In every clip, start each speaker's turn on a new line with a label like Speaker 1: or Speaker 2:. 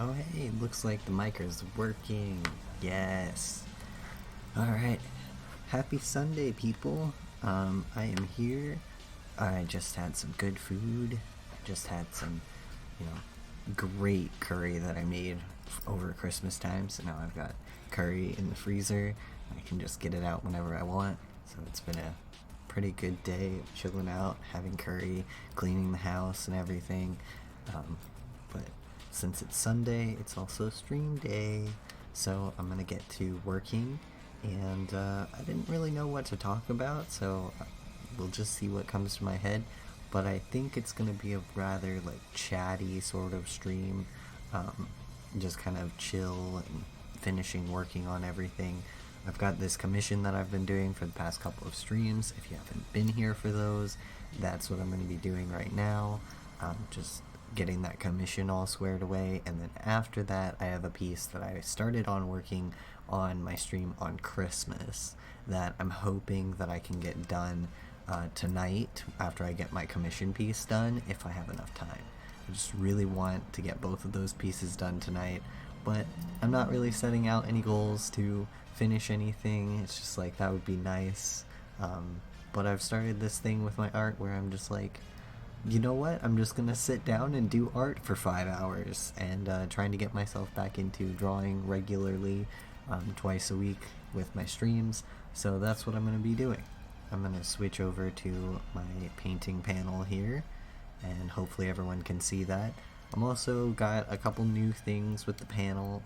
Speaker 1: Oh hey, looks like the mic is working. Yes. Alright. Happy Sunday, people. I am here. I just had some good food. I just had some, great curry that I made over Christmas time. So now I've got curry in the freezer. I can just get it out whenever I want. So it's been a pretty good day of chilling out, having curry, cleaning the house and everything. But since it's Sunday, it's also stream day, so I'm gonna get to working. And I didn't really know what to talk about, so we'll just see what comes to my head. But I think it's gonna be a rather like chatty sort of stream, um, just kind of chill and finishing working on everything. I've got this commission that I've been doing for the past couple of streams. If you haven't been here for those, that's what I'm going to be doing right now. Just getting that commission all squared away, and then after that I have a piece that I started on working on my stream on Christmas that I'm hoping that I can get done tonight after I get my commission piece done, if I have enough time. I just really want to get both of those pieces done tonight, but I'm not really setting out any goals to finish anything. It's just like that would be nice. But I've started this thing with my art where I'm just like, you know what? I'm just gonna sit down and do art for 5 hours, and trying to get myself back into drawing regularly, twice a week with my streams. So that's what I'm gonna be doing. I'm gonna switch over to my painting panel here, and hopefully everyone can see that. I'm also got a couple new things with the panel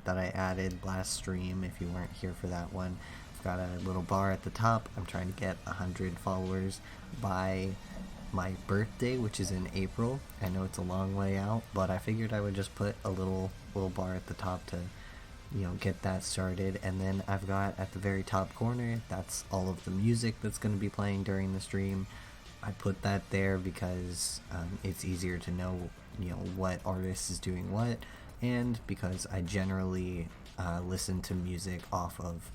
Speaker 1: that I added last stream, if you weren't here for that one. I've got a little bar at the top. I'm trying to get 100 followers by my birthday, which is in April. I know it's a long way out, but I figured I would just put a little bar at the top to get that started. And then I've got at the very top corner, that's all of the music that's going to be playing during the stream. I put that there because it's easier to know what artist is doing what, and because I generally listen to music off of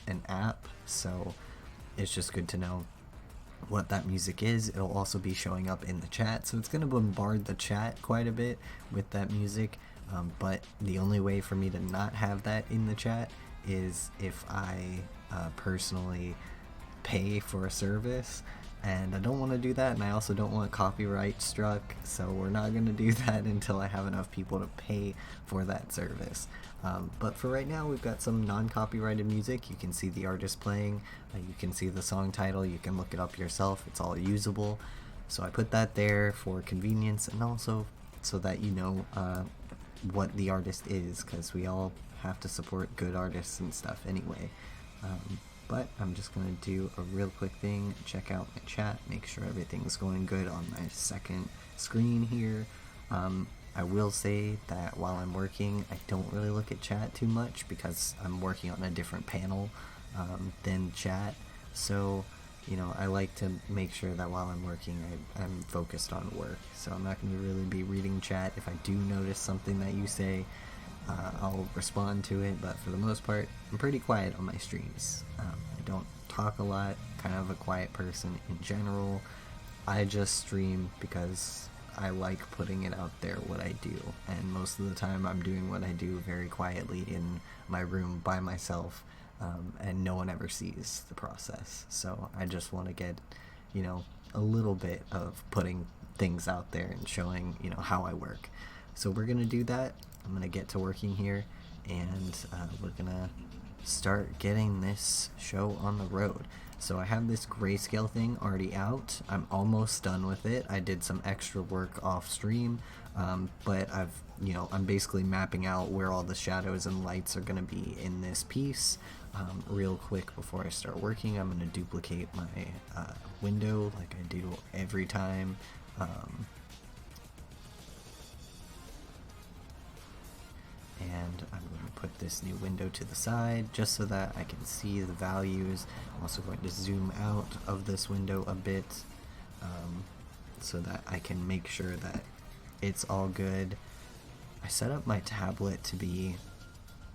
Speaker 1: an app, so it's just good to know what that music is. It'll also be showing up in the chat, so it's going to bombard the chat quite a bit with that music. But the only way for me to not have that in the chat is if I personally pay for a service, and I don't want to do that, and I also don't want copyright struck, so we're not going to do that until I have enough people to pay for that service. But for right now, we've got some non-copyrighted music. You can see the artist playing, you can see the song title, you can look it up yourself, it's all usable. So I put that there for convenience, and also so that you know what the artist is, because we all have to support good artists and stuff anyway. But I'm just going to do a real quick thing, check out my chat, make sure everything's going good on my second screen here. I will say that while I'm working, I don't really look at chat too much because I'm working on a different panel than chat. So, I like to make sure that while I'm working, I'm focused on work. So I'm not going to really be reading chat. If I do notice something that you say, I'll respond to it, but for the most part, I'm pretty quiet on my streams. I don't talk a lot, kind of a quiet person in general. I just stream because I like putting it out there what I do, and most of the time I'm doing what I do very quietly in my room by myself, and no one ever sees the process. So I just want to get, a little bit of putting things out there and showing, how I work. So we're going to do that. I'm going to get to working here, and we're going to start getting this show on the road. So I have this grayscale thing already out. I'm almost done with it. I did some extra work off stream, but I'm basically mapping out where all the shadows and lights are going to be in this piece. Real quick before I start working, I'm going to duplicate my window like I do every time. And I'm going to put this new window to the side just so that I can see the values. I'm also going to zoom out of this window a bit so that I can make sure that it's all good. I set up my tablet to be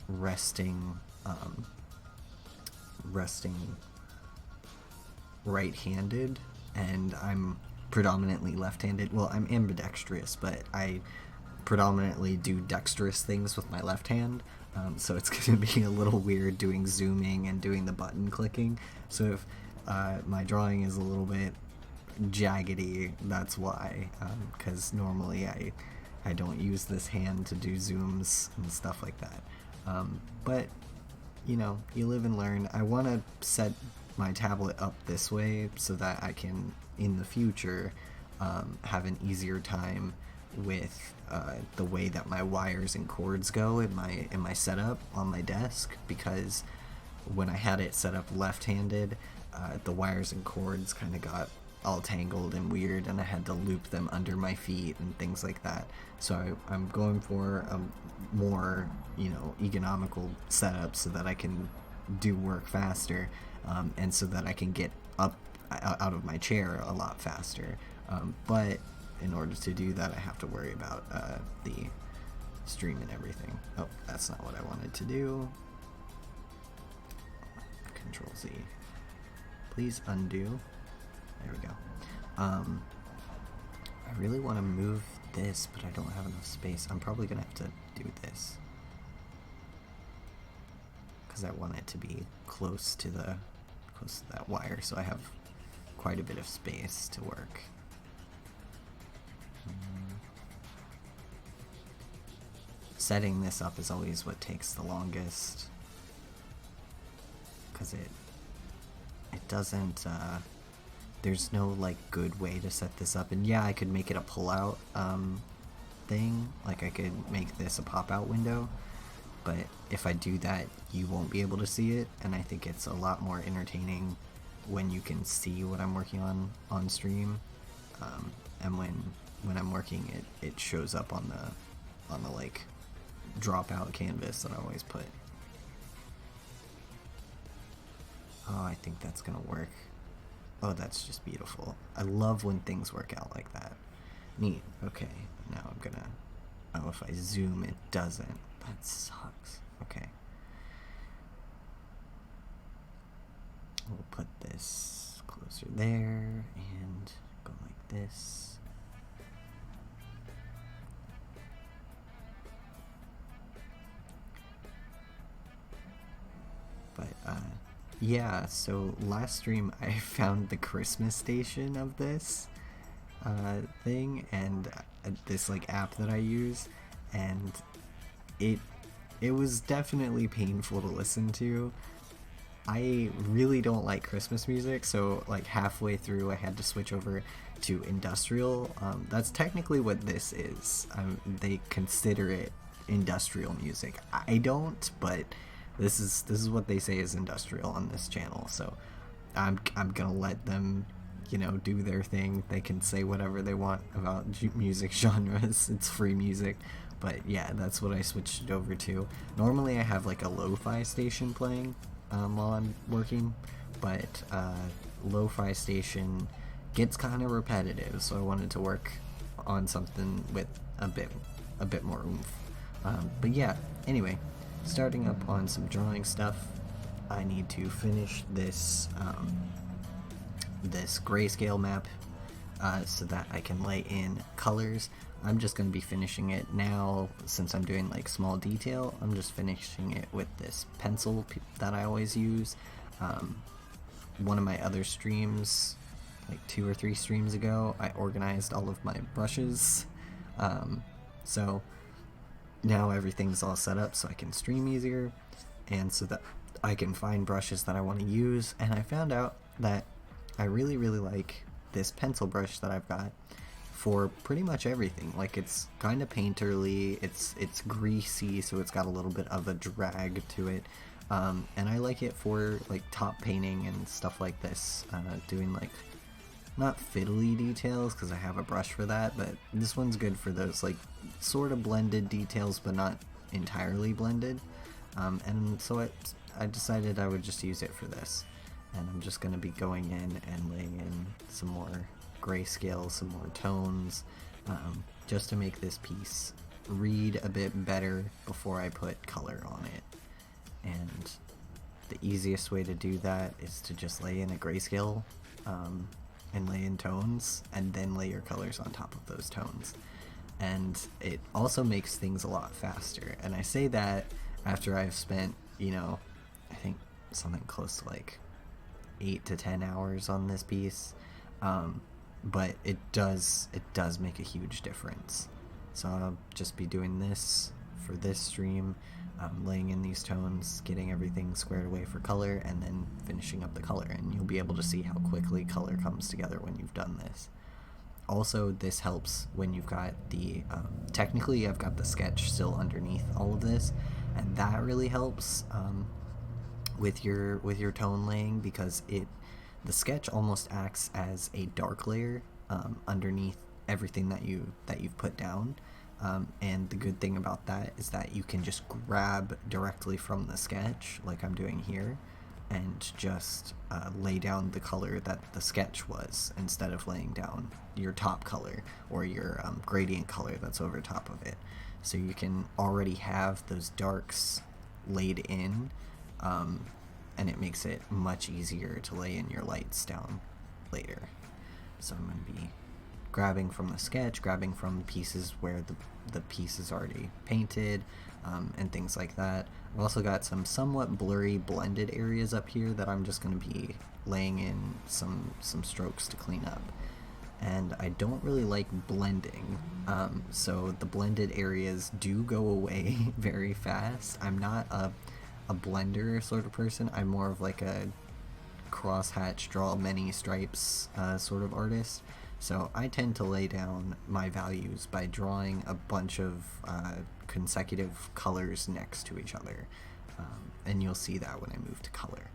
Speaker 1: resting right-handed, and I'm predominantly left-handed. Well, I'm ambidextrous, but I predominantly do dexterous things with my left hand, so it's going to be a little weird doing zooming and doing the button clicking. So if my drawing is a little bit jaggedy, that's why, because normally I don't use this hand to do zooms and stuff like that. But you know, you live and learn. I want to set my tablet up this way so that I can, in the future, have an easier time with the way that my wires and cords go in my setup on my desk, because when I had it set up left-handed, the wires and cords kind of got all tangled and weird, and I had to loop them under my feet and things like that. So I'm going for a more, you know, economical setup so that I can do work faster, and so that I can get up out of my chair a lot faster. But in order to do that, I have to worry about the stream and everything. Oh, that's not what I wanted to do. Control Z. Please undo. There we go. I really want to move this, but I don't have enough space. I'm probably gonna have to do this because I want it to be close to that wire, so I have quite a bit of space to work. Setting this up is always what takes the longest, because it doesn't, there's no like good way to set this up. And yeah, I could make it a pull-out thing, like I could make this a pop-out window, but if I do that, you won't be able to see it, and I think it's a lot more entertaining when you can see what I'm working on stream, and when I'm working, it shows up on the like dropout canvas that I always put. Oh, I think that's gonna work. Oh, that's just beautiful. I love when things work out like that. Neat. Okay, now I'm gonna... Oh, if I zoom, it doesn't. That sucks. Okay. We'll put this closer there, and go like this. But, yeah, so last stream I found the Christmas station of this thing, and this like app that I use, and it was definitely painful to listen to. I really don't like Christmas music, so like halfway through I had to switch over to industrial. That's technically what this is. They consider it industrial music. I don't, but this is what they say is industrial on this channel, so I'm gonna let them, you know, do their thing. They can say whatever they want about music genres. It's free music. But yeah, that's what I switched it over to. Normally I have like a lo-fi station playing while I'm working, but lo-fi station gets kind of repetitive, so I wanted to work on something with a bit more oomph. But yeah, anyway, starting up on some drawing stuff. I need to finish this this grayscale map so that I can lay in colors. I'm just going to be finishing it now since I'm doing like small detail. I'm just finishing it with this pencil that I always use. One of my other streams, like 2 or 3 streams ago, I organized all of my brushes. So now everything's all set up so I can stream easier, and so that I can find brushes that I want to use. And I found out that I really like this pencil brush that I've got for pretty much everything. Like, it's kind of painterly, it's greasy, so it's got a little bit of a drag to it, and I like it for like top painting and stuff like this, doing like not fiddly details because I have a brush for that, but this one's good for those like sort of blended details but not entirely blended, and so I decided I would just use it for this. And I'm just going to be going in and laying in some more grayscale, some more tones, just to make this piece read a bit better before I put color on it. And the easiest way to do that is to just lay in a grayscale and lay in tones, and then lay your colors on top of those tones. and it also makes things a lot faster. And I say that after I've spent, I think something close to like 8 to 10 hours on this piece. But it does make a huge difference. So I'll just be doing this for this stream, laying in these tones, getting everything squared away for color, and then finishing up the color. And you'll be able to see how quickly color comes together when you've done this. Also, this helps when you've got the technically I've got the sketch still underneath all of this, and that really helps with your tone laying, because the sketch almost acts as a dark layer underneath everything that you've put down. And the good thing about that is that you can just grab directly from the sketch, like I'm doing here, and just lay down the color that the sketch was, instead of laying down your top color or your gradient color that's over top of it. So you can already have those darks laid in, and it makes it much easier to lay in your lights down later. So I'm going to be grabbing from the sketch, grabbing from pieces where the piece is already painted, and things like that. I've also got some somewhat blurry blended areas up here that I'm just going to be laying in some strokes to clean up. And I don't really like blending, so the blended areas do go away very fast. I'm not a blender sort of person. I'm more of like a crosshatch, draw many stripes sort of artist. So I tend to lay down my values by drawing a bunch of consecutive colors next to each other, and you'll see that when I move to color.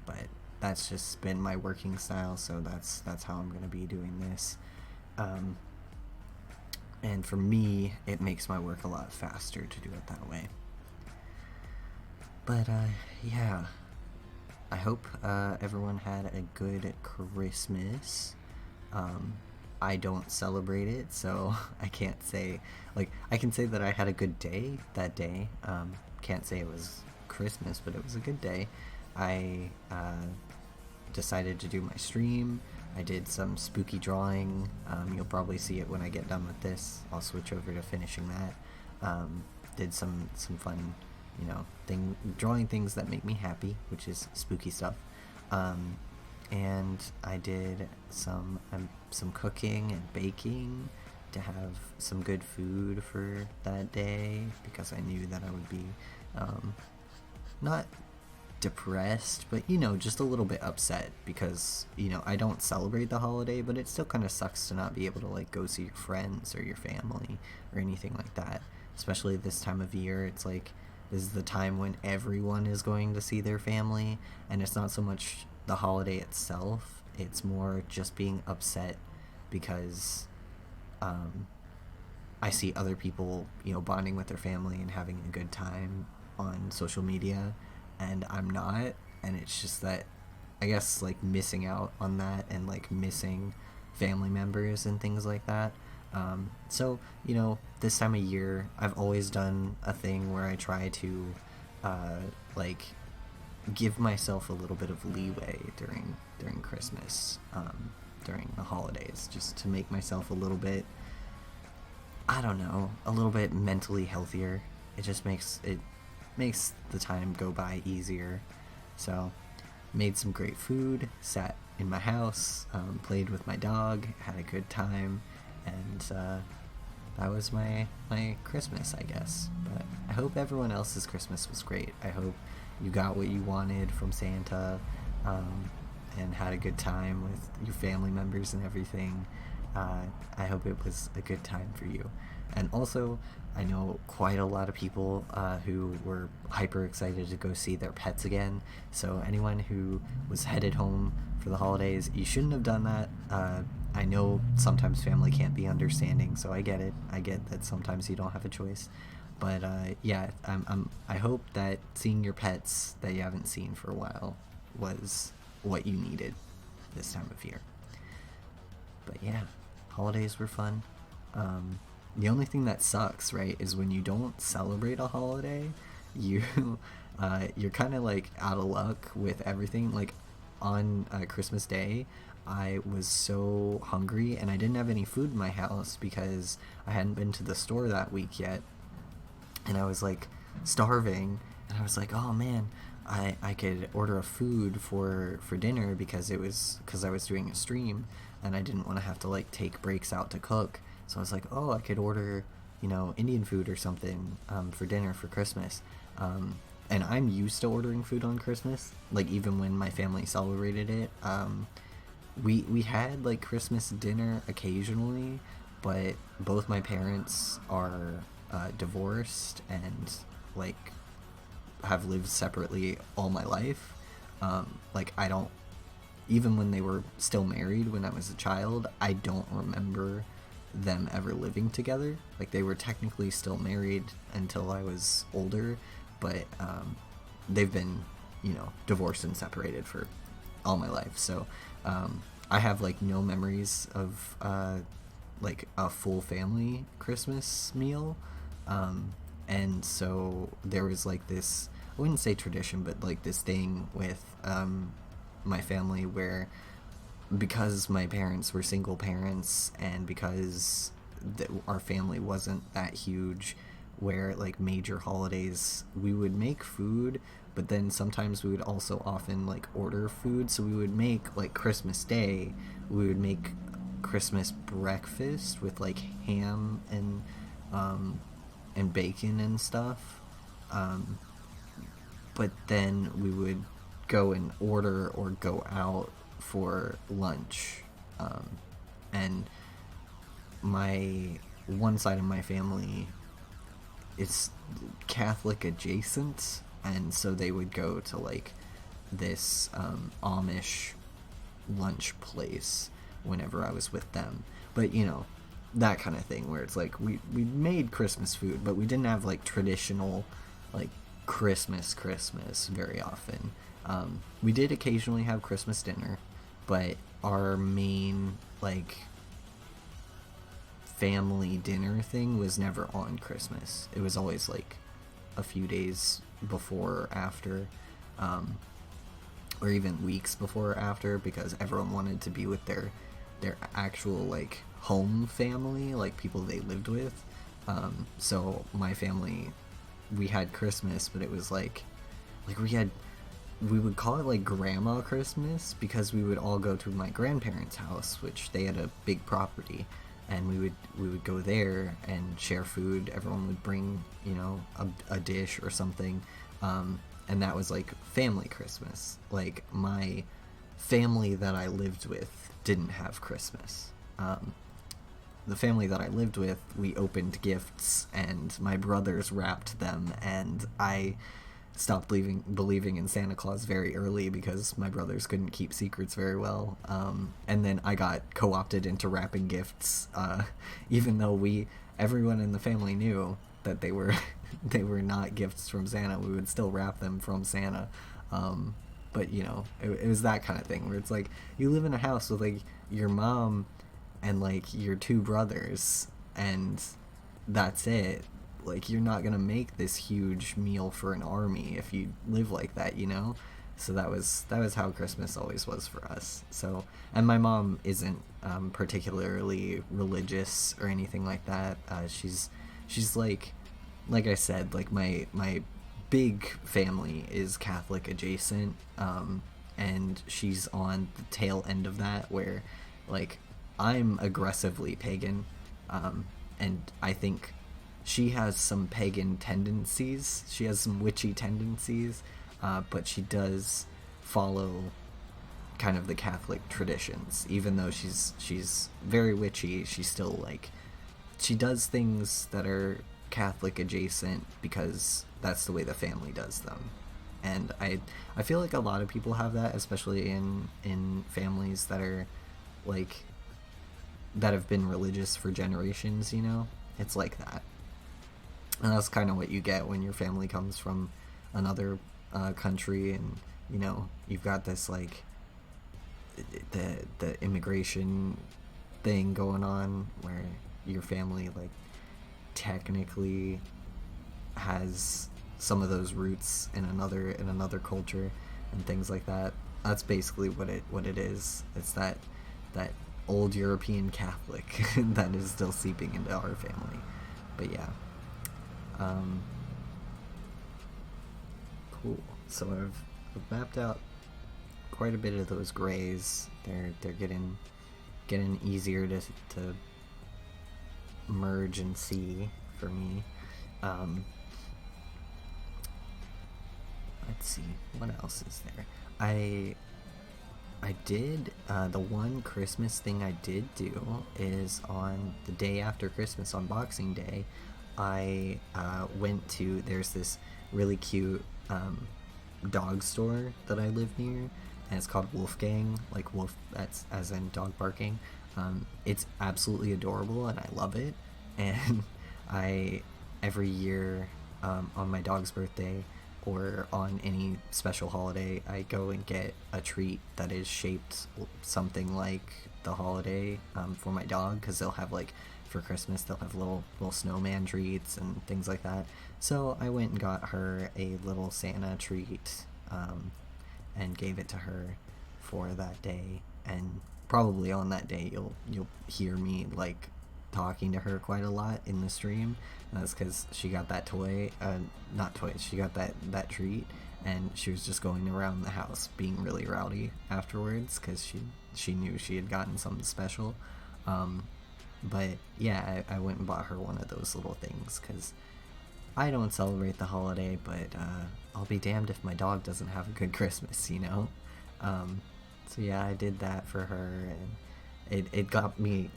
Speaker 1: But that's just been my working style, so that's how I'm going to be doing this. And for me, it makes my work a lot faster to do it that way. But yeah, I hope everyone had a good Christmas. I don't celebrate it, so I can't say, I can say that I had a good day that day. Can't say it was Christmas, but it was a good day. I decided to do my stream. I did some spooky drawing. You'll probably see it when I get done with this. I'll switch over to finishing that. Did some fun, drawing things that make me happy, which is spooky stuff. And I did some cooking and baking to have some good food for that day, because I knew that I would be not depressed, but just a little bit upset, because I don't celebrate the holiday, but it still kind of sucks to not be able to go see your friends or your family or anything like that, especially this time of year. It's like, this is the time when everyone is going to see their family, and it's not so much the holiday itself, it's more just being upset because I see other people bonding with their family and having a good time on social media, and I'm not. And it's just that, I guess, missing out on that, and missing family members and things like that. So this time of year, I've always done a thing where I try to give myself a little bit of leeway during Christmas, during the holidays, just to make myself a little bit, a little bit mentally healthier. It just makes the time go by easier. So made some great food, sat in my house, played with my dog, had a good time, and that was my Christmas, I guess. But I hope everyone else's Christmas was great. I hope you got what you wanted from Santa, and had a good time with your family members and everything. I hope it was a good time for you. And also, I know quite a lot of people who were hyper excited to go see their pets again. So anyone who was headed home for the holidays, you shouldn't have done that. I know sometimes family can't be understanding, so I get it. I get that sometimes you don't have a choice. But yeah, I hope that seeing your pets that you haven't seen for a while was what you needed this time of year. But yeah, holidays were fun. The only thing that sucks, right, is when you don't celebrate a holiday, you're kind of out of luck with everything. On Christmas Day, I was so hungry and I didn't have any food in my house because I hadn't been to the store that week yet, and I was like starving, and I was like, oh man, I could order a food for dinner because I was doing a stream and I didn't want to have to like take breaks out to cook. So I was like, oh, I could order, Indian food or something for dinner for Christmas. And I'm used to ordering food on Christmas, like even when my family celebrated it. We had like Christmas dinner occasionally, but both my parents are divorced and like have lived separately all my life. Like I don't, even when they were still married when I was a child, I don't remember them ever living together. Like they were technically still married until I was older, but they've been, divorced and separated for all my life. So I have like no memories of like a full family Christmas meal. And so there was like this, I wouldn't say tradition, but like this thing with my family where, because my parents were single parents and because our family wasn't that huge, where like major holidays we would make food, but then sometimes we would also often like order food. So we would make like Christmas Day, we would make Christmas breakfast with like ham and bacon and stuff. But then we would go and order or go out for lunch. And my one side of my family is Catholic adjacent, and so they would go to like this Amish lunch place whenever I was with them. But that kind of thing where it's like we made Christmas food, but we didn't have like traditional like Christmas very often. We did occasionally have Christmas dinner, but our main like family dinner thing was never on Christmas. It was always like a few days before or after, or even weeks before or after, because everyone wanted to be with their actual like home family, like people they lived with. So my family, we had Christmas, but it was like we would call it like grandma Christmas because we would all go to my grandparents' house, which they had a big property, and we would go there and share food. Everyone would bring a dish or something, and that was like family Christmas. Like my family that I lived with didn't have Christmas. The family that I lived with, we opened gifts and my brothers wrapped them, and I stopped believing in Santa Claus very early because my brothers couldn't keep secrets very well. And then I got co-opted into wrapping gifts, even though everyone in the family knew that they were they were not gifts from Santa. We would still wrap them from Santa. But it was that kind of thing where it's like you live in a house with like your mom and like your two brothers, and that's it. Like you're not gonna make this huge meal for an army if you live like that. So that was how Christmas always was for us. So, and my mom isn't particularly religious or anything like that. She's like I said, like my big family is Catholic adjacent, and she's on the tail end of that where like I'm aggressively pagan, and I think she has some pagan tendencies. She has some witchy tendencies, but she does follow kind of the Catholic traditions. Even though she's very witchy, she's still like she does things that are Catholic adjacent because that's the way the family does them. And I feel like a lot of people have that, especially in families that are like that have been religious for generations. It's like that. And that's kind of what you get when your family comes from another country, and you've got this like the immigration thing going on where your family like technically has some of those roots in another culture and things like that. That's basically what it is. It's that that old European Catholic that is still seeping into our family. But yeah, cool. So I've mapped out quite a bit of those grays. They're getting easier to merge and see for me. Let's see, what else is there? I did, the one Christmas thing I did do is on the day after Christmas, on Boxing Day, I went to, there's this really cute dog store that I live near, and it's called Wolfgang, like wolf, that's as in dog barking. It's absolutely adorable and I love it, and every year on my dog's birthday or on any special holiday, I go and get a treat that is shaped something like the holiday for my dog, because they'll have, like, for Christmas they'll have little snowman treats and things like that. So I went and got her a little Santa treat and gave it to her for that day. And probably on that day you'll hear me, like, talking to her quite a lot in the stream. And that's because she got that toy, not toy, she got that treat, and she was just going around the house being really rowdy afterwards because she knew she had gotten something special. But yeah, I went and bought her one of those little things because I don't celebrate the holiday, but I'll be damned if my dog doesn't have a good Christmas, you know? So yeah, I did that for her, and it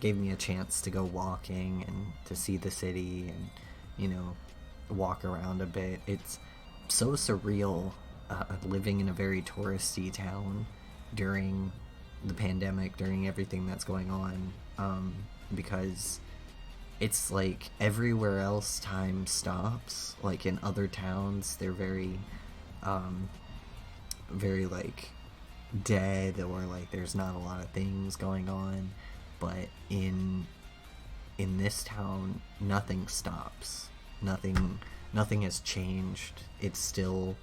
Speaker 1: gave me a chance to go walking and to see the city and, you know, walk around a bit. It's so surreal living in a very touristy town during the pandemic, during everything that's going on, because it's like everywhere else time stops. Like in other towns, they're very like dead, or like there's not a lot of things going on, but in this town nothing stops. Nothing has changed. It's still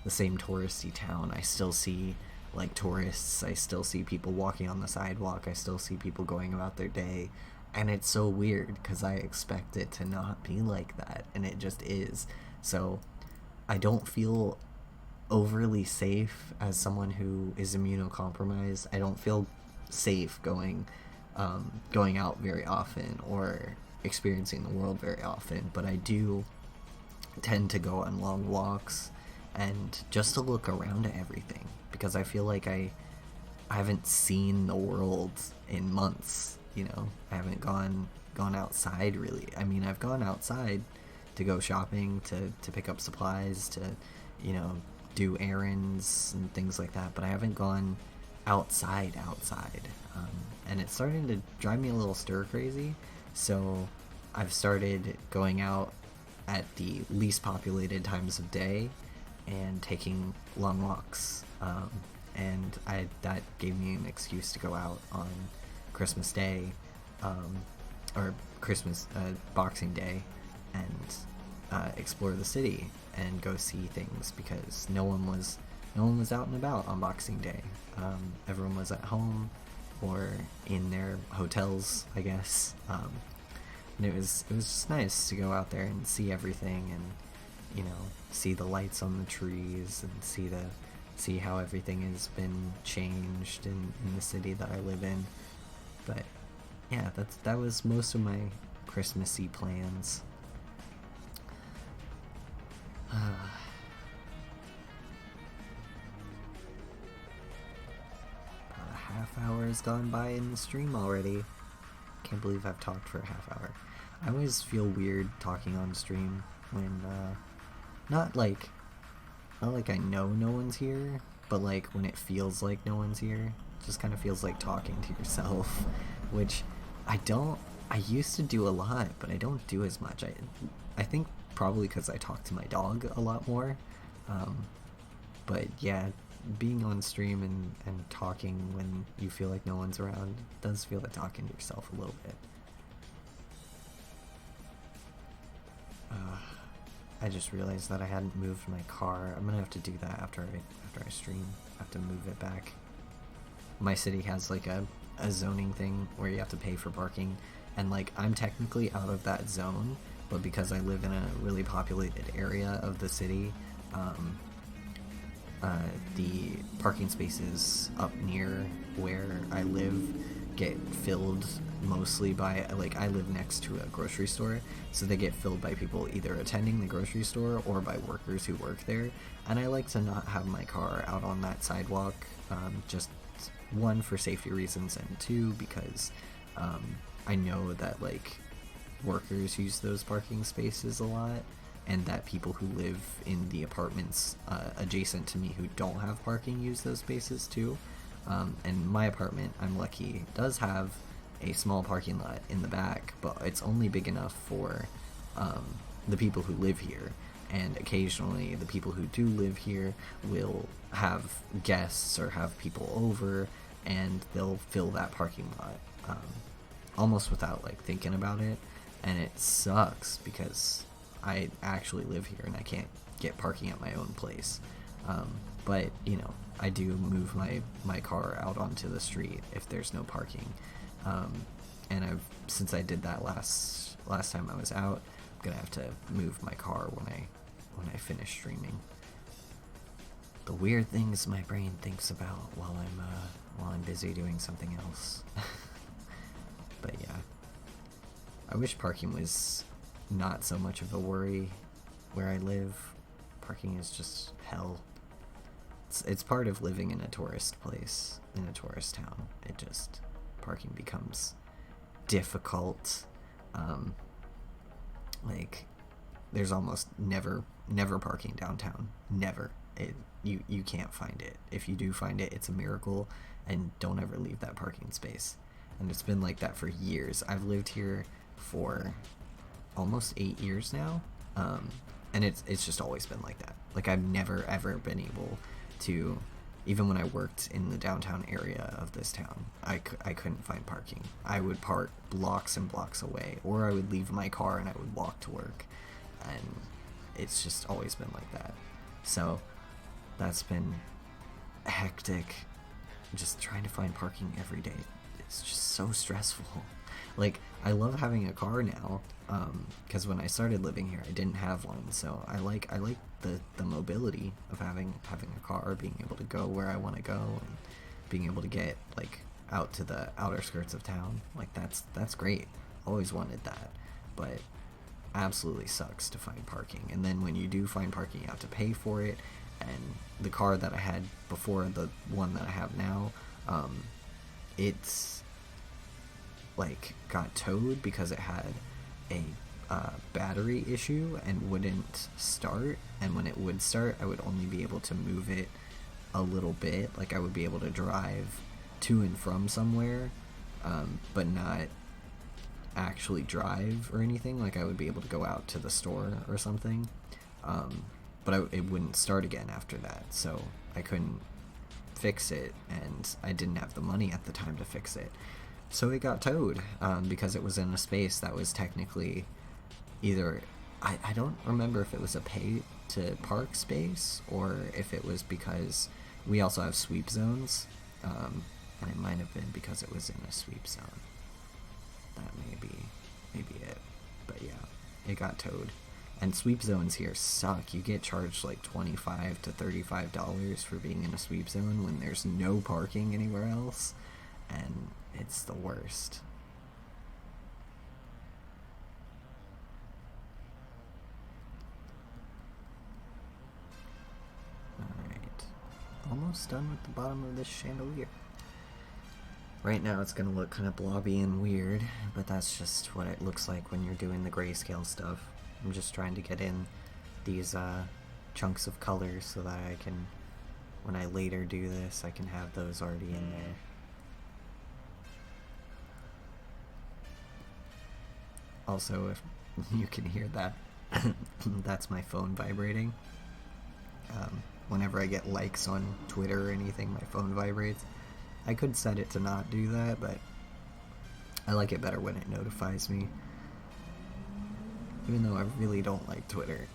Speaker 1: the same touristy town. I still see, like, tourists, I still see people walking on the sidewalk, I still see people going about their day, and it's so weird because I expect it to not be like that, and it just is. So I don't feel overly safe as someone who is immunocompromised. I don't feel safe going out very often or experiencing the world very often, but I do tend to go on long walks and just to look around at everything, because I feel like I haven't seen the world in months, you know. I haven't gone outside really. I mean, I've gone outside to go shopping, to pick up supplies, to, you know, do errands and things like that, but I haven't gone outside, and it's starting to drive me a little stir crazy. So I've started going out at the least populated times of day and taking long walks, and that gave me an excuse to go out on Christmas Day, or Boxing Day, and explore the city and go see things, because no one was out and about on Boxing Day. Everyone was at home or in their hotels, I guess. And it was just nice to go out there and see everything, and, you know, see the lights on the trees, and see how everything has been changed in the city that I live in. But yeah, that was most of my Christmassy plans. About a half hour has gone by in the stream already. Can't believe I've talked for a half hour. I always feel weird talking on stream when not like I know no one's here, but like when it feels like no one's here. It just kind of feels like talking to yourself, which I used to do a lot, but I don't do as much. I think probably because I talk to my dog a lot more. But yeah, being on stream and talking when you feel like no one's around does feel like talking to yourself a little bit. I just realized that I hadn't moved my car. I'm gonna have to do that after I stream. I have to move it back. My city has like a a zoning thing where you have to pay for parking, and like I'm technically out of that zone, but because I live in a really populated area of the city, the parking spaces up near where I live get filled mostly by, like, I live next to a grocery store, so they get filled by people either attending the grocery store or by workers who work there, and I like to not have my car out on that sidewalk, just one, for safety reasons, and two, because I know that, like, workers use those parking spaces a lot, and that people who live in the apartments adjacent to me who don't have parking use those spaces too. And my apartment, I'm lucky, does have a small parking lot in the back, but it's only big enough for the people who live here. And occasionally the people who do live here will have guests or have people over, and they'll fill that parking lot almost without, like, thinking about it. And it sucks because I actually live here and I can't get parking at my own place. But, you know, I do move my car out onto the street if there's no parking. And since I did that last time I was out, I'm gonna have to move my car when I finish streaming. The weird things my brain thinks about while I'm busy doing something else. But yeah, I wish parking was not so much of a worry where I live. Parking is just hell. It's part of living in a tourist place, in a tourist town. Parking becomes difficult. Like, there's almost never parking downtown. Never. You can't find it. If you do find it, it's a miracle, and don't ever leave that parking space. And it's been like that for years. I've lived here for almost 8 years now, and it's just always been like that. Like, I've never ever been able to, even when I worked in the downtown area of this town, I couldn't find parking. I would park blocks and blocks away, or I would leave my car and I would walk to work, and it's just always been like that. So that's been hectic, just trying to find parking every day. It's just so stressful. Like, I love having a car now, because when I started living here, I didn't have one. So I like the mobility of having a car, being able to go where I want to go, and being able to get, like, out to the outer skirts of town. Like, that's great. Always wanted that, but absolutely sucks to find parking. And then when you do find parking, you have to pay for it. And the car that I had before, the one that I have now, it's like got towed because it had a battery issue and wouldn't start, and when it would start, I would only be able to move it a little bit. Like, I would be able to drive to and from somewhere, but not actually drive or anything. Like, I would be able to go out to the store or something, but it wouldn't start again after that, so I couldn't fix it, and I didn't have the money at the time to fix it. So it got towed, because it was in a space that was technically either, I don't remember if it was a pay to park space, or if it was because we also have sweep zones, and it might have been because it was in a sweep zone. That may be it, but yeah, it got towed. And sweep zones here suck. You get charged like $25 to $35 for being in a sweep zone when there's no parking anywhere else, and it's the worst. Alright, almost done with the bottom of this chandelier. Right now it's gonna look kind of blobby and weird, but that's just what it looks like when you're doing the grayscale stuff. I'm just trying to get in these chunks of colors so that I can, when I later do this, I can have those already in there. Also, if you can hear that, that's my phone vibrating. Whenever I get likes on Twitter or anything, my phone vibrates. I could set it to not do that, but I like it better when it notifies me. Even though I really don't like Twitter.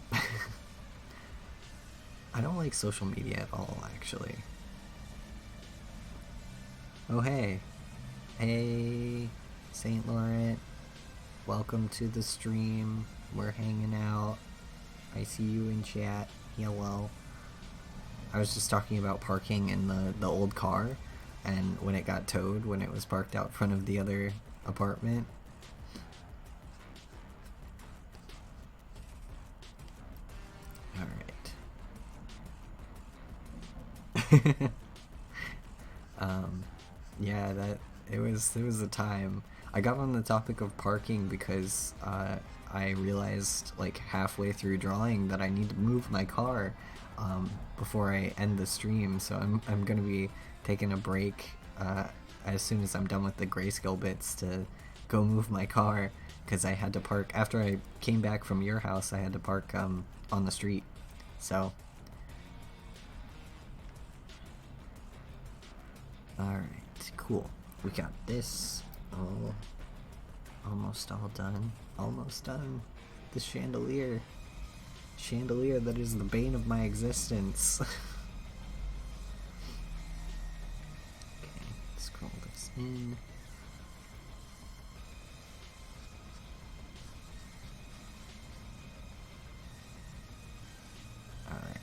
Speaker 1: I don't like social media at all, actually. Oh hey, Hey, St. Laurent, welcome to the stream. We're hanging out. I see you in chat. Hello. I was just talking about parking in the old car, and when it got towed, when it was parked out front of the other apartment. Alright. Yeah, it was a time. I got on the topic of parking because I realized like halfway through drawing that I need to move my car before I end the stream. So I'm gonna be taking a break as soon as I'm done with the grayscale bits to go move my car, because I had to park after I came back from your house. I had to park on the street. So alright, cool. We got this all almost all done. Almost done. The chandelier. Chandelier that is the bane of my existence. Okay, scroll this in. Alright.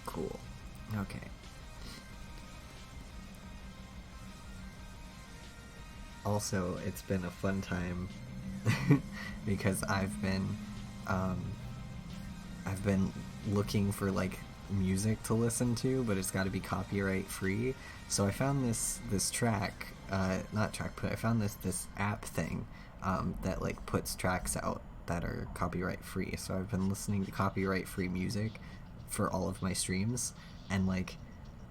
Speaker 1: Cool. Okay. Also, it's been a fun time because I've been looking for like music to listen to, but it's got to be copyright free. So I found this track, not track, but I found this app thing that like puts tracks out that are copyright free. So I've been listening to copyright free music for all of my streams, and like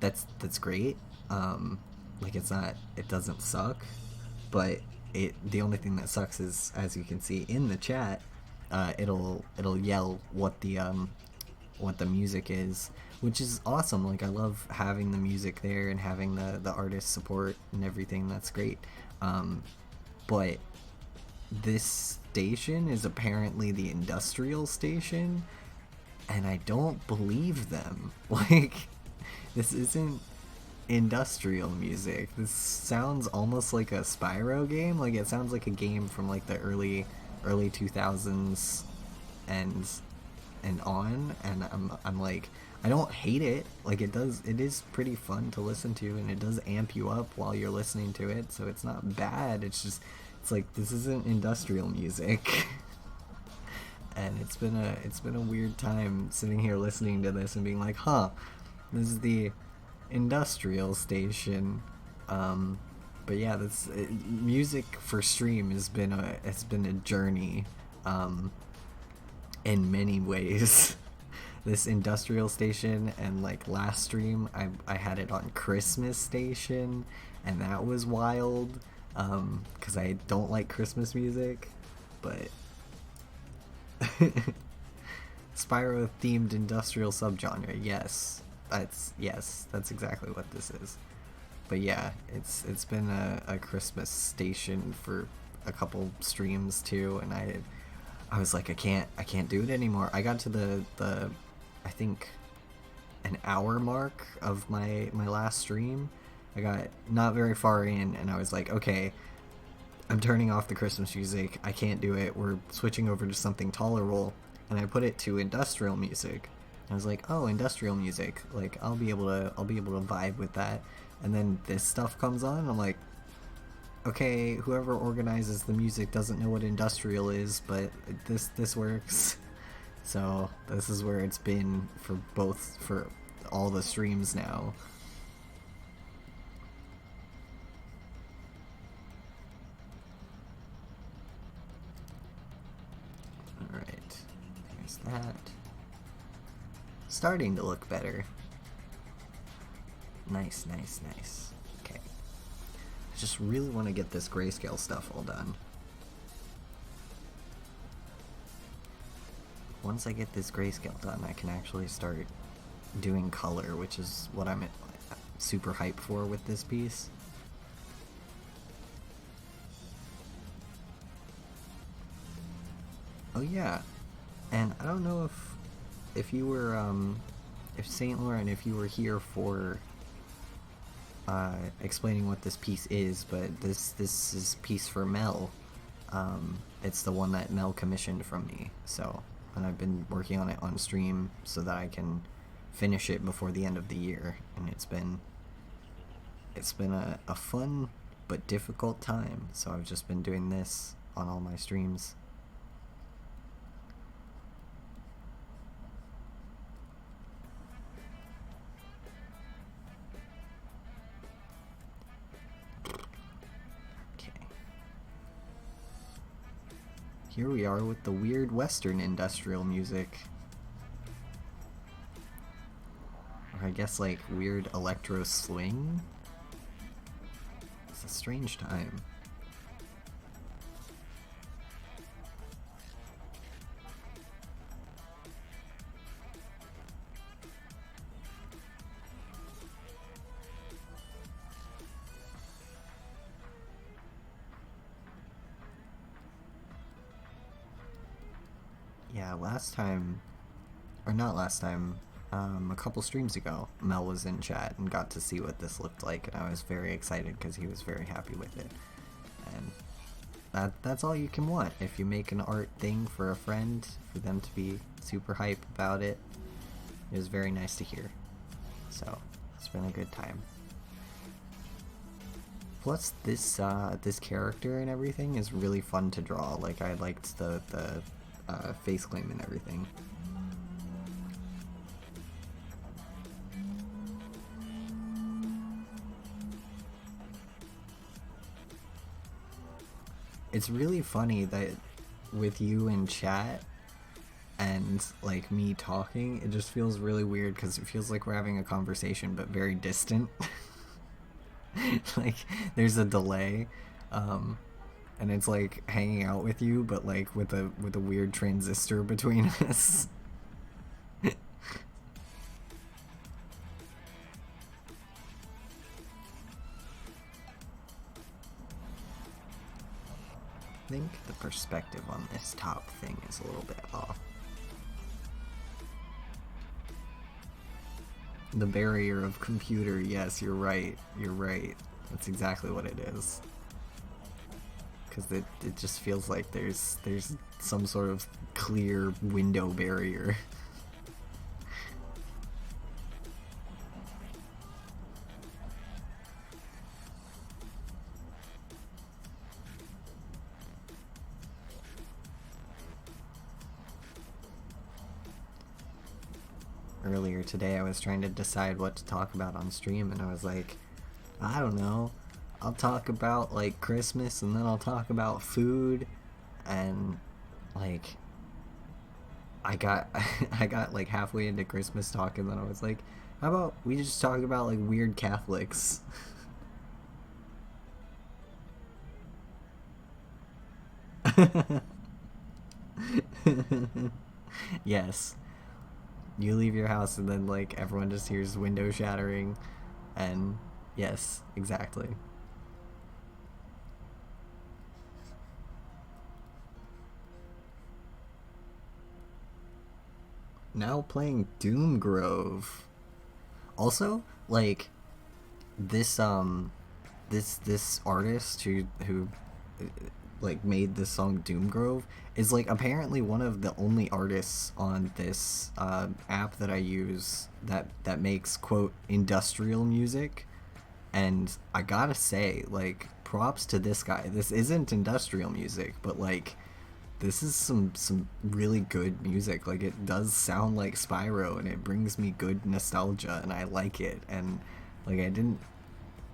Speaker 1: that's great. Like it doesn't suck, but the only thing that sucks is, as you can see in the chat, it'll yell what the music is, which is awesome. Like, I love having the music there and having the artist support and everything. That's great. But this station is apparently the industrial station, and I don't believe them. Like, this isn't industrial music. This sounds almost like a Spyro game. Like, it sounds like a game from like the early 2000s and on, and I'm like, I don't hate it. Like, it is pretty fun to listen to, and it does amp you up while you're listening to it, so it's not bad. It's like, this isn't industrial music. And it's been a weird time sitting here listening to this and being like, huh, this is the industrial station. But yeah, this music for stream has been a journey in many ways. This industrial station, and like last stream I had it on Christmas station, and that was wild because I don't like Christmas music, but Spyro themed industrial subgenre, yes, that's exactly what this is. But yeah, it's been a Christmas station for a couple streams too, and I was like, I can't do it anymore. I got to the I think an hour mark of my last stream. I got not very far in, and I was like, okay, I'm turning off the Christmas music. I can't do it. We're switching over to something tolerable. And I put it to industrial music. I was like, oh, industrial music. Like, I'll be able to vibe with that. And then this stuff comes on. I'm like, okay, whoever organizes the music doesn't know what industrial is, but this works. So this is where it's been for all the streams now. Alright, there's that. Starting to look better. Nice. Okay. I just really want to get this grayscale stuff all done. Once I get this grayscale done, I can actually start doing color, which is what I'm super hyped for with this piece. Oh yeah, and I don't know if you were if St. Laurent, if you were here for explaining what this piece is, but this is a piece for Mel. It's the one that Mel commissioned from me, so, and I've been working on it on stream so that I can finish it before the end of the year, and it's been a fun but difficult time, so I've just been doing this on all my streams. Here we are with the weird Western industrial music. Or I guess like weird electro swing? It's a strange time. Yeah, last time, or not last time, a couple streams ago, Mel was in chat and got to see what this looked like, and I was very excited because he was very happy with it. And that's all you can want. If you make an art thing for a friend, for them to be super hype about it, it was very nice to hear. So, it's been a good time. Plus, this character and everything is really fun to draw. Like, I liked the face claim and everything. It's really funny that with you in chat and like me talking, it just feels really weird because it feels like we're having a conversation but very distant. Like there's a delay, and it's like hanging out with you, but like with a weird transistor between us. I think the perspective on this top thing is a little bit off. The barrier of computer, yes, you're right. You're right. That's exactly what it is. Because it just feels like there's some sort of clear window barrier. Earlier today I was trying to decide what to talk about on stream, and I was like, I don't know, I'll talk about like Christmas, and then I'll talk about food, and like I got like halfway into Christmas talk, and then I was like, how about we just talk about like weird Catholics? Yes. You leave your house and then like everyone just hears window shattering, and yes, exactly. Now playing Doom Grove. Also, like this this artist who like made this song Doom Grove is like apparently one of the only artists on this app that I use that makes quote industrial music, and I gotta say, like, props to this guy. This isn't industrial music, but like this is some really good music. Like it does sound like Spyro, and it brings me good nostalgia, and I like it. And like I didn't,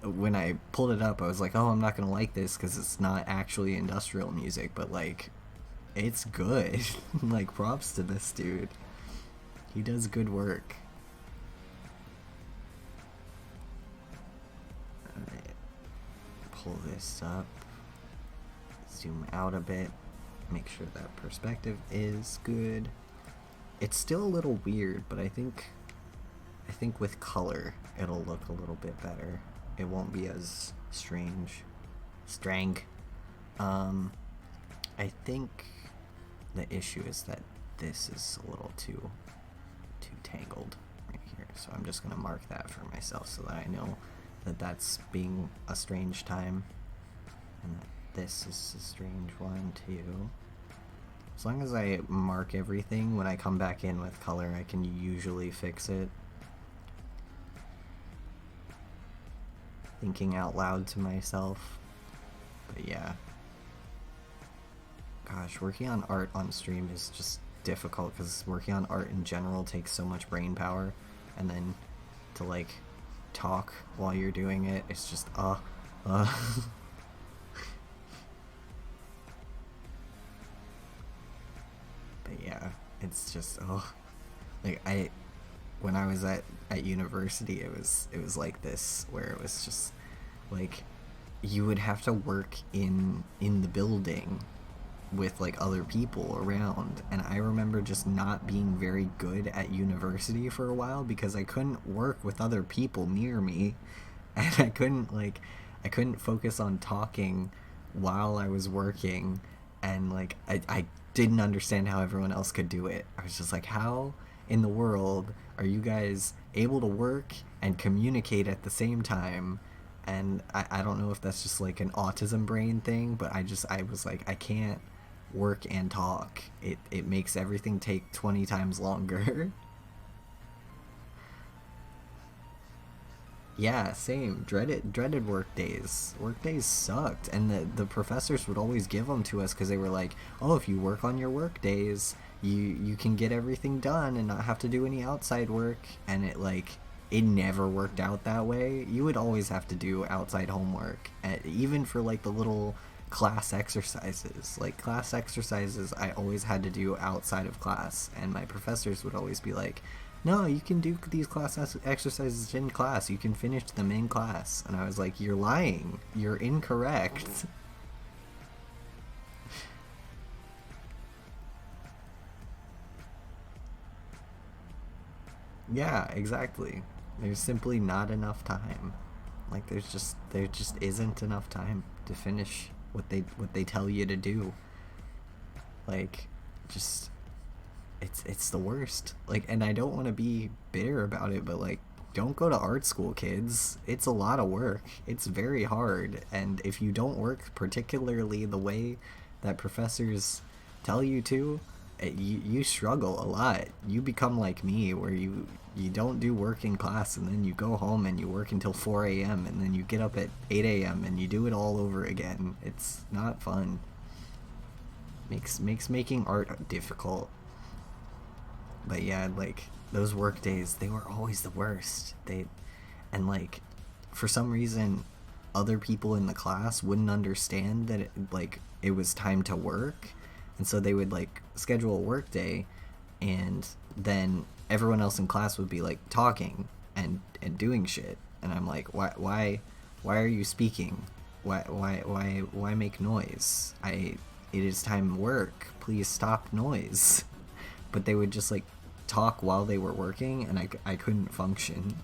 Speaker 1: when I pulled it up, I was like, oh, I'm not gonna like this because it's not actually industrial music, but like it's good. Like props to this dude, he does good work. Alright, pull this up, zoom out a bit, make sure that perspective is good. It's still a little weird, but I think with color it'll look a little bit better. It won't be as strange. I think the issue is that this is a little too tangled right here. So I'm just gonna mark that for myself so that I know that that's being a strange time, and that this is a strange one too. As long as I mark everything when I come back in with color, I can usually fix it. Thinking out loud to myself. But yeah. Gosh, working on art on stream is just difficult because working on art in general takes so much brain power, and then to like talk while you're doing it, it's just but yeah, it's just like when I was at university, it was like this, where it was just like you would have to work in the building with like other people around, and I remember just not being very good at university for a while because I couldn't work with other people near me, and I couldn't focus on talking while I was working, and like I didn't understand how everyone else could do it. I was just like, how in the world are you guys able to work and communicate at the same time? And I don't know if that's just like an autism brain thing, but I was like, I can't work and talk. It makes everything take 20 times longer. Yeah, same. Dreaded work days. Work days sucked, and the professors would always give them to us because they were like, "Oh, if you work on your work days, you can get everything done and not have to do any outside work." And it never worked out that way. You would always have to do outside homework, even for like the little class exercises. Like class exercises, I always had to do outside of class, and my professors would always be like, no, you can do these class exercises in class. You can finish them in class. And I was like, you're lying. You're incorrect. Yeah, exactly. There's simply not enough time. Like there just isn't enough time to finish what they tell you to do. Like just it's the worst. Like, and I don't want to be bitter about it, but like, don't go to art school, kids. It's a lot of work. It's very hard, and if you don't work particularly the way that professors tell you to, you struggle a lot. You become like me, where you don't do work in class, and then you go home and you work until 4 a.m. and then you get up at 8 a.m. and you do it all over again. It's not fun. Makes making art difficult. But yeah, like those work days, they were always the worst. And like for some reason, other people in the class wouldn't understand that it was time to work, and so they would like schedule a work day, and then everyone else in class would be like talking and doing shit, and I'm like, why are you speaking? Why make noise? It is time to work. Please stop noise. But they would just like talk while they were working, and I couldn't function.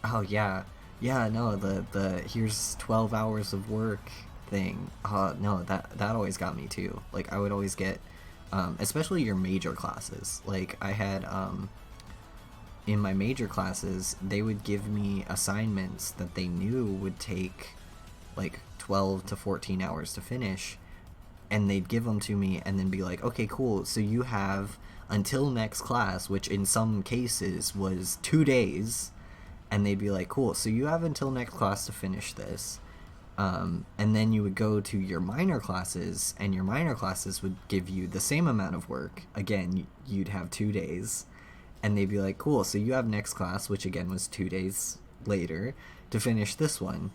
Speaker 1: Oh yeah, yeah. No, the here's 12 hours of work thing. No, that always got me too. Like I would always get, especially your major classes. Like I had in my major classes, they would give me assignments that they knew would take like 12 to 14 hours to finish, and they'd give them to me and then be like, okay, cool, so you have until next class, which in some cases was 2 days, and they'd be like, cool, so you have until next class to finish this. And then you would go to your minor classes, and your minor classes would give you the same amount of work. Again, you'd have 2 days, and they'd be like, cool, so you have next class, which again was 2 days later, to finish this one.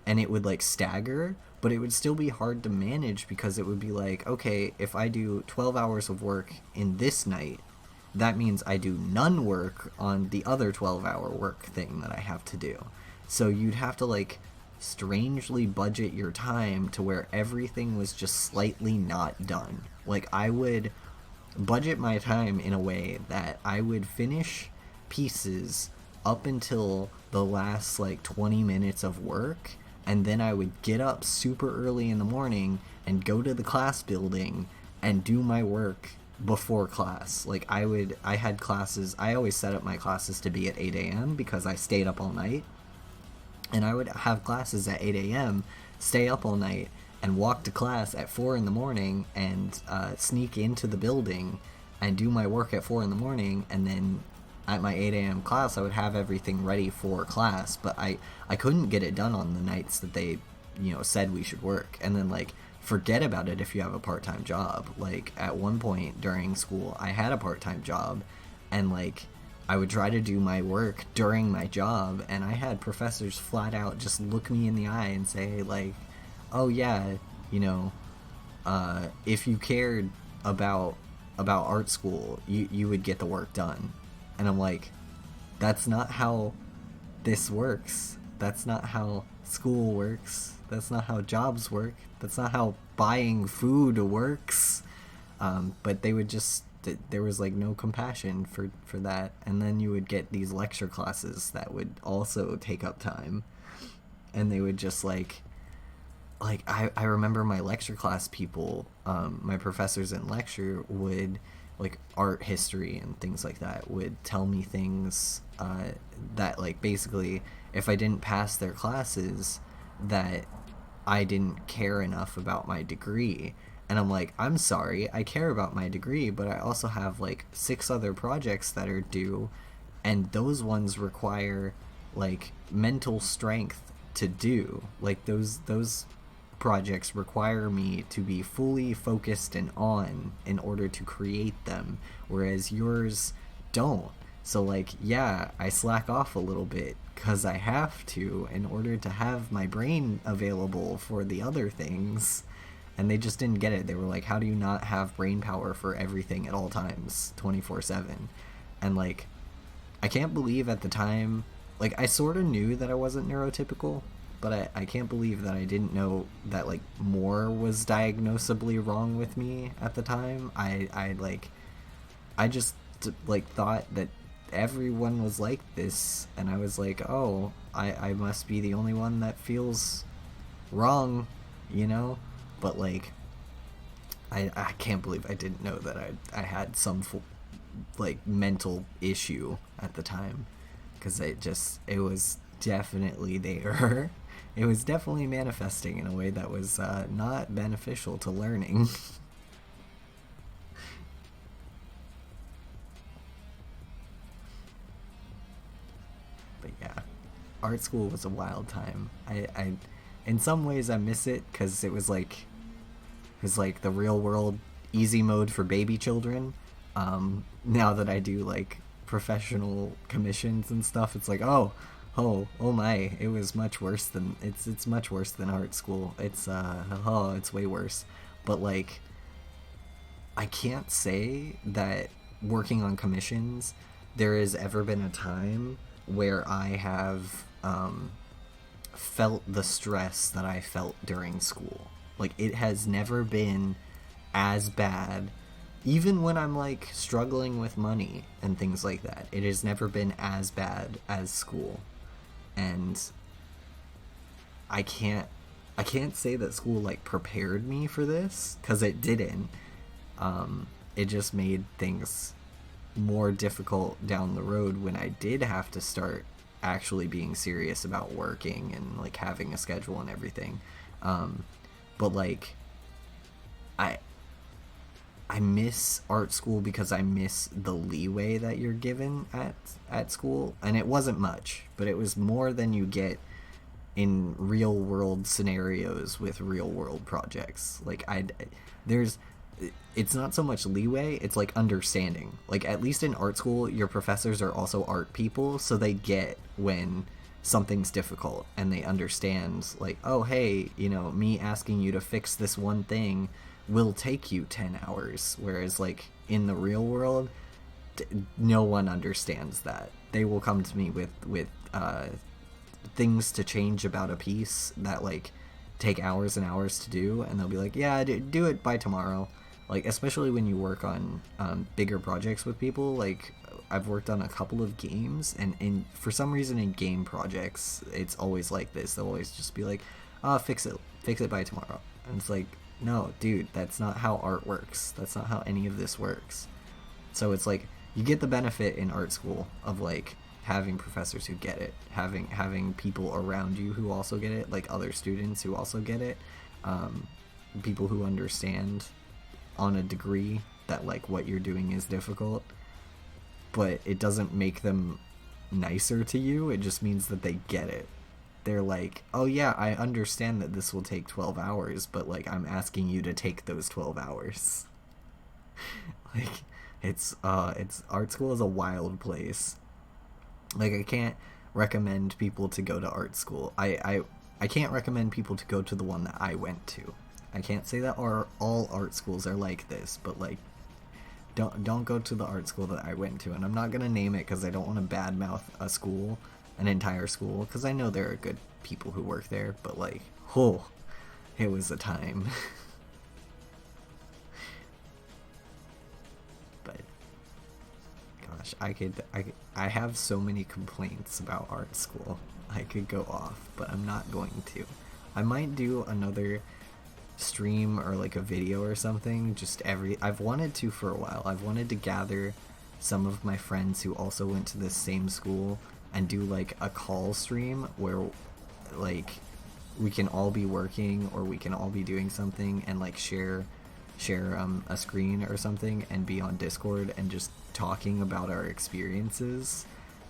Speaker 1: And it would like stagger, but it would still be hard to manage because it would be like, okay, if I do 12 hours of work in this night, that means I do none work on the other 12-hour work thing that I have to do. So you'd have to like strangely budget your time to where everything was just slightly not done. Like I would budget my time in a way that I would finish pieces up until the last like 20 minutes of work, and then I would get up super early in the morning and go to the class building and do my work before class. Like I had classes. I always set up my classes to be at 8 a.m. because I stayed up all night, and I would have classes at 8 a.m., stay up all night, and walk to class at 4 in the morning, and sneak into the building and do my work at 4 in the morning, and then at my 8 a.m. class, I would have everything ready for class, but I couldn't get it done on the nights that they, said we should work. And then, like, forget about it if you have a part-time job. Like, at one point during school, I had a part-time job, and, like, I would try to do my work during my job, and I had professors flat out just look me in the eye and say, like, oh yeah, if you cared about art school, you would get the work done. And I'm like, that's not how this works. That's not how school works. That's not how jobs work. That's not how buying food works. But they would just, there was like no compassion for that. And then you would get these lecture classes that would also take up time. And they would just like I remember my lecture class people, my professors in lecture would, like art history and things like that, would tell me things that, like, basically if I didn't pass their classes, that I didn't care enough about my degree. And I'm like, I'm sorry, I care about my degree, but I also have like 6 other projects that are due, and those ones require like mental strength to do. Like those projects require me to be fully focused and on in order to create them, whereas yours don't. So, like, yeah, I slack off a little bit because I have to in order to have my brain available for the other things. And they just didn't get it. They were like, how do you not have brain power for everything at all times, 24/7? And, like, I can't believe at the time, like, I sort of knew that I wasn't neurotypical, but I can't believe that I didn't know that, like, more was diagnosably wrong with me at the time. I just, like, thought that everyone was like this, and I was like, oh, I must be the only one that feels wrong, But, like, I can't believe I didn't know that I had some, like, mental issue at the time, because it was definitely there. It was definitely manifesting in a way that was not beneficial to learning. But yeah, art school was a wild time. I in some ways I miss it because it was like the real world easy mode for baby children. Now that I do like professional commissions and stuff, it's like, oh my, it was much worse than it's much worse than art school. It's way worse. But, like, I can't say that working on commissions there has ever been a time where I have felt the stress that I felt during school. Like, it has never been as bad. Even when I'm, like, struggling with money and things like that, it has never been as bad as school. And I can't say that school, like, prepared me for this, because it didn't. It just made things more difficult down the road when I did have to start actually being serious about working and, like, having a schedule and everything. But, like, I miss art school because I miss the leeway that you're given at school. And it wasn't much, but it was more than you get in real world scenarios with real world projects. Like, it's not so much leeway, it's like understanding. Like, at least in art school, your professors are also art people, so they get when something's difficult, and they understand, like, oh, hey, me asking you to fix this one thing will take you 10 hours. Whereas, like, in the real world, no one understands that. They will come to me with things to change about a piece that, like, take hours and hours to do, and they'll be like, yeah, do it by tomorrow. Like, especially when you work on bigger projects with people. Like, I've worked on a couple of games, and for some reason in game projects, it's always like this. They'll always just be like, fix it by tomorrow. And it's like, No, dude, that's not how art works. That's not how any of this works. So it's like you get the benefit in art school of like having professors who get it, having people around you who also get it, like other students who also get it, um, people who understand on a degree that like what you're doing is difficult, but it doesn't make them nicer to you. It just means that they get it. They're like, oh yeah, I understand that this will take 12 hours, but like I'm asking you to take those 12 hours. Like it's art school is a wild place. Like I can't recommend people to go to art school. I can't recommend people to go to the one that I went to. I can't say that all art schools are like this, but like don't go to the art school that I went to. And I'm not gonna name it because I don't want to badmouth a school, an entire school, because I know there are good people who work there. But like, oh, it was a time. But gosh, I have so many complaints about art school. I could go off, but I'm not going to. I might do another stream or like a video or something. I've wanted to for a while. I've wanted to gather some of my friends who also went to this same school and do like a call stream where like we can all be working or we can all be doing something and like share a screen or something and be on Discord and just talking about our experiences,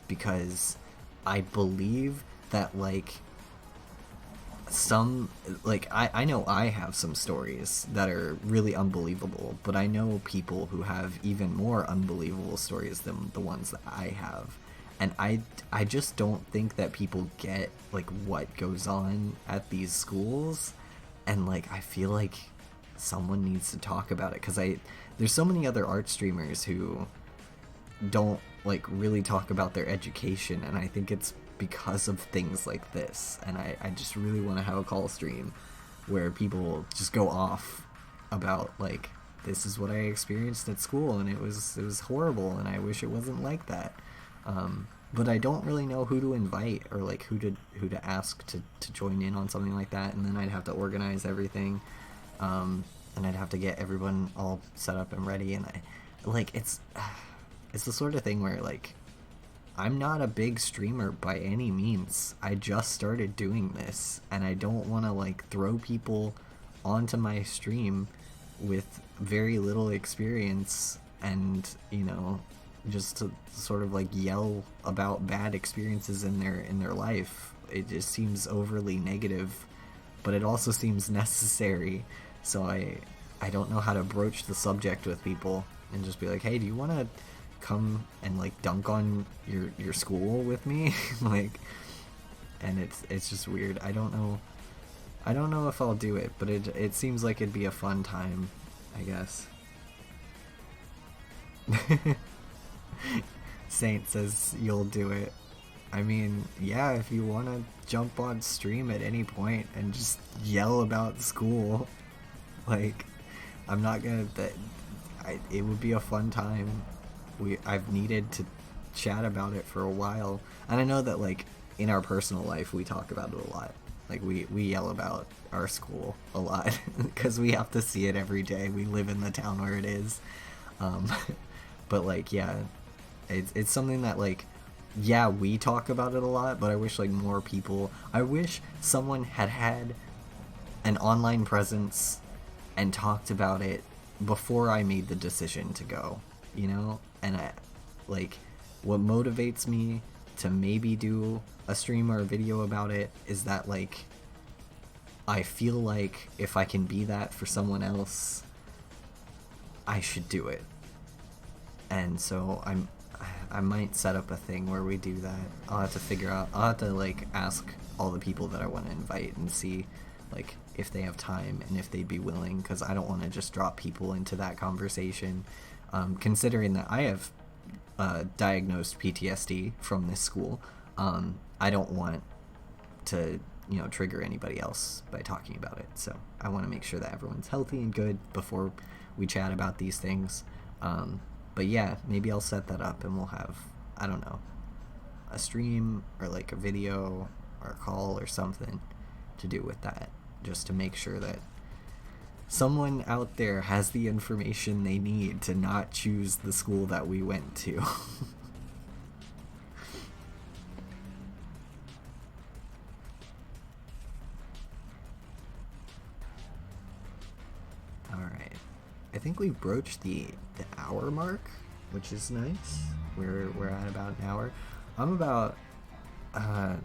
Speaker 1: because I believe that like some like I know I have some stories that are really unbelievable, but I know people who have even more unbelievable stories than the ones that I have. And I just don't think that people get like what goes on at these schools, and like I feel like someone needs to talk about it, because there's so many other art streamers who don't like really talk about their education, and I think it's because of things like this. And I just really want to have a call stream where people just go off about like, this is what I experienced at school and it was horrible and I wish it wasn't like that. But I don't really know who to invite or like who to ask to join in on something like that, and then I'd have to organize everything, and I'd have to get everyone all set up and ready, and I like it's the sort of thing where like I'm not a big streamer by any means. I just started doing this, and I don't want to like throw people onto my stream with very little experience and, you know, just to sort of like yell about bad experiences in their life. It just seems overly negative, but it also seems necessary. So I don't know how to broach the subject with people and just be like, hey, do you want to come and like dunk on your school with me? Like, and it's just weird. I don't know if I'll do it, but it seems like it'd be a fun time, I guess. Saint says you'll do it. I mean, yeah, if you want to jump on stream at any point and just yell about school, like, I'm not gonna. It would be a fun time. I've needed to chat about it for a while, and I know that like in our personal life we talk about it a lot. Like we yell about our school a lot because we have to see it every day. We live in the town where it is. But like, yeah, it's something that like, yeah, we talk about it a lot, but I wish like more people. I wish someone had an online presence and talked about it before I made the decision to go, you know? And I like, what motivates me to maybe do a stream or a video about it is that like I feel like if I can be that for someone else, I should do it. And so I might set up a thing where we do that. I'll have to figure out, I'll have to like ask all the people that I want to invite and see like if they have time and if they'd be willing, because I don't want to just drop people into that conversation, considering that I have diagnosed PTSD from this school. I don't want to, you know, trigger anybody else by talking about it, so I want to make sure that everyone's healthy and good before we chat about these things. But yeah, maybe I'll set that up and we'll have, I don't know, a stream or like a video or a call or something to do with that, just to make sure that someone out there has the information they need to not choose the school that we went to. Alright. I think we've broached the hour mark, which is nice. We're at about an hour. I'm about a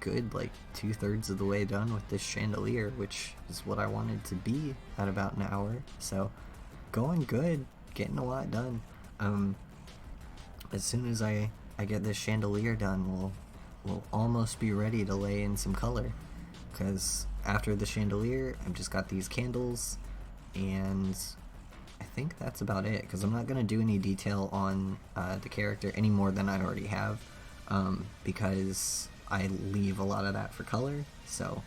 Speaker 1: good like 2/3 of the way done with this chandelier, which is what I wanted to be at about an hour. So going good, getting a lot done. As soon as I get this chandelier done, we'll almost be ready to lay in some color, because after the chandelier I've just got these candles, and I think that's about it, because I'm not going to do any detail on the character any more than I already have, because I leave a lot of that for color. So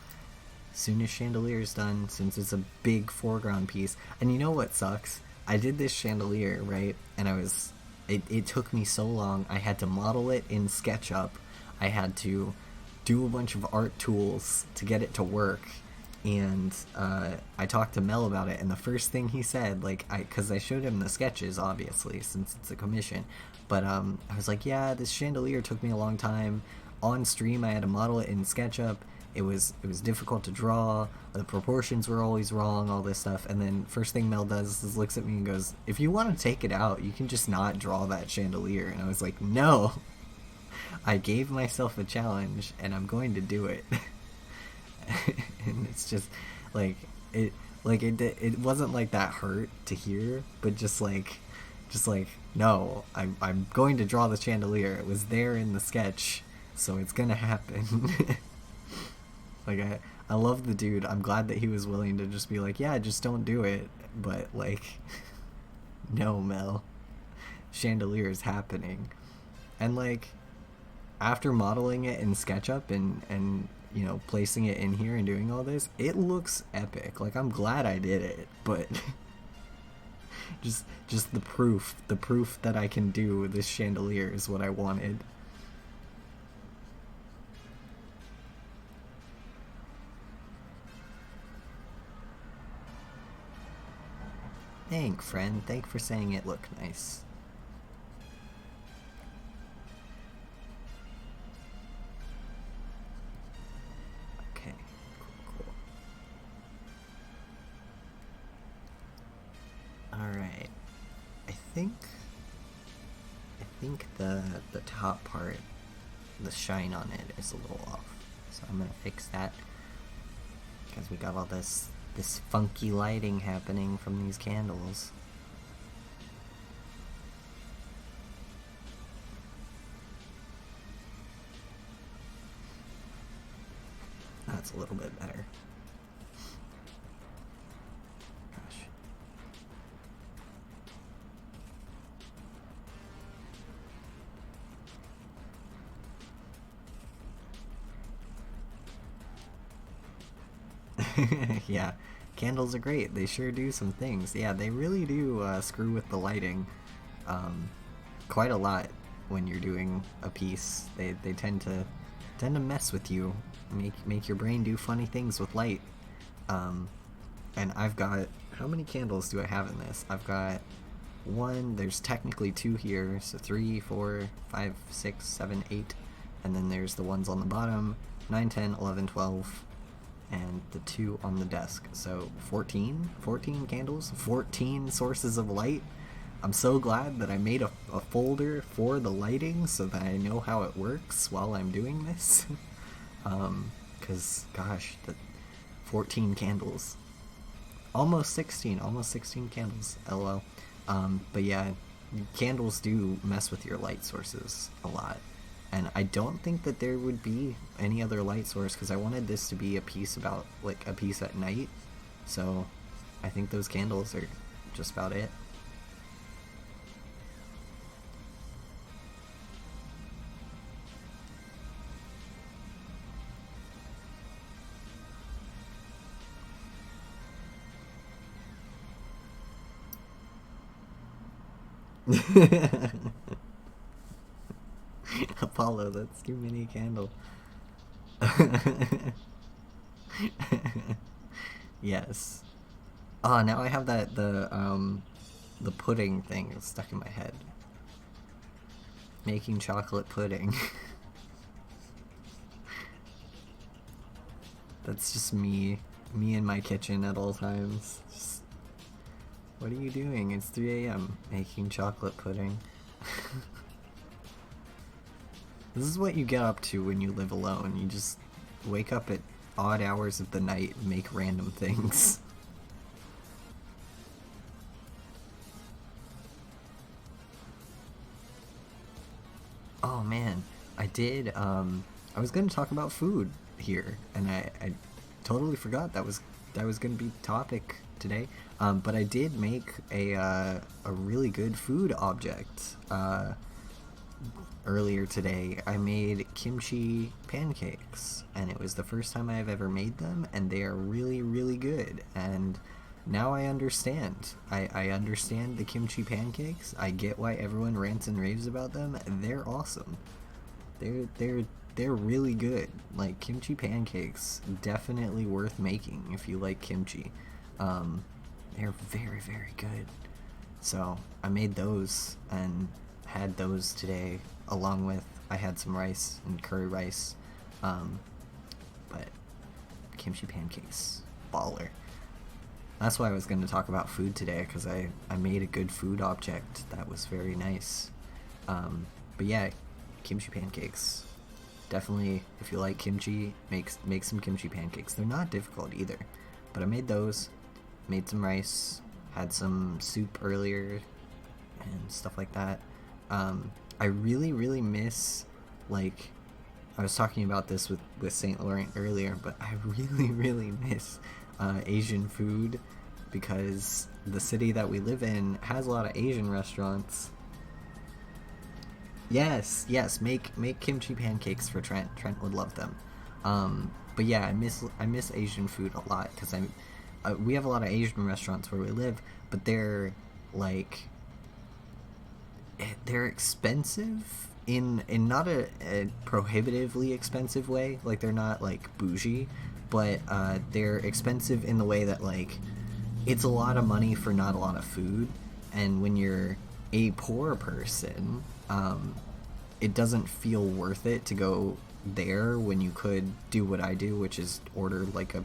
Speaker 1: as soon as chandelier is done, since it's a big foreground piece, and you know what sucks? I did this chandelier, right, and it took me so long. I had to model it in SketchUp. I had to do a bunch of art tools to get it to work, and I talked to Mel about it, and the first thing he said, like, because I showed him the sketches, obviously, since it's a commission, but I was like, yeah, this chandelier took me a long time. On stream, I had to model it in SketchUp. It was difficult to draw. The proportions were always wrong, all this stuff. And then first thing Mel does is looks at me and goes, if you want to take it out, you can just not draw that chandelier. And I was like, no. I gave myself a challenge, and I'm going to do it. And it's just like it wasn't like that hurt to hear, but just like no, I'm going to draw the chandelier. It was there in the sketch, so it's gonna happen. Like I love the dude. I'm glad that he was willing to just be like, yeah, just don't do it. But like, no, Mel, chandelier is happening. And like, after modeling it in SketchUp and you know, placing it in here and doing all this, it looks epic. Like, I'm glad I did it, but just the proof that I can do this chandelier is what I wanted. Thank, friend. Thank for saying it looked nice. Okay, cool. Alright. I think the top part, the shine on it is a little off. So I'm gonna fix that, because we got all this funky lighting happening from these candles. That's a little bit better. Gosh. Yeah, candles are great. They sure do some things. Yeah, they really do screw with the lighting quite a lot when you're doing a piece. They tend to mess with you, make your brain do funny things with light. And I've got, how many candles do I have in this? I've got one, there's technically two here, so 3, 4, 5, 6, 7, 8, and then there's the ones on the bottom, 9, 10, 11, 12, and the 2 on the desk. So 14 candles, 14 sources of light. I'm so glad that I made a folder for the lighting so that I know how it works while I'm doing this. Because, gosh, the 14 candles. Almost 16 candles, lol. But yeah, candles do mess with your light sources a lot. And I don't think that there would be any other light source, because I wanted this to be a piece about, like, a piece at night. So I think those candles are just about it. Apollo, that's too many candles. Yes. Oh, now I have the pudding thing stuck in my head. Making chocolate pudding. That's just me in my kitchen at all times. Just, what are you doing? It's 3 a.m. making chocolate pudding. This is what you get up to when you live alone. You just wake up at odd hours of the night and make random things. Oh man, I was gonna talk about food here, and I totally forgot that was gonna be topic today. But I did make a really good food object earlier today. I made kimchi pancakes, and it was the first time I've ever made them, and they are really, really good. And now I understand. I understand the kimchi pancakes. I get why everyone rants and raves about them. They're awesome. They're really good. Like, kimchi pancakes, definitely worth making if you like kimchi. They're very, very good. So I made those and had those today, along with I had some rice and curry rice. But kimchi pancakes, baller. That's why I was going to talk about food today, because I made a good food object that was very nice. But yeah, kimchi pancakes. Definitely, if you like kimchi, make some kimchi pancakes. They're not difficult either. But I made those, made some rice, had some soup earlier, and stuff like that. I really, really miss, like, I was talking about this with St. Laurent earlier, but I really, really miss Asian food, because the city that we live in has a lot of Asian restaurants. Yes, yes, make kimchi pancakes for Trent. Trent would love them. But yeah, I miss Asian food a lot, because we have a lot of Asian restaurants where we live, but like they're expensive in not a prohibitively expensive way. Like, they're not like bougie, but they're expensive in the way that, like, it's a lot of money for not a lot of food. And when you're a poor person, it doesn't feel worth it to go there when you could do what I do, which is order like a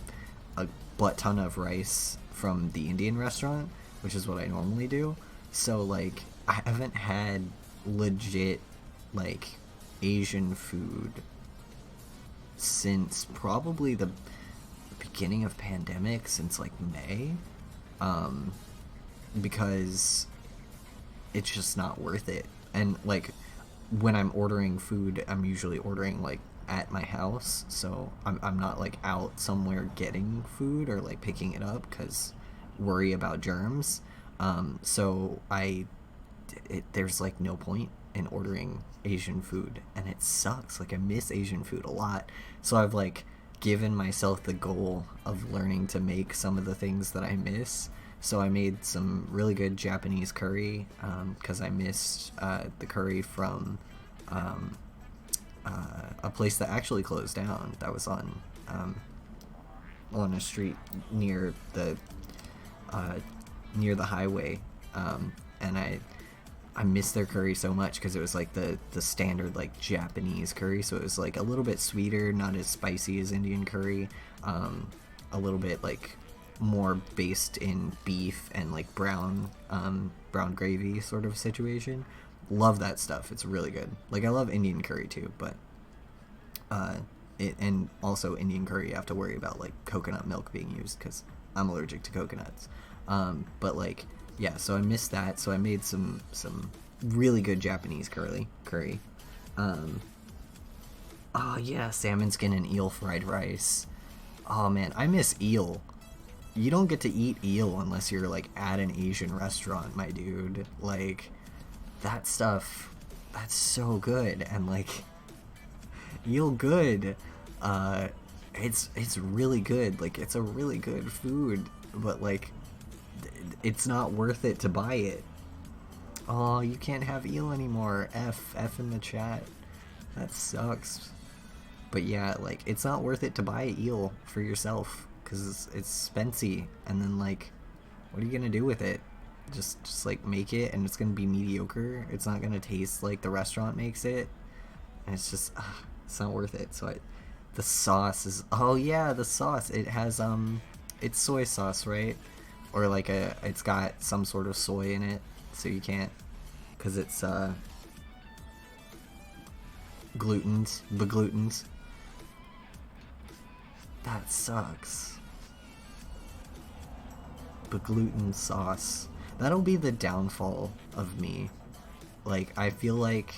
Speaker 1: butt ton of rice from the Indian restaurant, which is what I normally do. So, like, I haven't had legit, like, Asian food since probably the beginning of pandemic, since like May, um, because it's just not worth it. And, like, when I'm ordering food, I'm usually ordering, like, at my house, so I'm not, like, out somewhere getting food or, like, picking it up, because worry about germs. So there's, like, no point in ordering Asian food, and it sucks. Like, I miss Asian food a lot, so I've, like, given myself the goal of learning to make some of the things that I miss. So I made some really good Japanese curry, because I missed the curry from a place that actually closed down, that was on a street uh, near the highway, and I missed their curry so much, because it was like the standard, like, Japanese curry, so it was like a little bit sweeter, not as spicy as Indian curry, a little bit, like, more based in beef and, like, brown gravy sort of situation. Love that stuff. It's really good. Like, I love Indian curry too, but and also Indian curry, you have to worry about, like, coconut milk being used, because I'm allergic to coconuts. But, like, yeah, so I missed that. So I made some really good Japanese curry. Oh yeah, salmon skin and eel fried rice. Oh man, I miss eel. You don't get to eat eel unless you're, like, at an Asian restaurant, my dude. Like, that stuff, that's so good. And, like, eel good. It's really good. Like, it's a really good food, but, like, it's not worth it to buy it. Oh, you can't have eel anymore. F in the chat. That sucks. But yeah, like, it's not worth it to buy eel for yourself, because it's spency, and then, like, What are you gonna do with it? Just like make it and it's gonna be mediocre. It's not gonna taste like the restaurant makes it, and it's just it's not worth it. So the sauce is, oh yeah, the sauce, it has it's soy sauce, right? Or like it's got some sort of soy in it, so you can't, because it's beglutens. That sucks. Begluten sauce. That'll be the downfall of me. Like, I feel like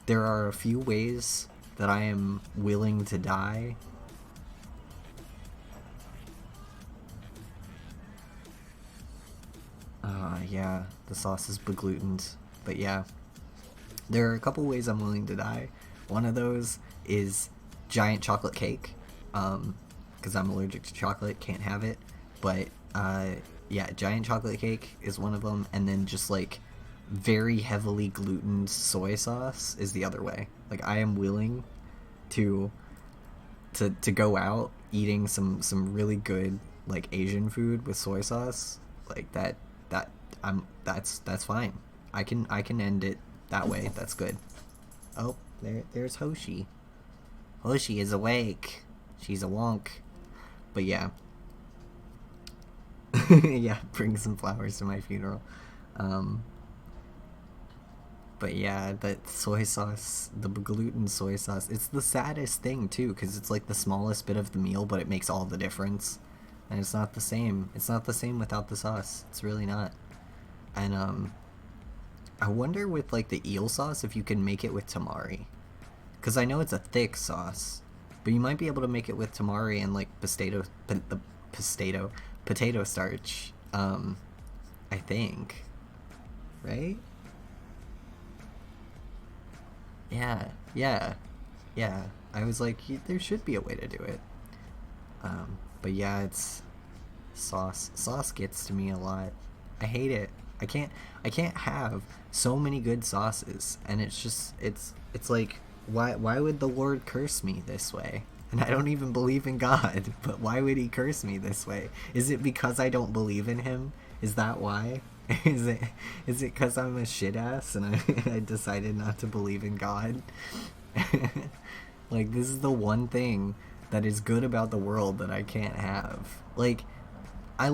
Speaker 1: there are a few ways that I am willing to die. Yeah, the sauce is beglutened. But yeah, there are a couple ways I'm willing to die. One of those is giant chocolate cake, because I'm allergic to chocolate, can't have it. But yeah, giant chocolate cake is one of them, and then just like very heavily glutened soy sauce is the other way. Like, I am willing to go out eating some really good like Asian food with soy sauce, like that's fine. I can end it that way. That's good. Oh, there's Hoshi. Hoshi is awake. She's a wonk. But yeah. Yeah, bring some flowers to my funeral. But yeah, that soy sauce, the gluten soy sauce, it's the saddest thing too, because it's like the smallest bit of the meal, but it makes all the difference. And it's not the same. It's not the same without the sauce. It's really not. And I wonder with like the eel sauce if you can make it with tamari. Because I know it's a thick sauce, but you might be able to make it with tamari and like potato starch. I think. Right? Yeah. I was like, there should be a way to do it. But yeah, it's sauce. Sauce gets to me a lot. I hate it. I can't have so many good sauces, and it's like, why would the Lord curse me this way? And I don't even believe in God, but why would he curse me this way? Is it because I don't believe in him? Is that why? Is it because I'm a shit ass and I decided not to believe in God? Like, this is the one thing that is good about the world that I can't have. Like, I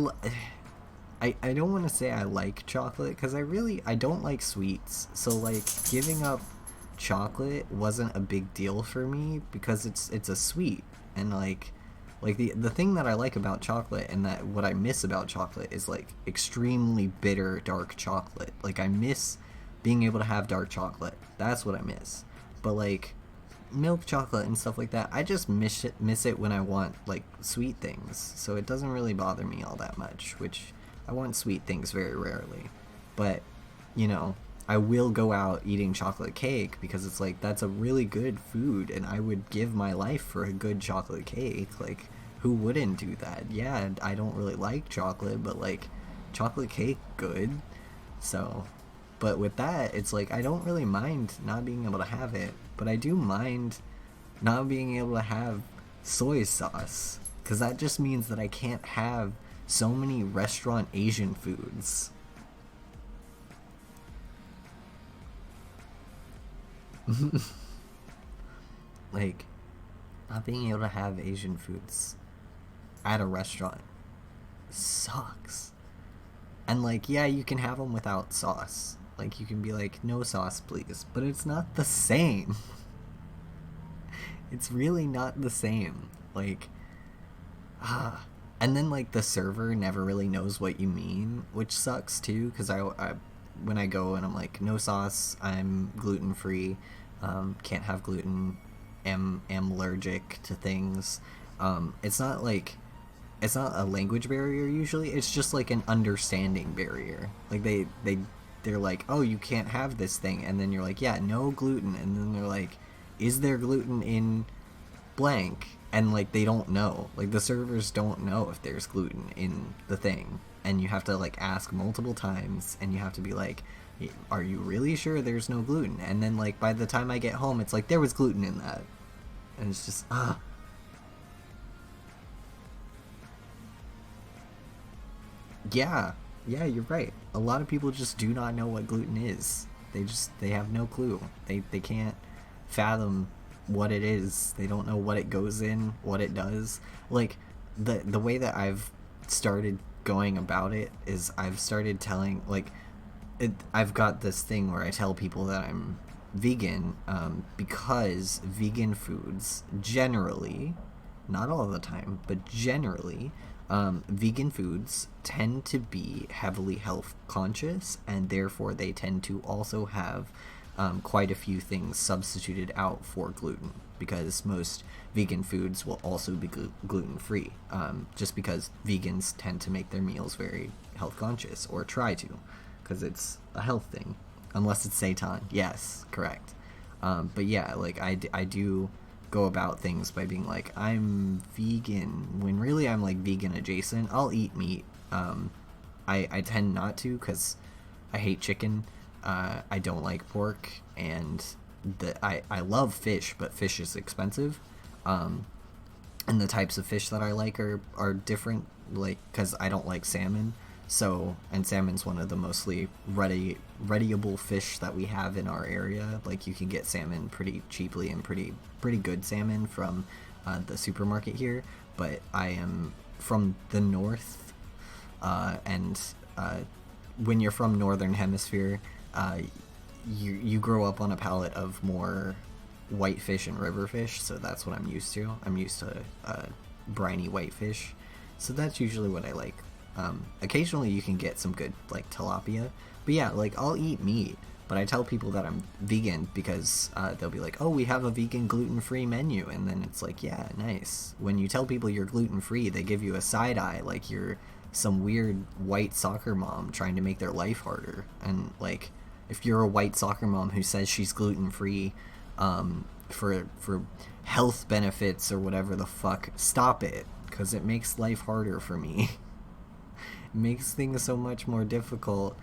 Speaker 1: don't want to say I like chocolate, because I don't like sweets. So like, giving up chocolate wasn't a big deal for me because it's a sweet, and like the thing that I like about chocolate, and that what I miss about chocolate, is like extremely bitter dark chocolate. Like, I miss being able to have dark chocolate. That's what I miss. But like milk chocolate and stuff like that, I just miss it when I want like sweet things. So it doesn't really bother me all that much, which I want sweet things very rarely. But you know, I will go out eating chocolate cake because it's like, that's a really good food, and I would give my life for a good chocolate cake. Like, who wouldn't do that? Yeah, I don't really like chocolate, but like, chocolate cake, good. So, but with that, it's like, I don't really mind not being able to have it, but I do mind not being able to have soy sauce, because that just means that I can't have so many restaurant Asian foods. Like, not being able to have Asian foods at a restaurant sucks. And like, yeah, you can have them without sauce. Like, you can be like, no sauce please, but it's not the same. It's really not the same. Like, and then like the server never really knows what you mean, which sucks too, because I when I go and I'm like, no sauce, I'm gluten free, can't have gluten, am allergic to things. It's not a language barrier usually. It's just like an understanding barrier. Like, they're like, oh, you can't have this thing, and then you're like, yeah, no gluten, and then they're like, is there gluten in blank? And like, they don't know. Like, the servers don't know if there's gluten in the thing, and you have to like ask multiple times, and you have to be like, are you really sure there's no gluten? And then like, by the time I get home, it's like, there was gluten in that, and it's just Yeah, yeah, you're right. A lot of people just do not know what gluten is. They have no clue. They can't fathom what it is. They don't know what it goes in, what it does. Like the way that I've started going about it is I've started telling I've got this thing where I tell people that I'm vegan because vegan foods generally, not all the time, but generally, vegan foods tend to be heavily health conscious, and therefore they tend to also have quite a few things substituted out for gluten, because most vegan foods will also be gluten free, just because vegans tend to make their meals very health conscious, or try to, because it's a health thing. Unless it's seitan. Yes, correct. But yeah, like I do go about things by being like, I'm vegan, when really I'm like vegan adjacent. I'll eat meat. I tend not to because I hate chicken. I don't like pork, and I love fish, but fish is expensive. And the types of fish that I like are different, like, because I don't like salmon. So, and salmon's one of the mostly readyable fish that we have in our area. Like, you can get salmon pretty cheaply, and pretty good salmon from the supermarket here. But I am from the north, and when you're from northern hemisphere, you grow up on a palate of more whitefish and river fish, so that's what I'm used to. I'm used to briny whitefish, so that's usually what I like. Occasionally you can get some good like tilapia, but yeah, like I'll eat meat, but I tell people that I'm vegan because they'll be like, oh, we have a vegan gluten-free menu, and then it's like, yeah, nice. When you tell people you're gluten-free, they give you a side eye like you're some weird white soccer mom trying to make their life harder. And like, if you're a white soccer mom who says she's gluten-free for health benefits or whatever the fuck, stop it, because it makes life harder for me. It makes things so much more difficult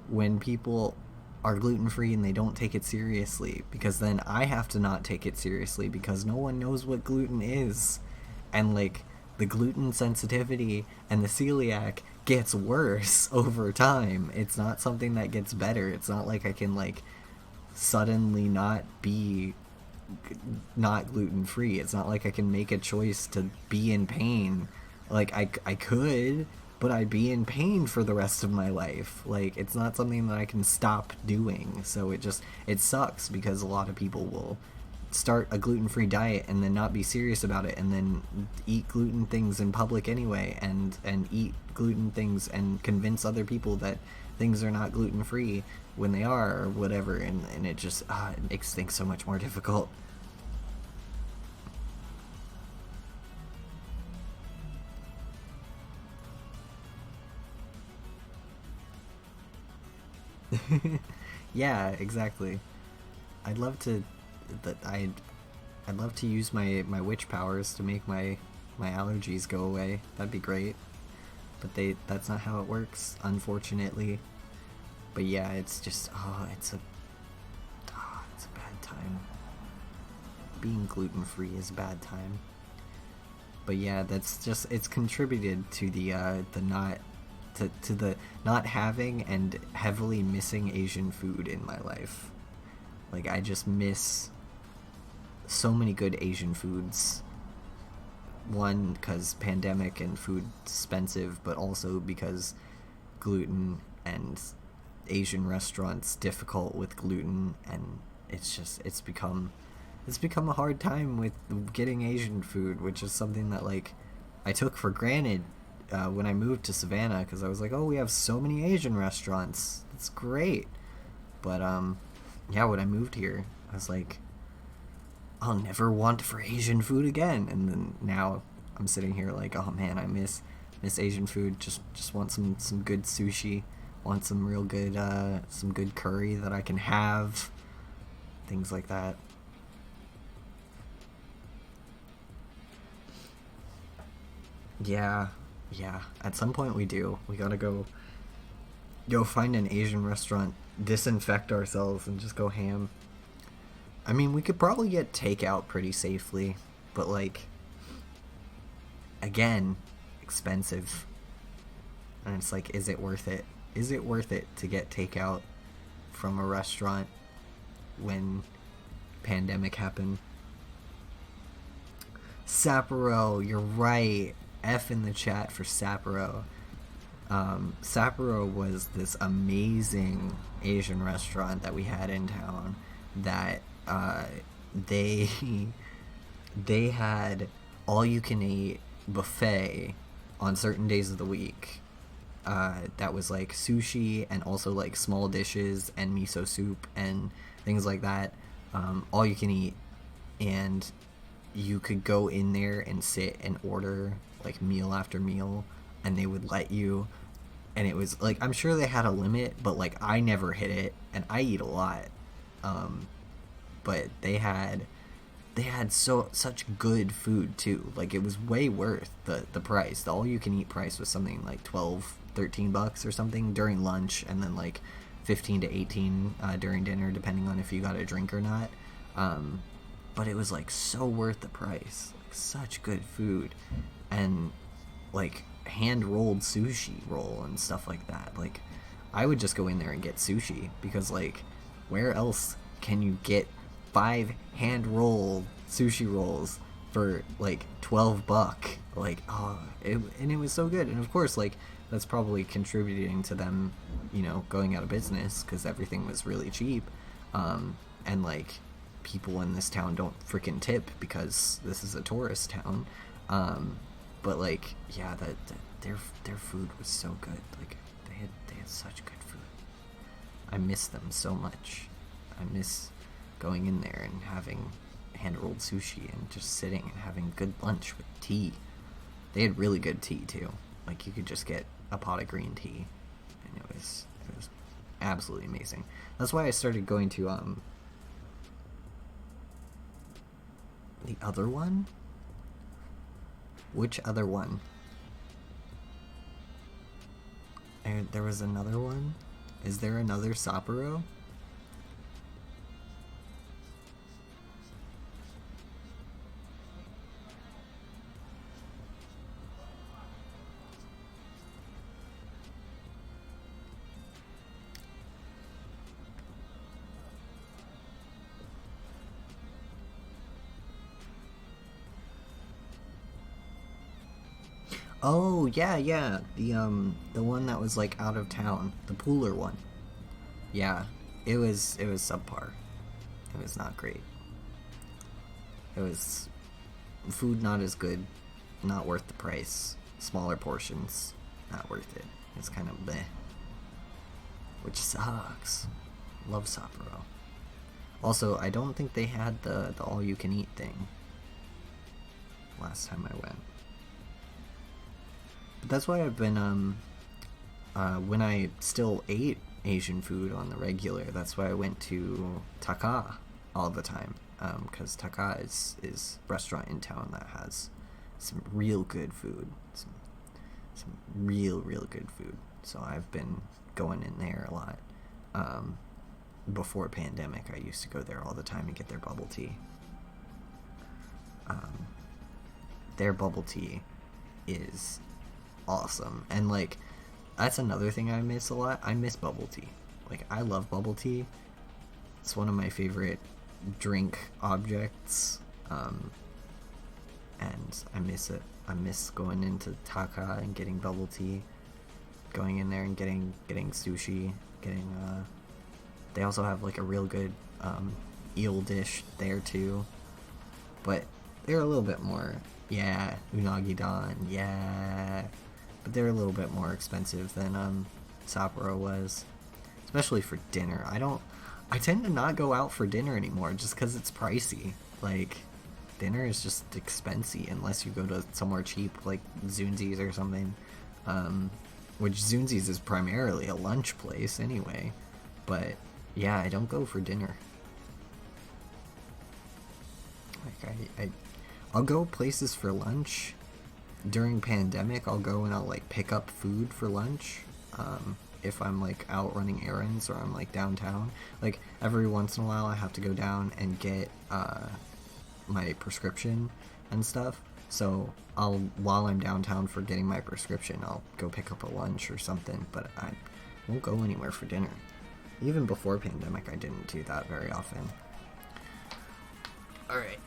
Speaker 1: when people are gluten-free and they don't take it seriously, because then I have to not take it seriously because no one knows what gluten is. And like, the gluten sensitivity and the celiac gets worse over time. It's not something that gets better. It's not like I can like suddenly not be not gluten free. It's not like I can make a choice to be in pain. Like I could, but I'd be in pain for the rest of my life. Like, it's not something that I can stop doing. So it sucks, because a lot of people will start a gluten-free diet and then not be serious about it, and then eat gluten things in public anyway, and eat gluten things and convince other people that things are not gluten-free when they are, or whatever, and it just it makes things so much more difficult. Yeah, exactly. I'd love to that I'd love to use my witch powers to make my allergies go away. That'd be great. But that's not how it works, unfortunately. But yeah, it's just it's a bad time. Being gluten free is a bad time. But yeah, that's just, it's contributed to the not to the not having and heavily missing Asian food in my life. Like, I just miss so many good Asian foods. One, because pandemic and food expensive, but also because gluten and Asian restaurants difficult with gluten, and it's become a hard time with getting Asian food, which is something that like I took for granted when I moved to Savannah, because I was like, oh, we have so many Asian restaurants, it's great. But yeah, when I moved here, I was like, I'll never want for Asian food again. And then now I'm sitting here like, oh man, I miss Asian food. Just want some good sushi. Want some real good some good curry that I can have. Things like that. Yeah, yeah. At some point we do. We gotta go find an Asian restaurant, disinfect ourselves, and just go ham. I mean, we could probably get takeout pretty safely, but like, again, expensive. And it's like, is it worth it? Is it worth it to get takeout from a restaurant when pandemic happened? Sapporo, you're right. F in the chat for Sapporo. Sapporo was this amazing Asian restaurant that we had in town that they they had all you can eat buffet on certain days of the week. That was like sushi and also like small dishes and miso soup and things like that. All you can eat, and you could go in there and sit and order like meal after meal, and they would let you. And it was like, I'm sure they had a limit, but like I never hit it, and I eat a lot. But they had such good food too. Like, it was way worth the price. The all you can eat price was something like 12-13 bucks or something during lunch, and then like 15 to 18 during dinner, depending on if you got a drink or not. But it was like so worth the price. Like, such good food, and like hand rolled sushi roll and stuff like that. Like, I would just go in there and get sushi, because like, where else can you get 5 hand rolled sushi rolls for like 12 buck? Like, and it was so good. And of course, like, that's probably contributing to them, going out of business, because everything was really cheap. And like, people in this town don't freaking tip because this is a tourist town. But like, yeah, their food was so good. Like, they had such good food. I miss them so much. I miss going in there and having hand-rolled sushi and just sitting and having good lunch with tea. They had really good tea too. Like, you could just get a pot of green tea, and it was absolutely amazing. That's why I started going to the other one. Which other one? There was another one? Is there another Sapporo? Oh, yeah. The one that was like out of town, the Pooler one. Yeah, it was subpar. It was not great. It was food not as good, not worth the price. Smaller portions, not worth it. It's kind of bleh, which sucks. Love Sapporo. Also, I don't think they had the all you can eat thing last time I went. But that's why I've been when I still ate Asian food on the regular, that's why I went to Taka all the time, because Taka is a restaurant in town that has some real good food, some real good food. So I've been going in there a lot. Before pandemic, I used to go there all the time to get their bubble tea. Their bubble tea is awesome, and like, that's another thing I miss a lot. I miss bubble tea. Like, I love bubble tea. It's one of my favorite drink objects, and I miss it. I miss going into Taka and getting bubble tea, going in there and getting sushi, they also have like a real good eel dish there too, but they're a little bit more, unagi don, but they're a little bit more expensive than Sapporo was, especially for dinner. I tend to not go out for dinner anymore just because it's pricey. Like, dinner is just expensive unless you go to somewhere cheap like Zunzi's or something, which Zunzi's is primarily a lunch place anyway. But yeah, I don't go for dinner. Like, I'll go places for lunch. During pandemic, I'll go and I'll like pick up food for lunch, if I'm like out running errands or I'm like downtown. Like, every once in a while I have to go down and get my prescription and stuff, So while I'm downtown for getting my prescription, I'll go pick up a lunch or something, but I won't go anywhere for dinner. Even before pandemic, I didn't do that very often. Alright,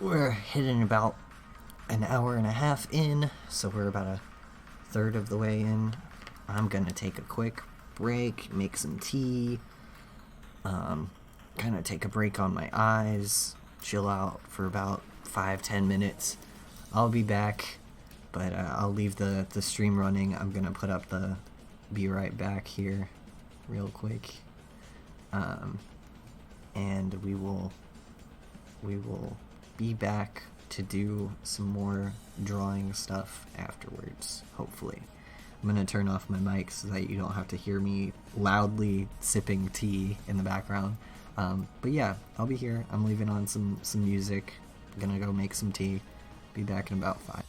Speaker 1: we're hitting about an hour and a half in, so we're about a third of the way in. I'm gonna take a quick break, make some tea, kind of take a break on my eyes, chill out for about 5-10 minutes. I'll be back, but I'll leave the stream running. I'm gonna put up the be right back here real quick, and we will be back to do some more drawing stuff afterwards, hopefully. I'm gonna turn off my mic so that you don't have to hear me loudly sipping tea in the background. But yeah, I'll be here. I'm leaving on some music. I'm gonna go make some tea. Be back in about 5.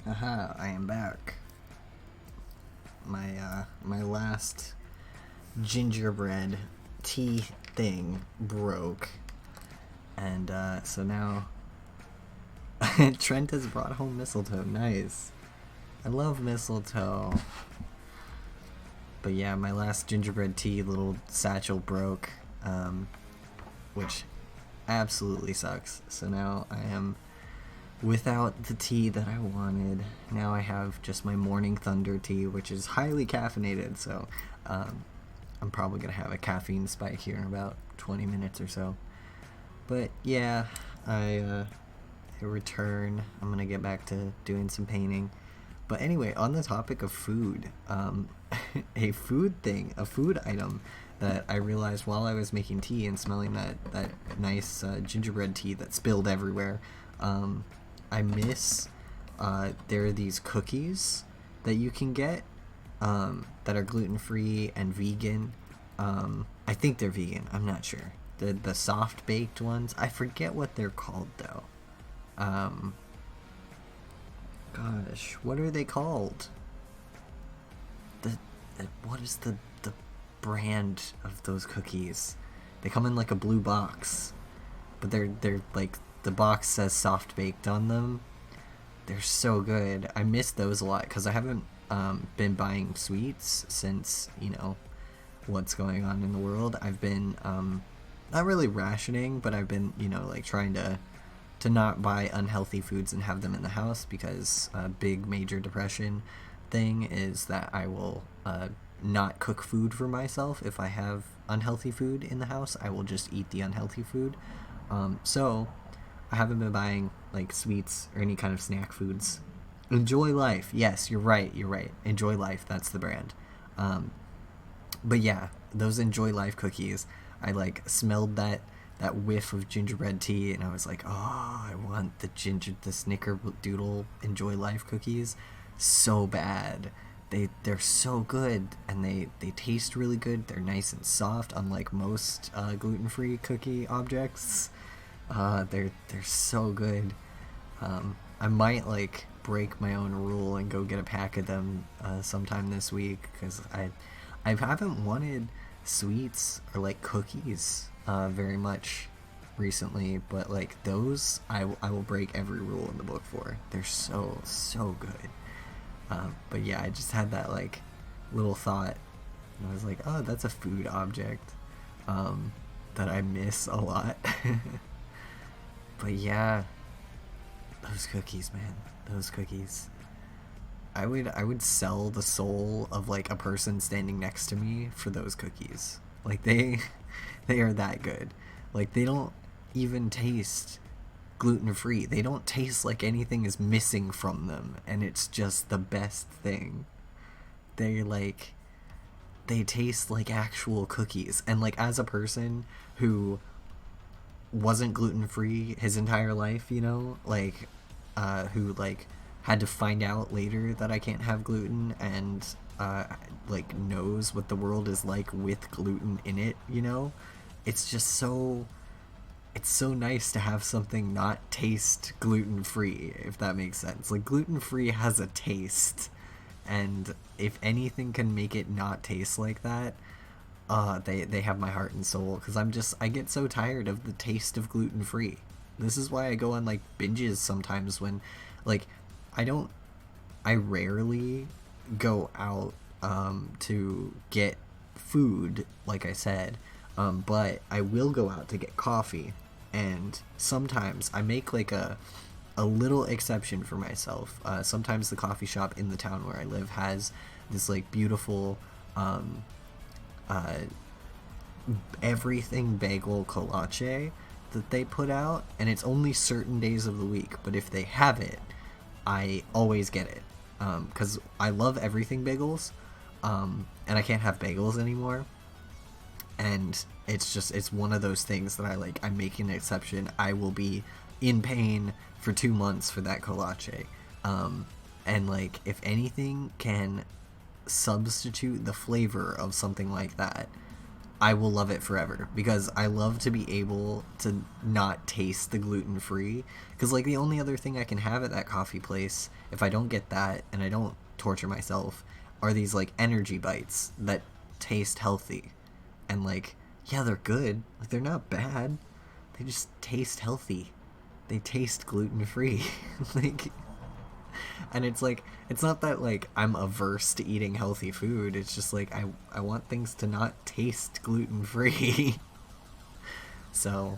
Speaker 1: Aha, I am back. My last gingerbread tea thing broke. And, so now Trent has brought home mistletoe. Nice. I love mistletoe. But yeah, my last gingerbread tea little satchel broke, which absolutely sucks. So now I am without the tea that I wanted. Now I have just my Morning Thunder tea, which is highly caffeinated, so I'm probably going to have a caffeine spike here in about 20 minutes or so. But yeah, I return. I'm going to get back to doing some painting. But anyway, on the topic of food, a food item that I realized while I was making tea and smelling that nice gingerbread tea that spilled everywhere, I miss, there are these cookies that you can get that are gluten-free and vegan. I think they're vegan, I'm not sure. The soft-baked ones, I forget what they're called though. Gosh, what are they called? What is the brand of those cookies? They come in like a blue box, but they're like, the box says soft baked on them. They're so good. I miss those a lot because I haven't been buying sweets since, you know, what's going on in the world. I've been not really rationing, but I've been, you know, like trying to not buy unhealthy foods and have them in the house, because a big major depression thing is that I will not cook food for myself. If I have unhealthy food in the house, I will just eat the unhealthy food. So I haven't been buying like sweets or any kind of snack foods. Enjoy Life. Yes, you're right. Enjoy Life, that's the brand. But yeah, those Enjoy Life cookies, I like smelled that whiff of gingerbread tea and I was like, oh, I want the snickerdoodle Enjoy Life cookies so bad. They're so good, and they taste really good. They're nice and soft, unlike most gluten-free cookie objects. They're so good. I might like break my own rule and go get a pack of them sometime this week, because I haven't wanted sweets or like cookies very much recently, but like those I will break every rule in the book for. They're so good. But yeah, I just had that like little thought, and I was like, oh, that's a food object that I miss a lot. But yeah, those cookies, man, those cookies. I would sell the soul of like a person standing next to me for those cookies. Like they are that good. Like they don't even taste gluten-free. They don't taste like anything is missing from them, and it's just the best thing. They taste like actual cookies. And like, as a person who wasn't gluten-free his entire life, you know, like who like had to find out later that I can't have gluten, and like knows what the world is like with gluten in it, you know, it's just so nice to have something not taste gluten-free, if that makes sense. Like, gluten-free has a taste, and if anything can make it not taste like that, they have my heart and soul, because I get so tired of the taste of gluten-free. This is why I go on like binges sometimes when, like, I rarely go out to get food, like I said, but I will go out to get coffee. And sometimes I make like a little exception for myself. Sometimes the coffee shop in the town where I live has this like beautiful everything bagel kolache that they put out, and it's only certain days of the week, but if they have it, I always get it, because I love everything bagels, and I can't have bagels anymore. And it's one of those things that I make an exception. I will be in pain for 2 months for that kolache. And like, if anything can substitute the flavor of something like that, I will love it forever because I love to be able to not taste the gluten free. Because, like, the only other thing I can have at that coffee place, if I don't get that and I don't torture myself, are these, like, energy bites that taste healthy. And, like, yeah, they're good. Like, they're not bad. They just taste healthy. They taste gluten free. Like, and it's like, it's not that like I'm averse to eating healthy food. It's just like I want things to not taste gluten free. So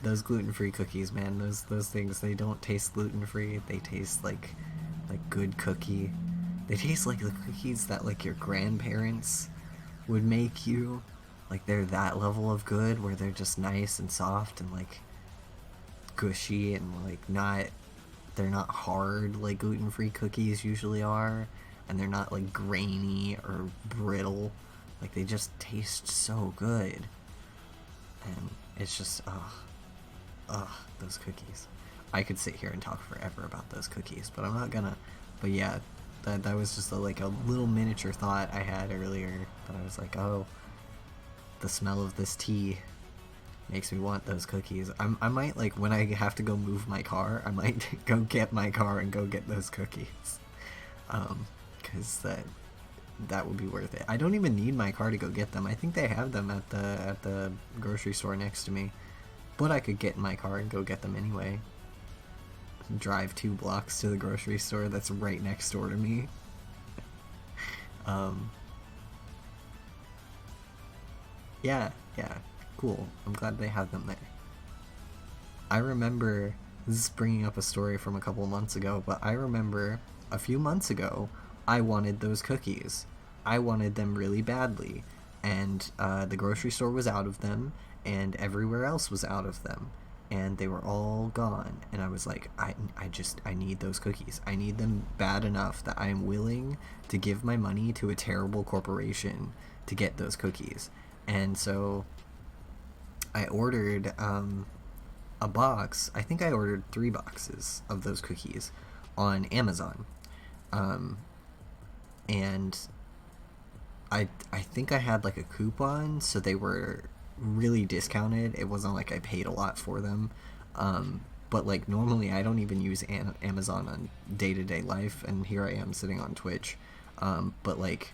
Speaker 1: those gluten free cookies, man, those things, they don't taste gluten free. They taste like good cookie. They taste like the cookies that like your grandparents would make you. Like they're that level of good where they're just nice and soft and like gushy and like not, they're not hard like gluten-free cookies usually are, and they're not like grainy or brittle. Like they just taste so good, and it's just those cookies. I could sit here and talk forever about those cookies, but I'm not gonna. But yeah, that was just like a little miniature thought I had earlier that I was like, oh, the smell of this tea makes me want those cookies. I might, like, when I have to go move my car, I might go get my car and go get those cookies. Because that would be worth it. I don't even need my car to go get them. I think they have them at the grocery store next to me. But I could get in my car and go get them anyway. Drive 2 blocks to the grocery store that's right next door to me. Yeah, cool. I'm glad they have them there. I remember, this is bringing up a story from a couple months ago, but I remember a few months ago, I wanted those cookies. I wanted them really badly, and the grocery store was out of them, and everywhere else was out of them, and they were all gone, and I was like, I need those cookies. I need them bad enough that I am willing to give my money to a terrible corporation to get those cookies. And so I ordered a box. I think I ordered 3 boxes of those cookies on Amazon. And I think I had like a coupon, so they were really discounted. It wasn't like I paid a lot for them. But like normally I don't even use Amazon on day-to-day life, and here I am sitting on Twitch. But like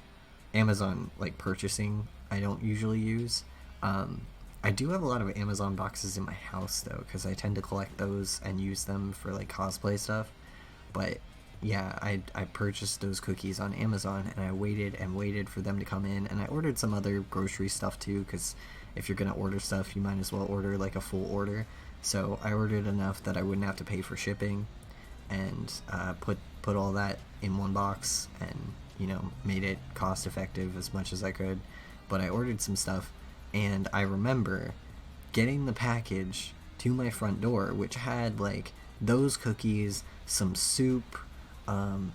Speaker 1: Amazon like purchasing I don't usually use. I do have a lot of Amazon boxes in my house though, because I tend to collect those and use them for like cosplay stuff. But yeah, I purchased those cookies on Amazon, and I waited and waited for them to come in, and I ordered some other grocery stuff too, because if you're gonna order stuff, you might as well order like a full order. So I ordered enough that I wouldn't have to pay for shipping, and put all that in one box, and made it cost effective as much as I could. But I ordered some stuff, and I remember getting the package to my front door, which had like those cookies, some soup,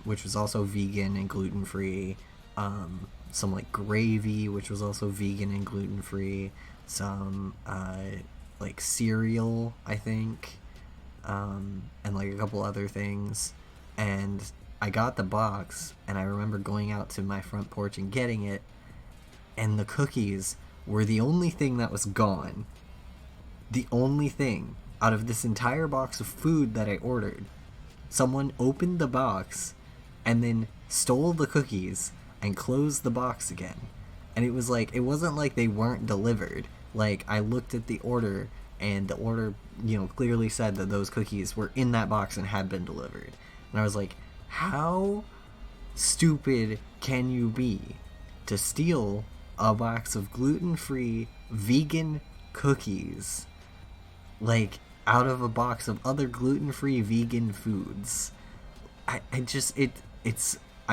Speaker 1: which was also vegan and gluten-free, some like gravy, which was also vegan and gluten-free, some like cereal, I think, and like a couple other things. And I got the box, and I remember going out to my front porch and getting it, and the cookies were the only thing that was gone. The only thing out of this entire box of food that I ordered. Someone opened the box and then stole the cookies and closed the box again. And it was like, it wasn't like they weren't delivered. Like, I looked at the order, and the order, clearly said that those cookies were in that box and had been delivered. And I was like, how stupid can you be to steal a box of gluten-free vegan cookies, like, out of a box of other gluten-free vegan foods? I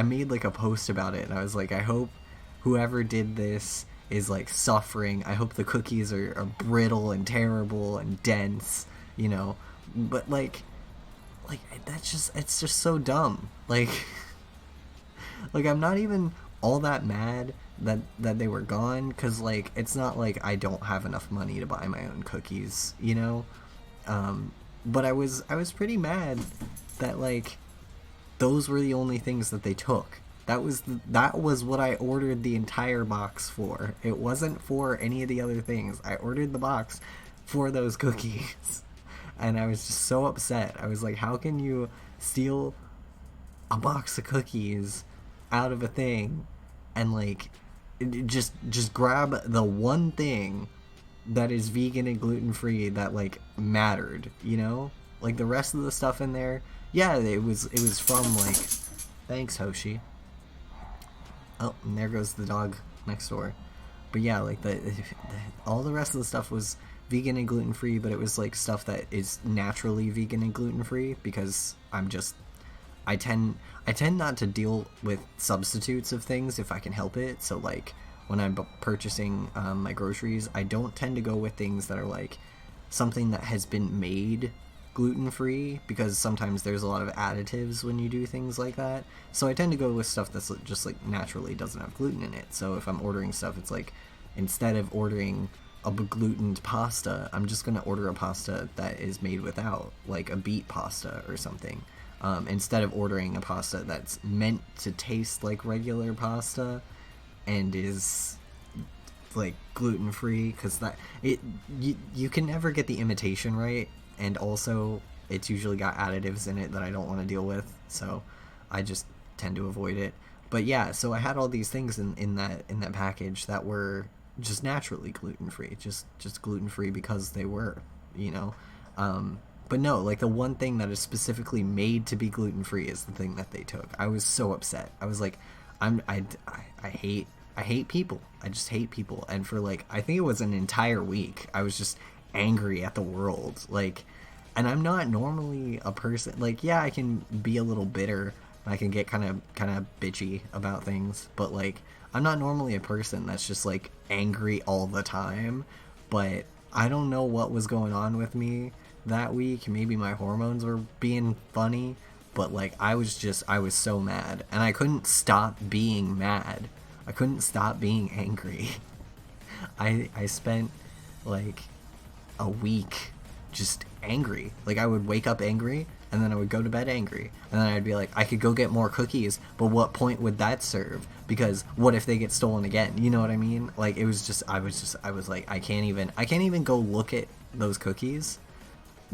Speaker 1: made like a post about it, and I was like, I hope whoever did this is like suffering. I hope the cookies are brittle and terrible and dense, but like it's just so dumb. Like like I'm not even all that mad that they were gone, because like it's not like I don't have enough money to buy my own cookies, but I was pretty mad that like those were the only things that they took. That was what I ordered the entire box for. It wasn't for any of the other things. I ordered the box for those cookies. And I was just so upset. I was like, how can you steal a box of cookies out of a thing and like just grab the one thing that is vegan and gluten free that like mattered, you know? Like the rest of the stuff in there, yeah, it was from like, thanks Hoshi. Oh, and there goes the dog next door. But yeah, like all the rest of the stuff was vegan and gluten free, but it was like stuff that is naturally vegan and gluten free because I tend not to deal with substitutes of things if I can help it. So like when I'm purchasing my groceries, I don't tend to go with things that are like something that has been made gluten-free, because sometimes there's a lot of additives when you do things like that. So I tend to go with stuff that's just like naturally doesn't have gluten in it. So if I'm ordering stuff, it's like instead of ordering a glutened pasta, I'm just gonna order a pasta that is made without, like a beet pasta or something. Instead of ordering a pasta that's meant to taste like regular pasta and is like gluten free, because you can never get the imitation right, and also it's usually got additives in it that I don't want to deal with, so I just tend to avoid it. But yeah, so I had all these things in that package that were just naturally gluten free, just gluten free because they were, you know. But no, like the one thing that is specifically made to be gluten free is the thing that they took. I was so upset. I was like, I hate people. I just hate people. And for like, I think it was an entire week, I was just angry at the world. Like, and I'm not normally a person, like, yeah, I can be a little bitter. I can get kind of bitchy about things, but like, I'm not normally a person that's just like angry all the time. But I don't know what was going on with me that week. Maybe my hormones were being funny, but like I was so mad, and I couldn't stop being mad. I couldn't stop being angry. I spent like a week just angry. Like I would wake up angry, and then I would go to bed angry, and then I'd be like, I could go get more cookies, but what point would that serve? Because what if they get stolen again? You know what I mean? Like it was just I was like, I can't even go look at those cookies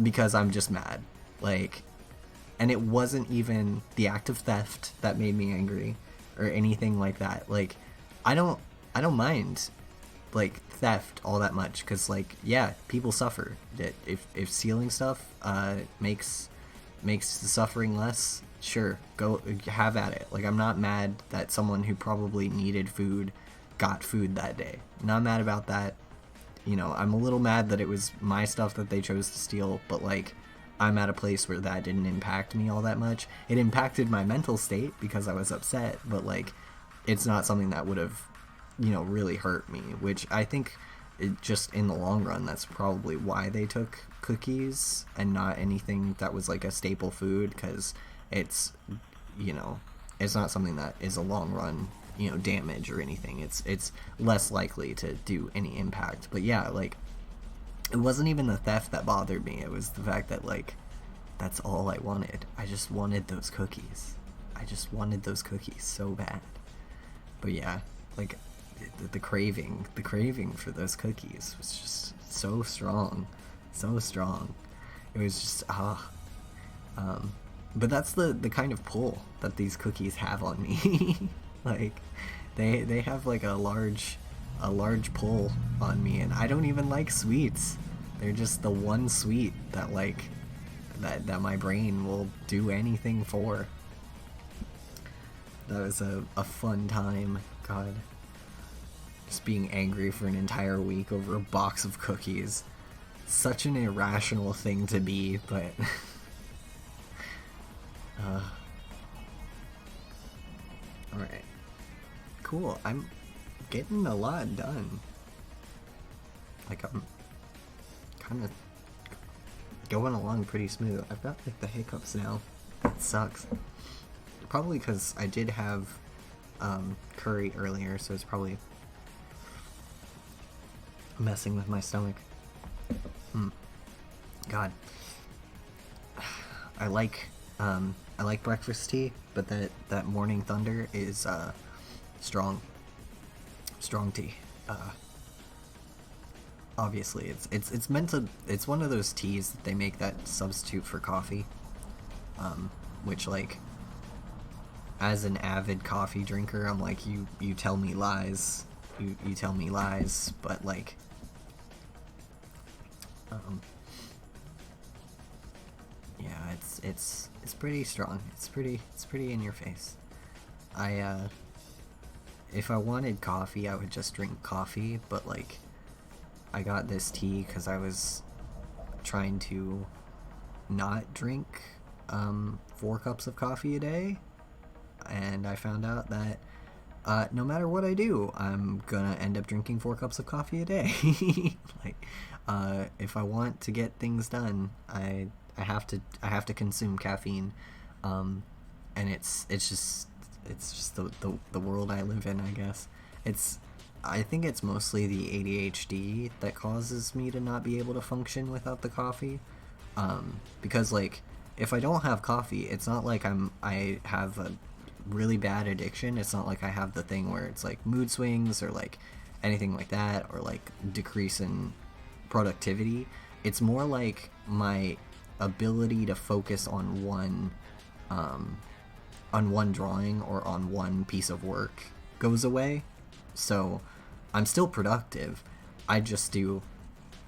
Speaker 1: because I'm just mad. Like, and it wasn't even the act of theft that made me angry or anything like that. Like I don't mind like theft all that much, because like, yeah, people suffer. If stealing stuff makes the suffering less, sure, go have at it. Like I'm not mad that someone who probably needed food got food that day. Not mad about that. You know, I'm a little mad that it was my stuff that they chose to steal, but like I'm at a place where that didn't impact me all that much. It impacted my mental state because I was upset, but like it's not something that would have, you know, really hurt me, which I think it just in the long run, that's probably why they took cookies and not anything that was like a staple food, because it's, you know, it's not something that is a long run, you know, damage or anything. It's less likely to do any impact. But yeah, like it wasn't even the theft that bothered me. It was the fact that like that's all I wanted. I just wanted those cookies. I just wanted those cookies so bad. But yeah, like the craving for those cookies was just so strong. It was just but that's the kind of pull that these cookies have on me. Like they have like a large pull on me, and I don't even like sweets. They're just the one sweet that like that my brain will do anything for. That was a fun time. God, just being angry for an entire week over a box of cookies. Such an irrational thing to be, but alright. Cool, I'm getting a lot done. Like, I'm kind of going along pretty smooth. I've got, like, the hiccups now. It sucks. Probably because I did have curry earlier, so it's probably messing with my stomach. God. I like I like breakfast tea, but that morning thunder is strong tea. Obviously, it's meant to. It's one of those teas that they make that substitute for coffee, which like as an avid coffee drinker, I'm like, you tell me lies, you tell me lies, but like, yeah, it's pretty strong. It's pretty in your face. I if I wanted coffee, I would just drink coffee, but like, I got this tea because I was trying to not drink 4 cups of coffee a day, and I found out that no matter what I do, I'm gonna end up drinking 4 cups of coffee a day. Like, if I want to get things done, I have to consume caffeine, and it's just the world I live in, I guess. I think it's mostly the ADHD that causes me to not be able to function without the coffee. Because like, if I don't have coffee, it's not like I have a really bad addiction. It's not like I have the thing where it's like mood swings or like anything like that, or like decrease in productivity. It's more like my ability to focus on one drawing or on one piece of work goes away. So I'm still productive. I just do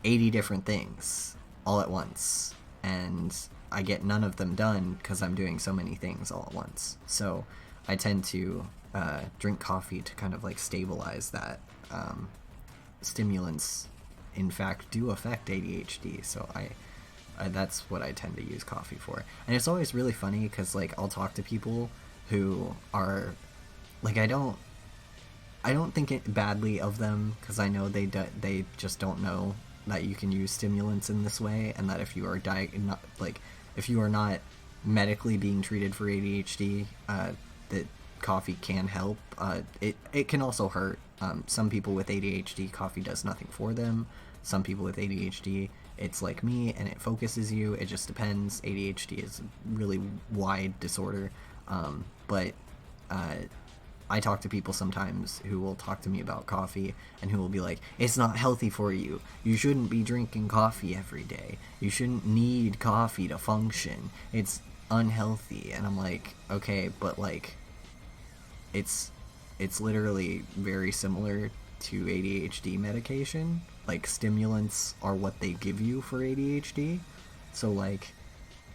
Speaker 1: 80 different things all at once, and I get none of them done because I'm doing so many things all at once. So I tend to drink coffee to kind of like stabilize that. Stimulants, in fact, do affect ADHD, so that's what I tend to use coffee for. And it's always really funny because like, I'll talk to people who are like, I don't think it badly of them, because I know they just don't know that you can use stimulants in this way, and that if you are if you are not medically being treated for ADHD, that coffee can help. It can also hurt. Some people with ADHD, coffee does nothing for them. Some people with ADHD, it's like me, and it focuses you. It just depends. ADHD is a really wide disorder, but I talk to people sometimes who will talk to me about coffee, and who will be like, it's not healthy for you. You shouldn't be drinking coffee every day. You shouldn't need coffee to function. It's unhealthy. And I'm like, okay, but like, it's literally very similar to ADHD medication. Like, stimulants are what they give you for ADHD. So like,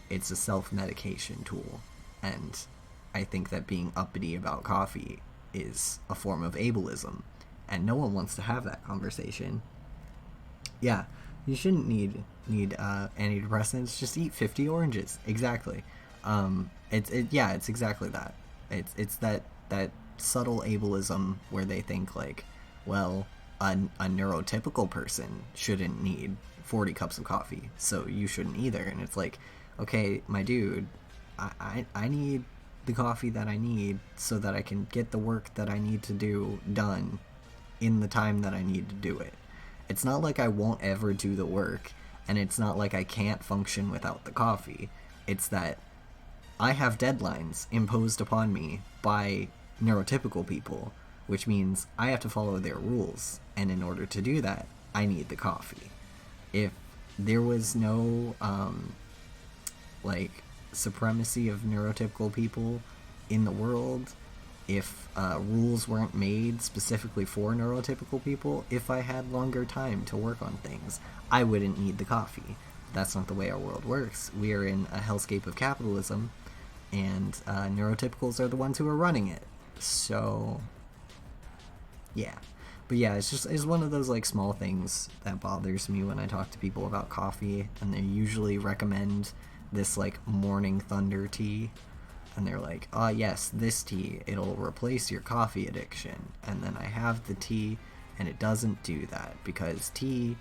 Speaker 1: it's a self-medication tool. And I think that being uppity about coffee is a form of ableism, and no one wants to have that conversation. Yeah, you shouldn't need antidepressants. Just eat 50 oranges. Exactly. It's exactly that. It's that subtle ableism where they think like, well, a neurotypical person shouldn't need 40 cups of coffee, so you shouldn't either. And it's like, okay, my dude, I need the coffee that I need so that I can get the work that I need to do done in the time that I need to do it. It's not like I won't ever do the work, and it's not like I can't function without the coffee. It's that I have deadlines imposed upon me by neurotypical people, which means I have to follow their rules, and in order to do that, I need the coffee. If there was no like supremacy of neurotypical people in the world, if rules weren't made specifically for neurotypical people, if I had longer time to work on things, I wouldn't need the coffee. That's not the way our world works. We are in a hellscape of capitalism, and neurotypicals are the ones who are running it. So yeah. But yeah, it's one of those like small things that bothers me when I talk to people about coffee, and they usually recommend this like morning thunder tea, and they're like, oh yes, this tea, it'll replace your coffee addiction. And then I have the tea, and it doesn't do that, because tea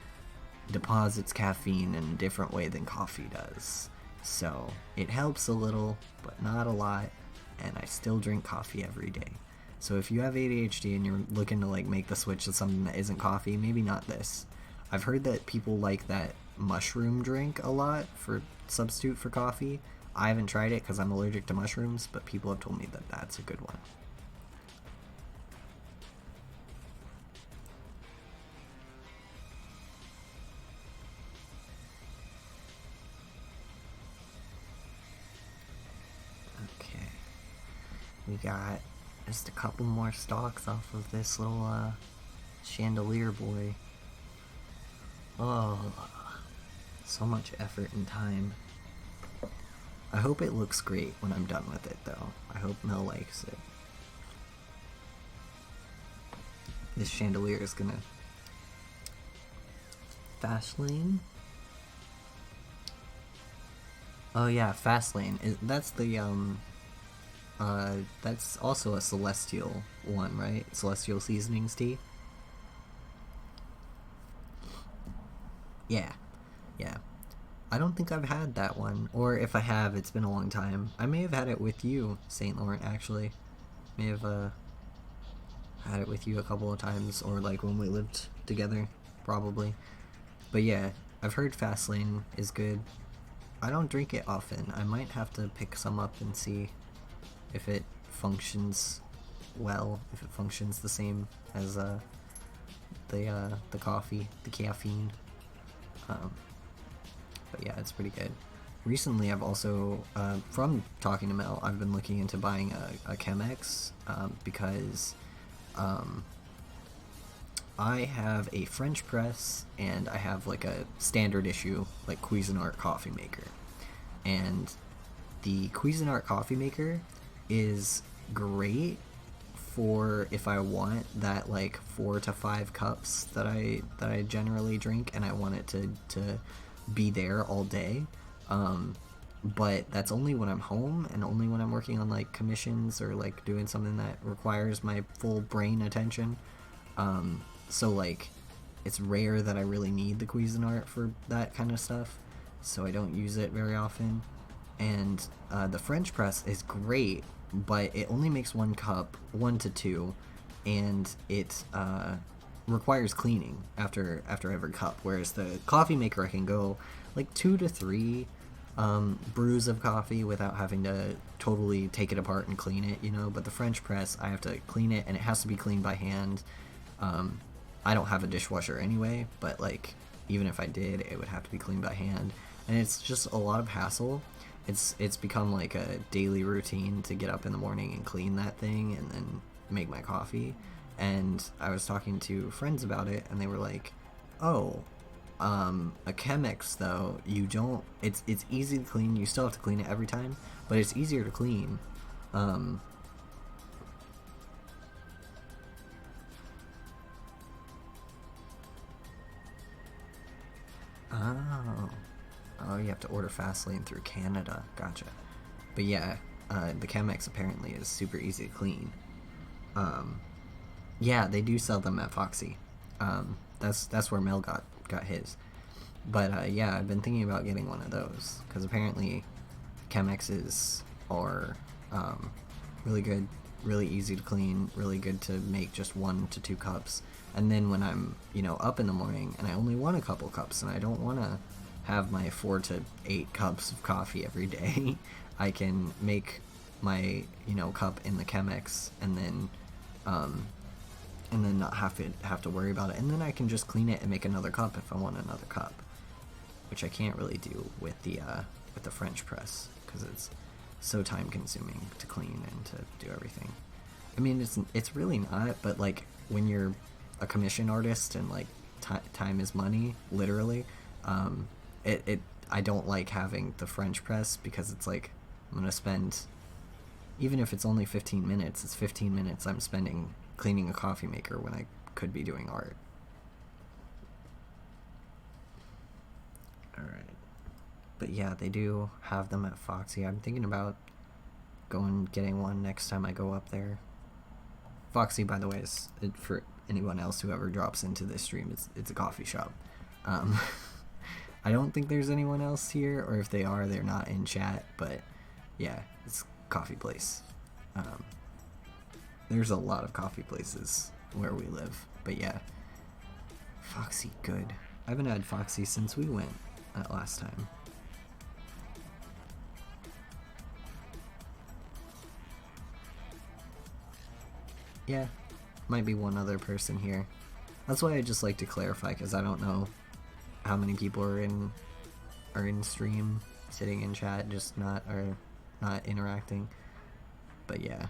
Speaker 1: deposits caffeine in a different way than coffee does. So it helps a little, but not a lot, and I still drink coffee every day. So if you have ADHD and you're looking to like make the switch to something that isn't coffee, maybe not this. I've heard that people like that mushroom drink a lot for substitute for coffee. I haven't tried it because I'm allergic to mushrooms, but people have told me that that's a good one. Okay. We got just a couple more stalks off of this little chandelier boy. Oh, so much effort and time. I hope it looks great when I'm done with it, though. I hope Mel likes it. This chandelier is gonna... Fast lane? Oh yeah, fast lane. That's the, that's also a Celestial one, right? Celestial Seasonings tea? Yeah. Yeah. I don't think I've had that one. Or if I have, it's been a long time. I may have had it with you, St. Laurent, actually. May have, had it with you a couple of times, or like when we lived together, probably. But yeah, I've heard Fastlane is good. I don't drink it often. I might have to pick some up and see if it functions well, if it functions the same as the coffee, the caffeine. But yeah, it's pretty good. Recently, I've also, from talking to Mel, I've been looking into buying a Chemex because I have a French press and I have like a standard issue like Cuisinart coffee maker. And the Cuisinart coffee maker is great for if I want that like 4 to 5 cups that I generally drink and I want it to be there all day. But that's only when I'm home and only when I'm working on like commissions or like doing something that requires my full brain attention. So like it's rare that I really need the Cuisinart for that kind of stuff, so I don't use it very often. And the French press is great, but it only makes 1 cup, 1 to 2, and it requires cleaning after every cup. Whereas the coffee maker, I can go like 2 to 3 brews of coffee without having to totally take it apart and clean it, you know. But the French press, I have to clean it, and it has to be cleaned by hand. I don't have a dishwasher anyway, but like even if I did, it would have to be cleaned by hand, and it's just a lot of hassle. It's become like a daily routine to get up in the morning and clean that thing and then make my coffee. And I was talking to friends about it, and they were like, "Oh, a Chemex though, you don't. It's easy to clean. You still have to clean it every time, but it's easier to clean." Oh. Oh, you have to order Fastlane through Canada. Gotcha. But yeah, the Chemex apparently is super easy to clean. Yeah, they do sell them at Foxy. That's where Mel got his. But yeah, I've been thinking about getting one of those because apparently Chemexes are really good, really easy to clean, really good to make just 1 to 2 cups. And then when I'm up in the morning and I only want a couple cups and I don't want to have my 4 to 8 cups of coffee every day, I can make my cup in the Chemex and then not have to worry about it, and then I can just clean it and make another cup if I want another cup, which I can't really do with the French press because it's so time consuming to clean and to do everything. I mean, it's really not, but like when you're a commission artist and like time is money, literally. I don't like having the French press because it's like I'm gonna spend, even if it's only 15 minutes, it's 15 minutes I'm spending cleaning a coffee maker when I could be doing art. Alright. But yeah, they do have them at Foxy. I'm thinking about getting one next time I go up there. Foxy, by the way, is, for anyone else who ever drops into this stream, it's a coffee shop. I don't think there's anyone else here, or if they are, they're not in chat, but yeah, it's a coffee place. There's a lot of coffee places where we live, but yeah, Foxy, good. I haven't had Foxy since we went last time. Yeah, might be one other person here. That's why I just like to clarify, because I don't know how many people are in stream, sitting in chat, just not interacting. But yeah.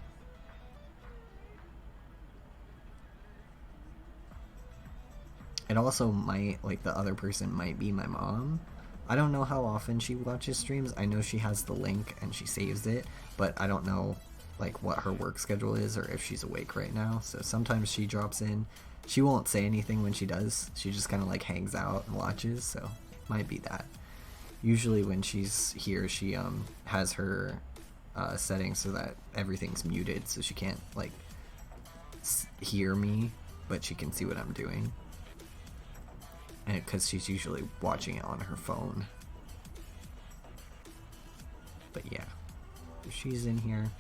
Speaker 1: It also might, like, the other person might be my mom. I don't know how often she watches streams. I know she has the link and she saves it, but I don't know, like, what her work schedule is or if she's awake right now. So sometimes she drops in. She won't say anything when she does. She just kind of, like, hangs out and watches, so it might be that. Usually when she's here, she has her settings so that everything's muted, so she can't, like, hear me, but she can see what I'm doing. And because she's usually watching it on her phone. But yeah, if she's in here,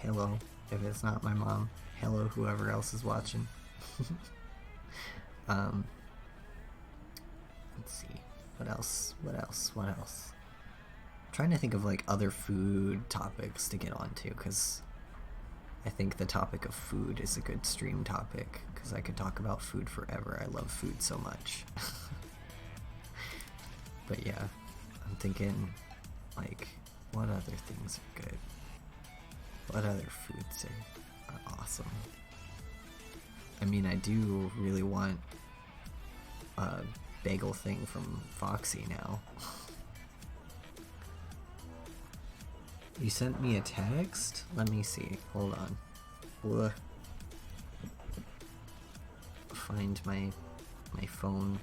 Speaker 1: hello. If it's not my mom, hello whoever else is watching. Let's see, what else? I'm trying to think of, like, other food topics to get onto, because I think the topic of food is a good stream topic, because I could talk about food forever. I love food so much. But yeah, I'm thinking, like, what other things are good? What other foods are awesome? I mean, I do really want a bagel thing from Foxy now. You sent me a text? Let me see. Hold on. Find my phone.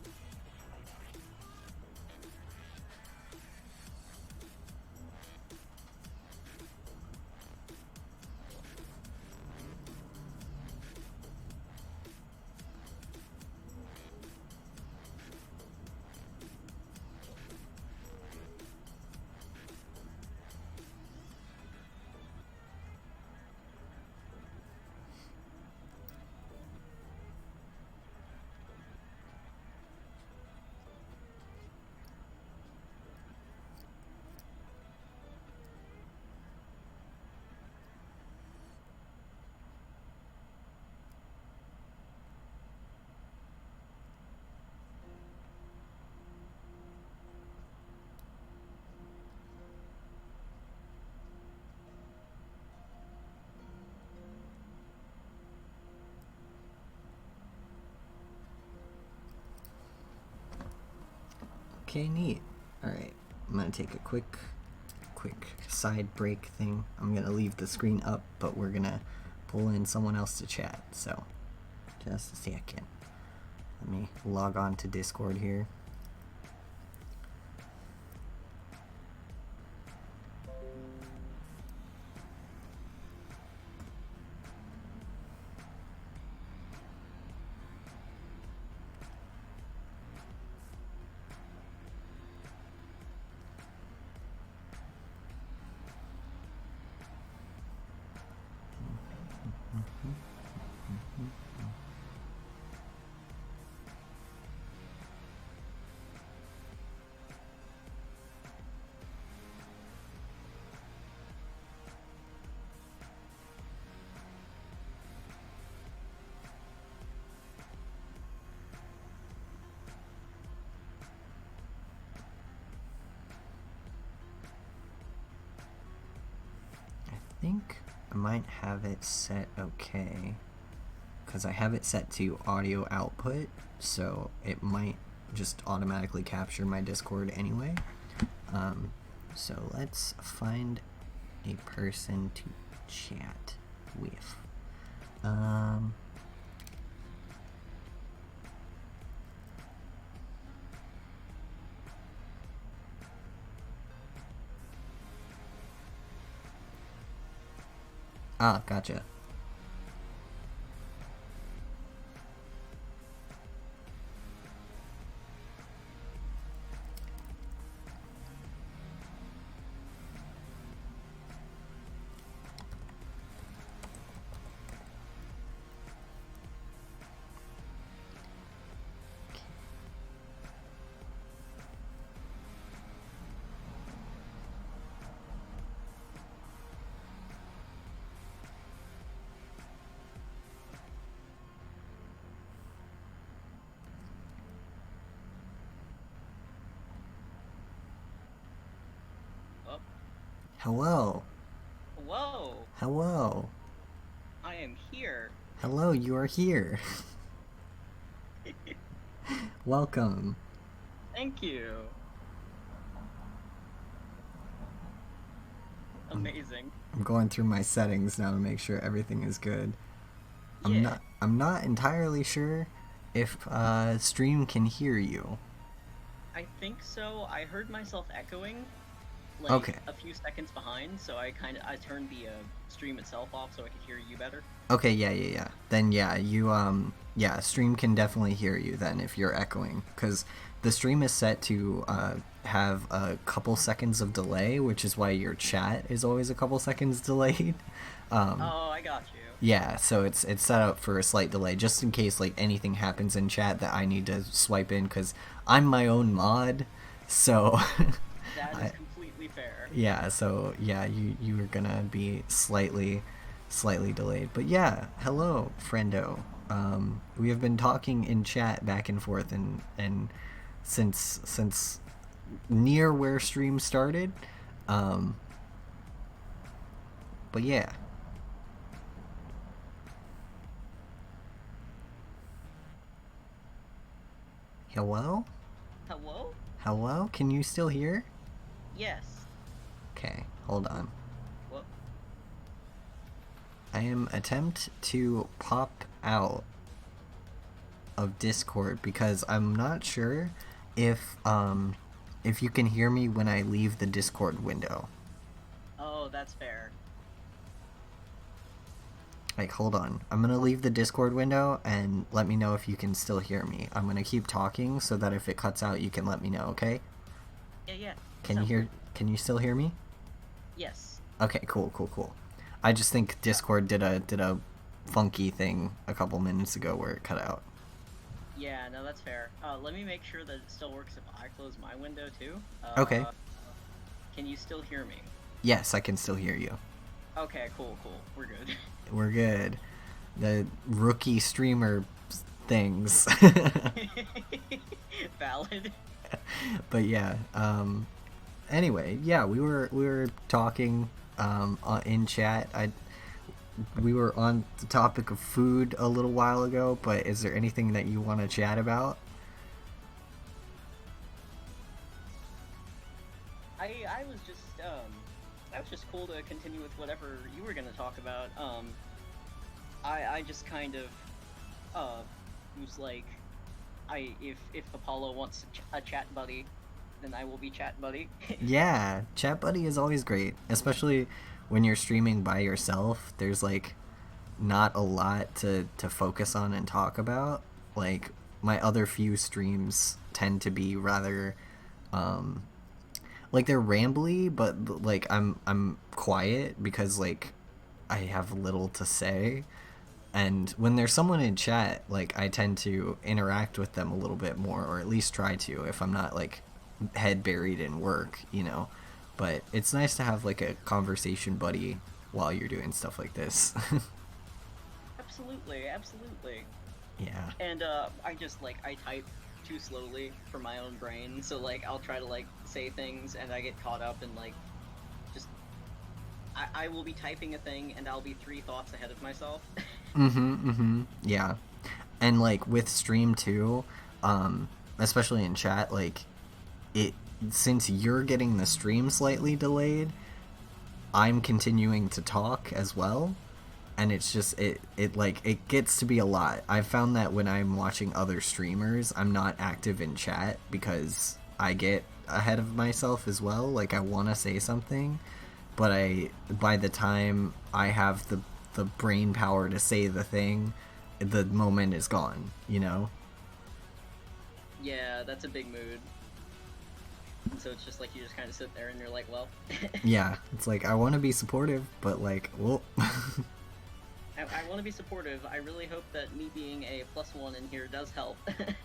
Speaker 1: Okay, neat. Alright, I'm gonna take a quick side break thing. I'm gonna leave the screen up, but we're gonna pull in someone else to chat, so just a second. Let me log on to Discord here. I think I might have it set okay, because I have it set to audio output, so it might just automatically capture my Discord anyway. So let's find a person to chat with. Ah, gotcha. Hello.
Speaker 2: Whoa,
Speaker 1: Hello.
Speaker 2: I am here.
Speaker 1: Hello, you are here. Welcome.
Speaker 2: Thank you.
Speaker 1: I'm,
Speaker 2: Amazing.
Speaker 1: I'm going through my settings now to make sure everything is good.
Speaker 2: Yeah,
Speaker 1: I'm not entirely sure if stream can hear you.
Speaker 2: I think so. I heard myself echoing like
Speaker 1: Okay.
Speaker 2: a few seconds behind, so I turned the stream itself off so I could hear you better.
Speaker 1: Okay, yeah. Then yeah, yeah, stream can definitely hear you then if you're echoing cuz the stream is set to have a couple seconds of delay, which is why your chat is always a couple seconds delayed. Um
Speaker 2: Oh, I got you.
Speaker 1: Yeah, so it's set up for a slight delay just in case like anything happens in chat that I need to swipe in because I'm my own mod. So,
Speaker 2: That is
Speaker 1: I,
Speaker 2: completely fair.
Speaker 1: yeah, so yeah, you are gonna be slightly delayed. But yeah, hello, friendo. We have been talking in chat back and forth and since near where stream started. Um, but yeah, hello,
Speaker 2: Hello?
Speaker 1: hello. Can you still hear?
Speaker 2: Yes.
Speaker 1: Okay, hold on.
Speaker 2: What?
Speaker 1: I am attempt to pop out of Discord because I'm not sure if you can hear me when I leave the Discord window.
Speaker 2: Oh, that's fair.
Speaker 1: Like, hold on. I'm gonna leave the Discord window and let me know if you can still hear me. I'm gonna keep talking so that if it cuts out, you can let me know. Okay?
Speaker 2: Yeah, yeah.
Speaker 1: Can you
Speaker 2: Sounds good.
Speaker 1: hear? Can you still hear me?
Speaker 2: Yes.
Speaker 1: Okay, cool. I just think
Speaker 2: Uh,
Speaker 1: Discord did a funky thing a couple minutes ago where it cut out.
Speaker 2: yeah, no, that's fair. Let me make sure that it still works if I close my window too.
Speaker 1: Okay.
Speaker 2: Can you still hear me?
Speaker 1: Yes, I can still hear you.
Speaker 2: Okay, cool. We're good.
Speaker 1: We're good. The rookie streamer things.
Speaker 2: Valid.
Speaker 1: But yeah. Anyway, yeah, we were talking in chat. We were on the topic of food a little while ago, but is there anything that you want to chat about?
Speaker 2: I was just that was just cool to continue with whatever you were gonna talk about. I just kind of uh was like if Apollo wants a chat buddy, then I will be chat buddy.
Speaker 1: Yeah, chat buddy is always great, especially when you're streaming by yourself. There's like not a lot to focus on and talk about. Like my other few streams tend to be rather um like they're rambly, but like I'm quiet because like I have little to say. And when there's someone in chat, like I tend to interact with them a little bit more, or at least try to, if I'm not like head buried in work. But it's nice to have like a conversation buddy while you're doing stuff like this.
Speaker 2: Absolutely.
Speaker 1: Yeah.
Speaker 2: And I just like I type too slowly for my own brain, so like I'll try to like say things and I get caught up in like just I will be typing a thing and I'll be three thoughts ahead of myself.
Speaker 1: Yeah. And like with stream too, especially in chat, like it since you're getting the stream slightly delayed, I'm continuing to talk as well, and it's just it like it gets to be a lot. I've found that when I'm watching other streamers, I'm not active in chat because I get ahead of myself as well. Like I want to say something, but I by the time I have the brain power to say the thing, the moment is gone.
Speaker 2: Yeah, that's a big mood. And so it's just like you just kind of sit there and you're like, well,
Speaker 1: Yeah, it's like I want to be supportive, but like, well,
Speaker 2: I want to be supportive. I really hope that me being a +1 in here does help.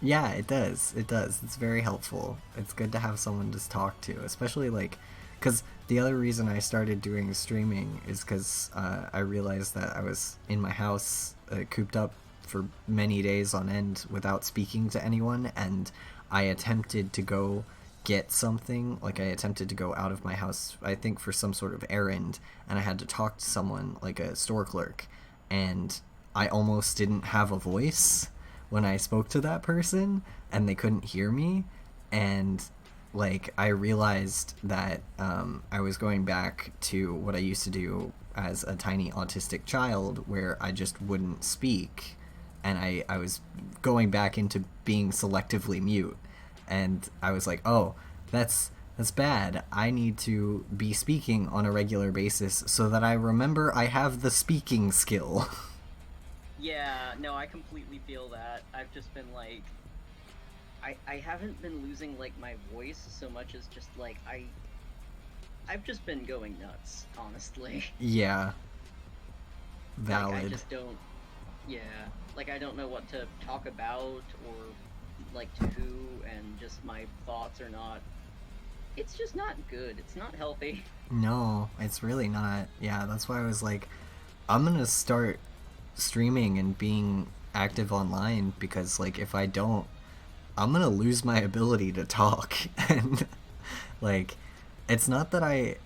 Speaker 1: yeah, it does. It does. It's very helpful. It's good to have someone to talk to, especially like, because the other reason I started doing streaming is because I realized that I was in my house, cooped up for many days on end without speaking to anyone, and I attempted to go get something. Like, I attempted to go out of my house, I think for some sort of errand, and I had to talk to someone, like a store clerk, and I almost didn't have a voice when I spoke to that person, and they couldn't hear me. And like, I realized that I was going back to what I used to do as a tiny autistic child, where I just wouldn't speak, and I was going back into being selectively mute. And I was like, oh, that's bad. I need to be speaking on a regular basis so that I remember I have the speaking skill.
Speaker 2: Yeah, no, I completely feel that. I've just been like, I haven't been losing like my voice so much as just like I've just been going nuts, honestly.
Speaker 1: Yeah,
Speaker 2: Like I
Speaker 1: valid.
Speaker 2: just don't, yeah, like I don't know what to talk about or like to who, and just my thoughts are not. It's just not good. It's not healthy.
Speaker 1: No, it's really not. Yeah, that's why I was like, I'm gonna start streaming and being active online, because like if I don't, I'm gonna lose my ability to talk. And like, it's not that I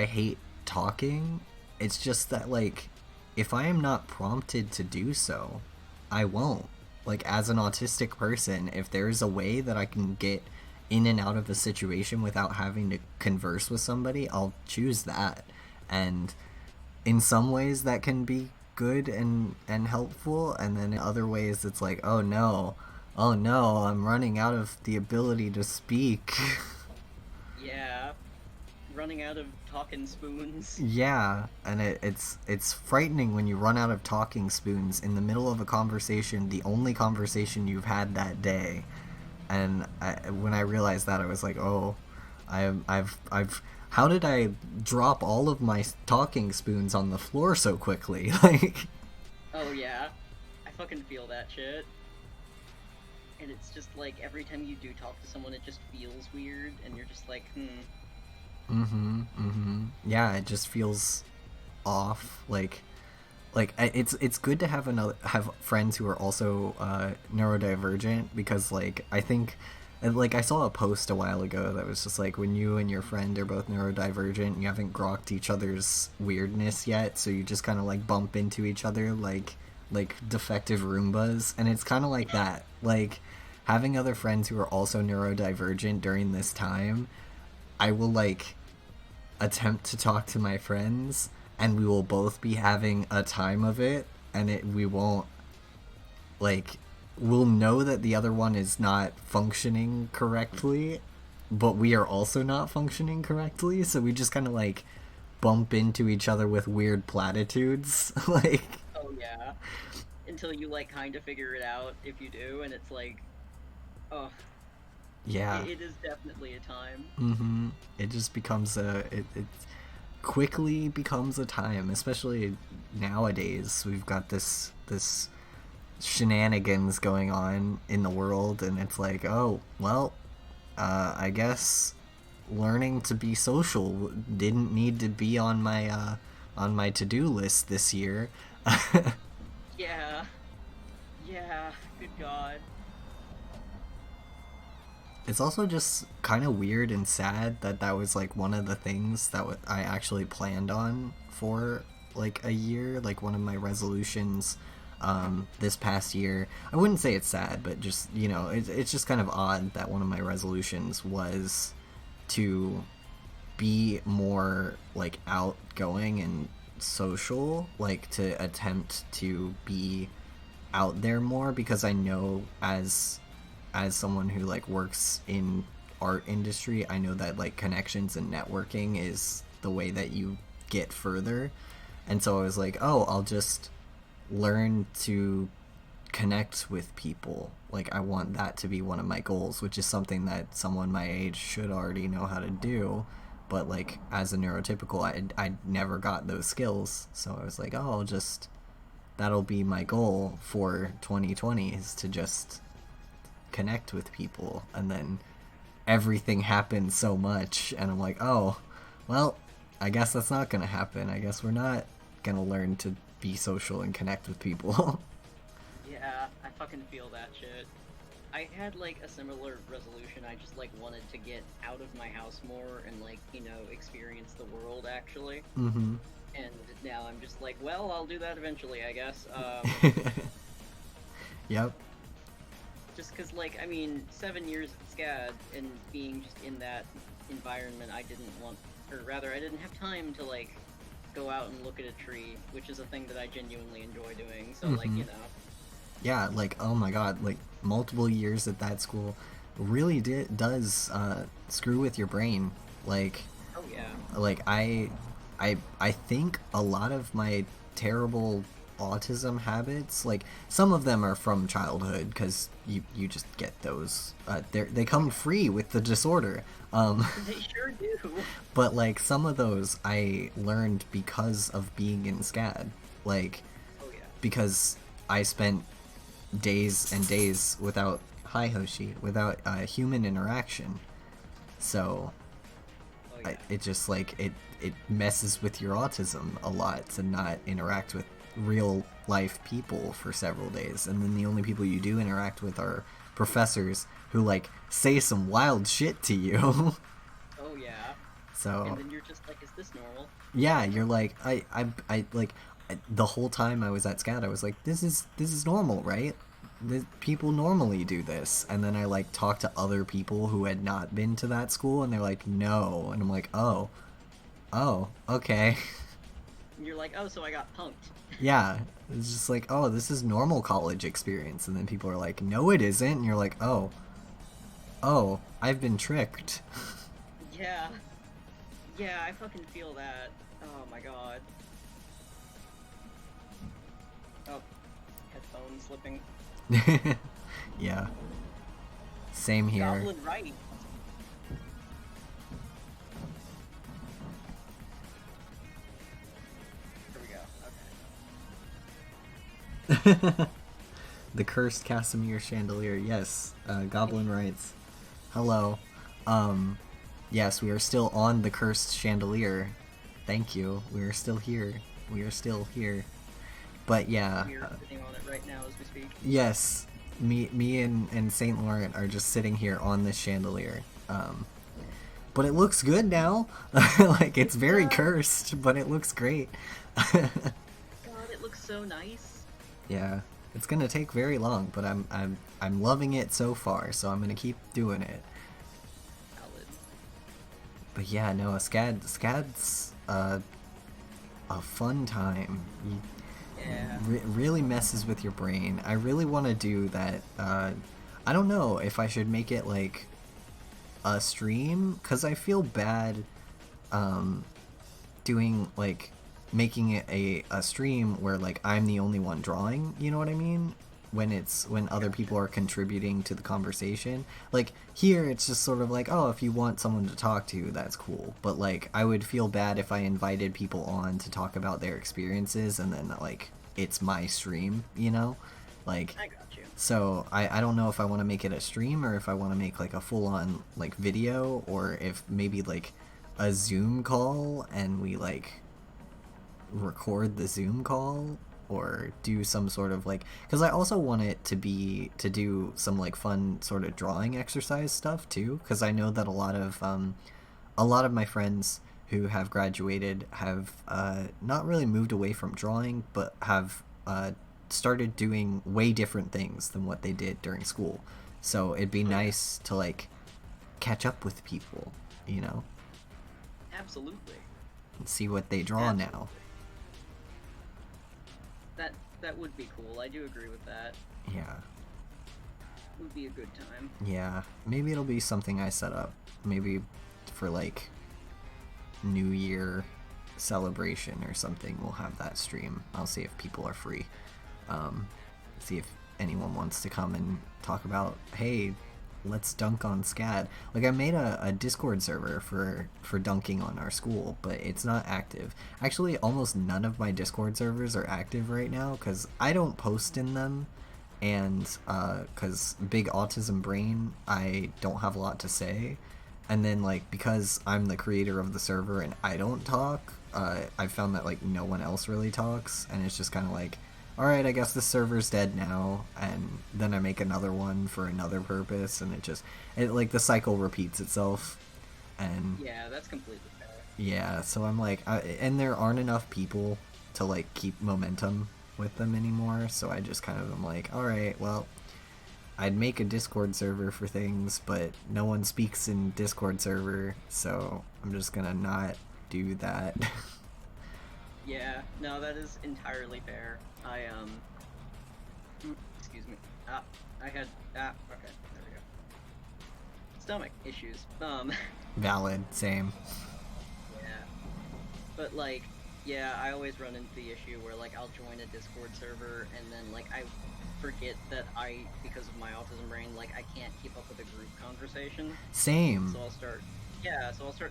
Speaker 1: hate talking. It's just that, like, if I am not prompted to do so, I won't. Like, as an autistic person, if there's a way that I can get in and out of a situation without having to converse with somebody, I'll choose that. And in some ways that can be good and helpful, and then in other ways it's like, oh no, oh no, I'm running out of the ability to speak.
Speaker 2: Yeah, running out of talking spoons.
Speaker 1: Yeah, and it's frightening when you run out of talking spoons in the middle of a conversation, the only conversation you've had that day. And when I realized that, I was like, oh, I've how did I drop all of my talking spoons on the floor so quickly? Like,
Speaker 2: Oh yeah, I fucking feel that shit. And it's just like every time you do talk to someone, it just feels weird, and you're just like,
Speaker 1: yeah, it just feels off. Like it's good to have friends who are also neurodivergent, because like I think, like, I saw a post a while ago that was just like, when you and your friend are both neurodivergent, you haven't grokked each other's weirdness yet, so you just kind of like bump into each other like defective Roombas. And it's kind of like that, like, having other friends who are also neurodivergent during this time. I will like attempt to talk to my friends, and we will both be having a time of it, and we won't, like, we'll know that the other one is not functioning correctly, but we are also not functioning correctly, so we just kind of like bump into each other with weird platitudes. Like,
Speaker 2: oh yeah, until you like kind of figure it out if you do, and it's like, oh,
Speaker 1: yeah.
Speaker 2: it is definitely a time.
Speaker 1: It just becomes it quickly becomes a time, especially nowadays. We've got this shenanigans going on in the world, and it's like, oh well, I guess learning to be social didn't need to be on my to-do list this year.
Speaker 2: Yeah, yeah, good god.
Speaker 1: It's also just kind of weird and sad that that was like one of the things that I actually planned on for like a year, like one of my resolutions this past year. I wouldn't say it's sad, but just, it's just kind of odd that one of my resolutions was to be more like outgoing and social, like to attempt to be out there more, because I know as someone who like works in art industry, I know that like connections and networking is the way that you get further. And so I was like, oh, I'll just learn to connect with people. Like, I want that to be one of my goals, which is something that someone my age should already know how to do. But like, as a neurotypical, I never got those skills. So I was like, oh, that'll be my goal for 2020, is to just connect with people. And then everything happened so much, and I'm like, oh, well, I guess that's not gonna happen. I guess we're not gonna learn to be social and connect with people.
Speaker 2: Yeah, I fucking feel that shit. I had like a similar resolution. I just like wanted to get out of my house more and like, experience the world actually.
Speaker 1: Mm-hmm.
Speaker 2: And now I'm just like, well, I'll do that eventually, I guess.
Speaker 1: Yep.
Speaker 2: Just because, like, I mean, 7 years at SCAD and being just in that environment, I didn't want, or rather, I didn't have time to, like, go out and look at a tree, which is a thing that I genuinely enjoy doing. So, like,
Speaker 1: Mm-hmm. Yeah, like, oh my god, like multiple years at that school really does screw with your brain. Like,
Speaker 2: oh yeah,
Speaker 1: I think a lot of my terrible autism habits, like some of them are from childhood because you just get those. They
Speaker 2: oh
Speaker 1: come
Speaker 2: yeah,
Speaker 1: free with the disorder.
Speaker 2: they sure do.
Speaker 1: But like some of those I learned because of being in SCAD. Like
Speaker 2: Oh yeah,
Speaker 1: because I spent days and days without hi Hoshi without human interaction. So
Speaker 2: oh yeah.
Speaker 1: it just like it messes with your autism a lot to not interact with real life people for several days, and then the only people you do interact with are professors who like say some wild shit to you.
Speaker 2: Oh yeah. And
Speaker 1: So
Speaker 2: then you're just like, is this normal?
Speaker 1: yeah, you're like I like the whole time I was at SCAD I was like this is normal, right? People normally do this, and then I like talked to other people who had not been to that school and they're like no, and I'm like oh okay.
Speaker 2: And you're like, oh, so I got punked.
Speaker 1: Yeah, it's just like oh this is normal college experience, and then people are like no it isn't, and you're like oh I've been tricked.
Speaker 2: Yeah, yeah, I fucking feel that. Oh my god. Oh, headphone slipping.
Speaker 1: Yeah, same here.
Speaker 2: Goblin right. Here we go.
Speaker 1: The cursed Casimir chandelier. Yes,
Speaker 2: Okay.
Speaker 1: Goblin writes, "Hello. Yes, we are still on the cursed chandelier. Thank you. We are still here. We are still here. But yeah,
Speaker 2: We are sitting on it right now as we speak.
Speaker 1: yes. Me and Saint Laurent are just sitting here on this chandelier. But it looks good now. Like
Speaker 2: It
Speaker 1: it's very
Speaker 2: does.
Speaker 1: cursed, but it looks great.
Speaker 2: God, it looks so nice.
Speaker 1: Yeah, it's gonna take very long, but I'm loving it so far, so I'm gonna keep doing it.
Speaker 2: Valid.
Speaker 1: But yeah, no, SCAD's a fun time.
Speaker 2: Yeah.
Speaker 1: Really messes with your brain. I really want to do that. I don't know if I should make it like a stream because I feel bad um, doing like making it a stream where like I'm the only one drawing, you know what I mean? When
Speaker 2: I
Speaker 1: other
Speaker 2: gotcha.
Speaker 1: people are contributing to the conversation. Like here it's just sort of like, oh, if you want someone to talk to, that's cool. But like I would feel bad if I invited people on to talk about their experiences and then like it's my stream, you know? Like
Speaker 2: I got you.
Speaker 1: so I don't know if I want to make it a stream or if I want to make like a full on like video or if maybe like a Zoom call and we like record the Zoom call or do some sort of like because I also want it to be to do some like fun sort of drawing exercise stuff too because I know that a lot of my friends who have graduated have not really moved away from drawing but have started doing way different things than what they did during school, so it'd be
Speaker 2: Oh yeah.
Speaker 1: nice to like catch up with people, you know,
Speaker 2: Absolutely.
Speaker 1: and see what they draw now.
Speaker 2: Absolutely. That that would be cool. I do agree with that.
Speaker 1: Yeah.
Speaker 2: Would be a good time.
Speaker 1: Yeah, maybe it'll be something I set up. Maybe for like New Year celebration or something. We'll have that stream. I'll see if people are free. Um, see if anyone wants to come and talk about. Hey, let's dunk on SCAD. Like I made a Discord server for dunking on our school, but it's not active. Actually, almost none of my Discord servers are active right now because I don't post in them and because big autism brain I don't have a lot to say, and then like because I'm the creator of the server and I don't talk, I found that like no one else really talks and it's just kind of like alright, I guess the server's dead now, and then I make another one for another purpose, and like, the cycle repeats itself, and
Speaker 2: Yeah, that's completely fair.
Speaker 1: yeah, so I'm like, and there aren't enough people to, like, keep momentum with them anymore, so I just kind of am like, alright, well, I'd make a Discord server for things, but no one speaks in Discord server, so I'm just gonna not do that.
Speaker 2: Yeah, no, that is entirely fair. Excuse me. Ah, okay, there we go. Stomach issues.
Speaker 1: Valid, same.
Speaker 2: Yeah. But, like, yeah, I always run into the issue where, like, I'll join a Discord server and then, like, I forget that because of my autism brain, like, I can't keep up with a group conversation.
Speaker 1: Same.
Speaker 2: So I'll start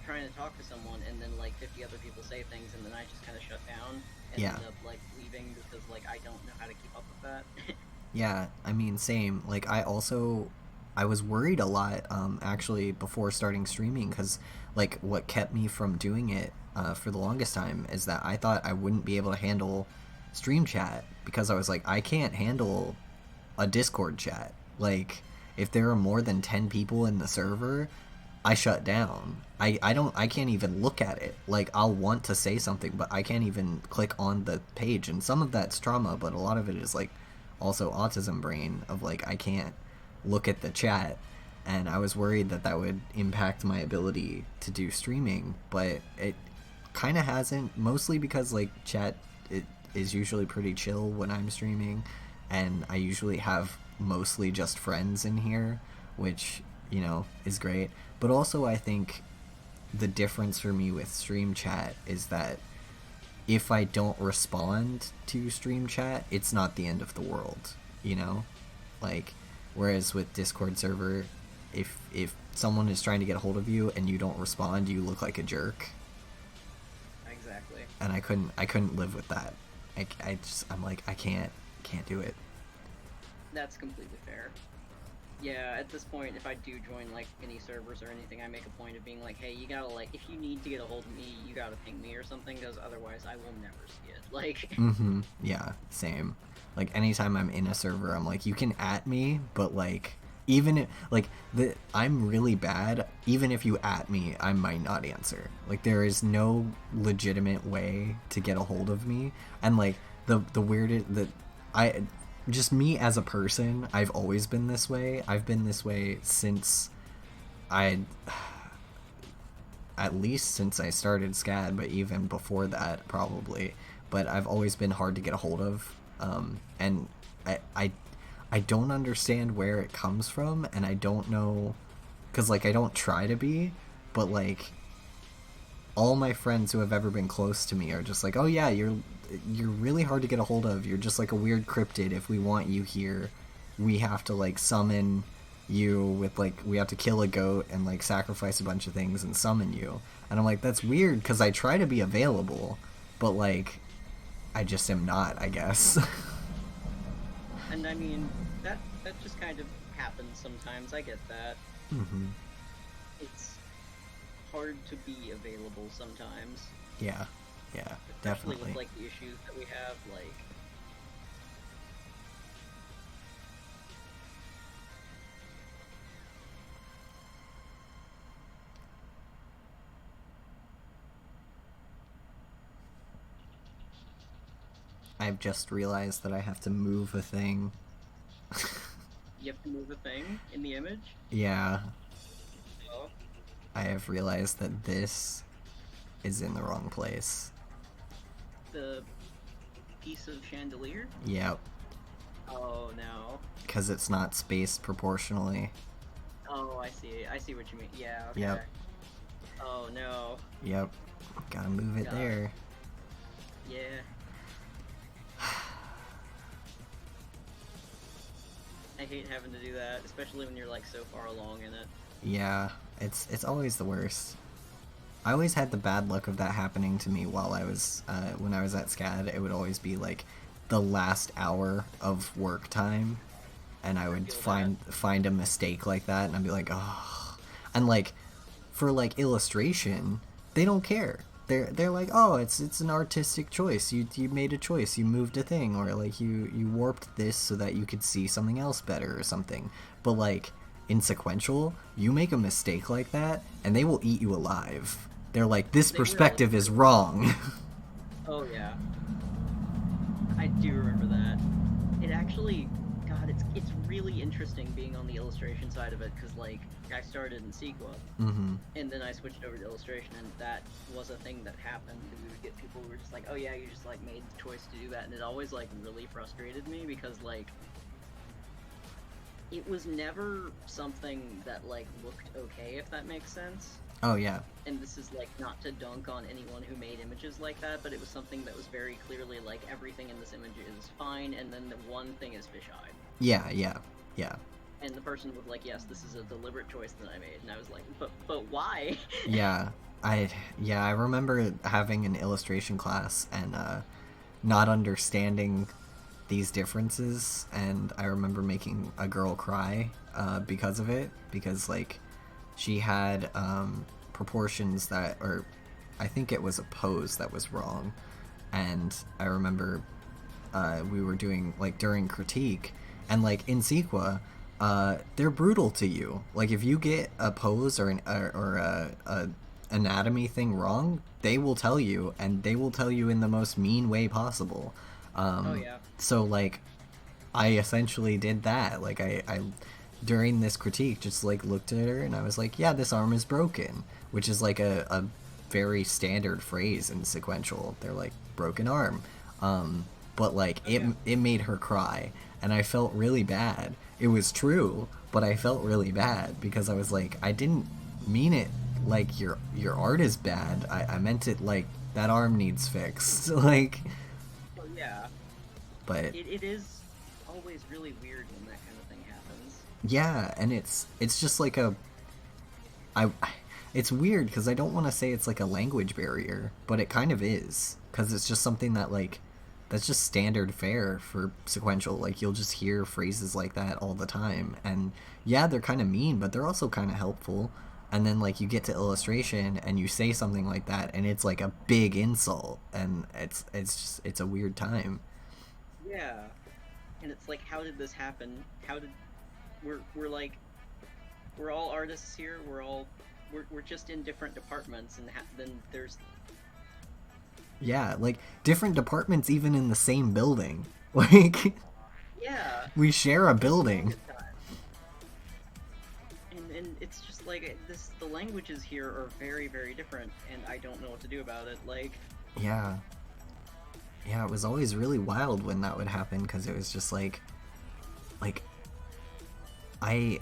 Speaker 2: trying to talk to someone, and then, like, 50 other people say things, and then I just kind of shut down and
Speaker 1: Yeah.
Speaker 2: end up, like, leaving because, like, I don't know how to keep up with that.
Speaker 1: Yeah, I mean, same. Like, I was worried a lot, actually, before starting streaming, because, like, what kept me from doing it for the longest time is that I thought I wouldn't be able to handle stream chat, because I was like, I can't handle a Discord chat. Like, if there are more than 10 people in the server, I shut down. I can't even look at it. Like, I'll want to say something, but I can't even click on the page. And some of that's trauma, but a lot of it is, like, also autism brain of, like, I can't look at the chat. And I was worried that that would impact my ability to do streaming, but it kind of hasn't, mostly because, like, chat it is usually pretty chill when I'm streaming, and I usually have mostly just friends in here, which, is great. But also, I think the difference for me with stream chat is that if I don't respond to stream chat, it's not the end of the world, you know? Like, whereas with Discord server, if someone is trying to get a hold of you and you don't respond, you look like a jerk.
Speaker 2: Exactly.
Speaker 1: And I couldn't live with that. I'm like, I can't do it.
Speaker 2: That's completely fair. Yeah, at this point, if I do join, like, any servers or anything, I make a point of being like, hey, you gotta, like, if you need to get a hold of me, you gotta ping me or something, because otherwise I will never see it. Like...
Speaker 1: Yeah, same. Like, anytime I'm in a server, I'm like, you can at me, but, like, even if, like, I'm really bad, even if you at me, I might not answer. Like, there is no legitimate way to get a hold of me. And, like, the weirdest, just me as a person, I've always been this way. I've been this way since at least since I started SCAD, but even before that, probably. But I've always been hard to get a hold of, and I don't understand where it comes from, and I don't know, because, like, I don't try to be, but, like, all my friends who have ever been close to me are just like, oh yeah, you're really hard to get a hold of. You're just like a weird cryptid. If we want you here, we have to, like, summon you with, like, we have to kill a goat and, like, sacrifice a bunch of things and summon you. And I'm like, that's weird, because I try to be available, but, like, I just am not, I guess.
Speaker 2: And I mean, that just kind of happens sometimes, I get that. It's hard to be available sometimes.
Speaker 1: Yeah,
Speaker 2: Especially
Speaker 1: definitely.
Speaker 2: with, like, the issues that we have, like...
Speaker 1: I've just realized that I have to move a thing.
Speaker 2: You have to move a thing in the image?
Speaker 1: Yeah,
Speaker 2: Oh.
Speaker 1: I have realized that this is in the wrong place.
Speaker 2: The piece of chandelier?
Speaker 1: Yep.
Speaker 2: Oh, no.
Speaker 1: Because it's not spaced proportionally.
Speaker 2: Oh, I see what you mean. Yeah, okay.
Speaker 1: Yep.
Speaker 2: Oh, no.
Speaker 1: Yep. Gotta move it there.
Speaker 2: Yeah. I hate having to do that, especially when you're, like, so far along in it.
Speaker 1: Yeah, it's always the worst. I always had the bad luck of that happening to me while I was when I was at SCAD. It would always be like the last hour of work time, and I would find a mistake like that, and I'd be like, oh. And, like, for, like, illustration, they don't care. they're like, oh, it's an artistic choice. You made a choice. You moved a thing, or like you warped this so that you could see something else better or something. But like in sequential, you make a mistake like that, and they will eat you alive. They're like, this
Speaker 2: They will.
Speaker 1: perspective is wrong.
Speaker 2: Oh yeah, I do remember that. It actually, God, it's really interesting being on the illustration side of it, because like I started in Sequa,
Speaker 1: Mm-hmm.
Speaker 2: and then I switched over to illustration, and that was a thing that happened. We would get people who were just like, oh yeah, you just like made the choice to do that, and it always like really frustrated me, because like it was never something that like looked okay, if that makes sense.
Speaker 1: Oh yeah.
Speaker 2: And this is like not to dunk on anyone who made images like that, but it was something that was very clearly like everything in this image is fine, and then the one thing is fisheye.
Speaker 1: Yeah, yeah, yeah.
Speaker 2: And the person was like, yes, this is a deliberate choice that I made, and I was like, but why?
Speaker 1: Yeah. I remember having an illustration class and not understanding these differences, and I remember making a girl cry because of it, because like she had proportions that, or I think it was a pose that was wrong, and I remember we were doing like during critique, and like in Sequa, they're brutal to you. Like if you get a pose or a anatomy thing wrong, they will tell you, and they will tell you in the most mean way possible.
Speaker 2: Oh yeah.
Speaker 1: So like I essentially did that. Like I during this critique just like looked at her and I was like, yeah, this arm is broken, which is like a very standard phrase in sequential. They're like, broken arm. But like it made her cry, and I felt really bad. It was true, but I felt really bad because I was like, I didn't mean it like your art is bad. I meant it like that arm needs fixed. Like,
Speaker 2: Well, yeah.
Speaker 1: but
Speaker 2: It is always really weird when that kind of thing happens.
Speaker 1: yeah, and it's just like I it's weird because I don't want to say it's like a language barrier, but it kind of is, because it's just something that like that's just standard fare for sequential. Like you'll just hear phrases like that all the time, and yeah, they're kind of mean, but they're also kind of helpful. And then like you get to illustration and you say something like that and it's like a big insult, and it's a weird time.
Speaker 2: Yeah. And it's like, how did this happen? How did we're like we're all artists here. We're just in different departments, and then there's
Speaker 1: Yeah, like different departments even in the same building. Like
Speaker 2: yeah.
Speaker 1: we share a building.
Speaker 2: And it's just like the languages here are very, very different, and I don't know what to do about it. Like,
Speaker 1: Yeah. Yeah, it was always really wild when that would happen, because it was just like I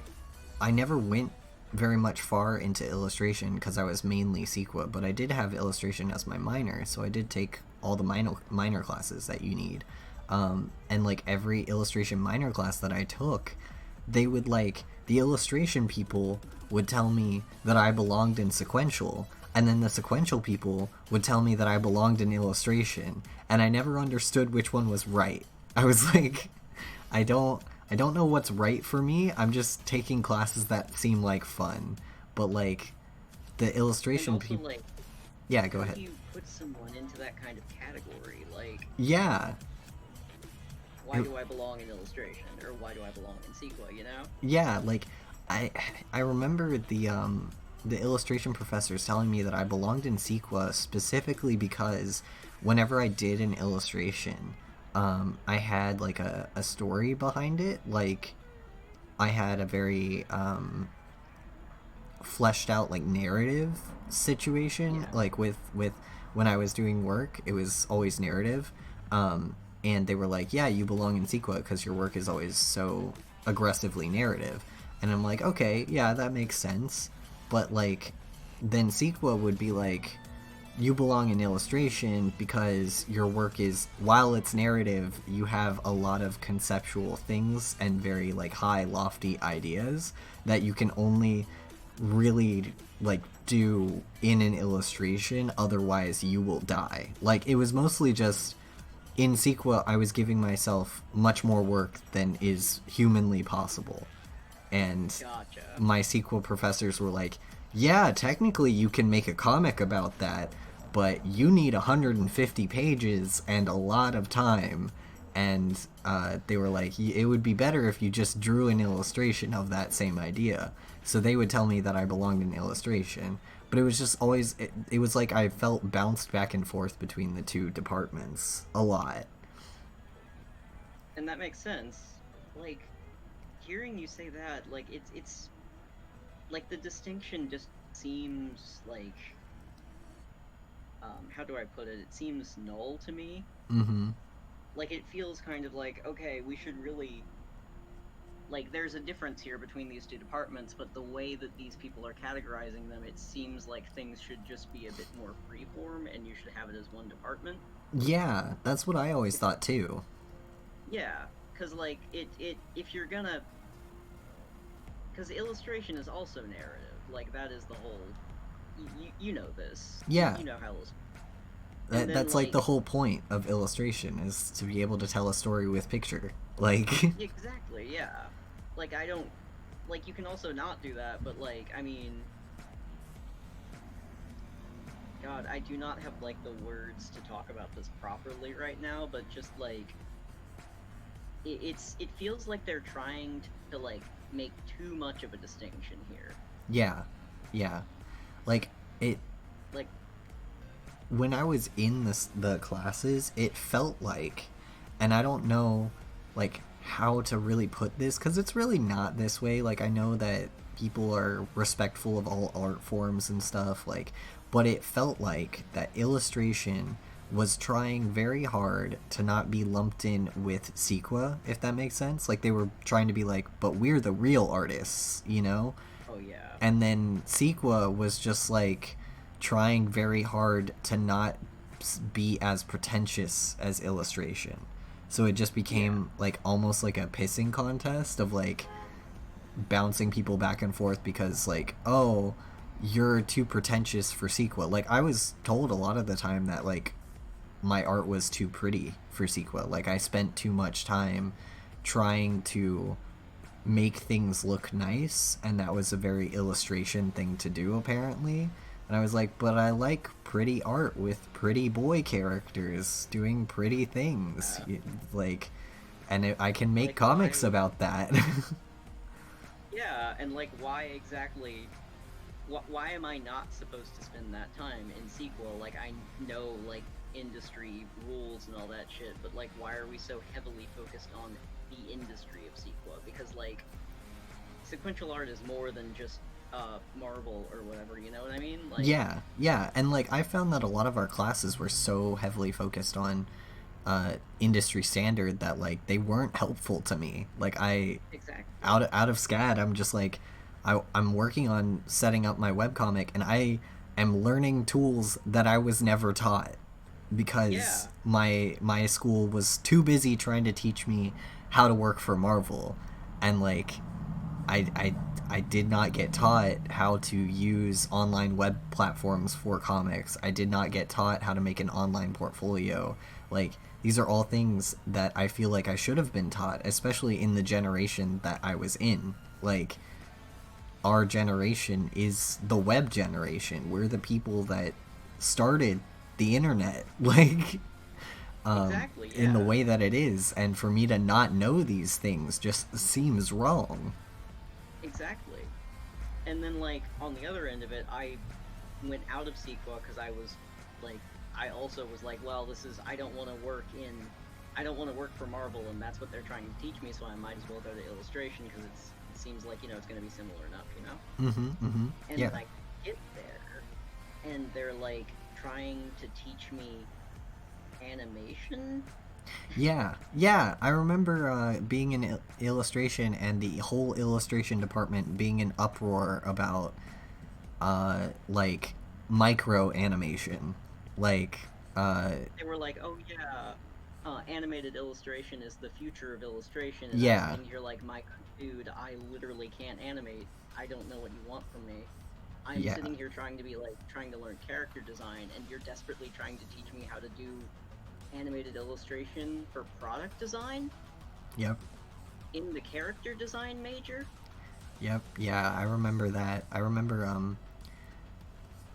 Speaker 1: never went very much far into illustration because I was mainly Sequa, but I did have illustration as my minor, so I did take all the minor classes that you need. And like every illustration minor class that I took, they would like, the illustration people would tell me that I belonged in sequential, and then the sequential people would tell me that I belonged in illustration, and I never understood which one was right. I was like, I don't know what's right for me. I'm just taking classes that seem like fun. But like the illustration
Speaker 2: and also,
Speaker 1: people,
Speaker 2: like,
Speaker 1: yeah, go
Speaker 2: how
Speaker 1: ahead.
Speaker 2: do you put someone into that kind of category? Like,
Speaker 1: Yeah,
Speaker 2: why do I belong in illustration, or why do I belong in Sequa? You know?
Speaker 1: yeah. Like I remember the illustration professors telling me that I belonged in Sequa specifically because whenever I did an illustration, I had like a story behind it. Like I had a very fleshed out like narrative situation.
Speaker 2: Yeah.
Speaker 1: Like with when I was doing work, it was always narrative. And they were like, yeah, you belong in Sequa because your work is always so aggressively narrative. And I'm like, okay, yeah, that makes sense. But like then Sequa would be like, you belong in illustration because your work is, while it's narrative, you have a lot of conceptual things and very like high lofty ideas that you can only really like do in an illustration, otherwise you will die. Like it was mostly just in Sequa I was giving myself much more work than is humanly possible, and
Speaker 2: Gotcha.
Speaker 1: my Sequa professors were like, yeah, technically you can make a comic about that, but you need 150 pages and a lot of time. And they were like, it would be better if you just drew an illustration of that same idea. So they would tell me that I belonged in illustration. But it was just always, it was like I felt bounced back and forth between the two departments a lot.
Speaker 2: And that makes sense. Like, hearing you say that, like, it's like the distinction just seems like, how do I put it? It seems null to me.
Speaker 1: Mm-hmm.
Speaker 2: Like, it feels kind of like, okay, we should really, like, there's a difference here between these two departments, but the way that these people are categorizing them, it seems like things should just be a bit more freeform, and you should have it as one department.
Speaker 1: Yeah, that's what I always thought too.
Speaker 2: Yeah, because, like, if you're gonna, because illustration is also narrative, like, that is the whole, you know this.
Speaker 1: Yeah,
Speaker 2: You know how illustration. And then,
Speaker 1: that's like the
Speaker 2: like,
Speaker 1: whole point of illustration is to be able to tell a story with picture. Like,
Speaker 2: exactly, yeah. Like, I don't, like, you can also not do that, but, like, I mean, God, I do not have, like, the words to talk about this properly right now, but just, like, it feels like they're trying to, like, make too much of a distinction here.
Speaker 1: yeah, yeah. Like it
Speaker 2: Like,
Speaker 1: when I was in the classes, it felt like, and I don't know, like how to really put this because it's really not this way. Like I know that people are respectful of all art forms and stuff, like, but it felt like that illustration was trying very hard to not be lumped in with Sequa, if that makes sense. Like they were trying to be like, but we're the real artists, you know?
Speaker 2: oh yeah,
Speaker 1: And then Sequa was just like trying very hard to not be as pretentious as illustration. So it just
Speaker 2: yeah,
Speaker 1: became like almost like a pissing contest of like bouncing people back and forth because like, oh, you're too pretentious for Sequa. Like I was told a lot of the time that like my art was too pretty for Sequa. Like I spent too much time trying to make things look nice, and that was a very illustration thing to do apparently. And I was like, but I like pretty art with pretty boy characters doing pretty things,
Speaker 2: uh,
Speaker 1: like, and I can make
Speaker 2: like,
Speaker 1: comics
Speaker 2: why,
Speaker 1: about that.
Speaker 2: yeah, and, like, why exactly, why am I not supposed to spend that time in sequel? Like, I know, like, industry rules and all that shit, but, like, why are we so heavily focused on the industry of sequel? Because, like, sequential art is more than just Marvel or whatever, you know what I mean? Like,
Speaker 1: Yeah, yeah, and like I found that a lot of our classes were so heavily focused on industry standard that like they weren't helpful to me. Like I
Speaker 2: exactly.
Speaker 1: out of SCAD, I'm just like I'm working on setting up my webcomic, and I am learning tools that I was never taught because
Speaker 2: Yeah,
Speaker 1: my school was too busy trying to teach me how to work for Marvel, and like I, I I did not get taught how to use online web platforms for comics. I did not get taught how to make an online portfolio. Like these are all things that I feel like I should have been taught, especially in the generation that I was in. Like our generation is the web generation. We're the people that started the internet. Like
Speaker 2: exactly,
Speaker 1: in the
Speaker 2: yeah.
Speaker 1: way that it is, and for me to not know these things just seems wrong.
Speaker 2: Exactly. And then, like, on the other end of it, I went out of Sequa because I was like, I also was like, well, this is, I don't want to work for Marvel, and that's what they're trying to teach me, so I might as well go to illustration because it seems like, you know, it's going to be similar enough, you know?
Speaker 1: Mm-hmm. Mm-hmm.
Speaker 2: And
Speaker 1: Yeah.
Speaker 2: then I get there, and they're like trying to teach me animation.
Speaker 1: Yeah, yeah. I remember being in illustration and the whole illustration department being in uproar about like micro animation, like
Speaker 2: They were like, "Oh yeah, animated illustration is the future of illustration," and I'm
Speaker 1: yeah,
Speaker 2: sitting here like, "My dude, I literally can't animate. I don't know what you want from me. I'm
Speaker 1: yeah,
Speaker 2: sitting here trying to be like trying to learn character design, and you're desperately trying to teach me how to do animated illustration for product design
Speaker 1: yep,
Speaker 2: in the character design major."
Speaker 1: yep, yeah. I remember that. I remember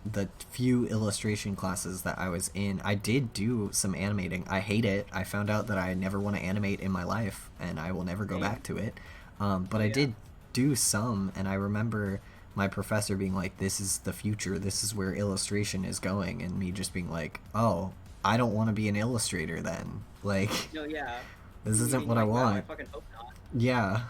Speaker 1: the few illustration classes that I was in, I did do some animating. I hate it. I found out that I never want to animate in my life, and I will never go
Speaker 2: Same.
Speaker 1: back to it. But I
Speaker 2: Yeah.
Speaker 1: did do some, and I remember my professor being like, "This is the future. This is where illustration is going," and me just being like, "Oh, I don't want to be an illustrator then. Like,
Speaker 2: No, yeah.
Speaker 1: this
Speaker 2: Me
Speaker 1: isn't
Speaker 2: being
Speaker 1: what I
Speaker 2: like, wow, I
Speaker 1: want."
Speaker 2: fucking hope not.
Speaker 1: Yeah.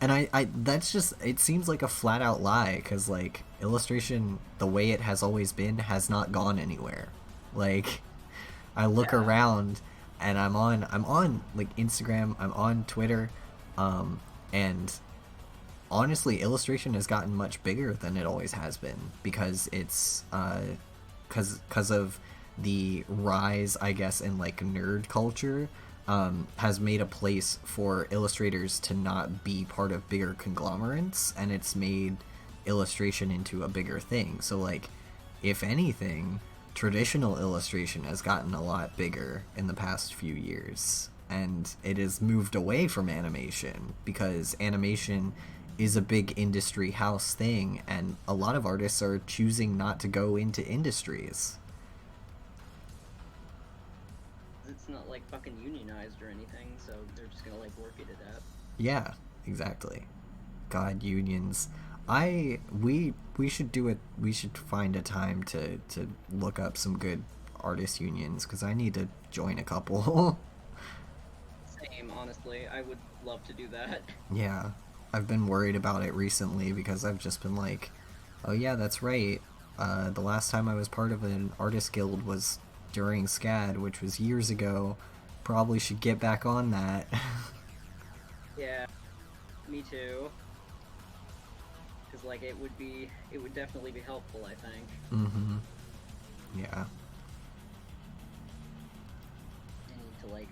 Speaker 1: And that's just, it seems like a flat out lie, because, like, illustration, the way it has always been, has not gone anywhere. Like, I look
Speaker 2: Yeah.
Speaker 1: around, and I'm on, like, Instagram, I'm on Twitter, and honestly, illustration has gotten much bigger than it always has been, because it's, because of the rise, I guess, in like nerd culture, has made a place for illustrators to not be part of bigger conglomerates, and it's made illustration into a bigger thing. So, like, if anything, traditional illustration has gotten a lot bigger in the past few years, and it has moved away from animation because animation is a big industry house thing, and a lot of artists are choosing not to go into industries.
Speaker 2: It's not like fucking unionized or anything, so they're just gonna like work it out.
Speaker 1: Yeah, exactly. God, unions. We should do it. We should find a time to look up some good artist unions, because I need to join a couple.
Speaker 2: Same, honestly. I would love to do that.
Speaker 1: Yeah, I've been worried about it recently because I've just been like, oh yeah, that's right. The last time I was part of an artist guild was during SCAD, which was years ago. Probably should get back on that.
Speaker 2: Yeah, me too. Because like it would definitely be helpful, I think.
Speaker 1: Mm-hmm. Yeah.
Speaker 2: I need to like,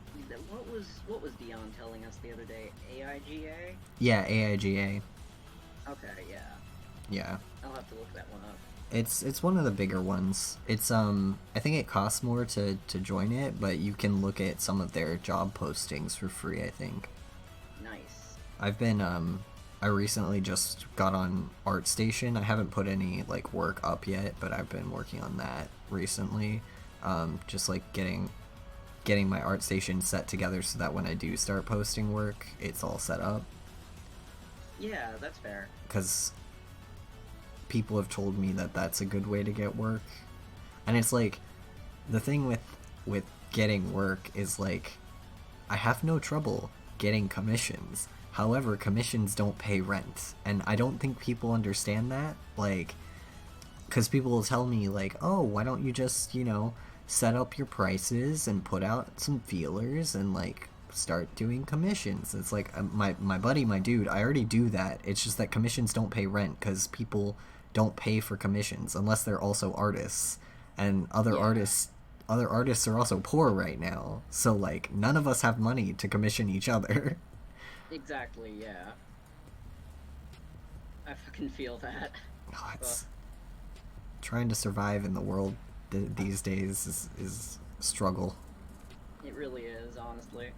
Speaker 2: what was Dion telling us the other day? AIGA?
Speaker 1: Yeah, AIGA.
Speaker 2: Okay, yeah.
Speaker 1: Yeah.
Speaker 2: I'll have to look that one up.
Speaker 1: It's one of the bigger ones. It's I think it costs more to join it, but you can look at some of their job postings for free, I think.
Speaker 2: Nice.
Speaker 1: I've been I recently just got on ArtStation. I haven't put any like work up yet, but I've been working on that recently. Just like getting my ArtStation set together so that when I do start posting work, it's all set up.
Speaker 2: Yeah, that's fair.
Speaker 1: Because people have told me that that's a good way to get work, and it's like, the thing with getting work is like, I have no trouble getting commissions. However, commissions don't pay rent, and I don't think people understand that. Like, because people will tell me like, oh, why don't you just, set up your prices and put out some feelers and like start doing commissions. It's like, my buddy, my dude, I already do that. It's just that commissions don't pay rent because people don't pay for commissions unless they're also artists, and other
Speaker 2: Yeah.
Speaker 1: artists are also poor right now, so like none of us have money to commission each other.
Speaker 2: Exactly, yeah. I fucking feel that.
Speaker 1: Oh, it's trying to survive in the world these days is a struggle.
Speaker 2: It really is, honestly.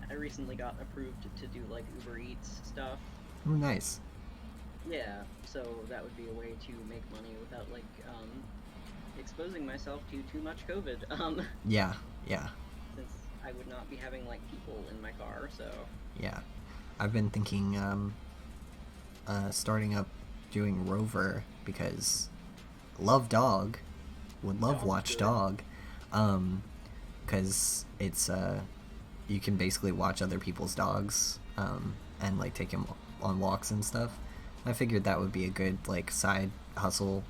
Speaker 2: I recently got approved to do like Uber Eats stuff.
Speaker 1: Oh, nice.
Speaker 2: Yeah, so that would be a way to make money without like exposing myself to too much COVID.
Speaker 1: Yeah.
Speaker 2: Since I would not be having like people in my car, so
Speaker 1: Yeah. I've been thinking starting up doing Rover, because love dog, would love
Speaker 2: Dog's
Speaker 1: watch
Speaker 2: good.
Speaker 1: dog, because it's you can basically watch other people's dogs, and like take him on walks and stuff. I figured that would be a good like side hustle.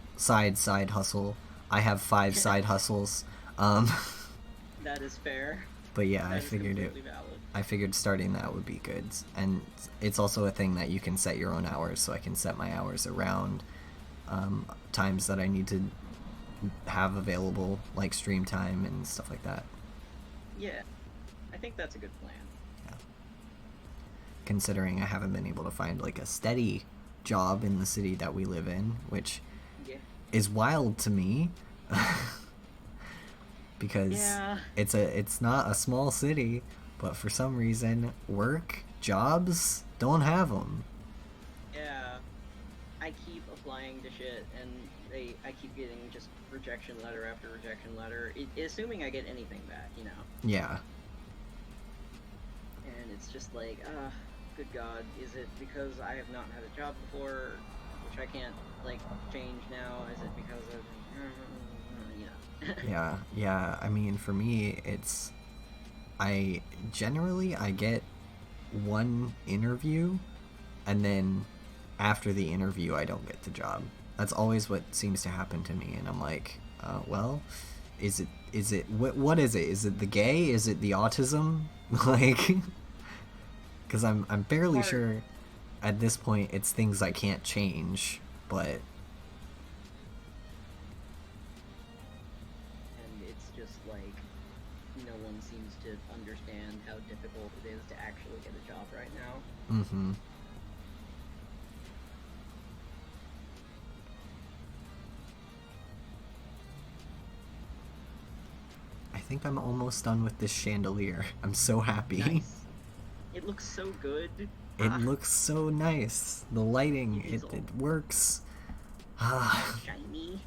Speaker 1: I have 5 side hustles.
Speaker 2: that is fair.
Speaker 1: But yeah,
Speaker 2: That
Speaker 1: I
Speaker 2: is
Speaker 1: figured
Speaker 2: completely valid.
Speaker 1: I figured starting that would be good. And it's also a thing that you can set your own hours, so I can set my hours around times that I need to have available, like stream time and stuff like that.
Speaker 2: Yeah, I think that's a good plan.
Speaker 1: Yeah. Considering I haven't been able to find like a steady job in the city that we live in, which
Speaker 2: Yeah.
Speaker 1: is wild to me. Because
Speaker 2: Yeah.
Speaker 1: it's not a small city, but for some reason work jobs, don't have them.
Speaker 2: Yeah. I keep applying to shit, and I keep getting just rejection letter after rejection letter, assuming I get anything back, you know.
Speaker 1: Yeah.
Speaker 2: And it's just like, good God, is it because I have not had a job before, which I can't like change now? Is it because of, you know?
Speaker 1: Yeah. I mean, for me, it's I get one interview, and then after the interview, I don't get the job. That's always what seems to happen to me, and I'm like, well, is it what is it? Is it the gay? Is it the autism? Like, because I'm fairly sure at this point it's things I can't change, but.
Speaker 2: And it's just like, no one seems to understand how difficult it is to actually get a job right now.
Speaker 1: Mm-hmm. I think I'm almost done with this chandelier. I'm so happy.
Speaker 2: Nice. It looks so good.
Speaker 1: It looks so nice. The lighting, it works.
Speaker 2: Shiny.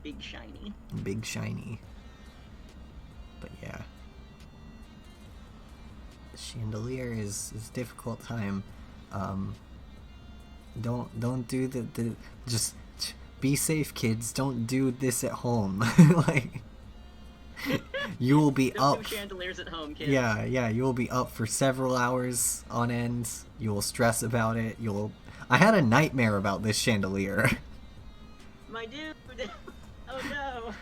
Speaker 2: Big shiny.
Speaker 1: Big shiny. But yeah. The chandelier is a difficult time. Don't do the just be safe, kids. Don't do this at home. Like, you will be
Speaker 2: Don't
Speaker 1: up.
Speaker 2: do chandeliers at home, kids.
Speaker 1: Yeah, you will be up for several hours on end. You will stress about it. I had a nightmare about this chandelier.
Speaker 2: My dude. Oh no.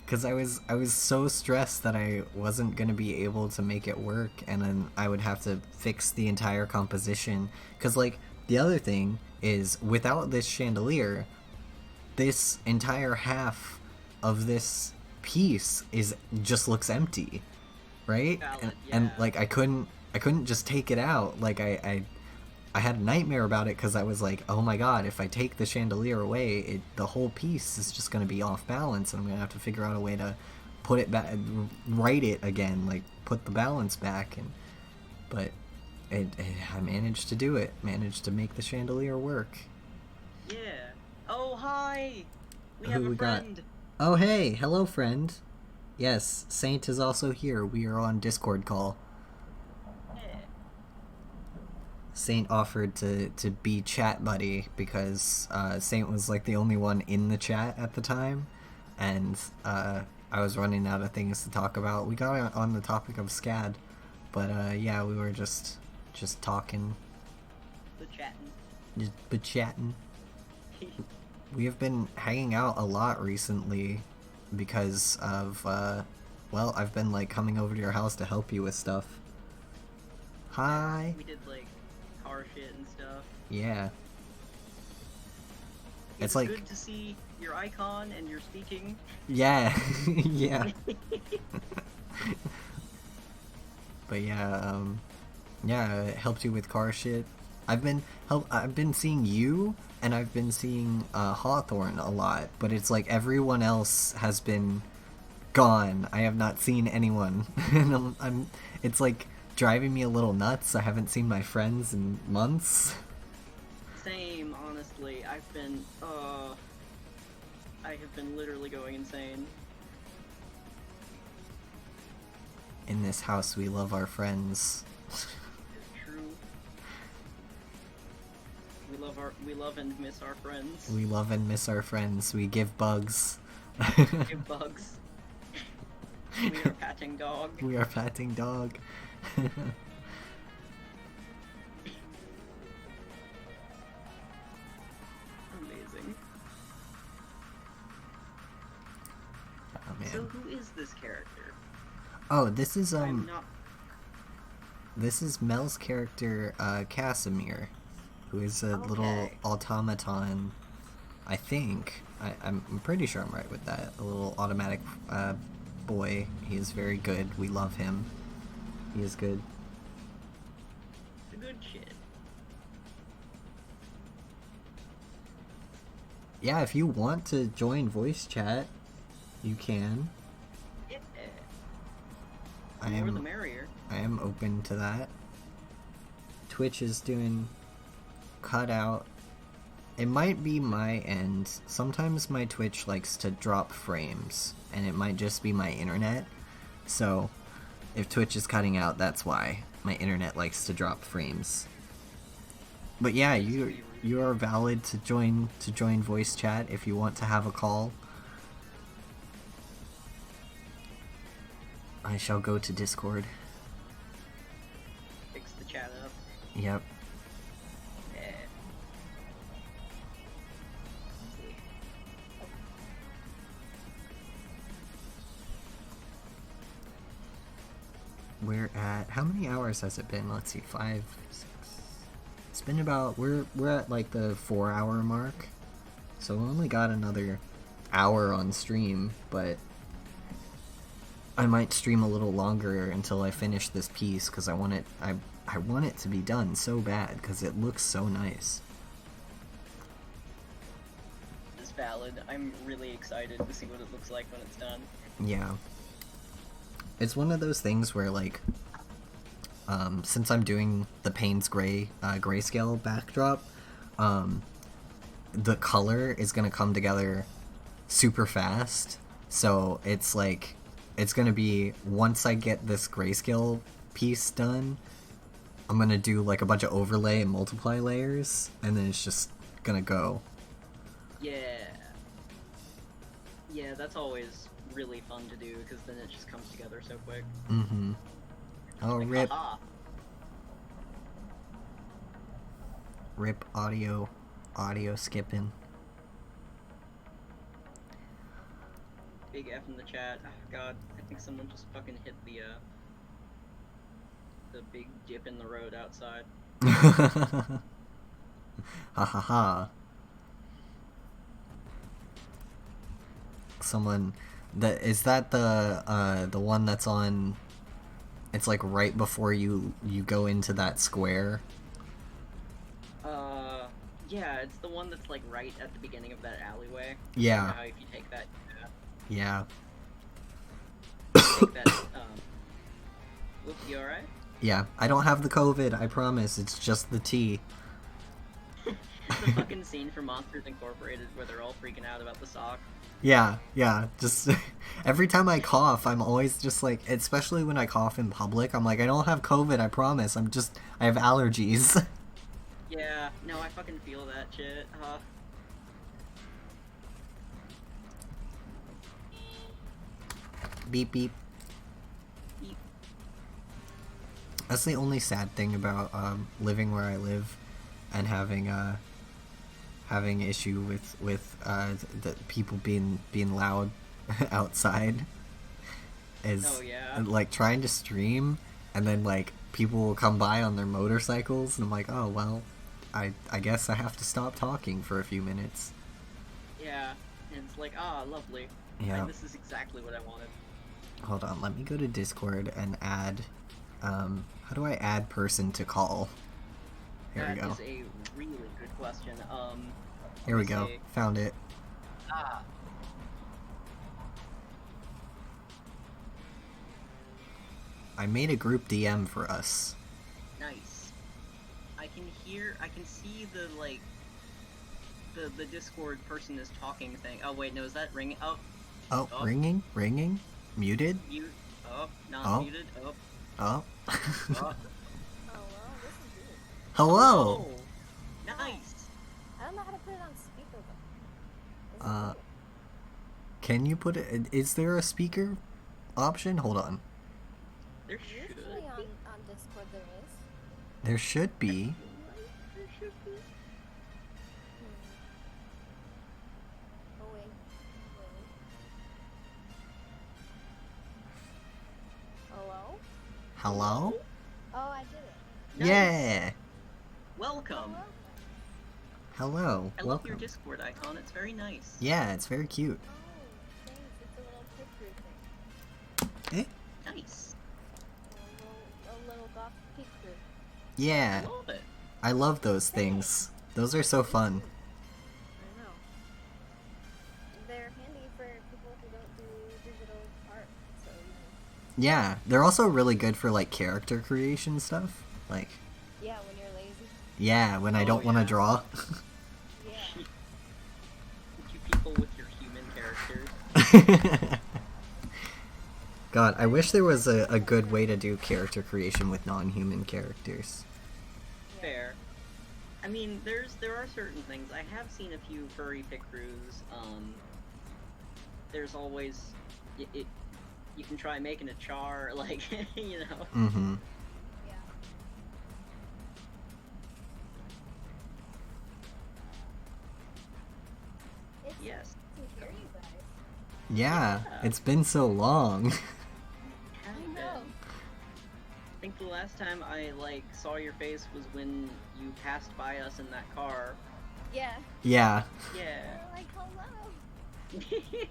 Speaker 1: Because I was so stressed that I wasn't gonna be able to make it work, and then I would have to fix the entire composition. Because, like, the other thing is, without this chandelier, this entire half of this piece just looks empty, right?
Speaker 2: Valid,
Speaker 1: and
Speaker 2: yeah.
Speaker 1: like I couldn't just take it out. Like I had a nightmare about it because I was like, oh my god, if I take the chandelier away, the whole piece is just going to be off balance, and I'm going to have to figure out a way to put it back, write it again, like put the balance back. But I managed to do it. Managed to make the chandelier work.
Speaker 2: Yeah. Oh, hi. We have
Speaker 1: Who
Speaker 2: a
Speaker 1: we
Speaker 2: friend.
Speaker 1: got? Oh, hey, hello, friend. Yes, Saint is also here. We are on Discord call.
Speaker 2: Yeah.
Speaker 1: Saint offered to be chat buddy because Saint was like the only one in the chat at the time, and I was running out of things to talk about. We got on the topic of SCAD, but yeah, we were just talking. Just chatting. We have been hanging out a lot recently because of, well, I've been, like, coming over to your house to help you with stuff. Hi!
Speaker 2: We did, like, car shit and stuff.
Speaker 1: Yeah.
Speaker 2: It's
Speaker 1: like...
Speaker 2: good to see your icon and you're speaking.
Speaker 1: Yeah. Yeah. But yeah, yeah, it helped you with car shit. I've been seeing you, and I've been seeing Hawthorne a lot, but it's like everyone else has been gone. I have not seen anyone, and it's like driving me a little nuts. I haven't seen my friends in months.
Speaker 2: Same, honestly. I have been literally going insane.
Speaker 1: In this house, we love our friends.
Speaker 2: We love and miss our friends.
Speaker 1: We love and miss our friends. We give bugs.
Speaker 2: Give bugs. We are patting dog.
Speaker 1: We are patting dog.
Speaker 2: Amazing.
Speaker 1: Oh man.
Speaker 2: So who is this character?
Speaker 1: Oh, this is
Speaker 2: I'm not...
Speaker 1: This is Mel's character, Casimir, who is a little automaton, I think. I'm pretty sure I'm right with that. A little automatic boy. He is very good. We love him. He is good.
Speaker 2: The good shit.
Speaker 1: Yeah, if you want to join voice chat, you can.
Speaker 2: Yeah. The more the merrier.
Speaker 1: I am open to that. Twitch is doing cut out. It might be my end. Sometimes my Twitch likes to drop frames, and it might just be my internet. So, if Twitch is cutting out, that's why. My internet likes to drop frames. But yeah, you are valid to join voice chat if you want to have a call. I shall go to Discord.
Speaker 2: Fix the chat up.
Speaker 1: Yep. We're at, how many hours has it been? Let's see, 5, 6. It's been about, we're at like the 4-hour mark. So we only got another hour on stream, but I might stream a little longer until I finish this piece, because I want it to be done so bad, because it looks so nice.
Speaker 2: It's valid. I'm really excited to see what it looks like when it's done.
Speaker 1: Yeah. It's one of those things where, like, since I'm doing the Payne's grayscale backdrop, the color is gonna come together super fast. So it's like, it's gonna be, once I get this grayscale piece done, I'm gonna do like a bunch of overlay and multiply layers, and then it's just gonna go.
Speaker 2: Yeah. Yeah, that's always really fun to do, because then it just comes together so quick.
Speaker 1: Mm-hmm. Oh,
Speaker 2: like,
Speaker 1: rip.
Speaker 2: haha.
Speaker 1: Rip audio skipping.
Speaker 2: Big F in the chat. Oh, God, I think someone just fucking hit the big dip in the road outside.
Speaker 1: Ha ha ha. Someone, is that the one that's on, it's like right before you go into that square?
Speaker 2: Yeah, it's the one that's like right at the beginning of that alleyway.
Speaker 1: Yeah.
Speaker 2: You know how if you take that,
Speaker 1: Yeah.
Speaker 2: take that, whoop, you alright?
Speaker 1: Yeah, I don't have the COVID, I promise, it's just the tea.
Speaker 2: The fucking scene from Monsters Incorporated where they're all freaking out about the sock.
Speaker 1: Yeah, just every time I cough, I'm always just like, especially when I cough in public, I'm like, I don't have COVID, I promise, I have allergies.
Speaker 2: Yeah, no, I fucking feel that shit,
Speaker 1: Beep beep.
Speaker 2: Beep.
Speaker 1: That's the only sad thing about living where I live and having issue with the people being loud outside is
Speaker 2: Oh, yeah.
Speaker 1: like trying to stream, and then like people will come by on their motorcycles, and I'm like, oh well, I guess I have to stop talking for a few minutes.
Speaker 2: Yeah, and it's like, lovely.
Speaker 1: Yeah.
Speaker 2: Like, this is exactly what I wanted.
Speaker 1: Hold on, let me go to Discord and add, how do I add person to call? Here we go.
Speaker 2: That is a really good question.
Speaker 1: Here we go. Found it. I made a group DM for us.
Speaker 2: Nice. I can see the, like, the Discord person is talking thing. Oh, wait, no, is that ringing?
Speaker 1: Oh, ringing? Muted?
Speaker 2: Mute. Oh, not muted. Oh.
Speaker 1: Oh.
Speaker 2: Oh.
Speaker 3: Oh, well, this is weird.
Speaker 1: Hello!
Speaker 2: Oh, nice!
Speaker 3: I don't know how to put it on speaker, though.
Speaker 1: Can you put it, is there a speaker option? Hold on.
Speaker 2: There should
Speaker 3: Usually
Speaker 2: be.
Speaker 3: on Discord there is.
Speaker 1: There should be.
Speaker 2: There should be.
Speaker 3: Oh, wait. Hello?
Speaker 1: Hello?
Speaker 3: Oh, I did it.
Speaker 2: Nice.
Speaker 1: Yeah!
Speaker 2: Welcome!
Speaker 1: Hello.
Speaker 2: I love
Speaker 1: Welcome.
Speaker 2: your Discord icon, it's very nice.
Speaker 1: Yeah, it's very cute.
Speaker 3: Oh, thanks. It's a little picture thing.
Speaker 1: Eh?
Speaker 2: Nice.
Speaker 3: A little goth picture.
Speaker 1: Yeah.
Speaker 2: I love it.
Speaker 1: I love those things. Those are so fun.
Speaker 3: I know. They're handy for people who don't do digital art, so,
Speaker 1: Yeah, they're also really good for like character creation stuff. Like,
Speaker 3: yeah, when you're
Speaker 1: Yeah, when I
Speaker 2: Oh,
Speaker 1: don't want to
Speaker 2: yeah.
Speaker 1: draw.
Speaker 3: Yeah.
Speaker 2: You people with your human characters.
Speaker 1: God, I wish there was a good way to do character creation with non-human characters.
Speaker 3: Yeah.
Speaker 2: Fair. I mean, there are certain things. I have seen a few furry picroos. There's always you can try making a char, like you know.
Speaker 1: Mm-hmm.
Speaker 3: Yeah. It's
Speaker 2: Yes.
Speaker 3: nice to hear you guys.
Speaker 1: Yeah,
Speaker 2: Yeah.
Speaker 1: it's been so long.
Speaker 2: Have
Speaker 3: I know.
Speaker 2: been. I think the last time I saw your face was when you passed by us in that car.
Speaker 3: Yeah.
Speaker 1: Yeah,
Speaker 2: Yeah.
Speaker 3: We're like, hello.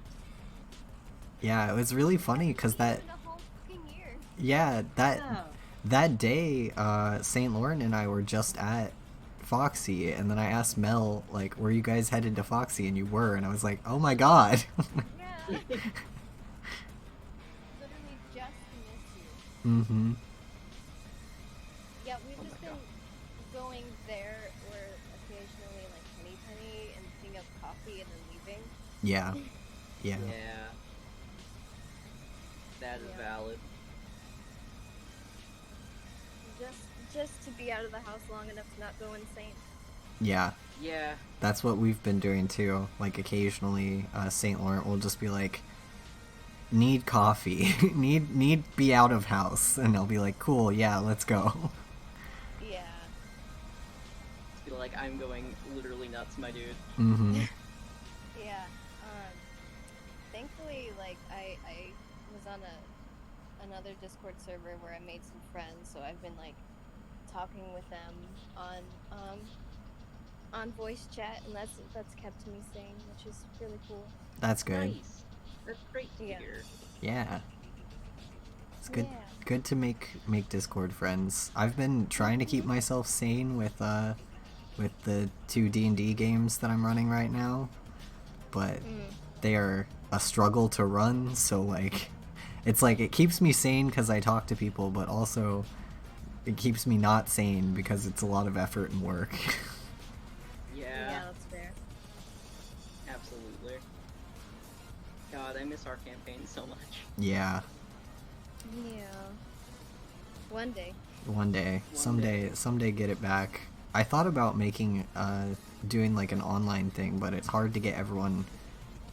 Speaker 1: yeah, it was really funny because that,
Speaker 3: It's been a whole fucking year.
Speaker 1: yeah,
Speaker 2: Yeah.
Speaker 1: that day, St. Lauren and I were just at Foxy, and then I asked Mel, like, were you guys headed to Foxy? And you were, and I was like, oh my god.
Speaker 3: Yeah. Literally just missed you.
Speaker 1: Mm-hmm.
Speaker 3: Yeah, we've
Speaker 2: Oh
Speaker 3: just
Speaker 2: my
Speaker 3: been going there or occasionally like Penny and picking up coffee and then leaving.
Speaker 1: Yeah. Yeah.
Speaker 2: Yeah. That is
Speaker 3: Yeah.
Speaker 2: valid.
Speaker 3: Just to be out of the house long enough to not go insane.
Speaker 1: Yeah.
Speaker 2: Yeah.
Speaker 1: That's what we've been doing too. Like occasionally, St. Laurent will just be like, "Need coffee, need be out of house," and I'll be like, "Cool, yeah, let's go."
Speaker 3: Yeah.
Speaker 2: Just be like, I'm going literally nuts, my dude.
Speaker 1: Mm-hmm.
Speaker 3: Yeah. Thankfully, like I was on another Discord server where I made some friends, so I've been like talking with them on voice chat, and that's kept me sane, which is really cool.
Speaker 1: That's good.
Speaker 2: Nice. That's great to
Speaker 3: Yeah.
Speaker 2: hear.
Speaker 1: Yeah. It's good.
Speaker 3: Yeah.
Speaker 1: Good to make Discord friends. I've been trying to keep myself sane with the 2 D&D games that I'm running right now, but they are a struggle to run. So like, it's like it keeps me sane because I talk to people, but also it keeps me not sane because it's a lot of effort and work.
Speaker 2: Yeah,
Speaker 3: That's fair.
Speaker 2: absolutely. God, I miss our campaign so much.
Speaker 1: Yeah.
Speaker 3: Yeah. One day.
Speaker 1: One day,
Speaker 2: One day.
Speaker 1: someday get it back. I thought about making doing like an online thing, but it's hard to get everyone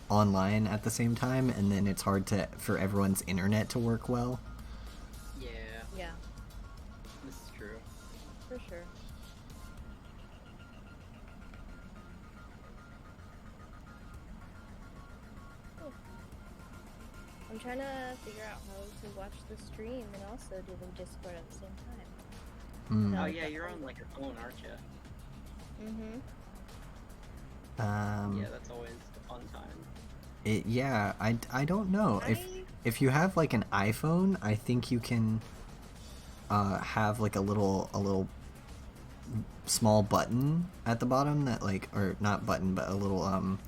Speaker 1: online at the same time, and then it's hard for everyone's internet to work well.
Speaker 2: Yeah,
Speaker 3: Yeah,
Speaker 2: this is true.
Speaker 3: for sure. Cool. I'm trying to figure out how to watch the stream and also do the Discord at the same time.
Speaker 1: Hmm.
Speaker 2: Oh yeah, you're on like a phone, aren't you?
Speaker 3: Mm-hmm.
Speaker 2: Yeah, that's always a fun time.
Speaker 1: Yeah, I don't know if you have like an iPhone, I think you can have like a little small button at the bottom that like, or not button, but a little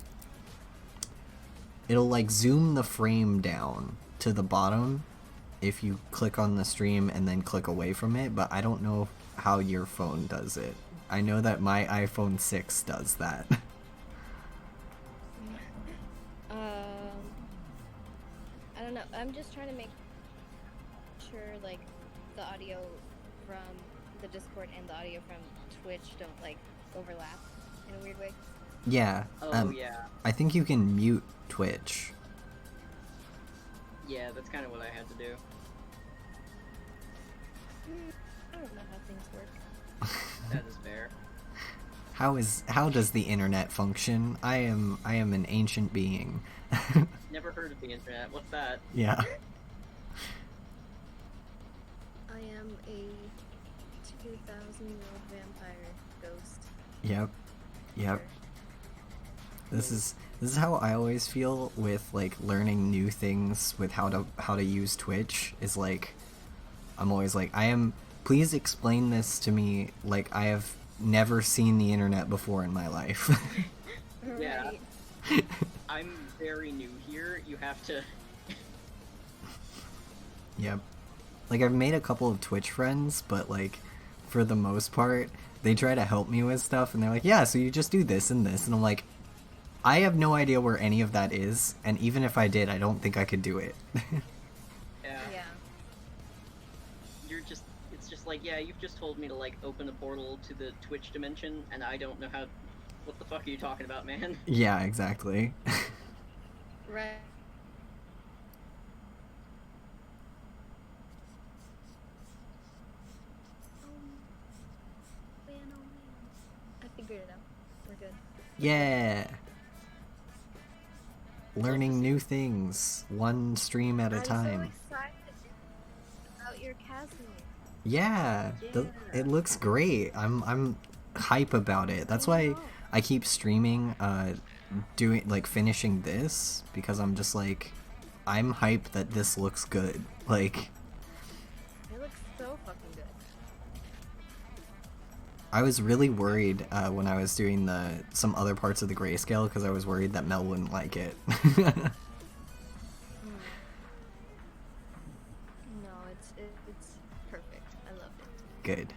Speaker 1: it'll like zoom the frame down to the bottom if you click on the stream and then click away from it, but I don't know how your phone does it. I know that my iPhone 6 does that.
Speaker 3: I don't know. I'm just trying to make sure like the audio from the Discord and the audio from Twitch don't like overlap in a weird way.
Speaker 1: Yeah.
Speaker 2: Oh yeah,
Speaker 1: I think you can mute Twitch.
Speaker 2: yeah, that's kind of what I had to do.
Speaker 3: I don't know how things work.
Speaker 2: That is fair.
Speaker 1: How does the internet function? I am an ancient being.
Speaker 2: Never heard of the internet. What's that?
Speaker 1: Yeah.
Speaker 3: I am a 2,000-year-old vampire ghost.
Speaker 1: Yep. Yep. This is how I always feel with like learning new things with how to use Twitch, is like I'm always like, please explain this to me like I have never seen the internet before in my life.
Speaker 2: Yeah.
Speaker 3: Right.
Speaker 2: I'm very new here. You have to.
Speaker 1: Yep. Like I've made a couple of Twitch friends, but like for the most part, they try to help me with stuff, and they're like, yeah, so you just do this and this, and I'm like, I have no idea where any of that is, and even if I did, I don't think I could do it.
Speaker 2: Yeah.
Speaker 3: Yeah.
Speaker 2: It's just like, yeah, you've just told me to, like, open a portal to the Twitch dimension, and I don't know how... What the fuck are you talking about, man?
Speaker 1: Yeah, exactly.
Speaker 3: Right. Man, oh man. I figured it out. We're good.
Speaker 1: Yeah. Learning new things, one stream at a time.
Speaker 3: I'm so excited about your Casimir.
Speaker 1: Yeah,
Speaker 2: Yeah.
Speaker 1: it looks great. I'm hype about it. That's why I keep streaming, doing like finishing this, because I'm just like, I'm hype that this looks good. Like,
Speaker 3: It looks so fucking good.
Speaker 1: I was really worried when I was doing some other parts of the grayscale, because I was worried that Mel wouldn't like it.
Speaker 3: No, it's perfect. I love it.
Speaker 1: Good.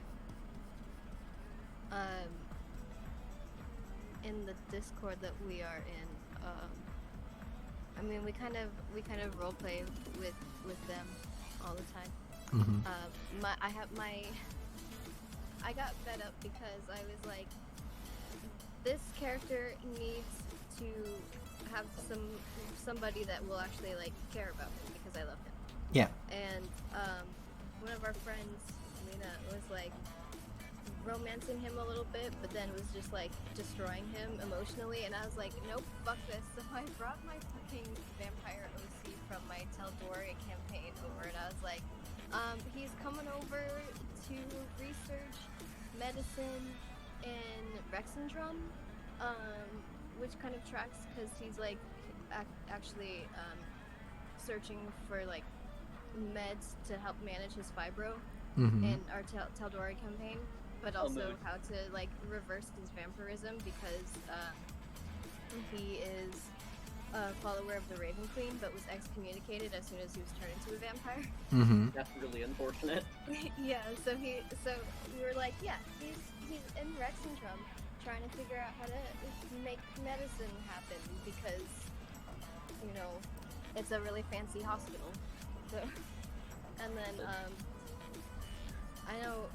Speaker 3: In the Discord that we are in, I mean, we kind of roleplay with them all the time.
Speaker 1: Hmm.
Speaker 3: I got fed up because I was like, this character needs to have somebody that will actually like care about him because I love him.
Speaker 1: Yeah.
Speaker 3: And one of our friends, Lena, was like romancing him a little bit, but then was just like destroying him emotionally, and I was like, nope, fuck this. So I brought my fucking vampire OC from my Chandeliers campaign over, and I was like, he's coming over to research medicine in Rexendrum, which kind of tracks because he's like actually searching for like meds to help manage his fibro in our Taldori campaign, but also how to like reverse his vampirism because he is a follower of the Raven Queen, but was excommunicated as soon as he was turned into a vampire.
Speaker 1: Mm-hmm.
Speaker 2: That's really unfortunate.
Speaker 3: Yeah, so we were like, yeah, he's in Rexendrum trying to figure out how to make medicine happen because, you know, it's a really fancy hospital. So, and then I know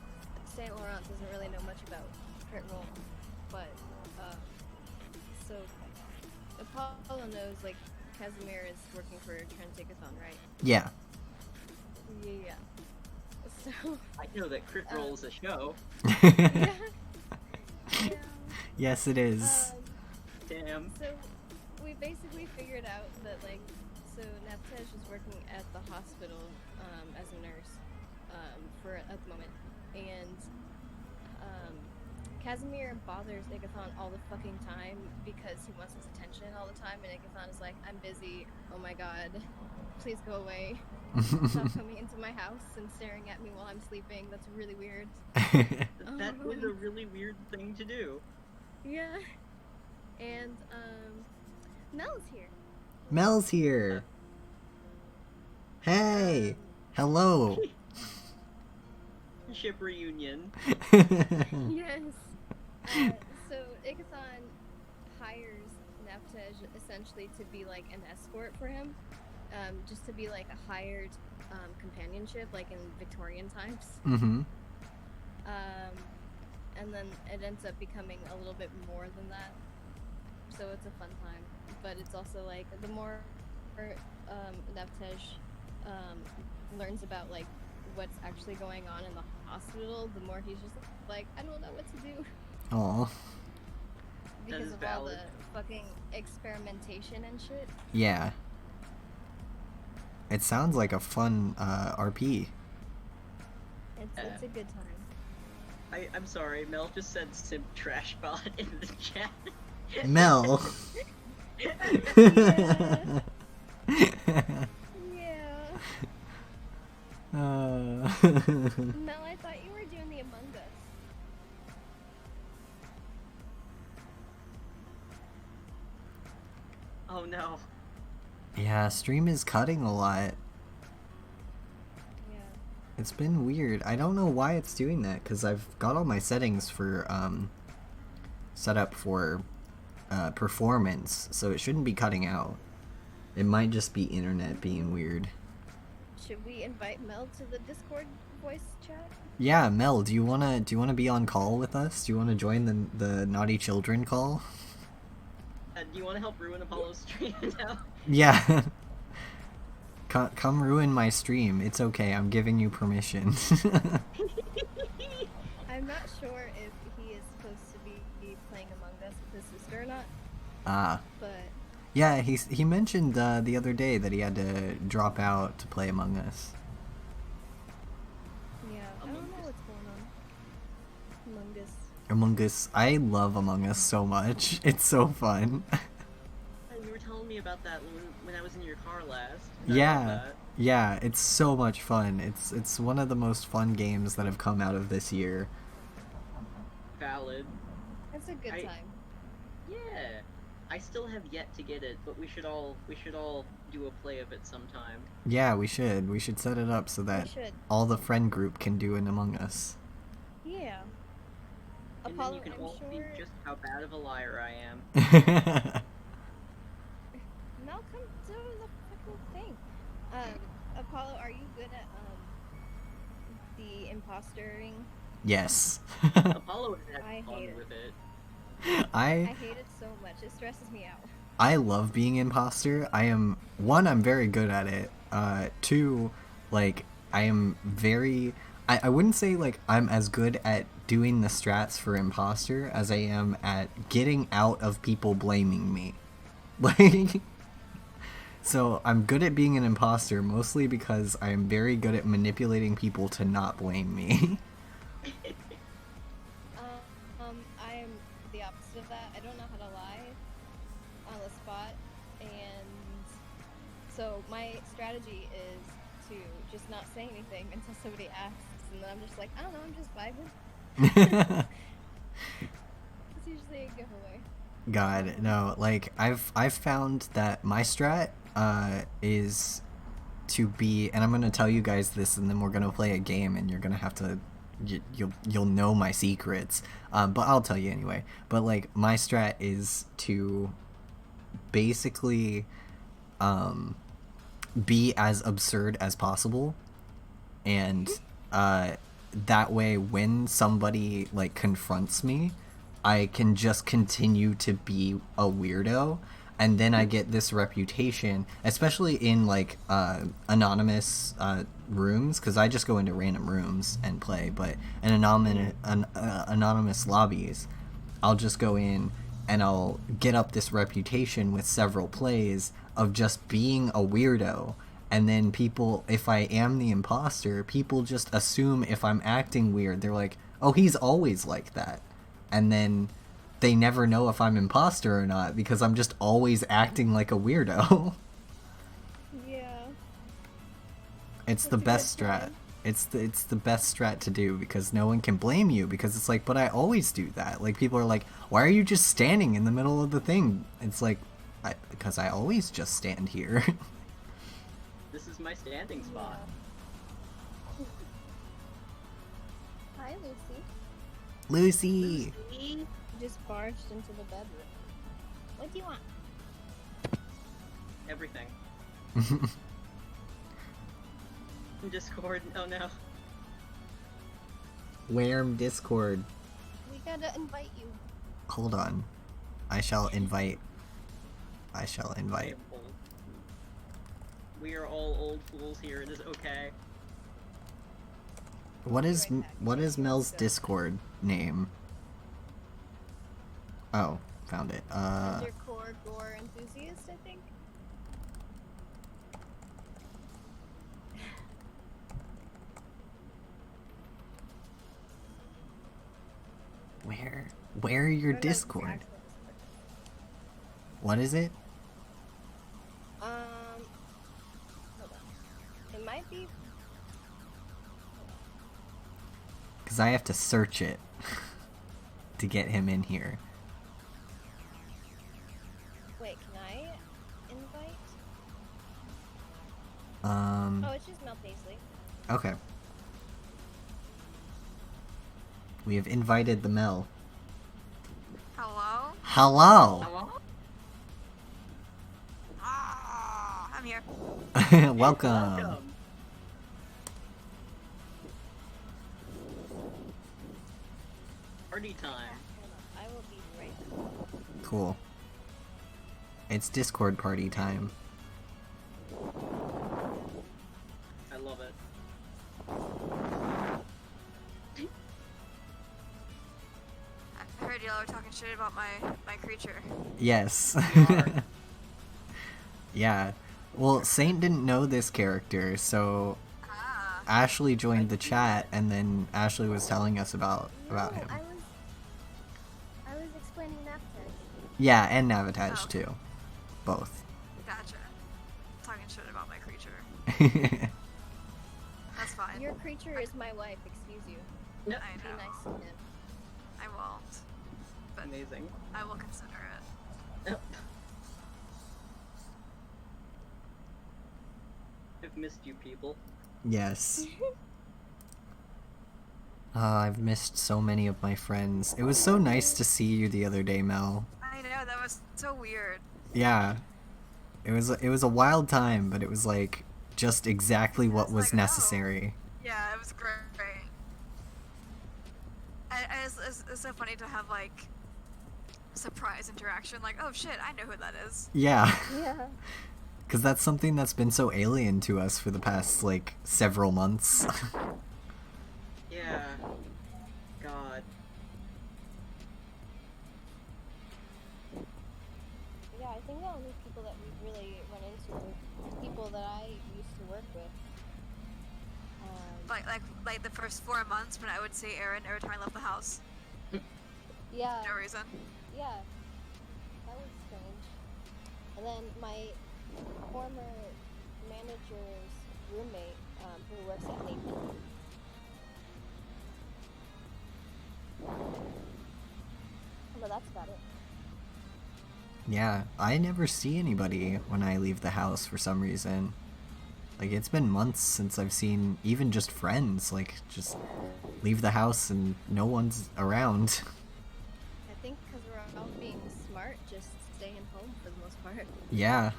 Speaker 3: Saint Laurent doesn't really know much about crit roll, but so Apollo knows like Casimir is working for Transdicathon, right?
Speaker 1: Yeah.
Speaker 3: Yeah. So
Speaker 2: I know that Crit Roll is a show.
Speaker 3: yeah.
Speaker 1: Yes, it is.
Speaker 2: Damn.
Speaker 3: So we basically figured out that like, so Naptej is working at the hospital as a nurse at the moment, and Casimir bothers Igathon all the fucking time because he wants his attention all the time, and Igathon is like, I'm busy, oh my god, please go away. Stop coming into my house and staring at me while I'm sleeping, that's really weird.
Speaker 2: That is a really weird thing to do.
Speaker 3: Yeah. And Mel's here.
Speaker 1: Mel's here. Hey. Hello.
Speaker 2: Ship reunion.
Speaker 3: Yes. So Igathon hires Naptej essentially to be like an escort for him, just to be like a hired companionship, like in Victorian times.
Speaker 1: Mm-hmm.
Speaker 3: And then it ends up becoming a little bit more than that. So it's a fun time, but it's also like the more Naptej learns about like what's actually going on in the hospital, the more he's just like, I don't know what to do.
Speaker 1: Aw.
Speaker 3: Because of
Speaker 2: valid.
Speaker 3: all the fucking experimentation and shit.
Speaker 1: Yeah. It sounds like a fun RP.
Speaker 3: It's a good time.
Speaker 2: I'm sorry, Mel just said simp trash bot in the chat.
Speaker 1: Mel.
Speaker 3: Yeah. Mel, I thought you were doing the Among Us.
Speaker 2: Oh no.
Speaker 1: Yeah, stream is cutting a lot.
Speaker 3: Yeah.
Speaker 1: It's been weird. I don't know why it's doing that, because I've got all my settings for, set up for, performance, so it shouldn't be cutting out. It might just be internet being weird.
Speaker 3: Should we invite Mel to the Discord voice chat?
Speaker 1: Yeah, Mel, do you wanna be on call with us? Do you wanna join the Naughty Children call?
Speaker 2: Do you want to help ruin Apollo's stream now?
Speaker 1: Yeah. Come ruin my stream. It's okay. I'm giving you permission.
Speaker 3: I'm not sure if he is supposed to be playing Among Us with his sister or not.
Speaker 1: Ah.
Speaker 3: But
Speaker 1: Yeah, he mentioned the other day that he had to drop out to play Among Us.
Speaker 3: yeah, I don't know what's going on. Among Us.
Speaker 1: Among Us. I love Among Us so much. It's so fun.
Speaker 2: You were telling me about that when I was in your car last.
Speaker 1: Yeah, it's so much fun. It's one of the most fun games that have come out of this year.
Speaker 2: Valid.
Speaker 3: That's a good time.
Speaker 2: Yeah. I still have yet to get it, but we should all do a play of it sometime.
Speaker 1: Yeah, we should. We should set it up so that all the friend group can do an Among Us.
Speaker 3: Yeah.
Speaker 2: And
Speaker 3: Apollo,
Speaker 2: then you can all
Speaker 3: I'm
Speaker 2: see
Speaker 3: sure.
Speaker 2: just how bad of a liar I am.
Speaker 3: Mel, come do the fucking thing. Apollo, are you good at the impostering?
Speaker 1: Yes.
Speaker 2: Apollo had
Speaker 3: I
Speaker 2: fun
Speaker 3: hate it.
Speaker 2: with it.
Speaker 3: I hate it so much. It stresses me out.
Speaker 1: I love being imposter. I'm very good at it. Two, like, I am very... I wouldn't say, like, I'm as good at doing the strats for imposter as I am at getting out of people blaming me. Like... So, I'm good at being an imposter, mostly because I am very good at manipulating people to not blame me.
Speaker 3: I am the opposite of that. I don't know how to lie on the spot, and so my strategy is to just not say anything until somebody asks, and then I'm just like, I don't know, I'm just vibing. It's usually a giveaway.
Speaker 1: God, no, like, I've found that my strat, is to be, and I'm gonna tell you guys this, and then we're gonna play a game, and you're gonna have to, you'll know my secrets, but I'll tell you anyway. But, like, my strat is to basically, be as absurd as possible, and, that way when somebody, like, confronts me, I can just continue to be a weirdo, and then I get this reputation, especially in, like, anonymous rooms, because I just go into random rooms and play, but in anonymous lobbies, I'll just go in and I'll get up this reputation with several plays of just being a weirdo, and then people, if I am the imposter, people just assume if I'm acting weird, they're like, oh, he's always like that. And then they never know if I'm imposter or not because I'm just always acting like a weirdo.
Speaker 3: Yeah.
Speaker 1: It's the best strat. It's the best strat to do because no one can blame you because it's like, but I always do that. Like, people are like, why are you just standing in the middle of the thing? It's like, because I always just stand here.
Speaker 2: This is my standing spot.
Speaker 3: Yeah. Hi, Lucy.
Speaker 1: Lucy!
Speaker 2: Lucy?
Speaker 3: Just barged into the bedroom. What do you want?
Speaker 2: Everything. Discord. Oh no.
Speaker 1: Where Discord?
Speaker 3: We gotta invite you.
Speaker 1: Hold on. I shall invite.
Speaker 2: We are all old fools here. It is okay.
Speaker 1: What is Mel's Discord name? Oh, found it.
Speaker 3: Undercore gore enthusiast, I think.
Speaker 1: Where your Discord? What is it?
Speaker 3: Hold on. It might be.
Speaker 1: Because I have to search it to get him in here.
Speaker 3: Wait, can I invite?
Speaker 1: Um.
Speaker 3: Oh, it's just Mel Paisley.
Speaker 1: Okay. We have invited the Mel.
Speaker 4: Hello?
Speaker 1: Hello!
Speaker 2: Hello?
Speaker 4: Ah, I'm here.
Speaker 1: Welcome.
Speaker 2: Welcome. Party time.
Speaker 3: I will be right back.
Speaker 1: Cool. It's Discord party time.
Speaker 2: I love it.
Speaker 4: I heard y'all were talking shit about my creature.
Speaker 1: Yes.
Speaker 2: We are.
Speaker 1: Yeah. Well, Saint didn't know this character, so
Speaker 4: Ah.
Speaker 1: Ashley joined the chat, and then Ashley was telling us about
Speaker 3: No,
Speaker 1: him.
Speaker 3: I was explaining Naftesh.
Speaker 1: Yeah, and Navatage
Speaker 4: Oh.
Speaker 1: too. Both.
Speaker 4: Gotcha. Talking shit about my creature. That's fine.
Speaker 3: Your creature is my wife, excuse you.
Speaker 2: No.
Speaker 4: I
Speaker 3: Be
Speaker 4: know.
Speaker 3: nice to him.
Speaker 4: I won't. But
Speaker 2: Amazing.
Speaker 4: I will consider it.
Speaker 2: I've missed you people.
Speaker 1: Yes. I've missed so many of my friends. It was so nice to see you the other day, Mel.
Speaker 4: I know, that was so weird.
Speaker 1: Yeah. It was a wild time, but it was like just exactly what
Speaker 4: was
Speaker 1: was
Speaker 4: like, oh.
Speaker 1: necessary.
Speaker 4: Yeah, it was great. It's so funny to have, like, surprise interaction. Like, oh shit, I know who that is.
Speaker 1: Yeah.
Speaker 3: Yeah.
Speaker 1: Because that's something that's been so alien to us for the past, like, several months.
Speaker 2: Yeah. God.
Speaker 3: Yeah, I think the only people that we've really run into are people that I used to work with.
Speaker 4: Like the first 4 months when I would see Aaron every time I left the house.
Speaker 3: Yeah,
Speaker 4: No reason.
Speaker 3: yeah. That was strange. And then my former manager's roommate, who works at Nathan. But that's about it.
Speaker 1: Yeah, I never see anybody when I leave the house for some reason. Like, it's been months since I've seen even just friends, like, just leave the house and no one's around.
Speaker 3: I think because we're all being smart, just staying home for the most part.
Speaker 1: Yeah,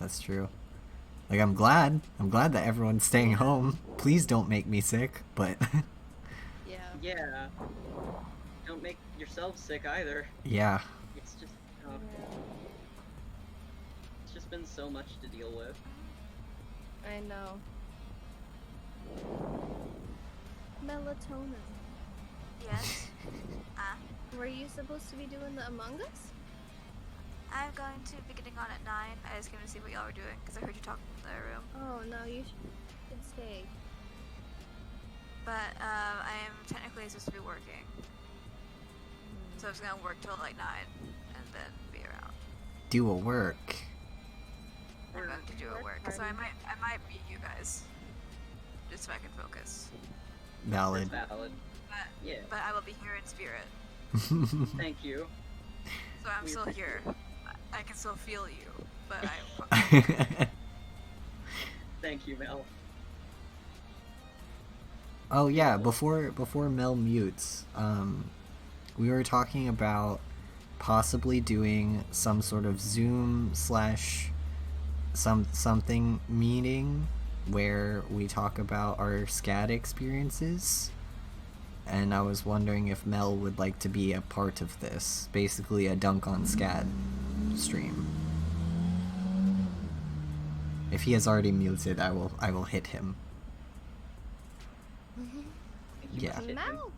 Speaker 1: that's true. Like, I'm glad that everyone's staying home. Please don't make me sick, but
Speaker 3: Yeah.
Speaker 2: Yeah. Don't make yourself sick either.
Speaker 1: yeah.
Speaker 2: It's just, it's just been so much to deal with.
Speaker 3: I know. Melatonin.
Speaker 4: Yes.
Speaker 3: Were you supposed to be doing the Among Us?
Speaker 4: I'm going to be getting on at 9. I just came to see what y'all were doing because I heard you talking in the room.
Speaker 3: Oh no, you should stay.
Speaker 4: But I am technically supposed to be working, so I was gonna work till like 9 and then be around.
Speaker 1: Do a work.
Speaker 4: I'm going to do a work, so I might mute you guys just so I can focus.
Speaker 1: Valid.
Speaker 2: That's valid.
Speaker 4: But
Speaker 2: Yeah.
Speaker 4: but I will be here in spirit,
Speaker 2: Thank you.
Speaker 4: so I'm
Speaker 2: We
Speaker 4: still
Speaker 2: appreciate
Speaker 4: here.
Speaker 2: it.
Speaker 4: I can still feel you, but I.
Speaker 2: Thank you, Mel.
Speaker 1: Oh yeah, before Mel mutes, we were talking about possibly doing some sort of Zoom slash something meeting where we talk about our SCAD experiences, and I was wondering if Mel would like to be a part of this, basically a Dunk on SCAD stream. If he has already muted, I will hit him.
Speaker 2: Thank you
Speaker 1: Yeah.
Speaker 2: for hitting.
Speaker 3: Mel!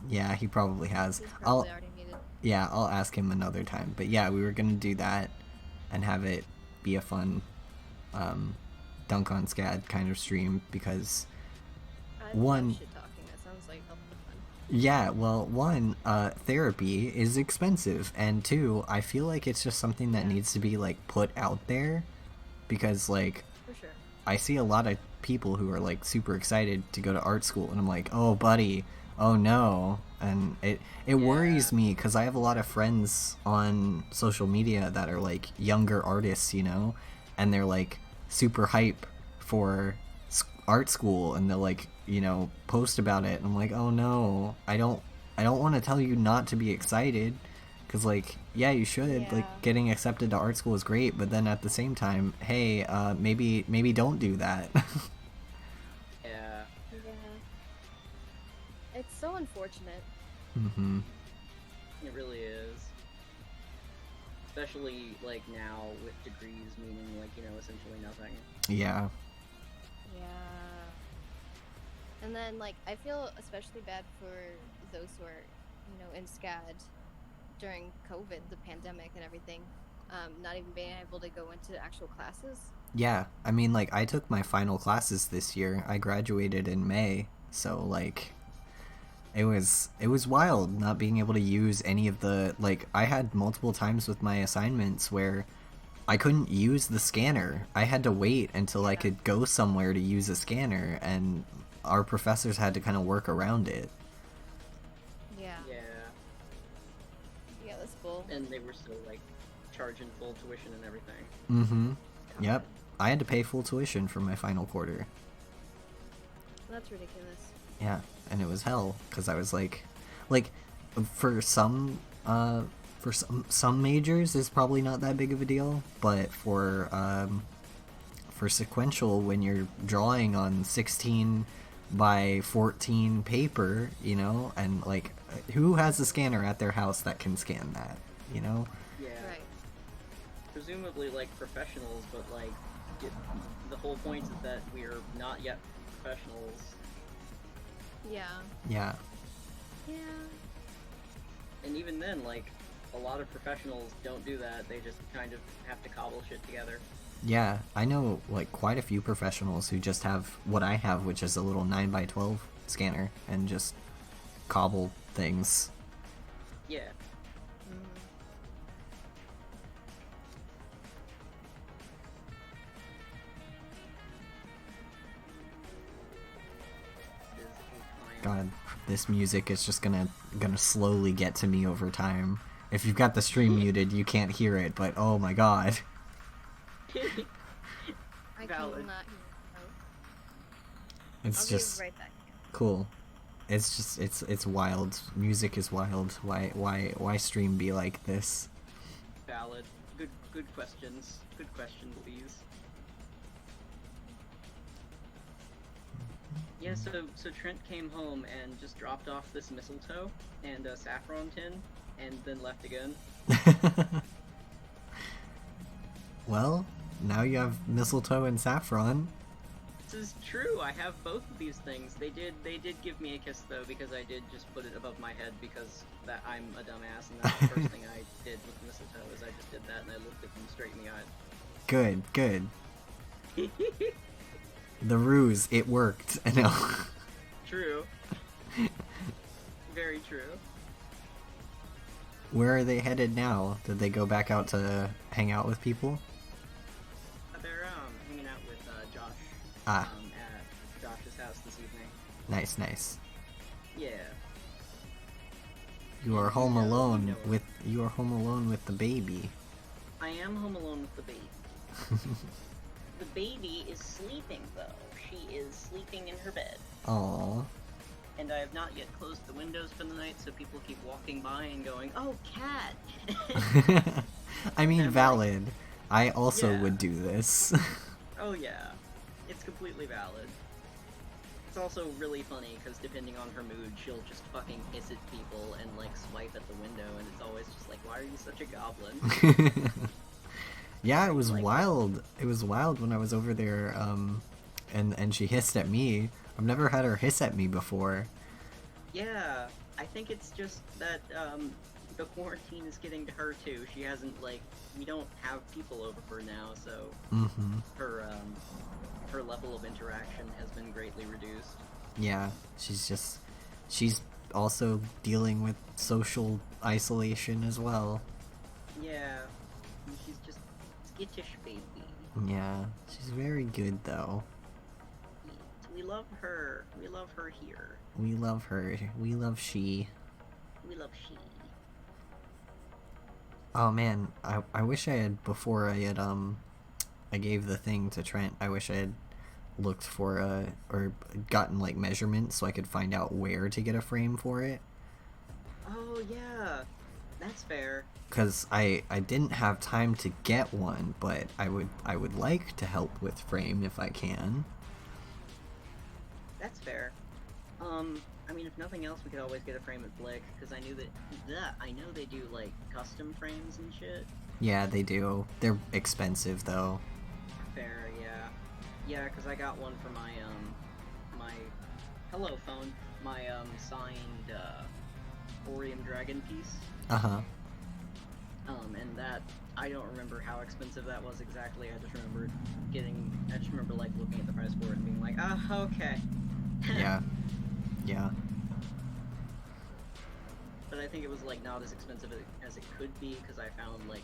Speaker 1: Yeah, he probably has.
Speaker 3: He's
Speaker 1: I'll
Speaker 3: probably already muted.
Speaker 1: Yeah, I'll ask him another time. But yeah, we were gonna do that and have it be a fun Dunk on SCAD kind of stream because
Speaker 3: I
Speaker 1: One-
Speaker 3: love shit talking. That sounds like a lot of fun.
Speaker 1: yeah, well, one, therapy is expensive, and two, I feel like it's just something that
Speaker 3: Yeah.
Speaker 1: needs to be like put out there because like
Speaker 3: For sure.
Speaker 1: I see a lot of people who are like super excited to go to art school, and I'm like, oh buddy, oh no, and it worries me because I have a lot of friends on social media that are like younger artists, you know, and they're like super hype for art school, and they'll like post about it. And I'm like, oh no, I don't want to tell you not to be excited, because like, yeah, you should. Like,
Speaker 3: Yeah.
Speaker 1: getting accepted to art school is great, but then at the same time, hey, maybe don't do that.
Speaker 2: Yeah.
Speaker 3: Yeah. It's so unfortunate.
Speaker 1: Mm-hmm.
Speaker 2: It really is. Especially like now with degrees meaning like, essentially nothing.
Speaker 1: Yeah.
Speaker 3: Yeah. And then, like, I feel especially bad for those who are, in SCAD during COVID, the pandemic and everything, not even being able to go into actual classes.
Speaker 1: Yeah, I mean, like, I took my final classes this year. I graduated in May, so like, it was wild not being able to use any of the, like, I had multiple times with my assignments where I couldn't use the scanner. I had to wait until I could go somewhere to use a scanner, and our professors had to kind of work around it.
Speaker 3: Yeah.
Speaker 2: Yeah.
Speaker 3: Yeah, that's cool.
Speaker 2: And they were still like charging full tuition and everything.
Speaker 1: Mm-hmm. Yep. I had to pay full tuition for my final quarter.
Speaker 3: That's ridiculous.
Speaker 1: Yeah, and it was hell because I was like, for some majors is probably not that big of a deal, but for sequential, when you're drawing on 16 by 14 paper, and like, who has a scanner at their house that can scan that,
Speaker 2: Yeah.
Speaker 3: Right.
Speaker 2: Presumably like professionals, but like the whole point is that we're not yet professionals.
Speaker 3: Yeah.
Speaker 1: Yeah.
Speaker 3: Yeah.
Speaker 2: And even then, like, a lot of professionals don't do that. They just kind of have to cobble shit together.
Speaker 1: Yeah, I know like quite a few professionals who just have what I have, which is a little 9x12 scanner, and just cobble things.
Speaker 2: Yeah.
Speaker 3: Mm.
Speaker 2: It is a
Speaker 1: God, this music is just gonna slowly get to me over time. If you've got the stream muted, you can't hear it, but oh my god.
Speaker 2: time.
Speaker 3: I
Speaker 2: Valid.
Speaker 3: cannot hear.
Speaker 1: It's
Speaker 3: I'll
Speaker 1: just
Speaker 3: be right back.
Speaker 1: cool. It's just it's wild. Music is wild. Why stream be like this?
Speaker 2: Valid. Good questions. Good question, please. Yeah, so Trent came home and just dropped off this mistletoe and a saffron tin, and then left again.
Speaker 1: Well, now you have mistletoe and saffron.
Speaker 2: This is true. I have both of these things. They did give me a kiss though, because I did just put it above my head because that I'm a dumbass, and that's the first thing I did with mistletoe is I just did that and I looked at them straight in the
Speaker 1: Good.
Speaker 2: eyes.
Speaker 1: The ruse, it worked. I know.
Speaker 2: True. Very true.
Speaker 1: Where are they headed now? Did they go back out to hang out with people?
Speaker 2: They're hanging out with Josh.
Speaker 1: Ah.
Speaker 2: At Josh's house this evening.
Speaker 1: Nice.
Speaker 2: Yeah.
Speaker 1: You are home alone
Speaker 2: know.
Speaker 1: with the baby.
Speaker 2: I am home alone with the baby. The baby is sleeping though. She is sleeping in her bed.
Speaker 1: Aww.
Speaker 2: And I have not yet closed the windows for the night, so people keep walking by and going, "Oh, cat."
Speaker 1: I mean,
Speaker 2: And I'm
Speaker 1: valid. I also
Speaker 2: Yeah.
Speaker 1: would do this.
Speaker 2: Oh yeah, it's completely valid. It's also really funny because depending on her mood, she'll just fucking hiss at people and like swipe at the window, and it's always just like, "Why are you such a goblin?"
Speaker 1: Yeah, it was
Speaker 2: Like-
Speaker 1: wild. It was wild when I was over there, and she hissed at me. I've never had her hiss at me before.
Speaker 2: Yeah, I think it's just that the quarantine is getting to her too. She hasn't we don't have people over now, so
Speaker 1: Mm-hmm.
Speaker 2: her level of interaction has been greatly reduced.
Speaker 1: Yeah, she's also dealing with social isolation as well.
Speaker 2: Yeah, and she's just skittish baby.
Speaker 1: Yeah, she's very good though.
Speaker 2: We love her. We love her here.
Speaker 1: We love her. We love she.
Speaker 2: We love she.
Speaker 1: Oh man, I wish I had, before I gave the thing to Trent, I wish I had looked for or gotten like measurements so I could find out where to get a frame for it.
Speaker 2: Oh yeah, that's fair.
Speaker 1: Because I didn't have time to get one, but I would like to help with frame if I can.
Speaker 2: That's fair. I mean, if nothing else, we could always get a frame at Blick, because I know they do, like, custom frames and shit.
Speaker 1: Yeah, they do. They're expensive, though.
Speaker 2: Fair, yeah. Yeah, because I got one for my, my Hello Phone, my, signed, Orium Dragon piece.
Speaker 1: Uh-huh.
Speaker 2: And that, I don't remember how expensive that was exactly, I just remember, like, looking at the price for it and being like, okay.
Speaker 1: Yeah. Yeah.
Speaker 2: But I think it was, like, not as expensive as it could be, because I found, like,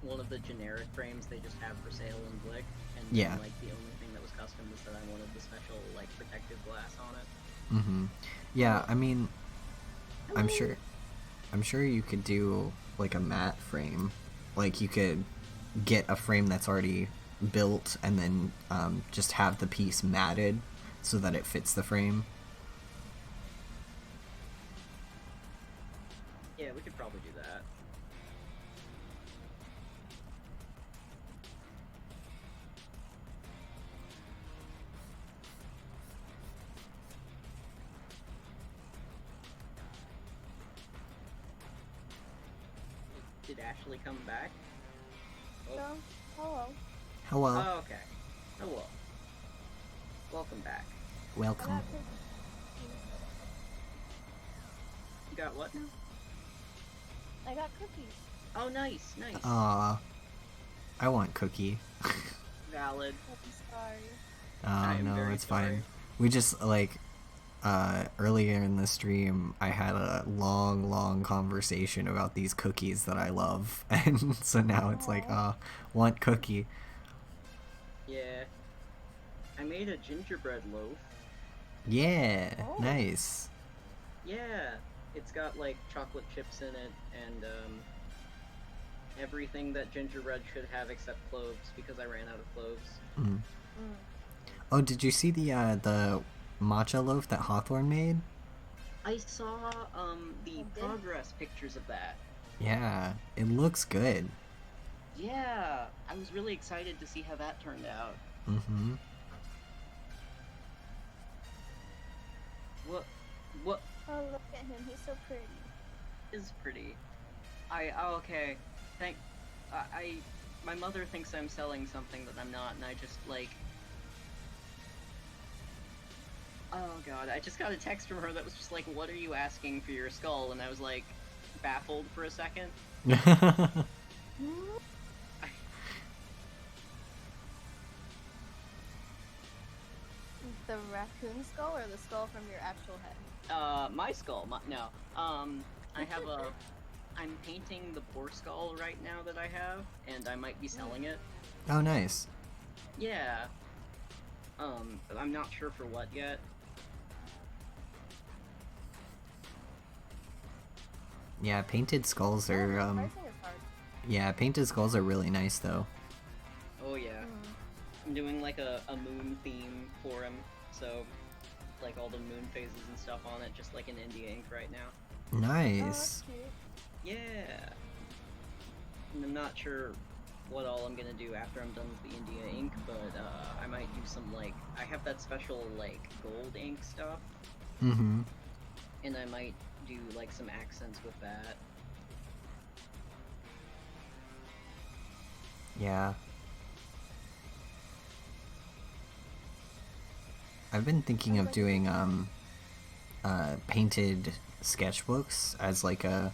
Speaker 2: one of the generic frames they just have for sale in Blick, and
Speaker 1: yeah.
Speaker 2: then, like, the only thing that was custom was that I wanted the special, like, protective glass on it.
Speaker 1: Mm-hmm. Yeah, I mean, I'm sure you could do, like, a matte frame. Like, you could get a frame that's already built and then just have the piece matted so that it fits the frame.
Speaker 2: Yeah, we could probably do that. Did Ashley come back?
Speaker 3: So, hello.
Speaker 1: Hello.
Speaker 2: Oh, okay. Hello. Welcome back.
Speaker 1: Welcome.
Speaker 2: You got what now?
Speaker 3: I got cookies.
Speaker 2: Oh, nice, nice.
Speaker 1: Aw. I want cookie.
Speaker 2: Valid.
Speaker 3: I'm sorry.
Speaker 1: Oh,
Speaker 2: I'm
Speaker 1: no,
Speaker 2: very
Speaker 1: it's
Speaker 2: sorry.
Speaker 1: fine. We just, like, earlier in the stream, I had a long conversation about these cookies that I love. And so now it's like, want cookie.
Speaker 2: Yeah. I made a gingerbread loaf.
Speaker 1: Yeah,
Speaker 3: Oh.
Speaker 1: nice.
Speaker 2: Yeah. It's got, like, chocolate chips in it, and, everything that gingerbread should have except cloves, because I ran out of cloves.
Speaker 1: Mm. Oh, did you see the matcha loaf that Hawthorne made?
Speaker 2: I saw, the
Speaker 3: did?
Speaker 2: progress pictures of that.
Speaker 1: Yeah, it looks good.
Speaker 2: Yeah, I was really excited to see how that turned out.
Speaker 1: Mm-hmm.
Speaker 2: What
Speaker 3: Oh, look at him. He's so pretty.
Speaker 2: is pretty? Okay. My mother thinks I'm selling something that I'm not, and I just, like... Oh god, I just got a text from her that was just like, what are you asking for your skull? And I was, like, baffled for a second.
Speaker 3: The raccoon skull or the skull from your actual head?
Speaker 2: My skull, no. I'm painting the poor skull right now that I have, and I might be selling it.
Speaker 1: Oh, nice.
Speaker 2: Yeah. But I'm not sure for what yet.
Speaker 1: Yeah, painted skulls are,
Speaker 3: Pricing is hard.
Speaker 1: yeah, painted skulls are really nice, though.
Speaker 2: Oh yeah. I'm doing like a moon theme for him, so like all the moon phases and stuff on it, just like in India ink right now.
Speaker 3: Oh,
Speaker 1: Nice.
Speaker 3: that's cute.
Speaker 2: Yeah. And I'm not sure what all I'm gonna do after I'm done with the India ink, but I might do some like, I have that special like gold ink stuff,
Speaker 1: Mm-hmm.
Speaker 2: and I might do like some accents with that.
Speaker 1: Yeah. I've been thinking of doing painted sketchbooks as like a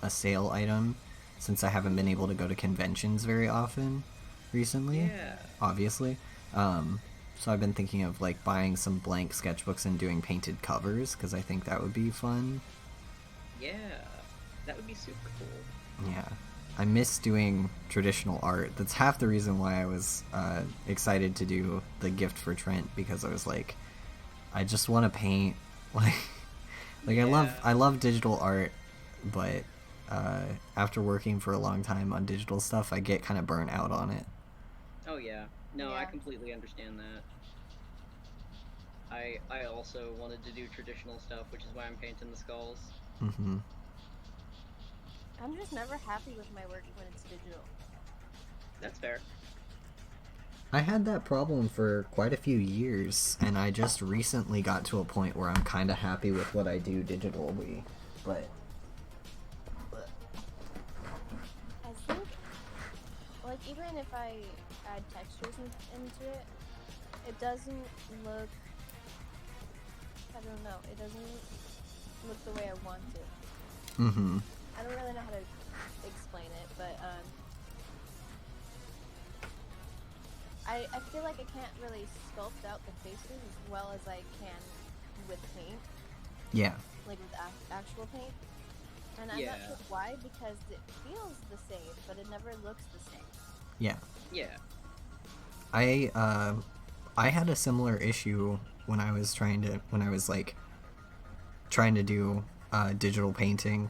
Speaker 1: sale item, since I haven't been able to go to conventions very often recently.
Speaker 2: Yeah.
Speaker 1: Obviously. So I've been thinking of like buying some blank sketchbooks and doing painted covers, because I think that would be fun.
Speaker 2: Yeah. That would be super cool.
Speaker 1: Yeah. I miss doing traditional art. That's half the reason why I was excited to do the gift for Trent, because I was like, I just want to paint. Like
Speaker 2: Yeah.
Speaker 1: I love digital art, but after working for a long time on digital stuff, I get kind of burnt out on it.
Speaker 2: Oh yeah. No, I
Speaker 3: Yeah.
Speaker 2: completely understand that. I also wanted to do traditional stuff, which is why I'm painting the skulls.
Speaker 1: Mm-hmm.
Speaker 3: I'm just never happy with my work when it's digital.
Speaker 2: That's fair.
Speaker 1: I had that problem for quite a few years, and I just recently got to a point where I'm kind of happy with what I do digitally. But
Speaker 3: I think, like, even if I add textures into it, it doesn't look. I don't know. It doesn't look the way I want it.
Speaker 1: mm-hmm.
Speaker 3: I don't really know how to explain it, but I feel like I can't really sculpt out the faces as well as I can with paint,
Speaker 1: Yeah.
Speaker 3: like with actual paint. And I'm not
Speaker 2: Yeah.
Speaker 3: sure why, because it feels the same, but it never looks the same.
Speaker 1: Yeah.
Speaker 2: Yeah.
Speaker 1: I had a similar issue when I was like trying to do digital painting,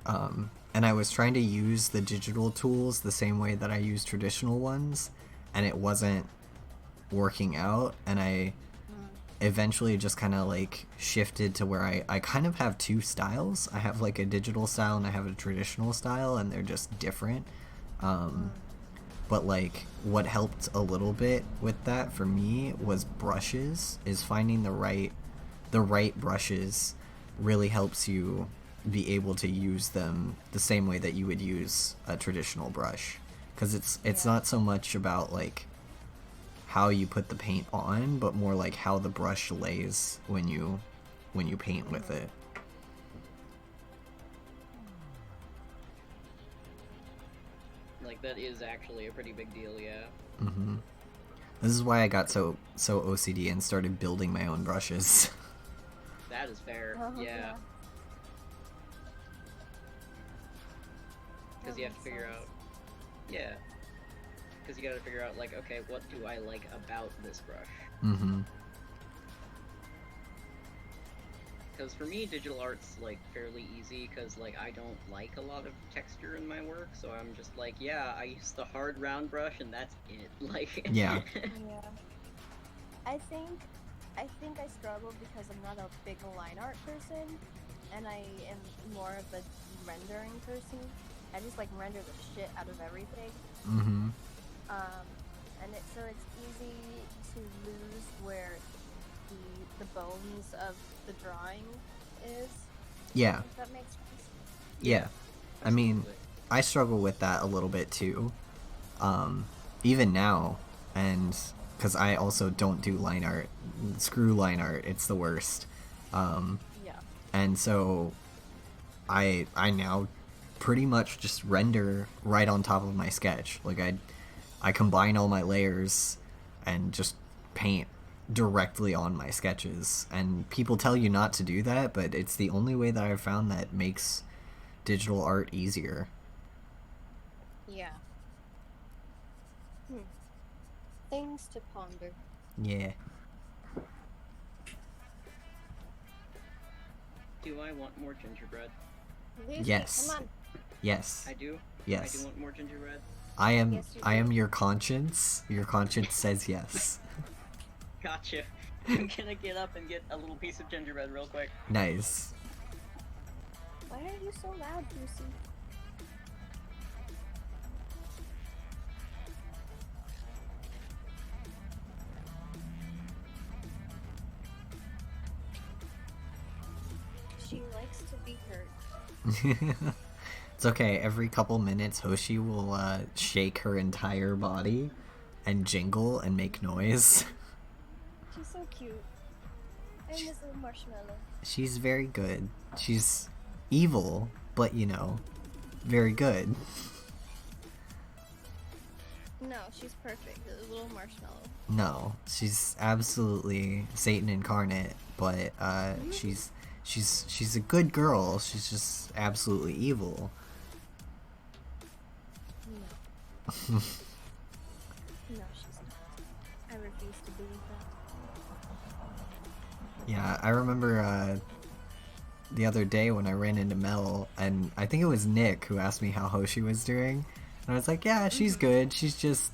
Speaker 1: and I was trying to use the digital tools the same way that I use traditional ones, and it wasn't working out, and I eventually just kind of like shifted to where I kind of have two styles. I have like a digital style and I have a traditional style, and they're just different. But like what helped a little bit with that for me was brushes. Is finding the right brushes really helps you be able to use them the same way that you would use a traditional brush, because it's not so much about like how you put the paint on, but more like how the brush lays when you paint with it.
Speaker 2: Like, that is actually a pretty big deal, yeah.
Speaker 1: Mm-hmm. This is why I got so OCD and started building my own brushes.
Speaker 2: That is fair,
Speaker 3: Oh,
Speaker 2: yeah.
Speaker 3: yeah.
Speaker 2: Because you have to figure out... Yeah. Because you gotta figure out, like, okay, what do I like about this brush?
Speaker 1: Mm-hmm.
Speaker 2: Because for me, digital art's, like, fairly easy, because, like, I don't like a lot of texture in my work, so I'm just like, yeah, I use the hard round brush, and that's it. Like...
Speaker 1: Yeah.
Speaker 3: Yeah. I think I struggle because I'm not a big line art person, and I am more of a rendering person. I just like render the shit out of everything.
Speaker 1: Mm-hmm.
Speaker 3: And so it's easy to lose where the bones of the drawing is.
Speaker 1: Yeah.
Speaker 3: If that makes sense.
Speaker 1: Yeah. I mean,
Speaker 2: Absolutely.
Speaker 1: I struggle with that a little bit too. Even now, and because I also don't do line art. Screw line art, it's the worst.
Speaker 3: Yeah.
Speaker 1: And so I now pretty much just render right on top of my sketch. Like I combine all my layers and just paint directly on my sketches. And people tell you not to do that, but it's the only way that I've found that makes digital art easier.
Speaker 3: Yeah. Things to ponder.
Speaker 1: Yeah.
Speaker 2: Do I want more gingerbread?
Speaker 3: Lucy,
Speaker 1: Yes.
Speaker 3: come on.
Speaker 1: Yes.
Speaker 2: I do?
Speaker 1: Yes.
Speaker 2: I do want more gingerbread.
Speaker 1: I am
Speaker 3: Yes, you
Speaker 1: I am
Speaker 3: do.
Speaker 1: your conscience. Your conscience says yes.
Speaker 2: Gotcha. I'm gonna get up and get a little piece of gingerbread real quick.
Speaker 1: Nice.
Speaker 3: Why are you so loud, Lucy? She likes to be hurt.
Speaker 1: It's okay. Every couple minutes, Hoshi will shake her entire body and jingle and make noise.
Speaker 3: She's so cute. I miss little marshmallow.
Speaker 1: She's very good. She's evil, but you know, very good.
Speaker 3: No, she's perfect. A little marshmallow.
Speaker 1: No, she's absolutely Satan incarnate, but she's a good girl. She's just absolutely evil.
Speaker 3: No. No, she's not. I refuse to believe that.
Speaker 1: Yeah, I remember the other day when I ran into Mel, and I think it was Nick who asked me how Hoshi was doing, and I was like, yeah, she's good. She's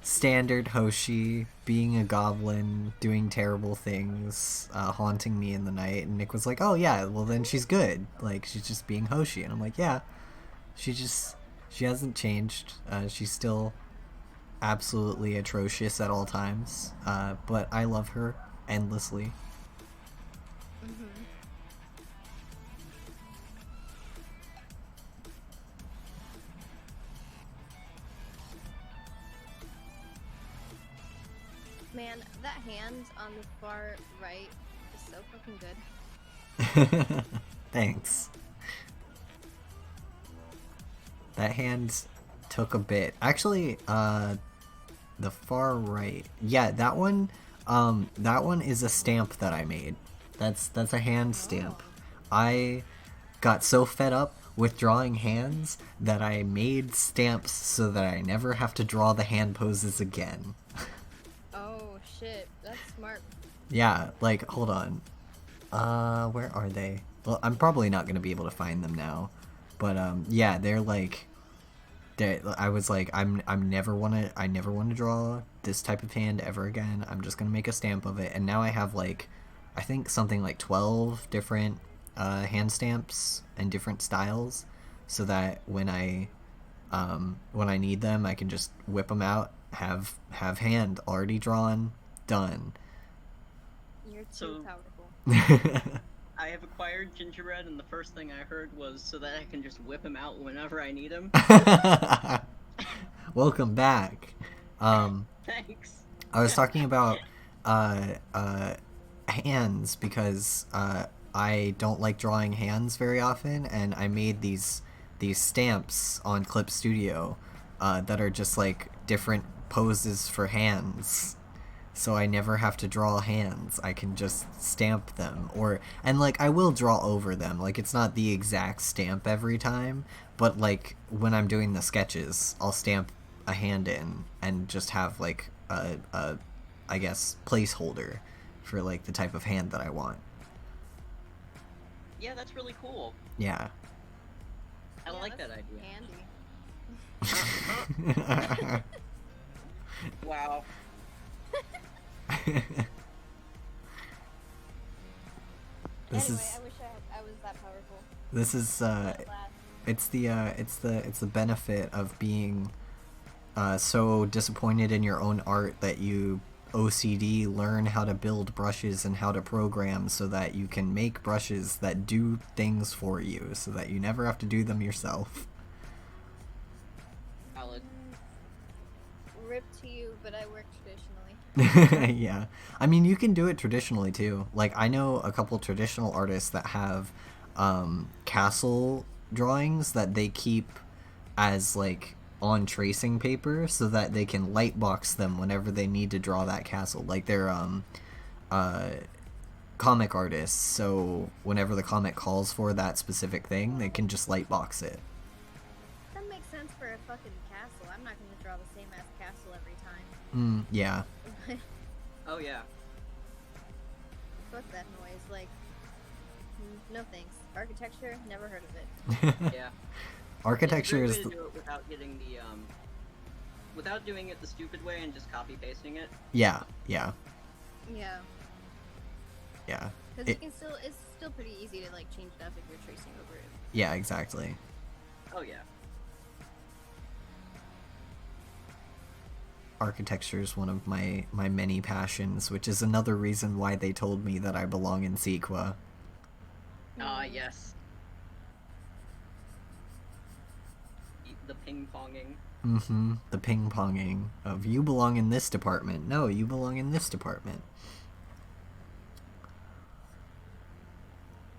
Speaker 1: standard Hoshi, being a goblin, doing terrible things, haunting me in the night. And Nick was like, "Oh yeah, well then she's good. Like she's just being Hoshi." And I'm like, "Yeah, she hasn't changed. She's still absolutely atrocious at all times. But I love her endlessly."
Speaker 3: Mm-hmm. Man, that hand on the far right is so fucking good.
Speaker 1: Thanks. That hand took a bit. Actually, the far right. Yeah, that one is a stamp that I made. That's a hand stamp. I got so fed up with drawing hands that I made stamps so that I never have to draw the hand poses again.
Speaker 3: Oh shit, that's smart.
Speaker 1: Yeah, like hold on. Where are they? Well, I'm probably not going to be able to find them now. But yeah, they're like I was like I never want to draw this type of hand ever again. I'm just going to make a stamp of it. And now I have like I think something like 12 different hand stamps and different styles so that when I need them, I can just whip them out, have hand already drawn, done.
Speaker 3: You're too
Speaker 2: So-
Speaker 3: powerful.
Speaker 2: I have acquired gingerbread, and the first thing I heard was so that I can just whip him out whenever I need him.
Speaker 1: Welcome back.
Speaker 2: Thanks.
Speaker 1: I was talking about hands because I don't like drawing hands very often, and I made these stamps on Clip Studio that are just like different poses for hands. So I never have to draw hands. I can just stamp them, and like I will draw over them. Like it's not the exact stamp every time, but like when I'm doing the sketches, I'll stamp a hand in and just have like a I guess placeholder for like the type of hand that I want.
Speaker 2: Yeah, that's really cool.
Speaker 1: Yeah.
Speaker 2: I
Speaker 3: Yeah,
Speaker 2: like that
Speaker 3: that's
Speaker 2: idea.
Speaker 3: Handy.
Speaker 2: Wow.
Speaker 1: This
Speaker 3: Anyway,
Speaker 1: is
Speaker 3: I wish I was that powerful.
Speaker 1: this is
Speaker 3: That lad.
Speaker 1: it's the benefit of being so disappointed in your own art that you OCD learn how to build brushes and how to program so that you can make brushes that do things for you so that you never have to do them yourself.
Speaker 2: Valid.
Speaker 3: Rip to you, but I work traditionally.
Speaker 1: Yeah. I mean, you can do it traditionally too. Like I know a couple traditional artists that have castle drawings that they keep as like on tracing paper so that they can lightbox them whenever they need to draw that castle. Like they're comic artists, so whenever the comic calls for that specific thing, they can just lightbox it.
Speaker 3: That makes sense for a fucking castle. I'm not gonna draw the same ass castle every time.
Speaker 1: Yeah.
Speaker 2: Oh yeah.
Speaker 3: Fuck that noise. Like, no thanks. Architecture, never heard of it.
Speaker 2: Yeah.
Speaker 1: Architecture
Speaker 2: It's a
Speaker 1: is
Speaker 2: great way to do it without getting the without doing it the stupid way and just copy pasting it.
Speaker 1: yeah.
Speaker 3: Yeah,
Speaker 1: Yeah.
Speaker 3: because
Speaker 1: It-
Speaker 3: it's still pretty easy to like change it up if you're tracing over it.
Speaker 1: Yeah, exactly.
Speaker 2: Oh yeah.
Speaker 1: Architecture is one of my many passions, which is another reason why they told me that I belong in Sequa.
Speaker 2: Yes. The ping-ponging.
Speaker 1: The ping-ponging of you belong in this department. No, you belong in this department.